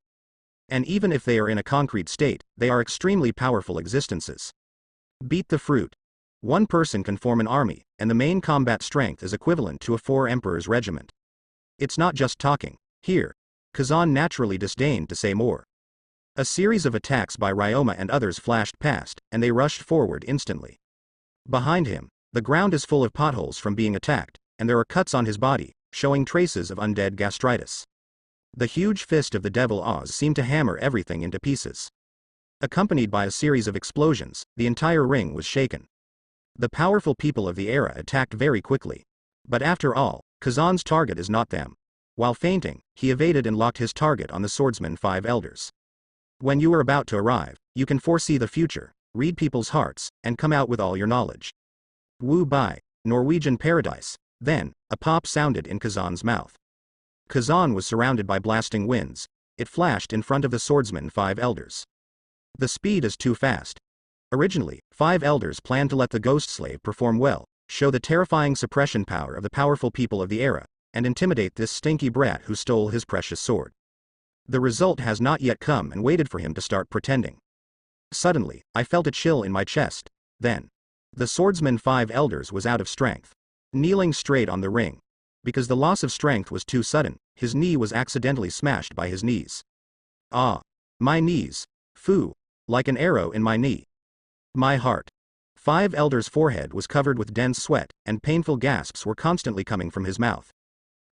And even if they are in a concrete state, they are extremely powerful existences. Beat the fruit. One person can form an army, and the main combat strength is equivalent to a 4 emperors regiment. It's not just talking. Here, Kazan naturally disdained to say more. A series of attacks by Ryoma and others flashed past, and they rushed forward instantly. Behind him, the ground is full of potholes from being attacked, and there are cuts on his body, showing traces of undead gastritis. The huge fist of the devil Oz seemed to hammer everything into pieces. Accompanied by a series of explosions, the entire ring was shaken. The powerful people of the era attacked very quickly. But after all, Kazan's target is not them. While fainting, he evaded and locked his target on the swordsman 5 elders. When you are about to arrive, you can foresee the future, read people's hearts, and come out with all your knowledge. Wu Bai, Norwegian paradise. Then, a pop sounded in Kazan's mouth. Kazan was surrounded by blasting winds. It flashed in front of the swordsman 5 elders. The speed is too fast. Originally, 5 elders planned to let the ghost slave perform well, show the terrifying suppression power of the powerful people of the era, and intimidate this stinky brat who stole his precious sword. The result has not yet come and waited for him to start pretending. Suddenly, I felt a chill in my chest. Then, the swordsman 5 elders was out of strength. Kneeling straight on the ring. Because the loss of strength was too sudden, his knee was accidentally smashed by his knees. Ah! My knees! Foo! Like an arrow in my knee. My heart. Five Elders' forehead was covered with dense sweat, and painful gasps were constantly coming from his mouth.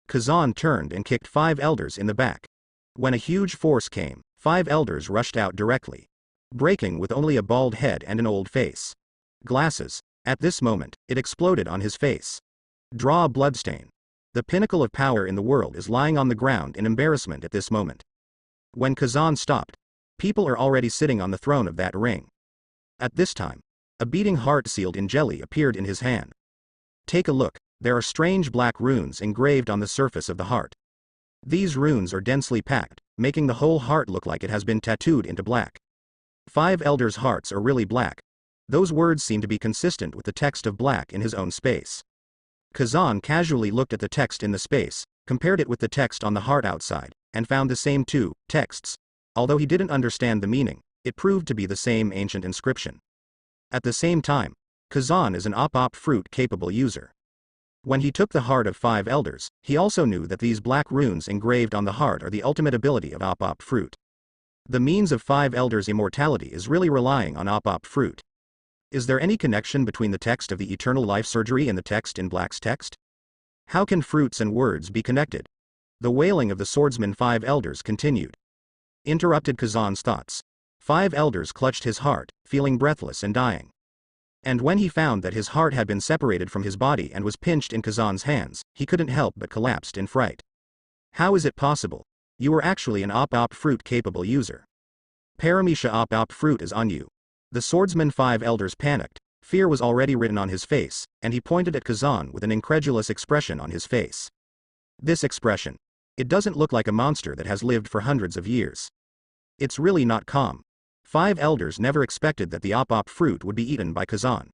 Kazan turned and kicked Five Elders in the back. When a huge force came, Five Elders rushed out directly, breaking with only a bald head and an old face. Glasses. At this moment, it exploded on his face. Draw a bloodstain. The pinnacle of power in the world is lying on the ground in embarrassment at this moment. When Kazan stopped, people are already sitting on the throne of that ring. At this time, a beating heart sealed in jelly appeared in his hand. Take a look, there are strange black runes engraved on the surface of the heart. These runes are densely packed, making the whole heart look like it has been tattooed into black. Five Elders' hearts are really black. Those words seem to be consistent with the text of black in his own space. Kazan casually looked at the text in the space, compared it with the text on the heart outside, and found the same two texts. Although he didn't understand the meaning, it proved to be the same ancient inscription. At the same time, Kazan is an op fruit capable user. When he took the heart of Five Elders, he also knew that these black runes engraved on the heart are the ultimate ability of op fruit. The means of Five Elders' immortality is really relying on op fruit. Is there any connection between the text of the eternal life surgery and the text in Black's text? How can fruits and words be connected? The wailing of the swordsman Five Elders continued. Interrupted Kazan's thoughts. Five Elders clutched his heart, feeling breathless and dying. And when he found that his heart had been separated from his body and was pinched in Kazan's hands, he couldn't help but collapsed in fright. How is it possible? You are actually an op fruit capable user. Paramisha op fruit is on you. The swordsman Five Elders panicked. Fear was already written on his face, and he pointed at Kazan with an incredulous expression on his face. This expression. It doesn't look like a monster that has lived for hundreds of years. It's really not calm. Five Elders never expected that the op fruit would be eaten by Kazan.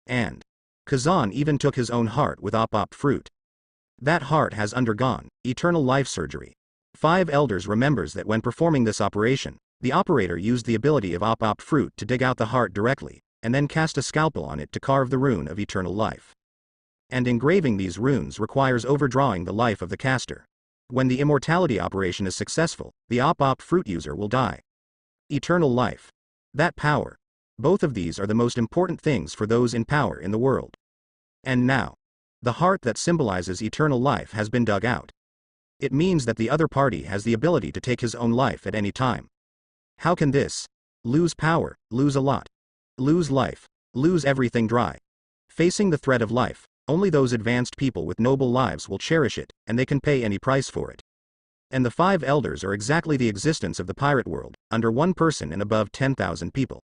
And Kazan even took his own heart with op fruit. That heart has undergone eternal life surgery. Five Elders remembers that when performing this operation, the operator used the ability of op fruit to dig out the heart directly, and then cast a scalpel on it to carve the rune of eternal life. And engraving these runes requires overdrawing the life of the caster. When the immortality operation is successful, the op fruit user will die. Eternal life. That power. Both of these are the most important things for those in power in the world. And now, the heart that symbolizes eternal life has been dug out. It means that the other party has the ability to take his own life at any time. How can this? Lose power, lose a lot. Lose life, lose everything dry. Facing the threat of life, only those advanced people with noble lives will cherish it, and they can pay any price for it. And the Five Elders are exactly the existence of the pirate world, under one person and above 10,000 people.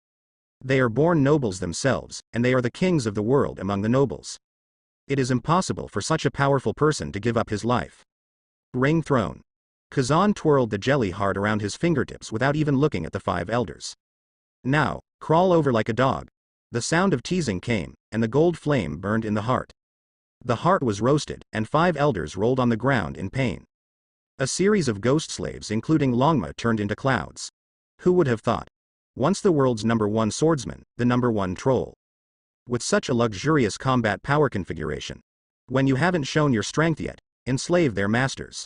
They are born nobles themselves, and they are the kings of the world among the nobles. It is impossible for such a powerful person to give up his life. Ring throne. Kazan twirled the jelly heart around his fingertips without even looking at the Five Elders. Now, crawl over like a dog. The sound of teasing came, and the gold flame burned in the heart. The heart was roasted, and Five Elders rolled on the ground in pain. A series of ghost slaves including Longma turned into clouds. Who would have thought? Once the world's #1 swordsman, the #1 troll. With such a luxurious combat power configuration. When you haven't shown your strength yet, enslave their masters.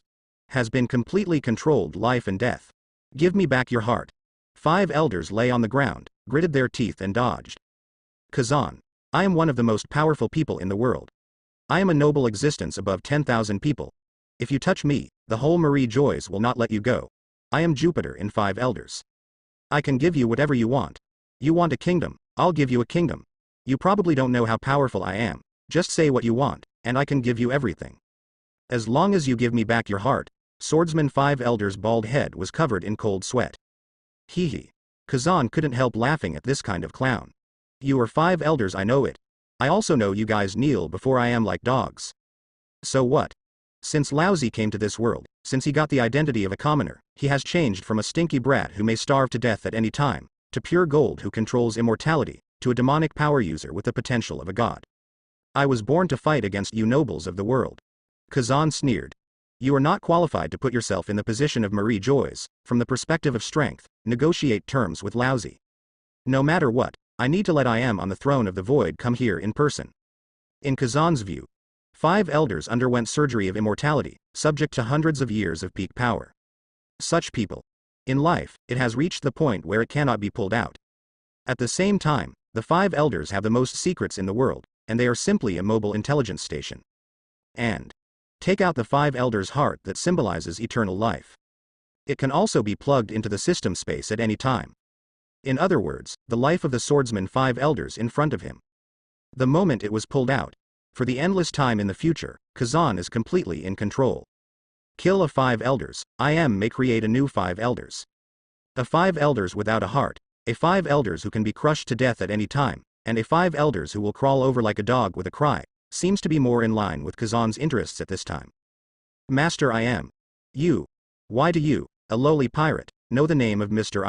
Has been completely controlled life and death. Give me back your heart. Five Elders lay on the ground, gritted their teeth and dodged. Kazan. I am one of the most powerful people in the world. I am a noble existence above 10,000 people. If you touch me, the whole Marie Joys will not let you go. I am Jupiter in Five Elders. I can give you whatever you want. You want a kingdom, I'll give you a kingdom. You probably don't know how powerful I am. Just say what you want, and I can give you everything. As long as you give me back your heart. Swordsman Five Elders' bald head was covered in cold sweat. Hee hee. Kazan couldn't help laughing at this kind of clown. You are Five Elders, I know it. I also know you guys kneel before I am like dogs. So what? Since Lousy came to this world, since he got the identity of a commoner, he has changed from a stinky brat who may starve to death at any time, to pure gold who controls immortality, to a demonic power user with the potential of a god. I was born to fight against you nobles of the world. Kazan sneered. You are not qualified to put yourself in the position of Marie Joys. From the perspective of strength, negotiate terms with Lousy. No matter what, I need to let I am on the throne of the void come here in person. In Kazan's view, Five Elders underwent surgery of immortality, subject to hundreds of years of peak power. Such people. In life, it has reached the point where it cannot be pulled out. At the same time, the 5 elders have the most secrets in the world, and they are simply a mobile intelligence station. And take out the 5 elders' heart that symbolizes eternal life. It can also be plugged into the system space at any time. In other words, the life of the swordsman 5 elders in front of him. The moment it was pulled out, for the endless time in the future, Kazan is completely in control. Kill a 5 elders, may create a new 5 elders. A 5 elders without a heart, a 5 elders who can be crushed to death at any time, and a 5 elders who will crawl over like a dog with a cry, seems to be more in line with Kazan's interests at this time. Master you. Why do you, a lowly pirate, know the name of Mr.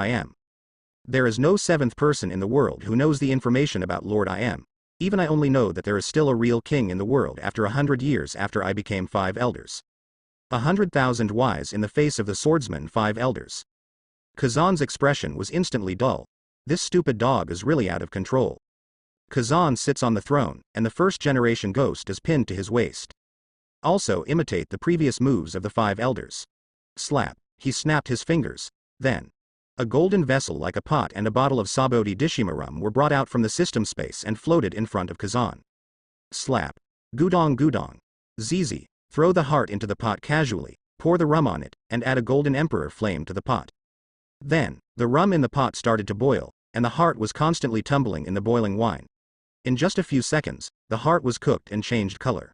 There is no 7th person in the world who knows the information about Lord even I only know that there is still a real king in the world after 100 years after I became 5 elders. 100,000 whys in the face of the swordsman 5 elders. Kazan's expression was instantly dull. This stupid dog is really out of control. Kazan sits on the throne, and the first generation ghost is pinned to his waist. Also imitate the previous moves of the 5 elders. Slap, he snapped his fingers. Then, a golden vessel like a pot and a bottle of Sabodi Dishima rum were brought out from the system space and floated in front of Kazan. Slap. Gudong gudong. Zizi, throw the heart into the pot casually, pour the rum on it, and add a golden emperor flame to the pot. Then, the rum in the pot started to boil, and the heart was constantly tumbling in the boiling wine. In just a few seconds, the heart was cooked and changed color.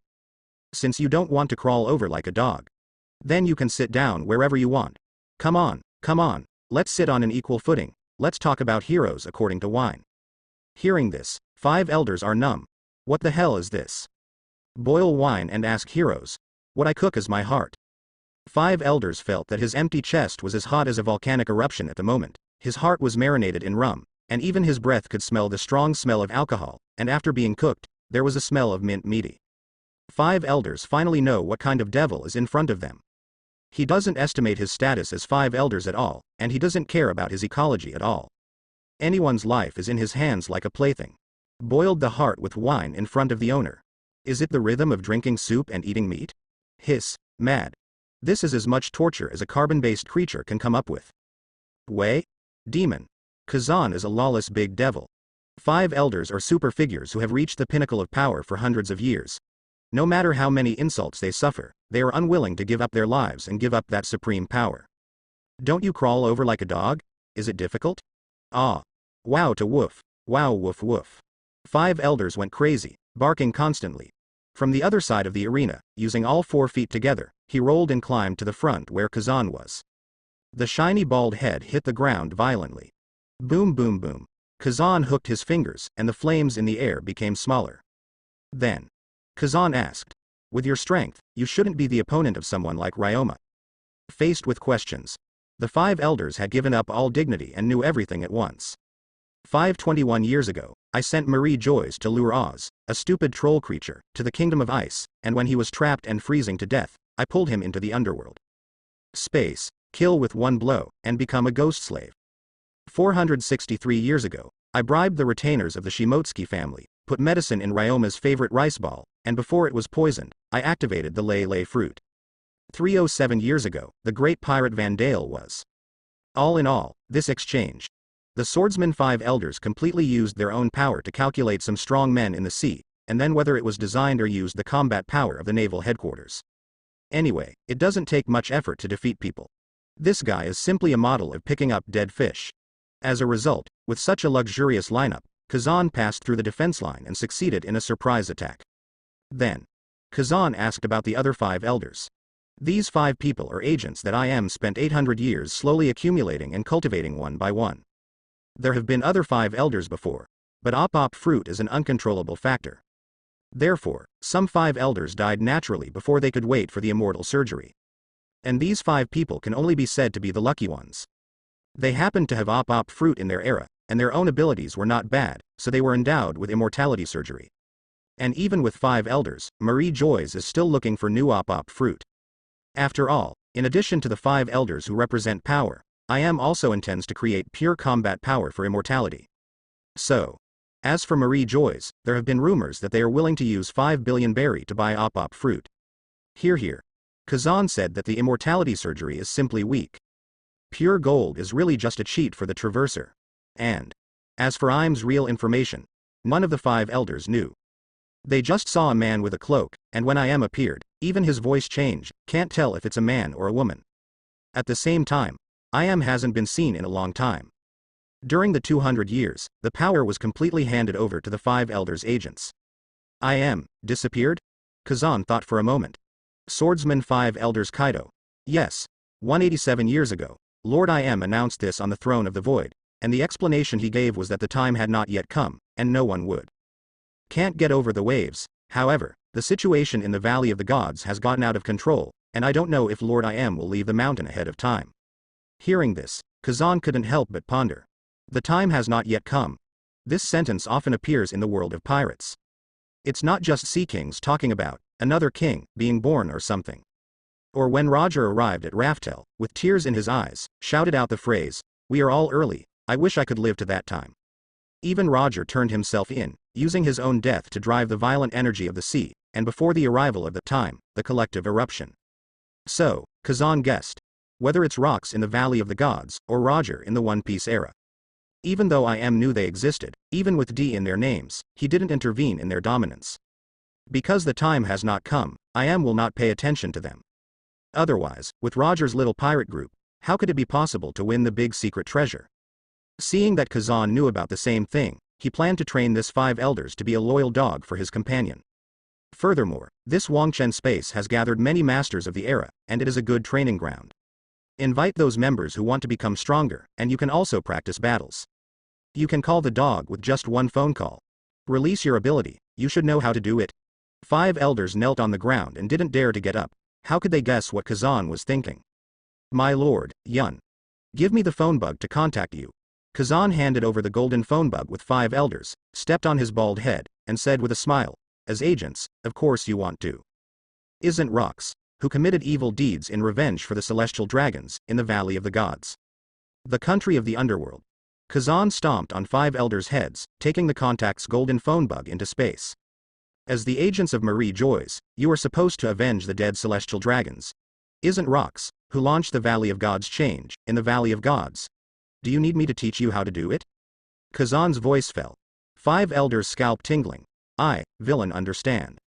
Since you don't want to crawl over like a dog, then you can sit down wherever you want. Come on, let's sit on an equal footing, let's talk about heroes according to wine. Hearing this, 5 elders are numb. What the hell is this? Boil wine and ask heroes. What I cook is my heart. 5 elders felt that his empty chest was as hot as a volcanic eruption at the moment. His heart was marinated in rum, and even his breath could smell the strong smell of alcohol, and after being cooked, there was a smell of mint meaty. 5 elders finally know what kind of devil is in front of them. He doesn't estimate his status as 5 elders at all, and he doesn't care about his ecology at all. Anyone's life is in his hands like a plaything. Boiled the heart with wine in front of the owner. Is it the rhythm of drinking soup and eating meat? Hiss, mad. This is as much torture as a carbon-based creature can come up with. Way? Demon. Kazan is a lawless big devil. 5 elders are super figures who have reached the pinnacle of power for hundreds of years. No matter how many insults they suffer, they are unwilling to give up their lives and give up that supreme power. Don't you crawl over like a dog? Is it difficult? Ah. Wow to woof. Wow woof woof. 5 elders went crazy, barking constantly. From the other side of the arena, using all 4 feet together, he rolled and climbed to the front where Kazan was. The shiny bald head hit the ground violently. Boom boom boom. Kazan hooked his fingers, and the flames in the air became smaller. Then, Kazan asked, with your strength, you shouldn't be the opponent of someone like Ryoma. Faced with questions, the 5 elders had given up all dignity and knew everything at once. 521 years ago, I sent Marie Joyce to lure Oz, a stupid troll creature, to the kingdom of ice, and when he was trapped and freezing to death, I pulled him into the underworld. Space, kill with 1 blow, and become a ghost slave. 463 years ago, I bribed the retainers of the Shimotsuki family, put medicine in Ryoma's favorite rice ball, and before it was poisoned, I activated the lei fruit. 307 years ago, the great pirate Van Dale was. All in all, this exchange. The swordsman 5 elders completely used their own power to calculate some strong men in the sea, and then whether it was designed or used the combat power of the naval headquarters. Anyway, it doesn't take much effort to defeat people. This guy is simply a model of picking up dead fish. As a result, with such a luxurious lineup, Kazan passed through the defense line and succeeded in a surprise attack. Then, Kazan asked about the other 5 elders. These 5 people are agents that spent 800 years slowly accumulating and cultivating one by one. There have been other 5 elders before, but op fruit is an uncontrollable factor. Therefore, some 5 elders died naturally before they could wait for the immortal surgery. And these 5 people can only be said to be the lucky ones. They happened to have op fruit in their era, and their own abilities were not bad, so they were endowed with immortality surgery. And even with 5 elders, Marie Joyce is still looking for new op fruit. After all, in addition to the 5 elders who represent power, also intends to create pure combat power for immortality. So, as for Marie Joyce, there have been rumors that they are willing to use 5 billion berry to buy op fruit. Here. Kazan said that the immortality surgery is simply weak. Pure gold is really just a cheat for the Traverser. And As for Im's real information, none of the 5 elders knew. They just saw a man with a cloak, and when Im appeared, even his voice changed, can't tell if it's a man or a woman. At the same time, Im hasn't been seen in a long time. During the 200 years, the power was completely handed over to the 5 elders' agents. Im disappeared? Kazan thought for a moment. Swordsman 5 elders Kaido. Yes. 187 years ago, Lord Im announced this on the throne of the void, and the explanation he gave was that the time had not yet come, and no one would. Can't get over the waves. However, the situation in the Valley of the Gods has gotten out of control, and I don't know if Lord Im will leave the mountain ahead of time. Hearing this, Kazan couldn't help but ponder. The time has not yet come. This sentence often appears in the world of pirates. It's not just sea kings talking about another king being born or something. Or when Roger arrived at Raftel, with tears in his eyes, shouted out the phrase, "We are all early, I wish I could live to that time." Even Roger turned himself in, using his own death to drive the violent energy of the sea, and before the arrival of the time, the collective eruption. So, Kazan guessed. Whether it's rocks in the Valley of the Gods, or Roger in the One Piece era. Even though Im knew they existed, even with D in their names, he didn't intervene in their dominance. Because the time has not come, Im will not pay attention to them. Otherwise, with Roger's little pirate group, how could it be possible to win the big secret treasure? Seeing that Kazan knew about the same thing, he planned to train this 5 elders to be a loyal dog for his companion. Furthermore, this Wangchen space has gathered many masters of the era, and it is a good training ground. Invite those members who want to become stronger, and you can also practice battles. You can call the dog with just one phone call. Release your ability, you should know how to do it. 5 elders knelt on the ground and didn't dare to get up. How could they guess what Kazan was thinking? "My lord, Yun. Give me the phone bug to contact you." Kazan handed over the golden phone bug with 5 elders, stepped on his bald head, and said with a smile, "As agents, of course you want to. Isn't Rox, who committed evil deeds in revenge for the celestial dragons, in the Valley of the Gods? The country of the underworld." Kazan stomped on 5 elders' heads, taking the contact's golden phone bug into space. "As the agents of Marie Joyce, you are supposed to avenge the dead celestial dragons. Isn't Rox, who launched the Valley of Gods change, in the Valley of Gods? Do you need me to teach you how to do it?" Kazan's voice fell. 5 elders' scalp tingling. Villain understand.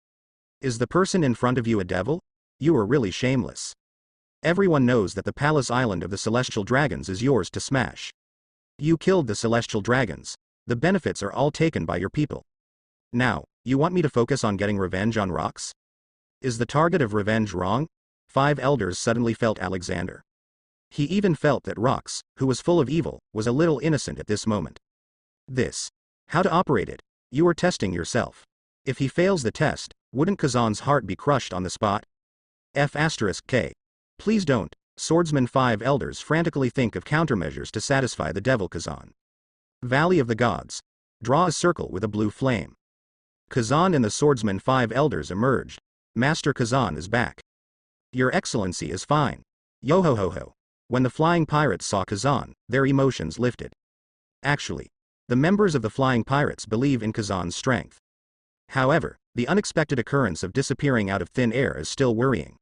Is the person in front of you a devil? You are really shameless. Everyone knows that the palace island of the celestial dragons is yours to smash. You killed the celestial dragons. The benefits are all taken by your people. Now, you want me to focus on getting revenge on Rox? Is the target of revenge wrong? 5 elders suddenly felt Alexander. He even felt that Rox, who was full of evil, was a little innocent at this moment. This. How to operate it. You are testing yourself. If he fails the test, wouldn't Kazan's heart be crushed on the spot? F*K. Please don't. Swordsman 5 elders frantically think of countermeasures to satisfy the devil Kazan. Valley of the Gods. Draw a circle with a blue flame. Kazan and the Swordsman 5 elders emerged. Master Kazan is back. Your Excellency is fine. Yo ho ho ho. When the flying pirates saw Kazan, their emotions lifted. Actually, the members of the flying pirates believe in Kazan's strength. However, the unexpected occurrence of disappearing out of thin air is still worrying.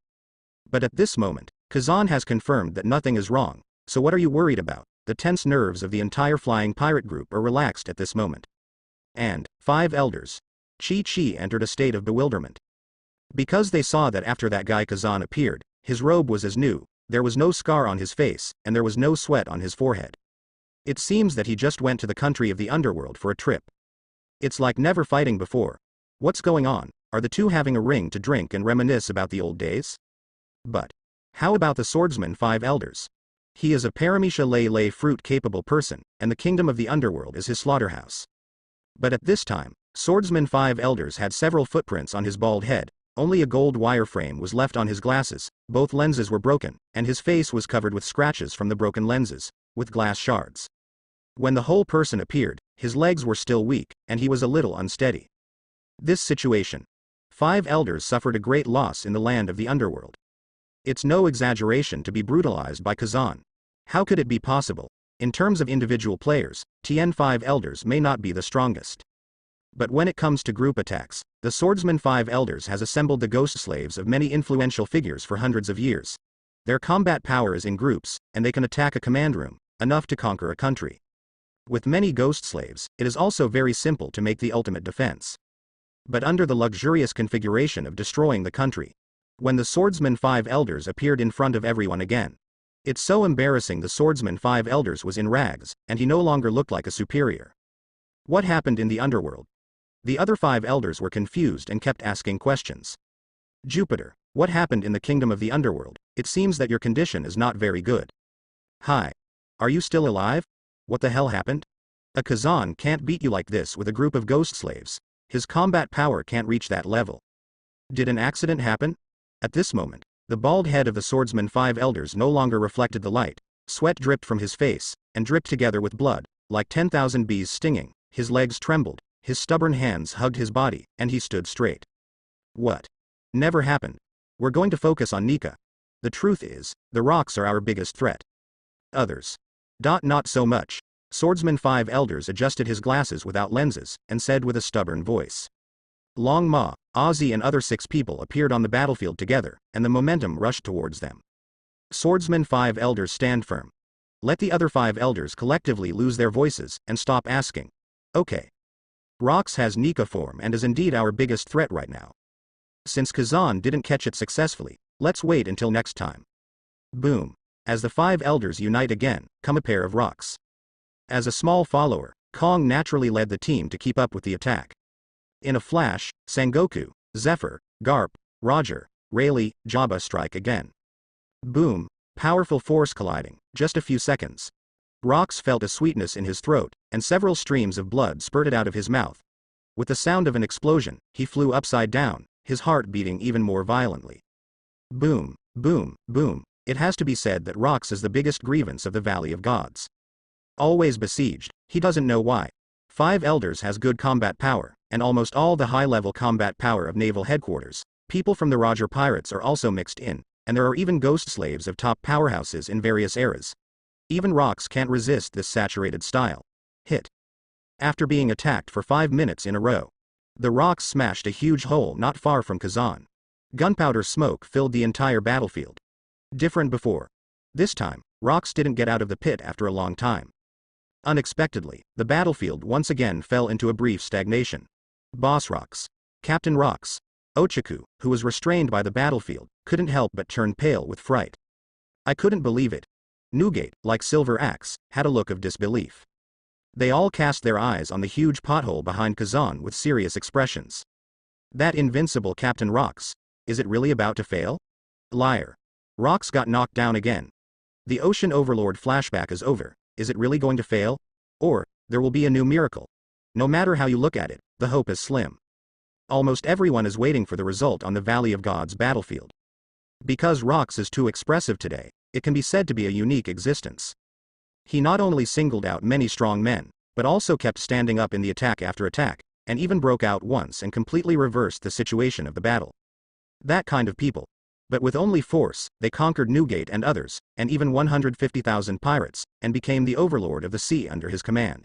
But at this moment, Kazan has confirmed that nothing is wrong, so what are you worried about? The tense nerves of the entire flying pirate group are relaxed at this moment. And 5 elders. Chi entered a state of bewilderment. Because they saw that after that guy Kazan appeared, his robe was as new, there was no scar on his face, and there was no sweat on his forehead. It seems that he just went to the country of the underworld for a trip. It's like never fighting before. What's going on? Are the two having a ring to drink and reminisce about the old days? But how about the Swordsman 5 elders? He is a Paramisha lay fruit-capable person, and the kingdom of the underworld is his slaughterhouse. But at this time, Swordsman 5 elders had several footprints on his bald head, only a gold wireframe was left on his glasses, both lenses were broken, and his face was covered with scratches from the broken lenses, with glass shards. When the whole person appeared, his legs were still weak, and he was a little unsteady. This situation. 5 elders suffered a great loss in the land of the underworld. It's no exaggeration to be brutalized by Kazan. How could it be possible? In terms of individual players, TN5 elders may not be the strongest. But when it comes to group attacks, the Swordsman 5 elders has assembled the ghost slaves of many influential figures for hundreds of years. Their combat power is in groups, and they can attack a command room, enough to conquer a country. With many ghost slaves, it is also very simple to make the ultimate defense. But under the luxurious configuration of destroying the country, when the Swordsman 5 Elders appeared in front of everyone again, it's so embarrassing. The Swordsman 5 Elders was in rags, and he no longer looked like a superior. What happened in the underworld? The other 5 Elders were confused and kept asking questions. Jupiter, what happened in the kingdom of the underworld? It seems that your condition is not very good. Hi. Are you still alive? What the hell happened? A Kazan can't beat you like this with a group of ghost slaves. His combat power can't reach that level. Did an accident happen? At this moment, the bald head of the Swordsman 5 Elders no longer reflected the light, sweat dripped from his face, and dripped together with blood, like 10,000 bees stinging. His legs trembled, his stubborn hands hugged his body, and he stood straight. What? Never happened. We're going to focus on Nika. The truth is, the rocks are our biggest threat. Others. Not so much. Swordsman 5 Elders adjusted his glasses without lenses, and said with a stubborn voice. Long Ma, Ozzy and other 6 people appeared on the battlefield together, and the momentum rushed towards them. Swordsman 5 Elders, stand firm. Let the other 5 Elders collectively lose their voices, and stop asking. Okay. Rox has Nika form and is indeed our biggest threat right now. Since Kazan didn't catch it successfully, let's wait until next time. Boom. As the 5 Elders unite again, come a pair of rocks. As a small follower, Kong naturally led the team to keep up with the attack. In a flash, Sangoku, Zephyr, Garp, Roger, Rayleigh, Jabba strike again. Boom. Powerful force colliding, just a few seconds. Rox felt a sweetness in his throat, and several streams of blood spurted out of his mouth. With the sound of an explosion, he flew upside down, his heart beating even more violently. Boom, boom, boom. It has to be said that Rox is the biggest grievance of the Valley of Gods. Always besieged, he doesn't know why. 5 Elders has good combat power, and almost all the high-level combat power of naval headquarters. People from the Roger Pirates are also mixed in, and there are even ghost slaves of top powerhouses in various eras. Even Rox can't resist this saturated style. Hit. After being attacked for 5 minutes in a row, the Rox smashed a huge hole not far from Kazan. Gunpowder smoke filled the entire battlefield. Different before. This time, Rox didn't get out of the pit after a long time. Unexpectedly, the battlefield once again fell into a brief stagnation. Boss Rox, Captain Rox, Ochaku, who was restrained by the battlefield, couldn't help but turn pale with fright. I couldn't believe it. Newgate, like Silver Axe, had a look of disbelief. They all cast their eyes on the huge pothole behind Kazan with serious expressions. That invincible Captain Rox, is it really about to fail? Liar. Rox got knocked down again. The Ocean Overlord flashback is over. Is it really going to fail? Or, there will be a new miracle. No matter how you look at it, the hope is slim. Almost everyone is waiting for the result on the Valley of Gods battlefield. Because Rox is too expressive today, it can be said to be a unique existence. He not only singled out many strong men, but also kept standing up in the attack after attack, and even broke out once and completely reversed the situation of the battle. That kind of people. But with only force, they conquered Newgate and others, and even 150,000 pirates, and became the overlord of the sea under his command.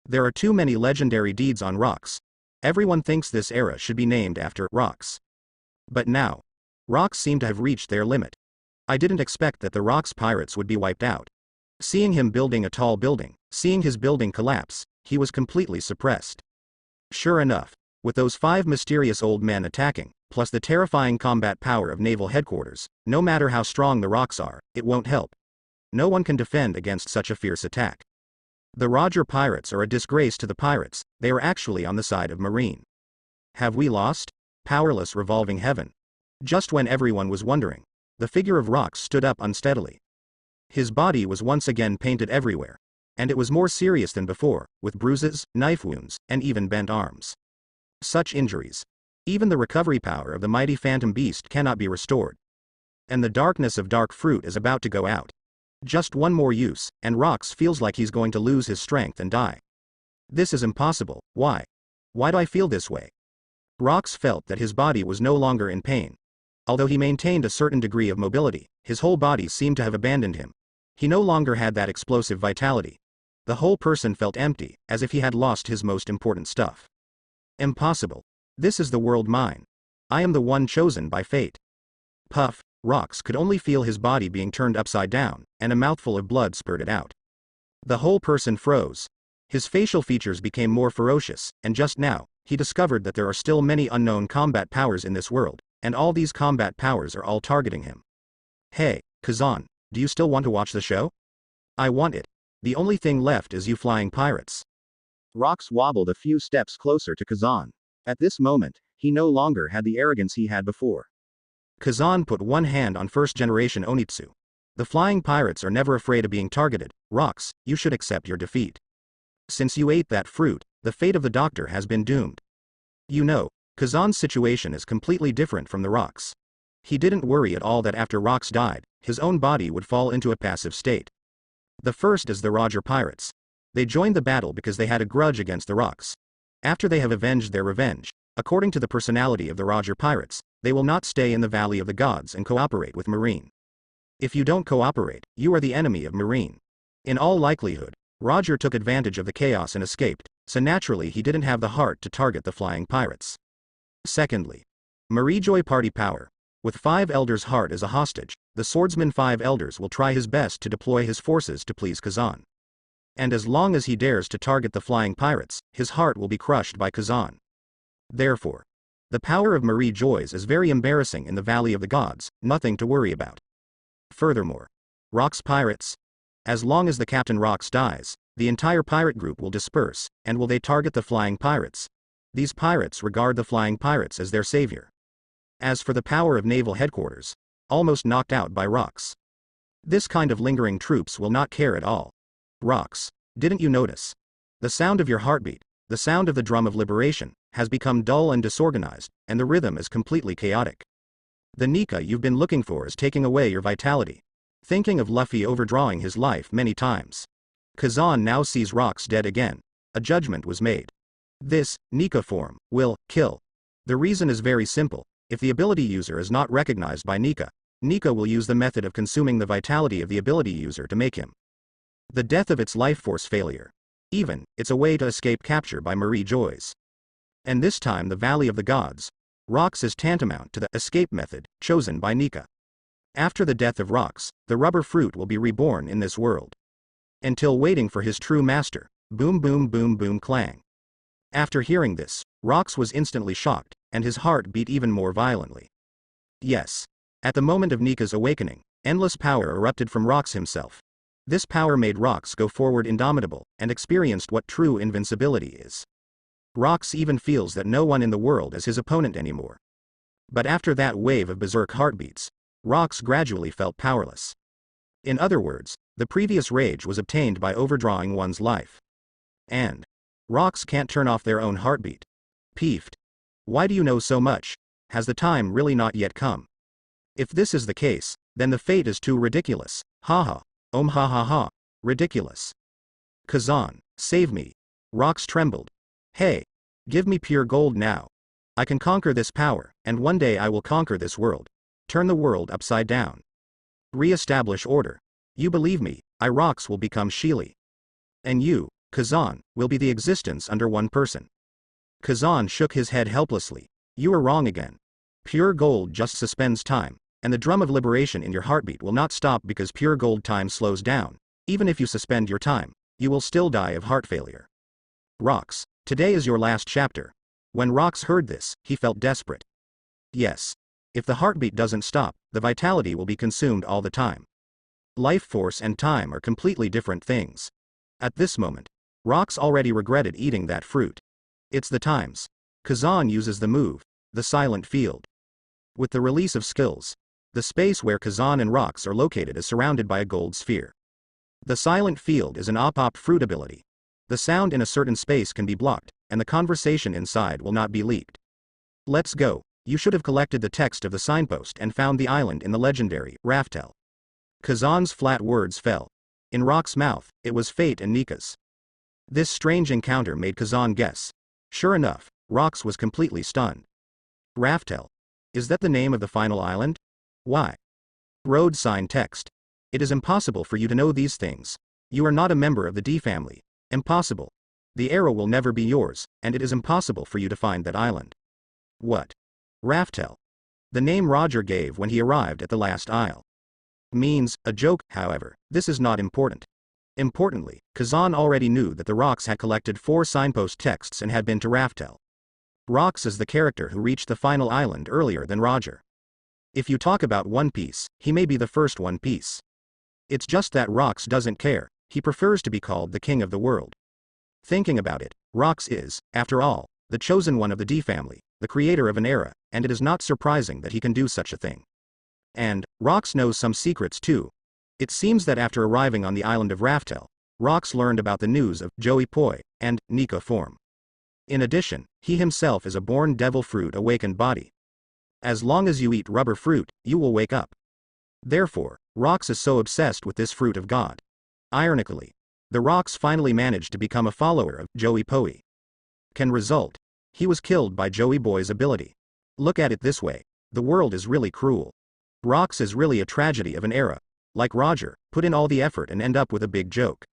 There are too many legendary deeds on Rox. Everyone thinks this era should be named after Rox. But now, Rox seem to have reached their limit. I didn't expect that the Rox pirates would be wiped out. Seeing him building a tall building, seeing his building collapse, he was completely suppressed. Sure enough, with those 5 mysterious old men attacking, plus the terrifying combat power of naval headquarters, no matter how strong the Rox are, it won't help. No one can defend against such a fierce attack. The Roger Pirates are a disgrace to the pirates. They are actually on the side of Marine. Have we lost? Powerless revolving heaven. Just when everyone was wondering, the figure of Rox stood up unsteadily. His body was once again painted everywhere, and it was more serious than before, with bruises, knife wounds, and even bent arms. Such injuries. Even the recovery power of the mighty Phantom Beast cannot be restored. And the darkness of Dark Fruit is about to go out. Just one more use, and Rox feels like he's going to lose his strength and die. This is impossible. Why? Why do I feel this way? Rox felt that his body was no longer in pain. Although he maintained a certain degree of mobility, his whole body seemed to have abandoned him. He no longer had that explosive vitality. The whole person felt empty, as if he had lost his most important stuff. Impossible. This is the world mine. I am the one chosen by fate. Puff. Rox could only feel his body being turned upside down, and a mouthful of blood spurted out. The whole person froze. His facial features became more ferocious, and just now, he discovered that there are still many unknown combat powers in this world, and all these combat powers are all targeting him. Hey, Kazan, do you still want to watch the show? I want it. The only thing left is you flying pirates. Rox wobbled a few steps closer to Kazan. At this moment, he no longer had the arrogance he had before. Kazan put one hand on first-generation Onitsu. The flying pirates are never afraid of being targeted. Rox, you should accept your defeat. Since you ate that fruit, the fate of the doctor has been doomed. You know, Kazan's situation is completely different from the Rox. He didn't worry at all that after Rox died, his own body would fall into a passive state. The first is the Roger Pirates. They joined the battle because they had a grudge against the Rox. After they have avenged their revenge, according to the personality of the Roger Pirates, they will not stay in the Valley of the Gods and cooperate with Marine. If you don't cooperate, you are the enemy of Marine. In all likelihood, Roger took advantage of the chaos and escaped, so naturally he didn't have the heart to target the flying pirates. Secondly, Marijoy Party Power. With 5 Elders' heart as a hostage, the Swordsman 5 Elders will try his best to deploy his forces to please Kazan. And as long as he dares to target the flying pirates, his heart will be crushed by Kazan. Therefore, the power of Marie Joyce is very embarrassing in the Valley of the Gods, nothing to worry about. Furthermore, Rox Pirates. As long as the Captain Rox dies, the entire pirate group will disperse, and will they target the flying pirates? These pirates regard the flying pirates as their savior. As for the power of naval headquarters, almost knocked out by Rox. This kind of lingering troops will not care at all. Rox, didn't you notice? The sound of your heartbeat, the sound of the drum of liberation, has become dull and disorganized, and the rhythm is completely chaotic. The Nika you've been looking for is taking away your vitality. Thinking of Luffy overdrawing his life many times. Kazan now sees Rox dead again. A judgment was made. This, Nika form, will kill. The reason is very simple. If the ability user is not recognized by Nika, Nika will use the method of consuming the vitality of the ability user to make him. The death of its life force failure. Even, it's a way to escape capture by Marie Joyce. And this time the Valley of the Gods. Rox is tantamount to the escape method, chosen by Nika. After the death of Rox, the rubber fruit will be reborn in this world. Until waiting for his true master, boom boom boom boom clang. After hearing this, Rox was instantly shocked, and his heart beat even more violently. Yes. At the moment of Nika's awakening, endless power erupted from Rox himself. This power made Rox go forward indomitable, and experienced what true invincibility is. Rox even feels that no one in the world is his opponent anymore. But after that wave of berserk heartbeats, Rox gradually felt powerless. In other words, the previous rage was obtained by overdrawing one's life. And Rox can't turn off their own heartbeat. Peeved. Why do you know so much? Has the time really not yet come? If this is the case, then the fate is too ridiculous. Haha. Ha ha ha. Ridiculous. Kazan, save me. Rox trembled. Hey. Give me pure gold now. I can conquer this power, and one day I will conquer this world. Turn the world upside down. Re-establish order. You believe me, Rox will become Shili. And you, Kazan, will be the existence under one person. Kazan shook his head helplessly. You are wrong again. Pure gold just suspends time, and the drum of liberation in your heartbeat will not stop because pure gold time slows down. Even if you suspend your time, you will still die of heart failure. Rox, today is your last chapter. When Rox heard this, he felt desperate. Yes. If the heartbeat doesn't stop, the vitality will be consumed all the time. Life force and time are completely different things. At this moment, Rox already regretted eating that fruit. It's the times. Kazan uses the move, the silent field. With the release of skills, the space where Kazan and Rox are located is surrounded by a gold sphere. The silent field is an op-op fruit ability. The sound in a certain space can be blocked, and the conversation inside will not be leaked. Let's go. You should have collected the text of the signpost and found the island in the legendary Raftel. Kazan's flat words fell. In Rox's mouth, it was fate and Nika's. This strange encounter made Kazan guess. Sure enough, Rox was completely stunned. Raftel. Is that the name of the final island? Why? Road sign text. It is impossible for you to know these things. You are not a member of the D family. Impossible. The arrow will never be yours, and it is impossible for you to find that island. What? Raftel. The name Roger gave when he arrived at the last isle. Means, a joke, however, this is not important. Importantly, Kazan already knew that the Rocks had collected 4 signpost texts and had been to Raftel. Rocks is the character who reached the final island earlier than Roger. If you talk about One Piece, he may be the first One Piece. It's just that Rocks doesn't care, he prefers to be called the king of the world. Thinking about it, Rocks is, after all, the chosen one of the D family, the creator of an era, and it is not surprising that he can do such a thing. And, Rocks knows some secrets too. It seems that after arriving on the island of Raftel, Rocks learned about the news of Joey Poi and Nika form. In addition, he himself is a born devil fruit awakened body. As long as you eat rubber fruit, you will wake up. Therefore, Rocks is so obsessed with this fruit of God. Ironically, the Rocks finally managed to become a follower of Joey Poi. Can result. He was killed by Joey Boy's ability. Look at it this way, the world is really cruel. Rocks is really a tragedy of an era. Like Roger, put in all the effort and end up with a big joke.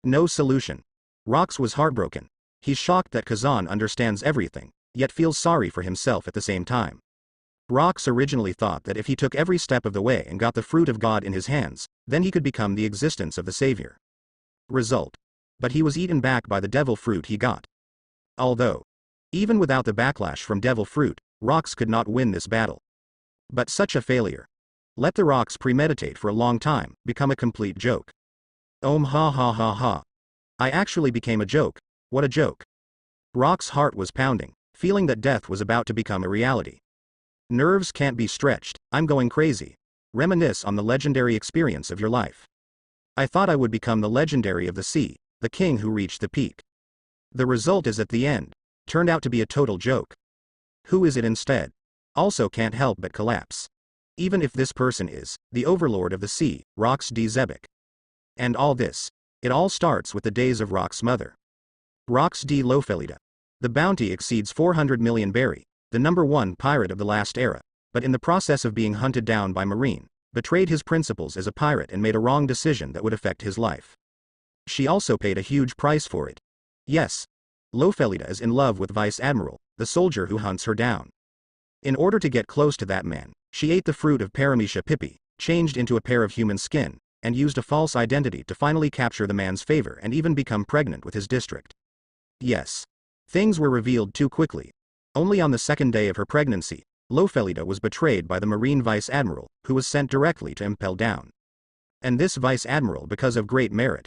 No solution. Rocks was heartbroken. He's shocked that Kazan understands everything, yet feels sorry for himself at the same time. Rocks originally thought that if he took every step of the way and got the fruit of God in his hands, then he could become the existence of the Savior. Result. But he was eaten back by the devil fruit he got. Although, even without the backlash from devil fruit, Rocks could not win this battle. But such a failure. Let the Rocks premeditate for a long time, become a complete joke. Ha ha ha ha. I actually became a joke, what a joke. Rocks' heart was pounding, feeling that death was about to become a reality. Nerves can't be stretched, I'm going crazy. Reminisce on the legendary experience of your life. I thought I would become the legendary of the sea, the king who reached the peak. The result is at the end, turned out to be a total joke. Who is it instead? Also can't help but collapse. Even if this person is, the overlord of the sea, Rocks D. Zebek. And all this, it all starts with the days of Rocks' mother. Rocks D. Lofelida. The bounty exceeds 400 million berry, the #1 pirate of the last era, but in the process of being hunted down by Marine, betrayed his principles as a pirate and made a wrong decision that would affect his life. She also paid a huge price for it. Yes. Lofelida is in love with Vice Admiral, the soldier who hunts her down. In order to get close to that man, she ate the fruit of Paramecia Pippi, changed into a pair of human skin, and used a false identity to finally capture the man's favor and even become pregnant with his district. Yes. Things were revealed too quickly. Only on the second day of her pregnancy, Lofelida was betrayed by the Marine Vice Admiral, who was sent directly to impel down. And this Vice Admiral because of great merit.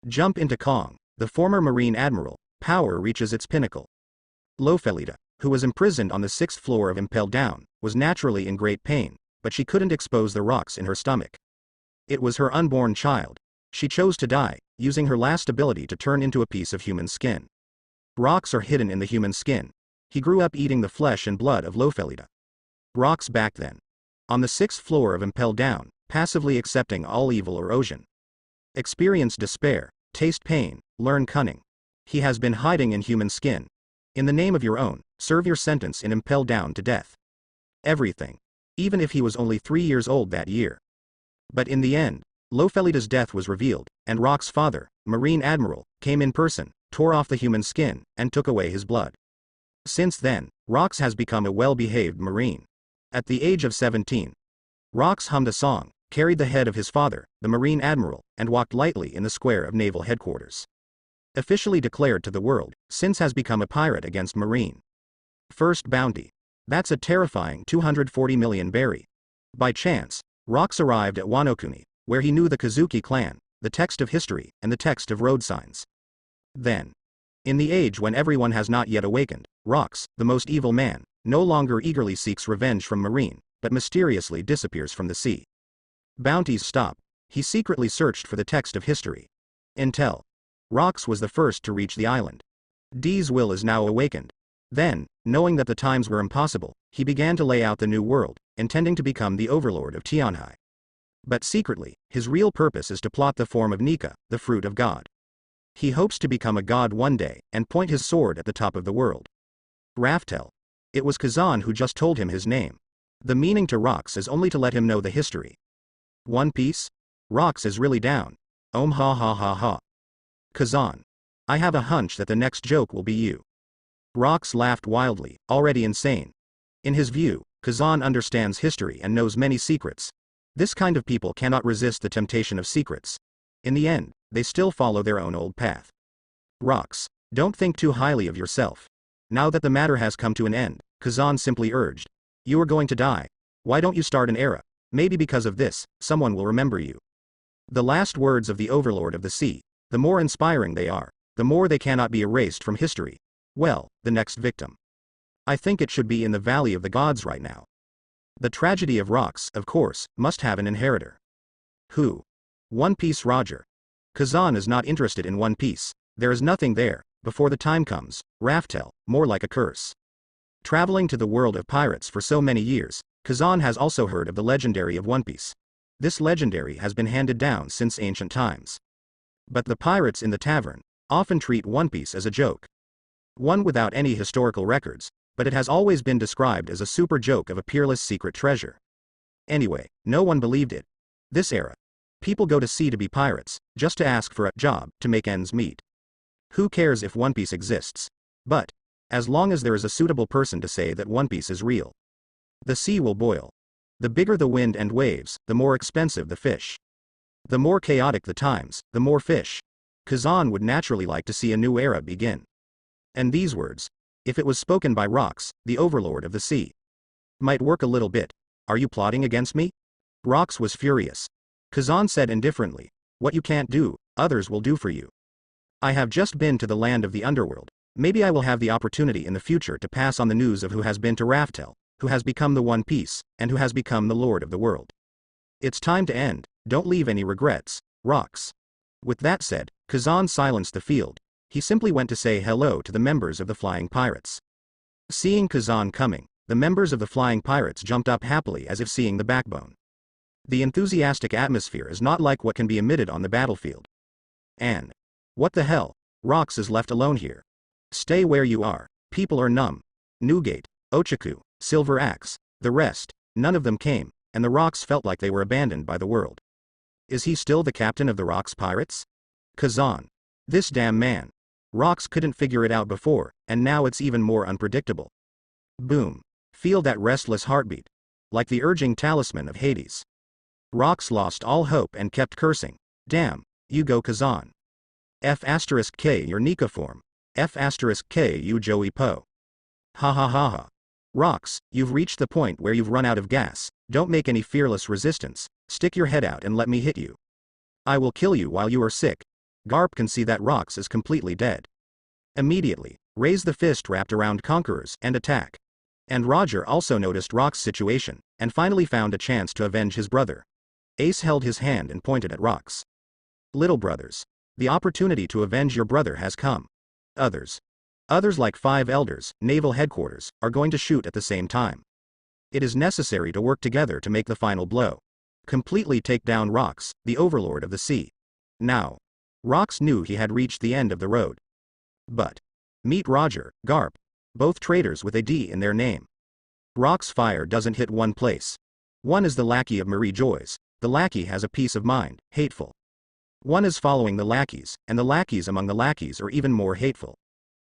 Jump into Kong, the former Marine Admiral, power reaches its pinnacle. Lofelida, who was imprisoned on the 6th floor of Impel Down, was naturally in great pain, but she couldn't expose the rocks in her stomach. It was her unborn child. She chose to die, using her last ability to turn into a piece of human skin. Rocks are hidden in the human skin. He grew up eating the flesh and blood of Lofelida. Rocks back then. On the 6th floor of Impel Down, passively accepting all evil or ocean. Experience despair, taste pain, learn cunning. He has been hiding in human skin. In the name of your own, serve your sentence and impel down to death. Everything. Even if he was only 3 years old that year. But in the end, Lofelida's death was revealed, and Rock's father, Marine Admiral, came in person, tore off the human skin, and took away his blood. Since then, Rocks has become a well-behaved Marine. At the age of 17, Rocks hummed a song, carried the head of his father, the Marine Admiral, and walked lightly in the square of Naval Headquarters. Officially declared to the world, since has become a pirate against Marine. First bounty. That's a terrifying 240 million berry. By chance, Rocks arrived at Wanokuni, where he knew the Kazuki clan, the text of history, and the text of road signs. Then, in the age when everyone has not yet awakened, Rocks, the most evil man, no longer eagerly seeks revenge from Marine, but mysteriously disappears from the sea. Bounties stop. He secretly searched for the text of history. Intel. Rocks was the first to reach the island. D's will is now awakened. Then, knowing that the times were impossible, he began to lay out the new world, intending to become the overlord of Tianhai. But secretly, his real purpose is to plot the form of Nika, the fruit of God. He hopes to become a god one day, and point his sword at the top of the world. Raftel. It was Kazan who just told him his name. The meaning to Rocks is only to let him know the history. One Piece? Rocks is really down. Ha ha ha ha. Kazan. I have a hunch that the next joke will be you. Rocks laughed wildly, already insane. In his view, Kazan understands history and knows many secrets. This kind of people cannot resist the temptation of secrets. In the end, they still follow their own old path. Rocks, don't think too highly of yourself. Now that the matter has come to an end, Kazan simply urged. You are going to die. Why don't you start an era? Maybe because of this, someone will remember you. The last words of the Overlord of the Sea, the more inspiring they are, the more they cannot be erased from history. Well, the next victim. I think it should be in the Valley of the Gods right now. The tragedy of Rocks, of course, must have an inheritor. Who? One Piece Roger. Kazan is not interested in One Piece. There is nothing there, before the time comes, Raftel, more like a curse. Traveling to the world of pirates for so many years, Kazan has also heard of the legendary of One Piece. This legendary has been handed down since ancient times. But the pirates in the tavern often treat One Piece as a joke. One without any historical records, but it has always been described as a super joke of a peerless secret treasure. Anyway, no one believed it. This era. People go to sea to be pirates, just to ask for a job, to make ends meet. Who cares if One Piece exists? But, as long as there is a suitable person to say that One Piece is real, the sea will boil. The bigger the wind and waves, the more expensive the fish. The more chaotic the times, the more fish. Kazan would naturally like to see a new era begin. And these words, if it was spoken by Rocks, the Overlord of the Sea, might work a little bit. Are you plotting against me? Rocks was furious. Kazan said indifferently, what you can't do, others will do for you. I have just been to the land of the underworld. Maybe I will have the opportunity in the future to pass on the news of who has been to Raftel, who has become the One Piece, and who has become the Lord of the World. It's time to end, don't leave any regrets, Rocks. With that said, Kazan silenced the field. He simply went to say hello to the members of the Flying Pirates. Seeing Kazan coming, the members of the Flying Pirates jumped up happily as if seeing the backbone. The enthusiastic atmosphere is not like what can be emitted on the battlefield. And, what the hell, Rocks is left alone here. Stay where you are, people are numb. Newgate, Ochaku, Silver Axe, the rest, none of them came, and the Rocks felt like they were abandoned by the world. Is he still the captain of the Rocks Pirates? Kazan. This damn man. Rocks couldn't figure it out before, and now it's even more unpredictable. Boom. Feel that restless heartbeat. Like the urging talisman of Hades. Rocks lost all hope and kept cursing. Damn, you go Kazan. F*K your Nika form. F*K you Joey Po. Ha ha ha ha. Rocks, you've reached the point where you've run out of gas, don't make any fearless resistance, stick your head out and let me hit you. I will kill you while you are sick. Garp can see that Rocks is completely dead. Immediately, raise the fist wrapped around Conquerors and attack. And Roger also noticed Rocks' situation, and finally found a chance to avenge his brother. Ace held his hand and pointed at Rocks. Little brothers. The opportunity to avenge your brother has come. Others like 5 elders, naval headquarters, are going to shoot at the same time. It is necessary to work together to make the final blow. Completely take down Rocks, the Overlord of the Sea. Now. Rocks knew he had reached the end of the road. But. Meet Roger, Garp. Both traitors with a D in their name. Rocks' fire doesn't hit one place. One is the lackey of Marie Joyce. The lackey has a peace of mind, hateful. One is following the lackeys, and the lackeys among the lackeys are even more hateful.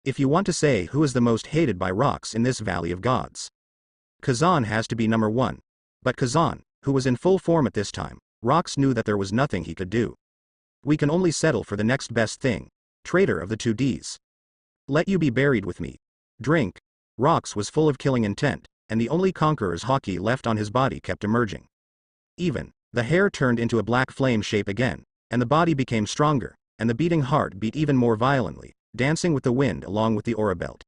If you want to say who is the most hated by Rocks in this Valley of Gods, Kazan has to be number 1. But Kazan, who was in full form at this time, Rocks knew that there was nothing he could do. We can only settle for the next best thing. Traitor of the 2 Ds. Let you be buried with me. Drink. Rocks was full of killing intent, and the only Conqueror's hockey left on his body kept emerging. Even, the hair turned into a black flame shape again, and the body became stronger, and the beating heart beat even more violently, dancing with the wind along with the aura belt.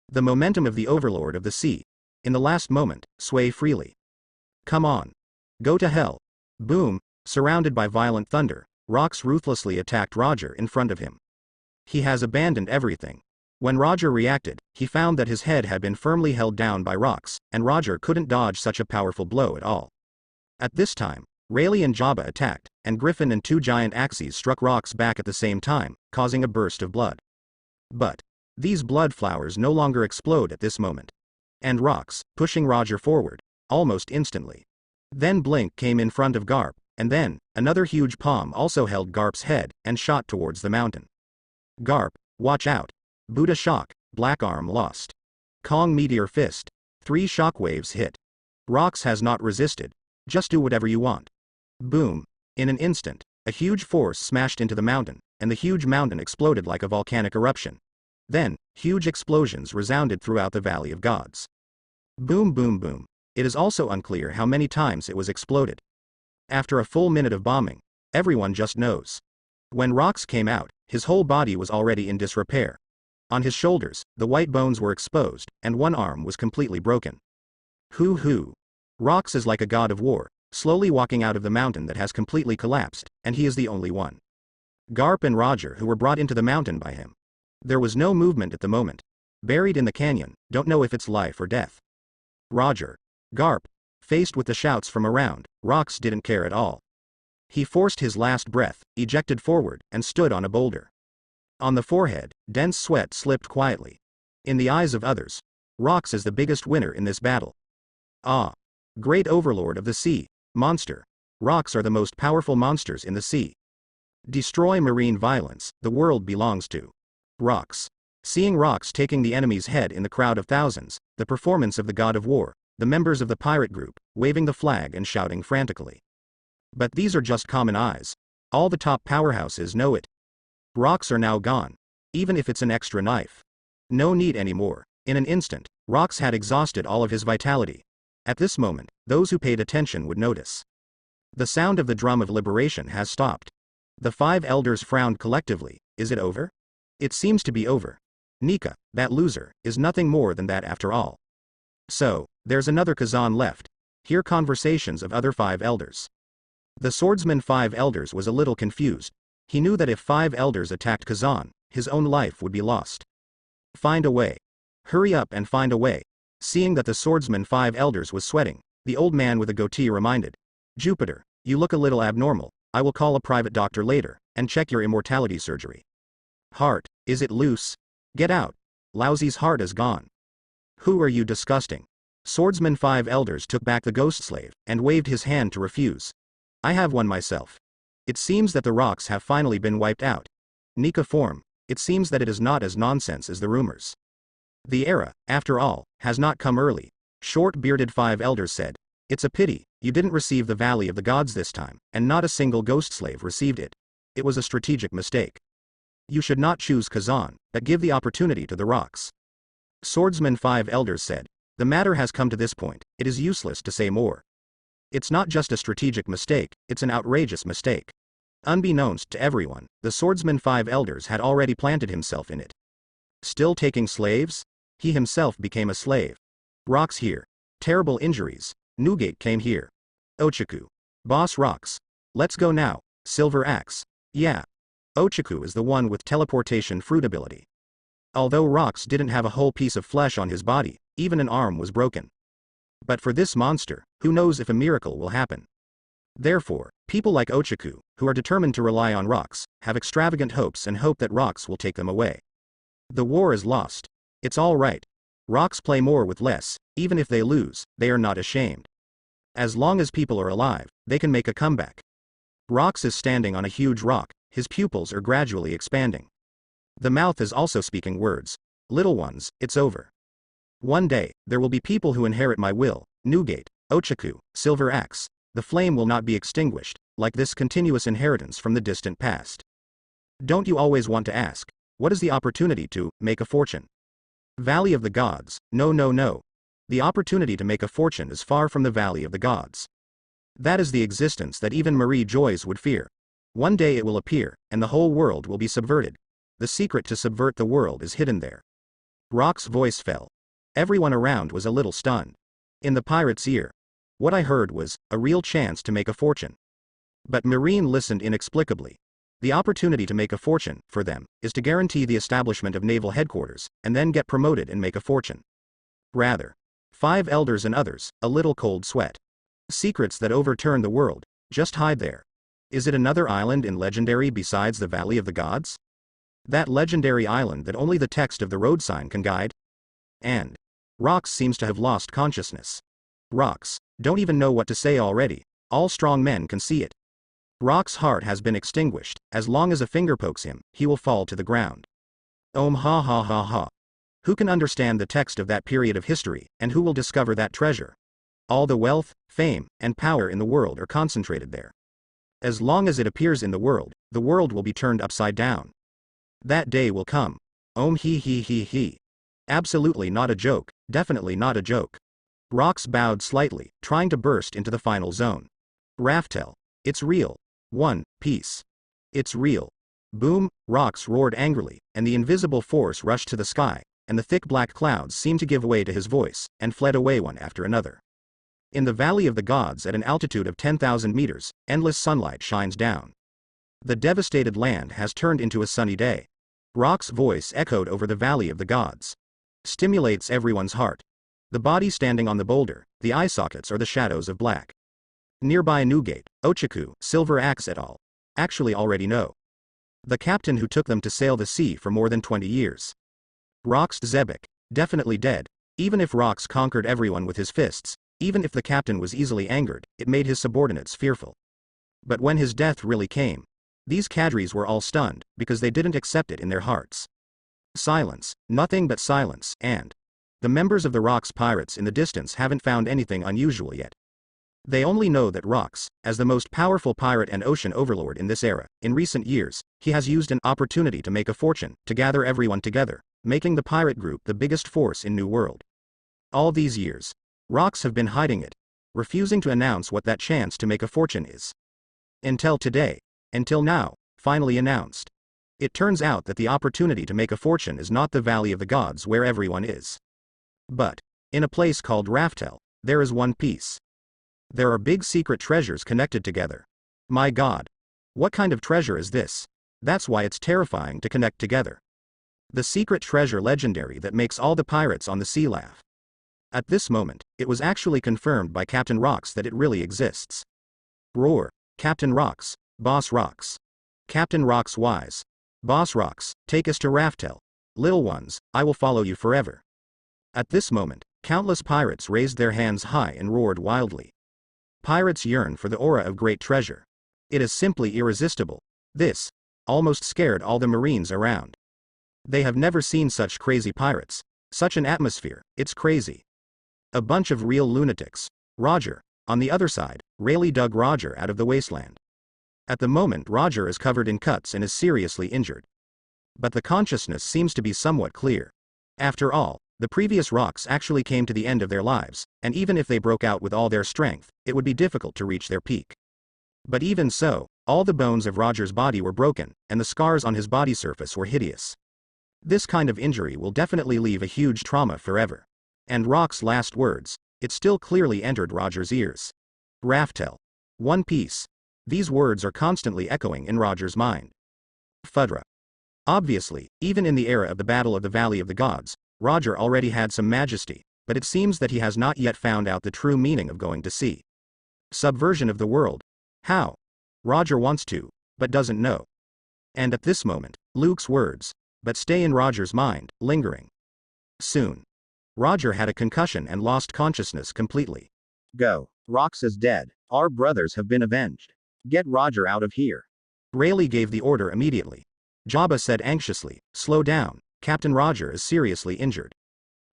The momentum of the Overlord of the Sea. In the last moment, sway freely. Come on. Go to hell. Boom, surrounded by violent thunder, Rocks ruthlessly attacked Roger in front of him. He has abandoned everything. When Roger reacted, he found that his head had been firmly held down by Rocks, and Roger couldn't dodge such a powerful blow at all. At this time, Rayleigh and Jabba attacked, and Griffin and 2 giant axes struck Rocks back at the same time, causing a burst of blood. But these blood flowers no longer explode at this moment. And Rocks, pushing Roger forward, almost instantly. Then Blink came in front of Garp, and then, another huge palm also held Garp's head, and shot towards the mountain. Garp, watch out. Buddha shock, black arm lost. Kong meteor fist. 3 shockwaves hit. Rocks has not resisted. Just do whatever you want. Boom. In an instant, A huge force smashed into the mountain, and the huge mountain exploded like a volcanic eruption. Then, huge explosions resounded throughout the Valley of Gods. Boom boom boom. It is also unclear how many times it was exploded. After a full minute of bombing, everyone just knows. When Rox came out, his whole body was already in disrepair. On his shoulders, the white bones were exposed, and one arm was completely broken. Hoo. Rox is like a god of war, slowly walking out of the mountain that has completely collapsed, and he is the only one. Garp and Roger who were brought into the mountain by him. There was no movement at the moment. Buried in the canyon, don't know if it's life or death. Roger. Garp. Faced with the shouts from around, Rox didn't care at all. He forced his last breath, ejected forward, and stood on a boulder. On the forehead, dense sweat slipped quietly. In the eyes of others, Rox is the biggest winner in this battle. Ah. Great overlord of the sea, monster. Rox are the most powerful monsters in the sea. Destroy marine violence, the world belongs to Rox. Seeing Rox taking the enemy's head in the crowd of thousands, the performance of the god of war, the members of the pirate group, waving the flag and shouting frantically. But these are just common eyes. All the top powerhouses know it. Rox are now gone. Even if it's an extra knife. No need anymore. In an instant, Rox had exhausted all of his vitality. At this moment, those who paid attention would notice. The sound of the drum of liberation has stopped. The 5 elders frowned collectively. Is it over? It seems to be over. Nika, that loser, is nothing more than that after all. So, there's another Kazan left. Hear conversations of other 5 elders. The swordsman 5 elders was a little confused. He knew that if 5 elders attacked Kazan, his own life would be lost. Find a way. Hurry up and find a way. Seeing that the swordsman 5 elders was sweating, the old man with a goatee reminded. Jupiter, you look a little abnormal. I will call a private doctor later, and check your immortality surgery. Heart, is it loose? Get out. Lousy's heart is gone. Who are you disgusting? Swordsman 5 elders took back the ghost slave, and waved his hand to refuse. I have one myself. It seems that the rocks have finally been wiped out. Nika form, it seems that it is not as nonsense as the rumors. The era, after all, has not come early. Short-bearded 5 elders said. It's a pity, you didn't receive the Valley of the Gods this time, and not a single ghost slave received it. It was a strategic mistake. You should not choose Kazan, but give the opportunity to the rocks. Swordsman 5 elders said. The matter has come to this point, it is useless to say more. It's not just a strategic mistake, it's an outrageous mistake. Unbeknownst to everyone, the swordsman 5 elders had already planted himself in it. Still taking slaves? He himself became a slave. Rocks here. Terrible injuries. Newgate came here. Ochaku. Boss rocks. Let's go now. Silver axe. Yeah. Ochaku is the one with teleportation fruit ability. Although Rox didn't have a whole piece of flesh on his body, even an arm was broken. But for this monster, who knows if a miracle will happen. Therefore, people like Ochaku, who are determined to rely on Rox, have extravagant hopes and hope that Rox will take them away. The war is lost. It's all right. Rox play more with less, even if they lose, they are not ashamed. As long as people are alive, they can make a comeback. Rox is standing on a huge rock, his pupils are gradually expanding. The mouth is also speaking words. Little ones, it's over. One day, there will be people who inherit my will, Newgate, Ochaku, Silver Axe. The flame will not be extinguished, like this continuous inheritance from the distant past. Don't you always want to ask, what is the opportunity to make a fortune? Valley of the Gods, no. The opportunity to make a fortune is far from the Valley of the Gods. That is the existence that even Marie Joyce would fear. One day it will appear, and the whole world will be subverted. The secret to subvert the world is hidden there. Rock's voice fell. Everyone around was a little stunned. In the pirate's ear, what I heard was, a real chance to make a fortune. But Marine listened inexplicably. The opportunity to make a fortune, for them, is to guarantee the establishment of naval headquarters, and then get promoted and make a fortune. Rather. 5 elders and others, a little cold sweat. Secrets that overturn the world, just hide there. Is it another island in legendary besides the Valley of the Gods? That legendary island that only the text of the road sign can guide? And Rox seems to have lost consciousness. Rox, don't even know what to say already, all strong men can see it. Rox's heart has been extinguished, as long as a finger pokes him, he will fall to the ground. Ha. Who can understand the text of that period of history, and who will discover that treasure? All the wealth, fame, and power in the world are concentrated there. As long as it appears in the world will be turned upside down. That day will come. He. Absolutely not a joke, definitely not a joke. Rox bowed slightly, trying to burst into the final zone. Raftel. It's real. One Piece. It's real. Boom, Rox roared angrily, and the invisible force rushed to the sky, and the thick black clouds seemed to give way to his voice, and fled away one after another. In the Valley of the Gods at an altitude of 10,000 meters, endless sunlight shines down. The devastated land has turned into a sunny day. Rox's voice echoed over the Valley of the Gods. Stimulates everyone's heart. The body standing on the boulder, the eye sockets are the shadows of black. Nearby Newgate, Ochaku, Silver Axe et al. Actually already know. The captain who took them to sail the sea for more than 20 years. Rox Zebek, definitely dead. Even if Rox conquered everyone with his fists, even if the captain was easily angered, it made his subordinates fearful. But when his death really came, these cadres were all stunned, because they didn't accept it in their hearts. Silence, nothing but silence, and the members of the Rox pirates in the distance haven't found anything unusual yet. They only know that Rox, as the most powerful pirate and ocean overlord in this era, in recent years, he has used an opportunity to make a fortune, to gather everyone together, making the pirate group the biggest force in New World. All these years, Rox have been hiding it, refusing to announce what that chance to make a fortune is. Until today, until now, finally announced. It turns out that the opportunity to make a fortune is not the Valley of the Gods where everyone is. But, in a place called Raftel, there is One Piece. There are big secret treasures connected together. My God. What kind of treasure is this? That's why it's terrifying to connect together. The secret treasure legendary that makes all the pirates on the sea laugh. At this moment, it was actually confirmed by Captain Rox that it really exists. Roar, Captain Rox, Boss Rox. Captain Rox wise. Boss Rox, take us to Raftel. Little ones, I will follow you forever. At this moment, countless pirates raised their hands high and roared wildly. Pirates yearn for the aura of great treasure. It is simply irresistible. This almost scared all the Marines around. They have never seen such crazy pirates. Such an atmosphere, it's crazy. A bunch of real lunatics. Roger, on the other side, Rayleigh dug Roger out of the wasteland. At the moment Roger is covered in cuts and is seriously injured. But the consciousness seems to be somewhat clear. After all, the previous Rox actually came to the end of their lives, and even if they broke out with all their strength, it would be difficult to reach their peak. But even so, all the bones of Roger's body were broken, and the scars on his body surface were hideous. This kind of injury will definitely leave a huge trauma forever. And Rox's last words, it still clearly entered Roger's ears. Raftel. One Piece. These words are constantly echoing in Roger's mind. Fudra. Obviously, even in the era of the Battle of the Valley of the Gods, Roger already had some majesty, but it seems that he has not yet found out the true meaning of going to sea. Subversion of the world. How? Roger wants to, but doesn't know. And at this moment, Luke's words, but stay in Roger's mind, lingering. Soon. Roger had a concussion and lost consciousness completely. Go. Rox is dead. Our brothers have been avenged. Get Roger out of here. Rayleigh gave the order immediately. Jabba said anxiously, slow down, Captain Roger is seriously injured.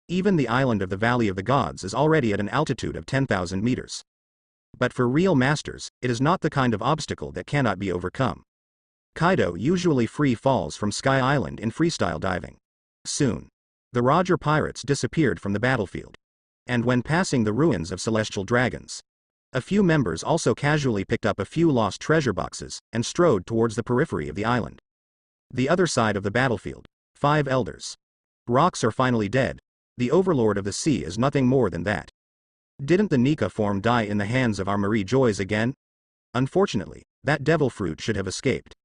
Even the island of the Valley of the Gods is already at an altitude of 10,000 meters. But for real masters, it is not the kind of obstacle that cannot be overcome. Kaido usually free falls from Sky Island in freestyle diving. Soon. The Roger pirates disappeared from the battlefield. And when passing the ruins of celestial dragons, a few members also casually picked up a few lost treasure boxes, and strode towards the periphery of the island. The other side of the battlefield. 5 elders. Rox are finally dead. The overlord of the sea is nothing more than that. Didn't the Nika form die in the hands of our Marie Joys again? Unfortunately, that devil fruit should have escaped.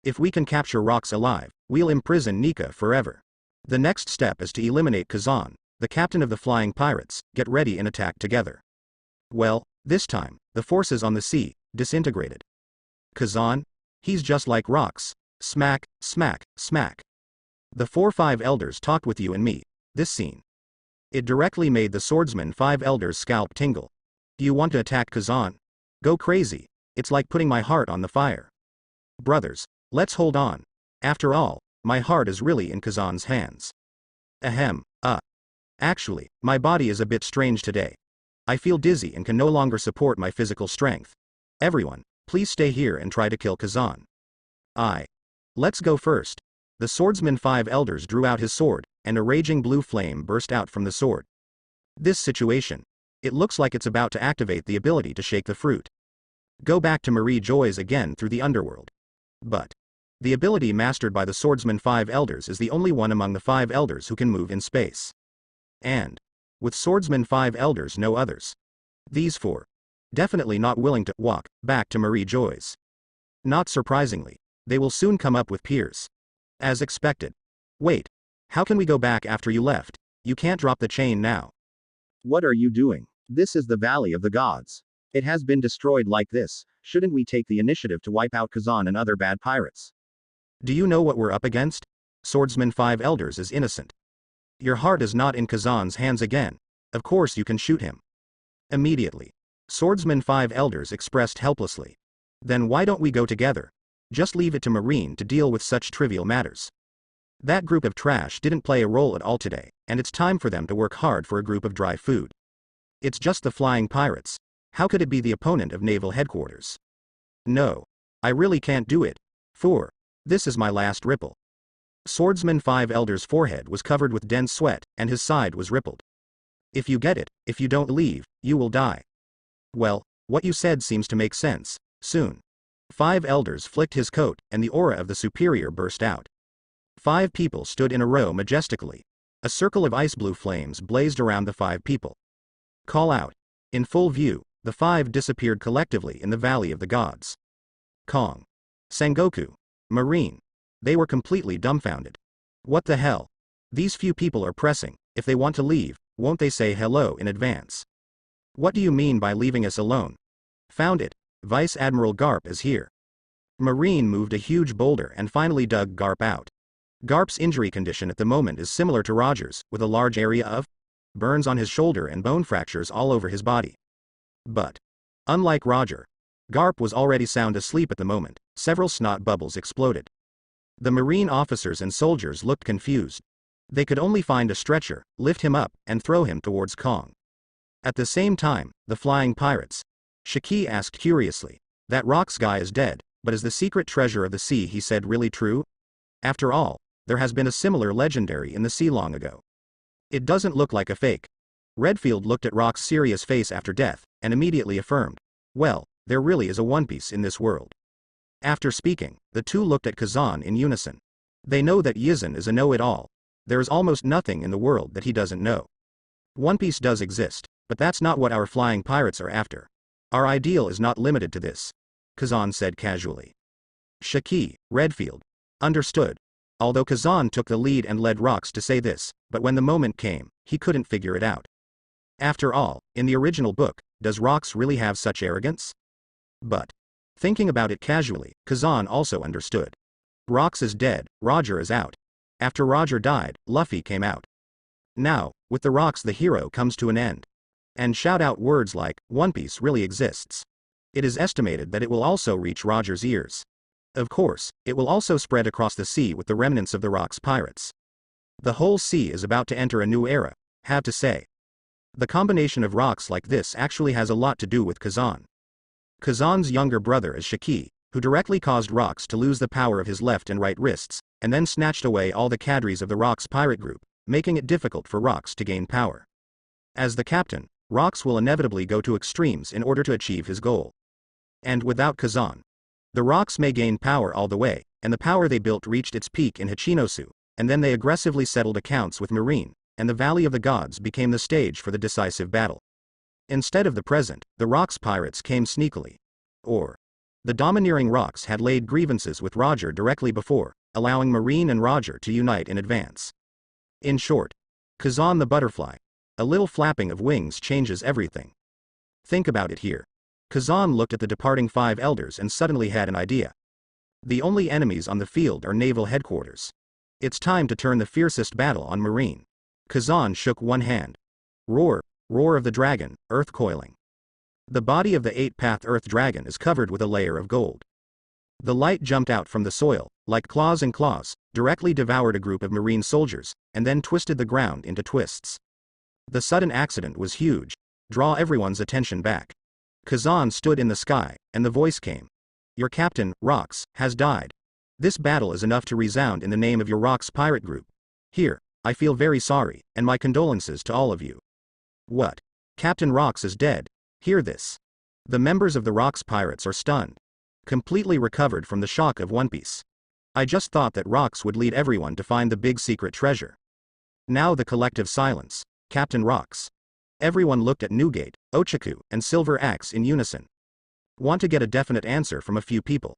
If we can capture Rox alive, we'll imprison Nika forever. The next step is to eliminate Kazan, the captain of the flying pirates. Get ready and attack together. Well, this time, the forces on the sea disintegrated. Kazan? He's just like Rox. Smack, smack, smack. The 4-5 elders talked with you and me. This scene. It directly made the swordsman 5 elders' scalp tingle. Do you want to attack Kazan? Go crazy. It's like putting my heart on the fire. Brothers, let's hold on. After all, my heart is really in Kazan's hands. Ahem, Actually, my body is a bit strange today. I feel dizzy and can no longer support my physical strength. Everyone, Please stay here and try to kill Kazan. Let's go first. The swordsman 5 elders drew out his sword, and a raging blue flame burst out from the sword. This situation. It looks like it's about to activate the ability to shake the fruit. Go back to Marie Joy's again through the underworld. But the ability mastered by the swordsman 5 elders is the only one among the 5 elders who can move in space. And with swordsman 5 elders no others. These 4. Definitely not willing to walk back to Marie Joy's. Not surprisingly, they will soon come up with peers. As expected. Wait. How can we go back after you left? You can't drop the chain now. What are you doing? This is the Valley of the Gods. It has been destroyed like this. Shouldn't we take the initiative to wipe out Kazan and other bad pirates? Do you know what we're up against? Swordsman 5 elders is innocent. Your heart is not in Kazan's hands again. Of course you can shoot him. Immediately. Swordsman 5 elders expressed helplessly. Then why don't we go together? Just leave it to Marine to deal with such trivial matters. That group of trash didn't play a role at all today, and it's time for them to work hard for a group of dry food. It's just the flying pirates. How could it be the opponent of naval headquarters? No. I really can't do it. 4. This is my last ripple. Swordsman 5 elders' forehead was covered with dense sweat, and his side was rippled. If you get it, if you don't leave, you will die. Well, what you said seems to make sense. Soon. 5 elders flicked his coat, and the aura of the superior burst out. 5 people stood in a row majestically. A circle of ice blue flames blazed around the 5 people. Call out. In full view, the 5 disappeared collectively in the Valley of the Gods. Kong. Sengoku. Marine. They were completely dumbfounded. What the hell? These few people are pressing. If they want to leave, won't they say hello in advance? What do you mean by leaving us alone? Found it. Vice Admiral Garp is here. Marine moved a huge boulder and finally dug Garp out. Garp's injury condition at the moment is similar to Roger's, with a large area of burns on his shoulder and bone fractures all over his body. But unlike Roger, Garp was already sound asleep at the moment. Several snot bubbles exploded. The Marine officers and soldiers looked confused. They could only find a stretcher, lift him up, and throw him towards Kong. At the same time, the flying pirates. Shiki asked curiously. That Rocks guy is dead, but is the secret treasure of the sea he said really true? After all, there has been a similar legendary in the sea long ago. It doesn't look like a fake. Redfield looked at Rock's serious face after death, and immediately affirmed. Well, there really is a One Piece in this world. After speaking, the two looked at Kazan in unison. They know that Yizan is a know-it-all. There is almost nothing in the world that he doesn't know. One Piece does exist, but that's not what our flying pirates are after. Our ideal is not limited to this, Kazan said casually. Shiki, Redfield. Understood. Although Kazan took the lead and led Rocks to say this, but when the moment came, he couldn't figure it out. After all, in the original book, does Rocks really have such arrogance? But thinking about it casually, Kazan also understood. Rocks is dead, Roger is out. After Roger died, Luffy came out. Now, with the Rocks the hero comes to an end. And shout out words like, One Piece really exists. It is estimated that it will also reach Roger's ears. Of course, it will also spread across the sea with the remnants of the Rocks pirates. The whole sea is about to enter a new era, have to say. The combination of Rocks like this actually has a lot to do with Kazan. Kazan's younger brother is Shiki, who directly caused Rocks to lose the power of his left and right wrists, and then snatched away all the cadres of the Rocks pirate group, making it difficult for Rocks to gain power. As the captain, Rocks will inevitably go to extremes in order to achieve his goal. And without Kazan, the Rocks may gain power all the way, and the power they built reached its peak in Hachinosu, and then they aggressively settled accounts with Marine, and the Valley of the Gods became the stage for the decisive battle. Instead of the present, the Rocks pirates came sneakily. Or the domineering Rocks had laid grievances with Roger directly before, allowing Marine and Roger to unite in advance. In short, Kazan the butterfly. A little flapping of wings changes everything. Think about it here. Kazan looked at the departing 5 elders and suddenly had an idea. The only enemies on the field are naval headquarters. It's time to turn the fiercest battle on Marine. Kazan shook one hand. Roar, roar of the dragon, earth coiling. The body of the 8-path earth dragon is covered with a layer of gold. The light jumped out from the soil, like claws and claws, directly devoured a group of Marine soldiers, and then twisted the ground into twists. The sudden accident was huge. Draw everyone's attention back. Kazan stood in the sky, and the voice came. Your captain, Rox, has died. This battle is enough to resound in the name of your Rox pirate group. Here, I feel very sorry, and my condolences to all of you. What? Captain Rox is dead. Hear this. The members of the Rox pirates are stunned. Completely recovered from the shock of One Piece. I just thought that Rox would lead everyone to find the big secret treasure. Now the collective silence. Captain Rox. Everyone looked at Newgate, Ochaku, and Silver Axe in unison. Want to get a definite answer from a few people.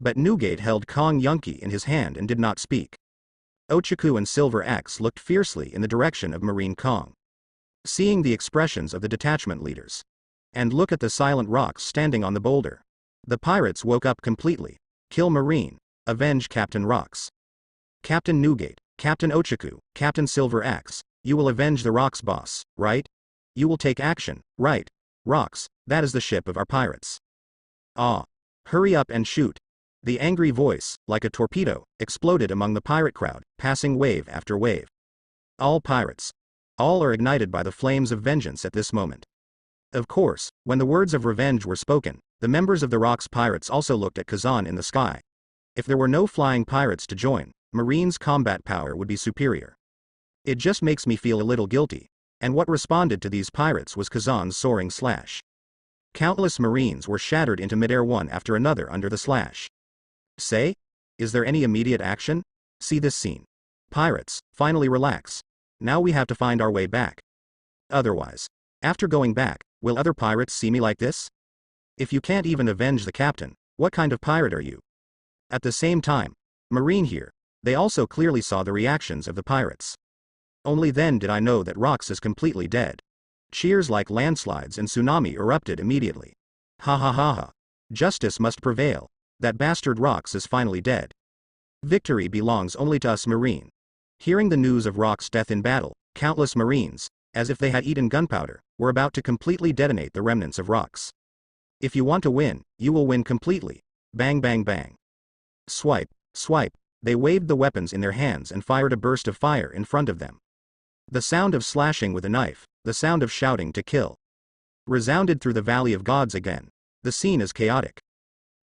But Newgate held Kong Yunki in his hand and did not speak. Ochaku and Silver Axe looked fiercely in the direction of Marine Kong. Seeing the expressions of the detachment leaders. And look at the silent Rox standing on the boulder. The pirates woke up completely. Kill Marine. Avenge Captain Rox. Captain Newgate, Captain Ochaku, Captain Silver Axe, you will avenge the Rox boss, right? You will take action, right? Rox, that is the ship of our pirates. Ah. Hurry up and shoot. The angry voice, like a torpedo, exploded among the pirate crowd, passing wave after wave. All pirates. All are ignited by the flames of vengeance at this moment. Of course, when the words of revenge were spoken, the members of the Rox pirates also looked at Kazan in the sky. If there were no flying pirates to join, Marine's combat power would be superior. It just makes me feel a little guilty. And what responded to these pirates was Kazan's soaring slash. Countless Marines were shattered into midair one after another under the slash. Say? Is there any immediate action? See this scene. Pirates, finally relax. Now we have to find our way back. Otherwise, after going back, will other pirates see me like this? If you can't even avenge the captain, what kind of pirate are you? At the same time, Marine here, they also clearly saw the reactions of the pirates. Only then did I know that Rox is completely dead. Cheers like landslides and tsunami erupted immediately. Ha ha ha ha. Justice must prevail. That bastard Rox is finally dead. Victory belongs only to us Marine. Hearing the news of Rox's death in battle, countless Marines, as if they had eaten gunpowder, were about to completely detonate the remnants of Rox. If you want to win, you will win completely. Bang bang bang. Swipe, swipe, they waved the weapons in their hands and fired a burst of fire in front of them. The sound of slashing with a knife, the sound of shouting to kill, resounded through the Valley of Gods again. The scene is chaotic.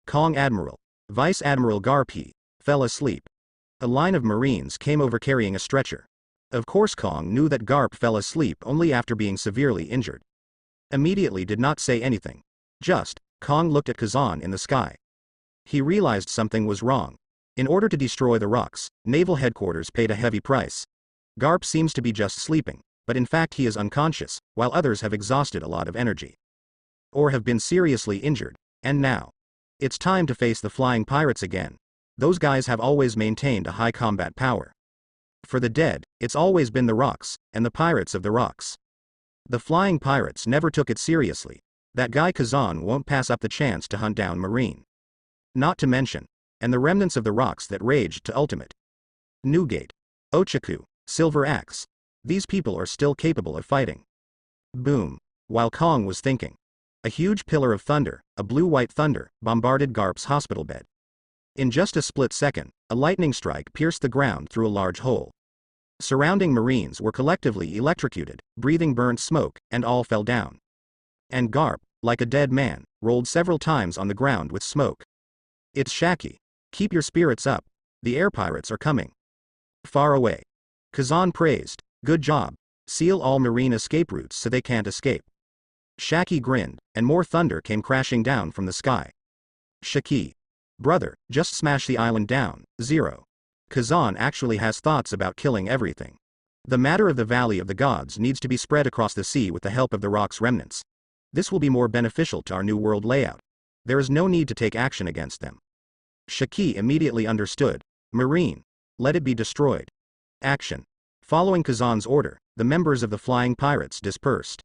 Kong Admiral, Vice Admiral Garp fell asleep. A line of Marines came over carrying a stretcher. Of course Kong knew that Garp fell asleep only after being severely injured. Immediately did not say anything. Just, Kong looked at Kazan in the sky. He realized something was wrong. In order to destroy the Rox, Naval Headquarters paid a heavy price. Garp seems to be just sleeping, but in fact he is unconscious, while others have exhausted a lot of energy. Or have been seriously injured, and now. It's time to face the flying pirates again. Those guys have always maintained a high combat power. For the dead, it's always been the Rox, and the pirates of the Rox. The flying pirates never took it seriously. That guy Kazan won't pass up the chance to hunt down Marine. Not to mention, and the remnants of the Rox that raged to ultimate. Newgate, Ochaku, Silver Axe. These people are still capable of fighting. Boom. While Kong was thinking, a huge pillar of thunder, a blue-white thunder, bombarded Garp's hospital bed. In just a split second, a lightning strike pierced the ground through a large hole. Surrounding Marines were collectively electrocuted, breathing burnt smoke, and all fell down. And Garp, like a dead man, rolled several times on the ground with smoke. It's Shiki. Keep your spirits up. The air pirates are coming. Far away. Kazan praised. Good job. Seal all Marine escape routes so they can't escape. Shiki grinned, and more thunder came crashing down from the sky. Shiki. Brother, just smash the island down. 0. Kazan actually has thoughts about killing everything. The matter of the Valley of the Gods needs to be spread across the sea with the help of the Rox remnants. This will be more beneficial to our new world layout. There is no need to take action against them. Shiki immediately understood. Marine. Let it be destroyed. Action. Following Kazan's order, the members of the flying pirates dispersed.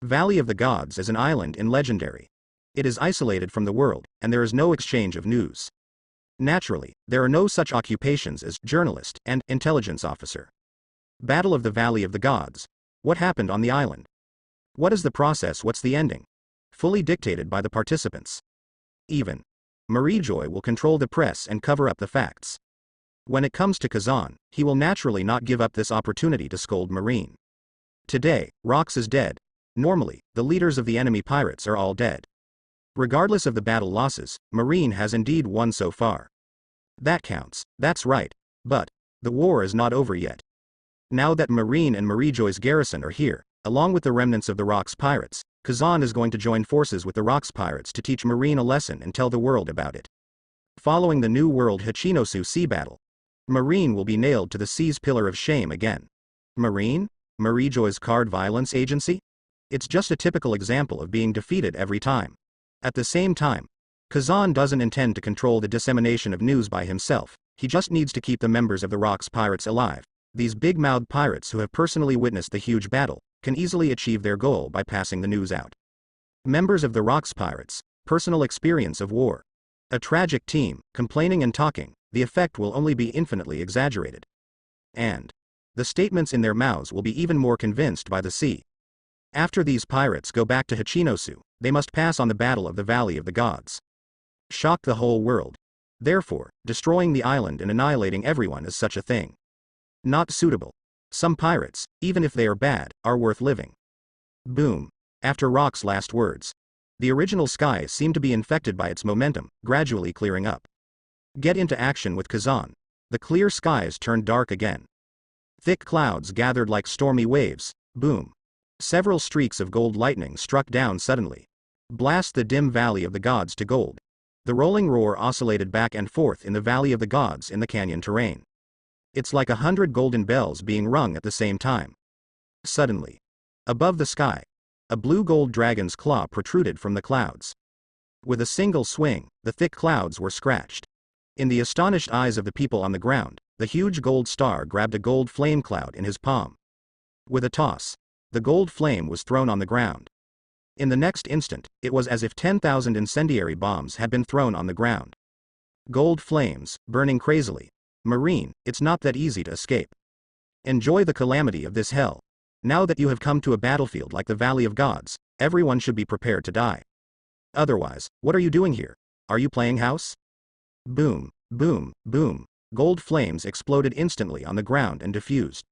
Valley of the Gods is an island in Legendary. It is isolated from the world, and there is no exchange of news. Naturally, there are no such occupations as journalist and intelligence officer. Battle of the Valley of the Gods. What happened on the island? What is the process? What's the ending? Fully dictated by the participants. Even Marijoy will control the press and cover up the facts. When it comes to Kazan, he will naturally not give up this opportunity to scold Marine. Today, Rox is dead. Normally, the leaders of the enemy pirates are all dead. Regardless of the battle losses, Marine has indeed won so far. That counts, that's right. But the war is not over yet. Now that Marine and Marijoy's garrison are here, along with the remnants of the Rocks pirates, Kazan is going to join forces with the Rocks pirates to teach Marine a lesson and tell the world about it. Following the New World Hachinosu sea battle, Marine will be nailed to the sea's pillar of shame again. Marine? Marijoy's card violence agency? It's just a typical example of being defeated every time. At the same time, Kazan doesn't intend to control the dissemination of news by himself, he just needs to keep the members of the Rocks pirates alive. These big-mouthed pirates who have personally witnessed the huge battle can easily achieve their goal by passing the news out. Members of the Rocks pirates, personal experience of war. A tragic team, complaining and talking, the effect will only be infinitely exaggerated. And the statements in their mouths will be even more convinced by the sea. After these pirates go back to Hachinosu, they must pass on the Battle of the Valley of the Gods. Shock the whole world. Therefore, destroying the island and annihilating everyone is such a thing. Not suitable. Some pirates, even if they are bad, are worth living. Boom. After Rock's last words, the original skies seem to be infected by its momentum, gradually clearing up. Get into action with Kazan. The clear skies turned dark again. Thick clouds gathered like stormy waves. Boom. Several streaks of gold lightning struck down suddenly. Blast the dim Valley of the Gods to gold. The rolling roar oscillated back and forth in the Valley of the Gods in the canyon terrain. It's like 100 golden bells being rung at the same time. Suddenly, above the sky, a blue-gold dragon's claw protruded from the clouds. With a single swing, the thick clouds were scratched. In the astonished eyes of the people on the ground, the huge gold star grabbed a gold flame cloud in his palm. With a toss, the gold flame was thrown on the ground. In the next instant, it was as if 10,000 incendiary bombs had been thrown on the ground. Gold flames, burning crazily. Marine, it's not that easy to escape. Enjoy the calamity of this hell. Now that you have come to a battlefield like the Valley of Gods, everyone should be prepared to die. Otherwise, what are you doing here? Are you playing house? Boom, boom, boom. Gold flames exploded instantly on the ground and diffused.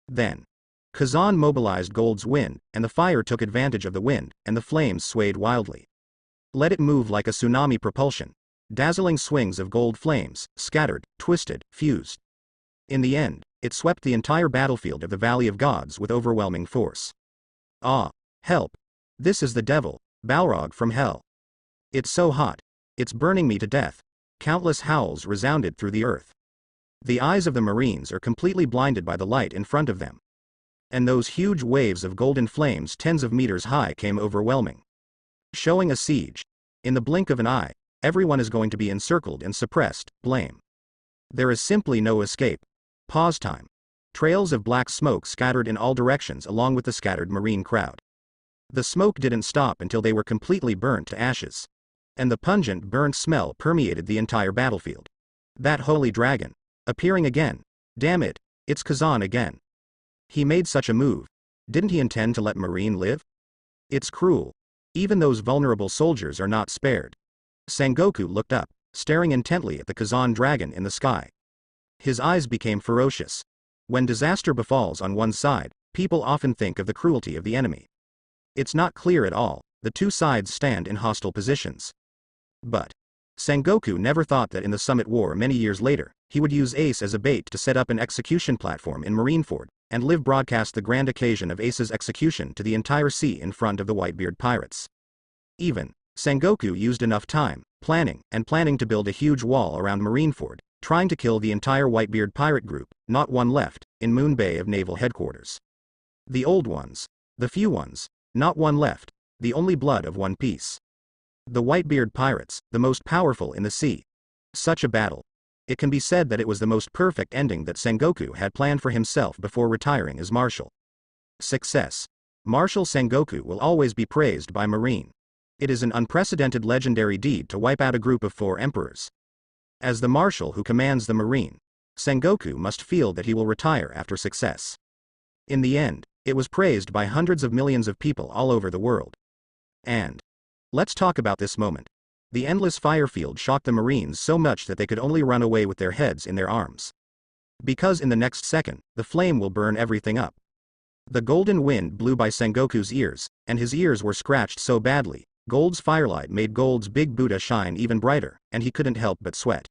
Then, Kazan mobilized Gold's wind, and the fire took advantage of the wind, and the flames swayed wildly. Let it move like a tsunami propulsion. Dazzling swings of gold flames, scattered, twisted, fused. In the end, it swept the entire battlefield of the Valley of Gods with overwhelming force. Ah, help! This is the devil, Balrog from hell. It's so hot. It's burning me to death. Countless howls resounded through the earth. The eyes of the Marines are completely blinded by the light in front of them. And those huge waves of golden flames tens of meters high came overwhelming. Showing a siege. In the blink of an eye, everyone is going to be encircled and suppressed, blame. There is simply no escape. Pause time. Trails of black smoke scattered in all directions along with the scattered Marine crowd. The smoke didn't stop until they were completely burnt to ashes. And the pungent burnt smell permeated the entire battlefield. That holy dragon. Appearing again. Damn it, it's Kazan again. He made such a move. Didn't he intend to let Marine live? It's cruel. Even those vulnerable soldiers are not spared. Sengoku looked up, staring intently at the Kazan dragon in the sky. His eyes became ferocious. When disaster befalls on one side, people often think of the cruelty of the enemy. It's not clear at all, the two sides stand in hostile positions. But Sengoku never thought that in the Summit War many years later, he would use Ace as a bait to set up an execution platform in Marineford, and live broadcast the grand occasion of Ace's execution to the entire sea in front of the Whitebeard pirates. Even Sengoku used enough time, planning to build a huge wall around Marineford, trying to kill the entire Whitebeard pirate group, not one left, in Moon Bay of Naval Headquarters. The old ones. The few ones. Not one left. The only blood of One Piece. The Whitebeard pirates, the most powerful in the sea. Such a battle. It can be said that it was the most perfect ending that Sengoku had planned for himself before retiring as Marshal. Success. Marshal Sengoku will always be praised by Marine. It is an unprecedented legendary deed to wipe out a group of 4 emperors. As the Marshal who commands the Marine, Sengoku must feel that he will retire after success. In the end, it was praised by hundreds of millions of people all over the world. And let's talk about this moment. The endless fire field shocked the Marines so much that they could only run away with their heads in their arms. Because in the next second, the flame will burn everything up. The golden wind blew by Sengoku's ears, and his ears were scratched so badly Gold's firelight made Gold's big Buddha shine even brighter, and he couldn't help but sweat.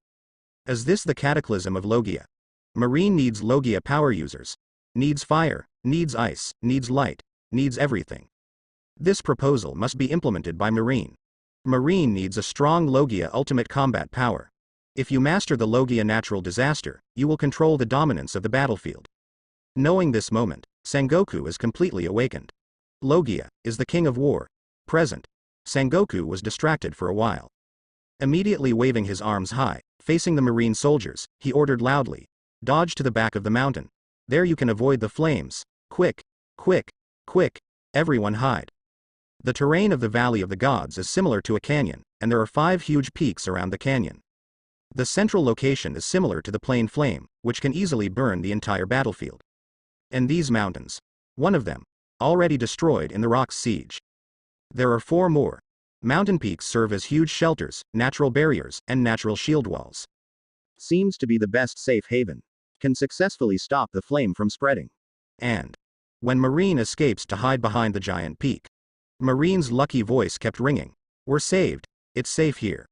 Is this the cataclysm of Logia? Marine needs Logia power users. Needs fire, needs ice, needs light, needs everything. This proposal must be implemented by Marine. Marine needs a strong Logia ultimate combat power. If you master the Logia natural disaster, you will control the dominance of the battlefield. Knowing this moment, Sengoku is completely awakened. Logia is the king of war. Present. Sengoku was distracted for a while. Immediately waving his arms high, facing the marine soldiers, he ordered loudly, "Dodge to the back of the mountain. There you can avoid the flames. Quick, quick, quick, everyone hide." The terrain of the Valley of the Gods is similar to a canyon, and there are 5 huge peaks around the canyon. The central location is similar to the plain flame, which can easily burn the entire battlefield. And these mountains, one of them, already destroyed in the rock's siege. There are 4 more. Mountain peaks serve as huge shelters, natural barriers, and natural shield walls. Seems to be the best safe haven. Can successfully stop the flame from spreading. And when Marine escapes to hide behind the giant peak, Marine's lucky voice kept ringing. "We're saved. It's safe here."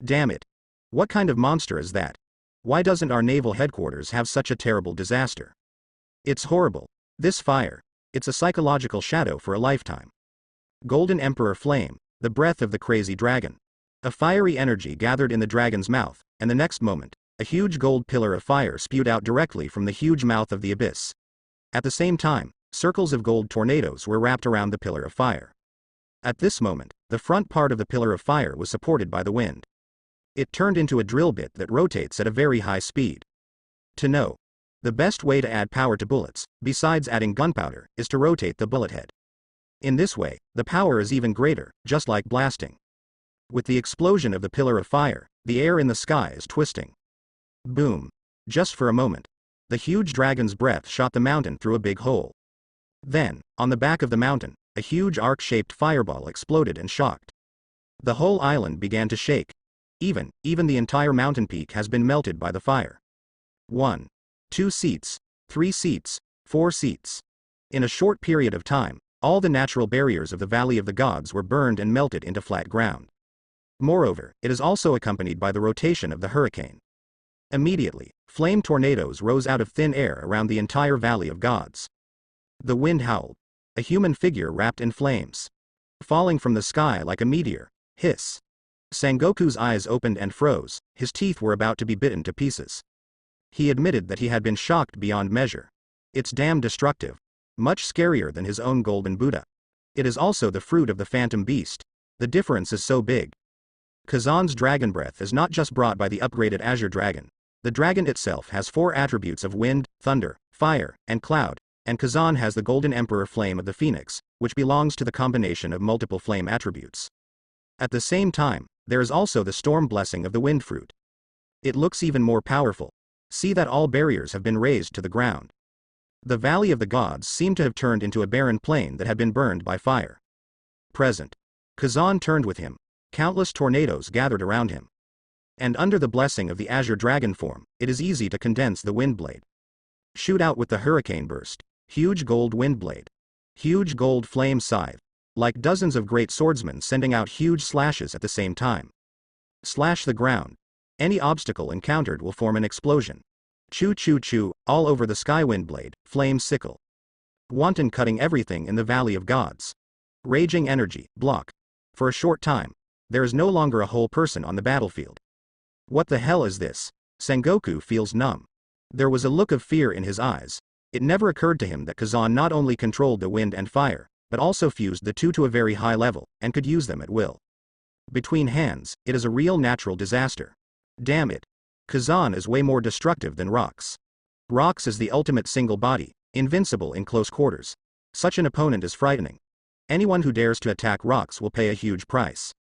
Damn it. What kind of monster is that? Why doesn't our naval headquarters have such a terrible disaster? It's horrible. This fire. It's a psychological shadow for a lifetime. Golden Emperor Flame, the breath of the crazy dragon. A fiery energy gathered in the dragon's mouth, and the next moment, a huge gold pillar of fire spewed out directly from the huge mouth of the abyss. At the same time, circles of gold tornadoes were wrapped around the pillar of fire. At this moment, the front part of the pillar of fire was supported by the wind. It turned into a drill bit that rotates at a very high speed. To know the best way to add power to bullets, besides adding gunpowder, is to rotate the bullet head. In this way, the power is even greater, just like blasting. With the explosion of the pillar of fire, the air in the sky is twisting. Boom. Just for a moment. The huge dragon's breath shot the mountain through a big hole. Then, on the back of the mountain, a huge arc-shaped fireball exploded and shocked. The whole island began to shake. Even the entire mountain peak has been melted by the fire. 1. 2 seats. 3 seats. 4 seats. In a short period of time, all the natural barriers of the Valley of the Gods were burned and melted into flat ground. Moreover, it is also accompanied by the rotation of the hurricane. Immediately, flame tornadoes rose out of thin air around the entire Valley of Gods. The wind howled. A human figure wrapped in flames. Falling from the sky like a meteor. Hiss. Sengoku's eyes opened and froze, his teeth were about to be bitten to pieces. He admitted that he had been shocked beyond measure. It's damn destructive. Much scarier than his own golden Buddha. It is also the fruit of the phantom beast. The difference is so big. Kazan's dragon breath is not just brought by the upgraded Azure Dragon. The dragon itself has 4 attributes of wind, thunder, fire, and cloud, and Kazan has the golden emperor flame of the phoenix, which belongs to the combination of multiple flame attributes. At the same time, there is also the storm blessing of the wind fruit. It looks even more powerful. See that all barriers have been razed to the ground. The Valley of the Gods seemed to have turned into a barren plain that had been burned by fire. Present. Kazan turned with him. Countless tornadoes gathered around him. And under the blessing of the Azure Dragon form, it is easy to condense the wind blade. Shoot out with the hurricane burst. Huge gold wind blade. Huge gold flame scythe. Like dozens of great swordsmen sending out huge slashes at the same time. Slash the ground. Any obstacle encountered will form an explosion. Choo choo choo, all over the sky wind blade, flame sickle. Wanton cutting everything in the Valley of Gods. Raging energy, block. For a short time, there is no longer a whole person on the battlefield. What the hell is this? Sengoku feels numb. There was a look of fear in his eyes. It never occurred to him that Kazan not only controlled the wind and fire, but also fused the two to a very high level, and could use them at will. Between hands, it is a real natural disaster. Damn it. Kazan is way more destructive than Rox. Rox is the ultimate single body, invincible in close quarters. Such an opponent is frightening. Anyone who dares to attack Rox will pay a huge price.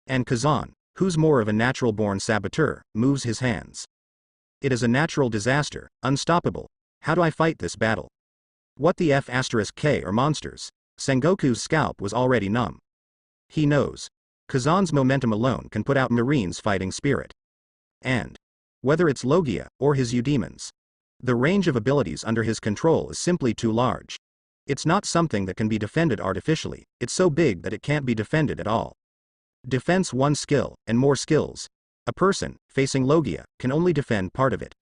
And Kazan, who's more of a natural-born saboteur, moves his hands. It is a natural disaster, unstoppable. How do I fight this battle? What the F*K are monsters? Sengoku's scalp was already numb. He knows. Kazan's momentum alone can put out Marine's fighting spirit. And whether it's Logia or his Eudemons, the range of abilities under his control is simply too large. It's not something that can be defended artificially, it's so big that it can't be defended at all. Defense 1 skill, and more skills. A person, facing Logia, can only defend part of it.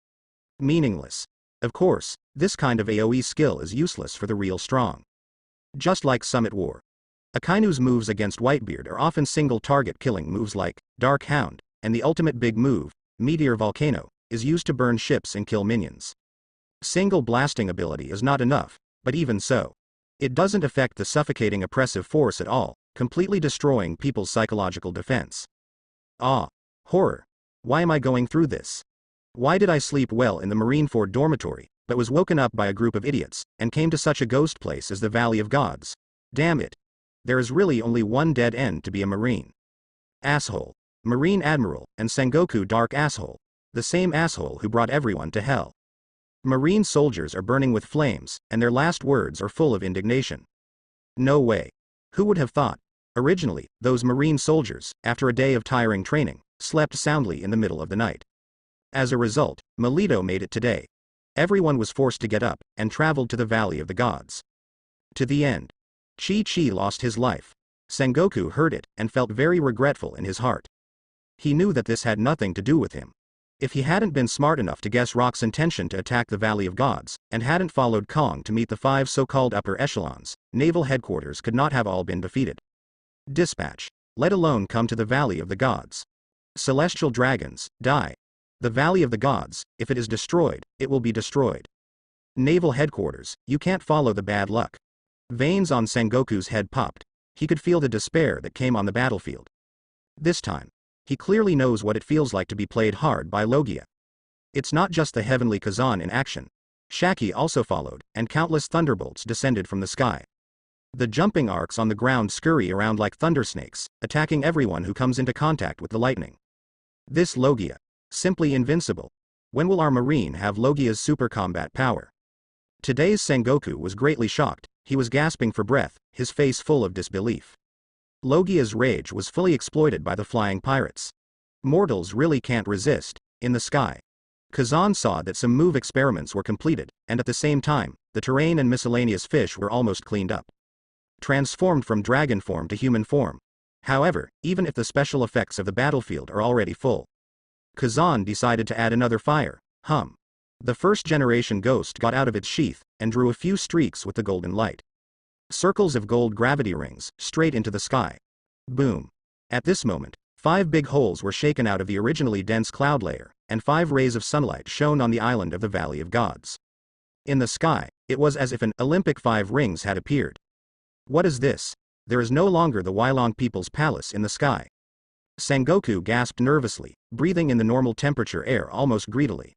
Meaningless. Of course, this kind of AoE skill is useless for the real strong. Just like Summit War. Akainu's moves against Whitebeard are often single target killing moves like Dark Hound, and the ultimate big move, Meteor Volcano, is used to burn ships and kill minions. Single blasting ability is not enough, but even so, it doesn't affect the suffocating oppressive force at all, completely destroying people's psychological defense. Ah, horror. Why am I going through this? Why did I sleep well in the Marineford dormitory, but was woken up by a group of idiots, and came to such a ghost place as the Valley of Gods? Damn it. There is really only one dead end to be a Marine. Asshole. Marine Admiral, and Sengoku Dark Asshole. The same asshole who brought everyone to hell. Marine soldiers are burning with flames, and their last words are full of indignation. No way. Who would have thought? Originally, those Marine soldiers, after a day of tiring training, slept soundly in the middle of the night. As a result, Melito made it today. Everyone was forced to get up, and traveled to the Valley of the Gods. To the end. Chi lost his life. Sengoku heard it, and felt very regretful in his heart. He knew that this had nothing to do with him. If he hadn't been smart enough to guess Rock's intention to attack the Valley of Gods, and hadn't followed Kong to meet the 5 so-called upper echelons, naval headquarters could not have all been defeated. Dispatch. Let alone come to the Valley of the Gods. Celestial dragons, die. The Valley of the Gods, if it is destroyed, it will be destroyed. Naval headquarters, you can't follow the bad luck. Veins on Sengoku's head popped. He could feel the despair that came on the battlefield. This time, he clearly knows what it feels like to be played hard by Logia. It's not just the heavenly Kazan in action. Shiki also followed, and countless thunderbolts descended from the sky. The jumping arcs on the ground scurry around like thundersnakes, attacking everyone who comes into contact with the lightning. This Logia. Simply invincible. When will our Marine have Logia's super combat power? Today's Sengoku was greatly shocked, he was gasping for breath, his face full of disbelief. Logia's rage was fully exploited by the flying pirates. Mortals really can't resist. In the sky. Kazan saw that some move experiments were completed, and at the same time, the terrain and miscellaneous fish were almost cleaned up. Transformed from dragon form to human form. However, even if the special effects of the battlefield are already full, Kazan decided to add another fire, hum. The first generation ghost got out of its sheath, and drew a few streaks with the golden light. Circles of gold gravity rings, straight into the sky. Boom. At this moment, 5 big holes were shaken out of the originally dense cloud layer, and 5 rays of sunlight shone on the island of the Valley of Gods. In the sky, it was as if an Olympic 5 rings had appeared. What is this? There is no longer the Wylong People's Palace in the sky. Sengoku gasped nervously, breathing in the normal temperature air almost greedily.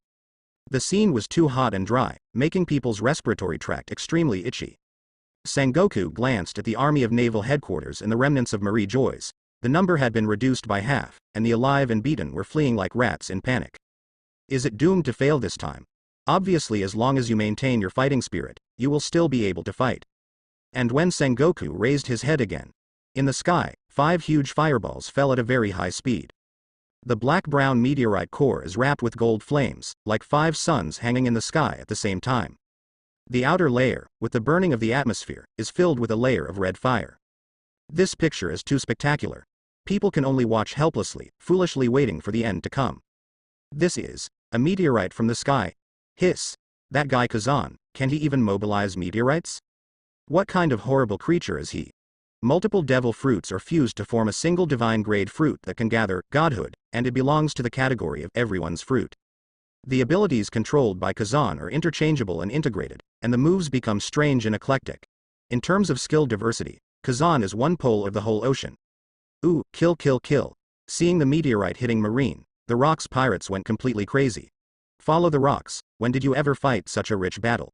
The scene was too hot and dry, making people's respiratory tract extremely itchy. Sengoku glanced at the army of naval headquarters and the remnants of Marie Joyce. The number had been reduced by half, and the alive and beaten were fleeing like rats in panic. Is it doomed to fail this time? Obviously, as long as you maintain your fighting spirit, you will still be able to fight. And when Sengoku raised his head again, in the sky, 5 huge fireballs fell at a very high speed. The black-brown meteorite core is wrapped with gold flames, like 5 suns hanging in the sky at the same time. The outer layer, with the burning of the atmosphere, is filled with a layer of red fire. This picture is too spectacular. People can only watch helplessly, foolishly waiting for the end to come. This is a meteorite from the sky. Hiss. That guy Kazan, can he even mobilize meteorites? What kind of horrible creature is he? Multiple devil fruits are fused to form a single divine-grade fruit that can gather godhood, and it belongs to the category of everyone's fruit. The abilities controlled by Kazan are interchangeable and integrated, and the moves become strange and eclectic. In terms of skill diversity, Kazan is one pole of the whole ocean. Ooh, kill kill kill. Seeing the meteorite hitting Marine, the Rocks pirates went completely crazy. Follow the Rocks, when did you ever fight such a rich battle?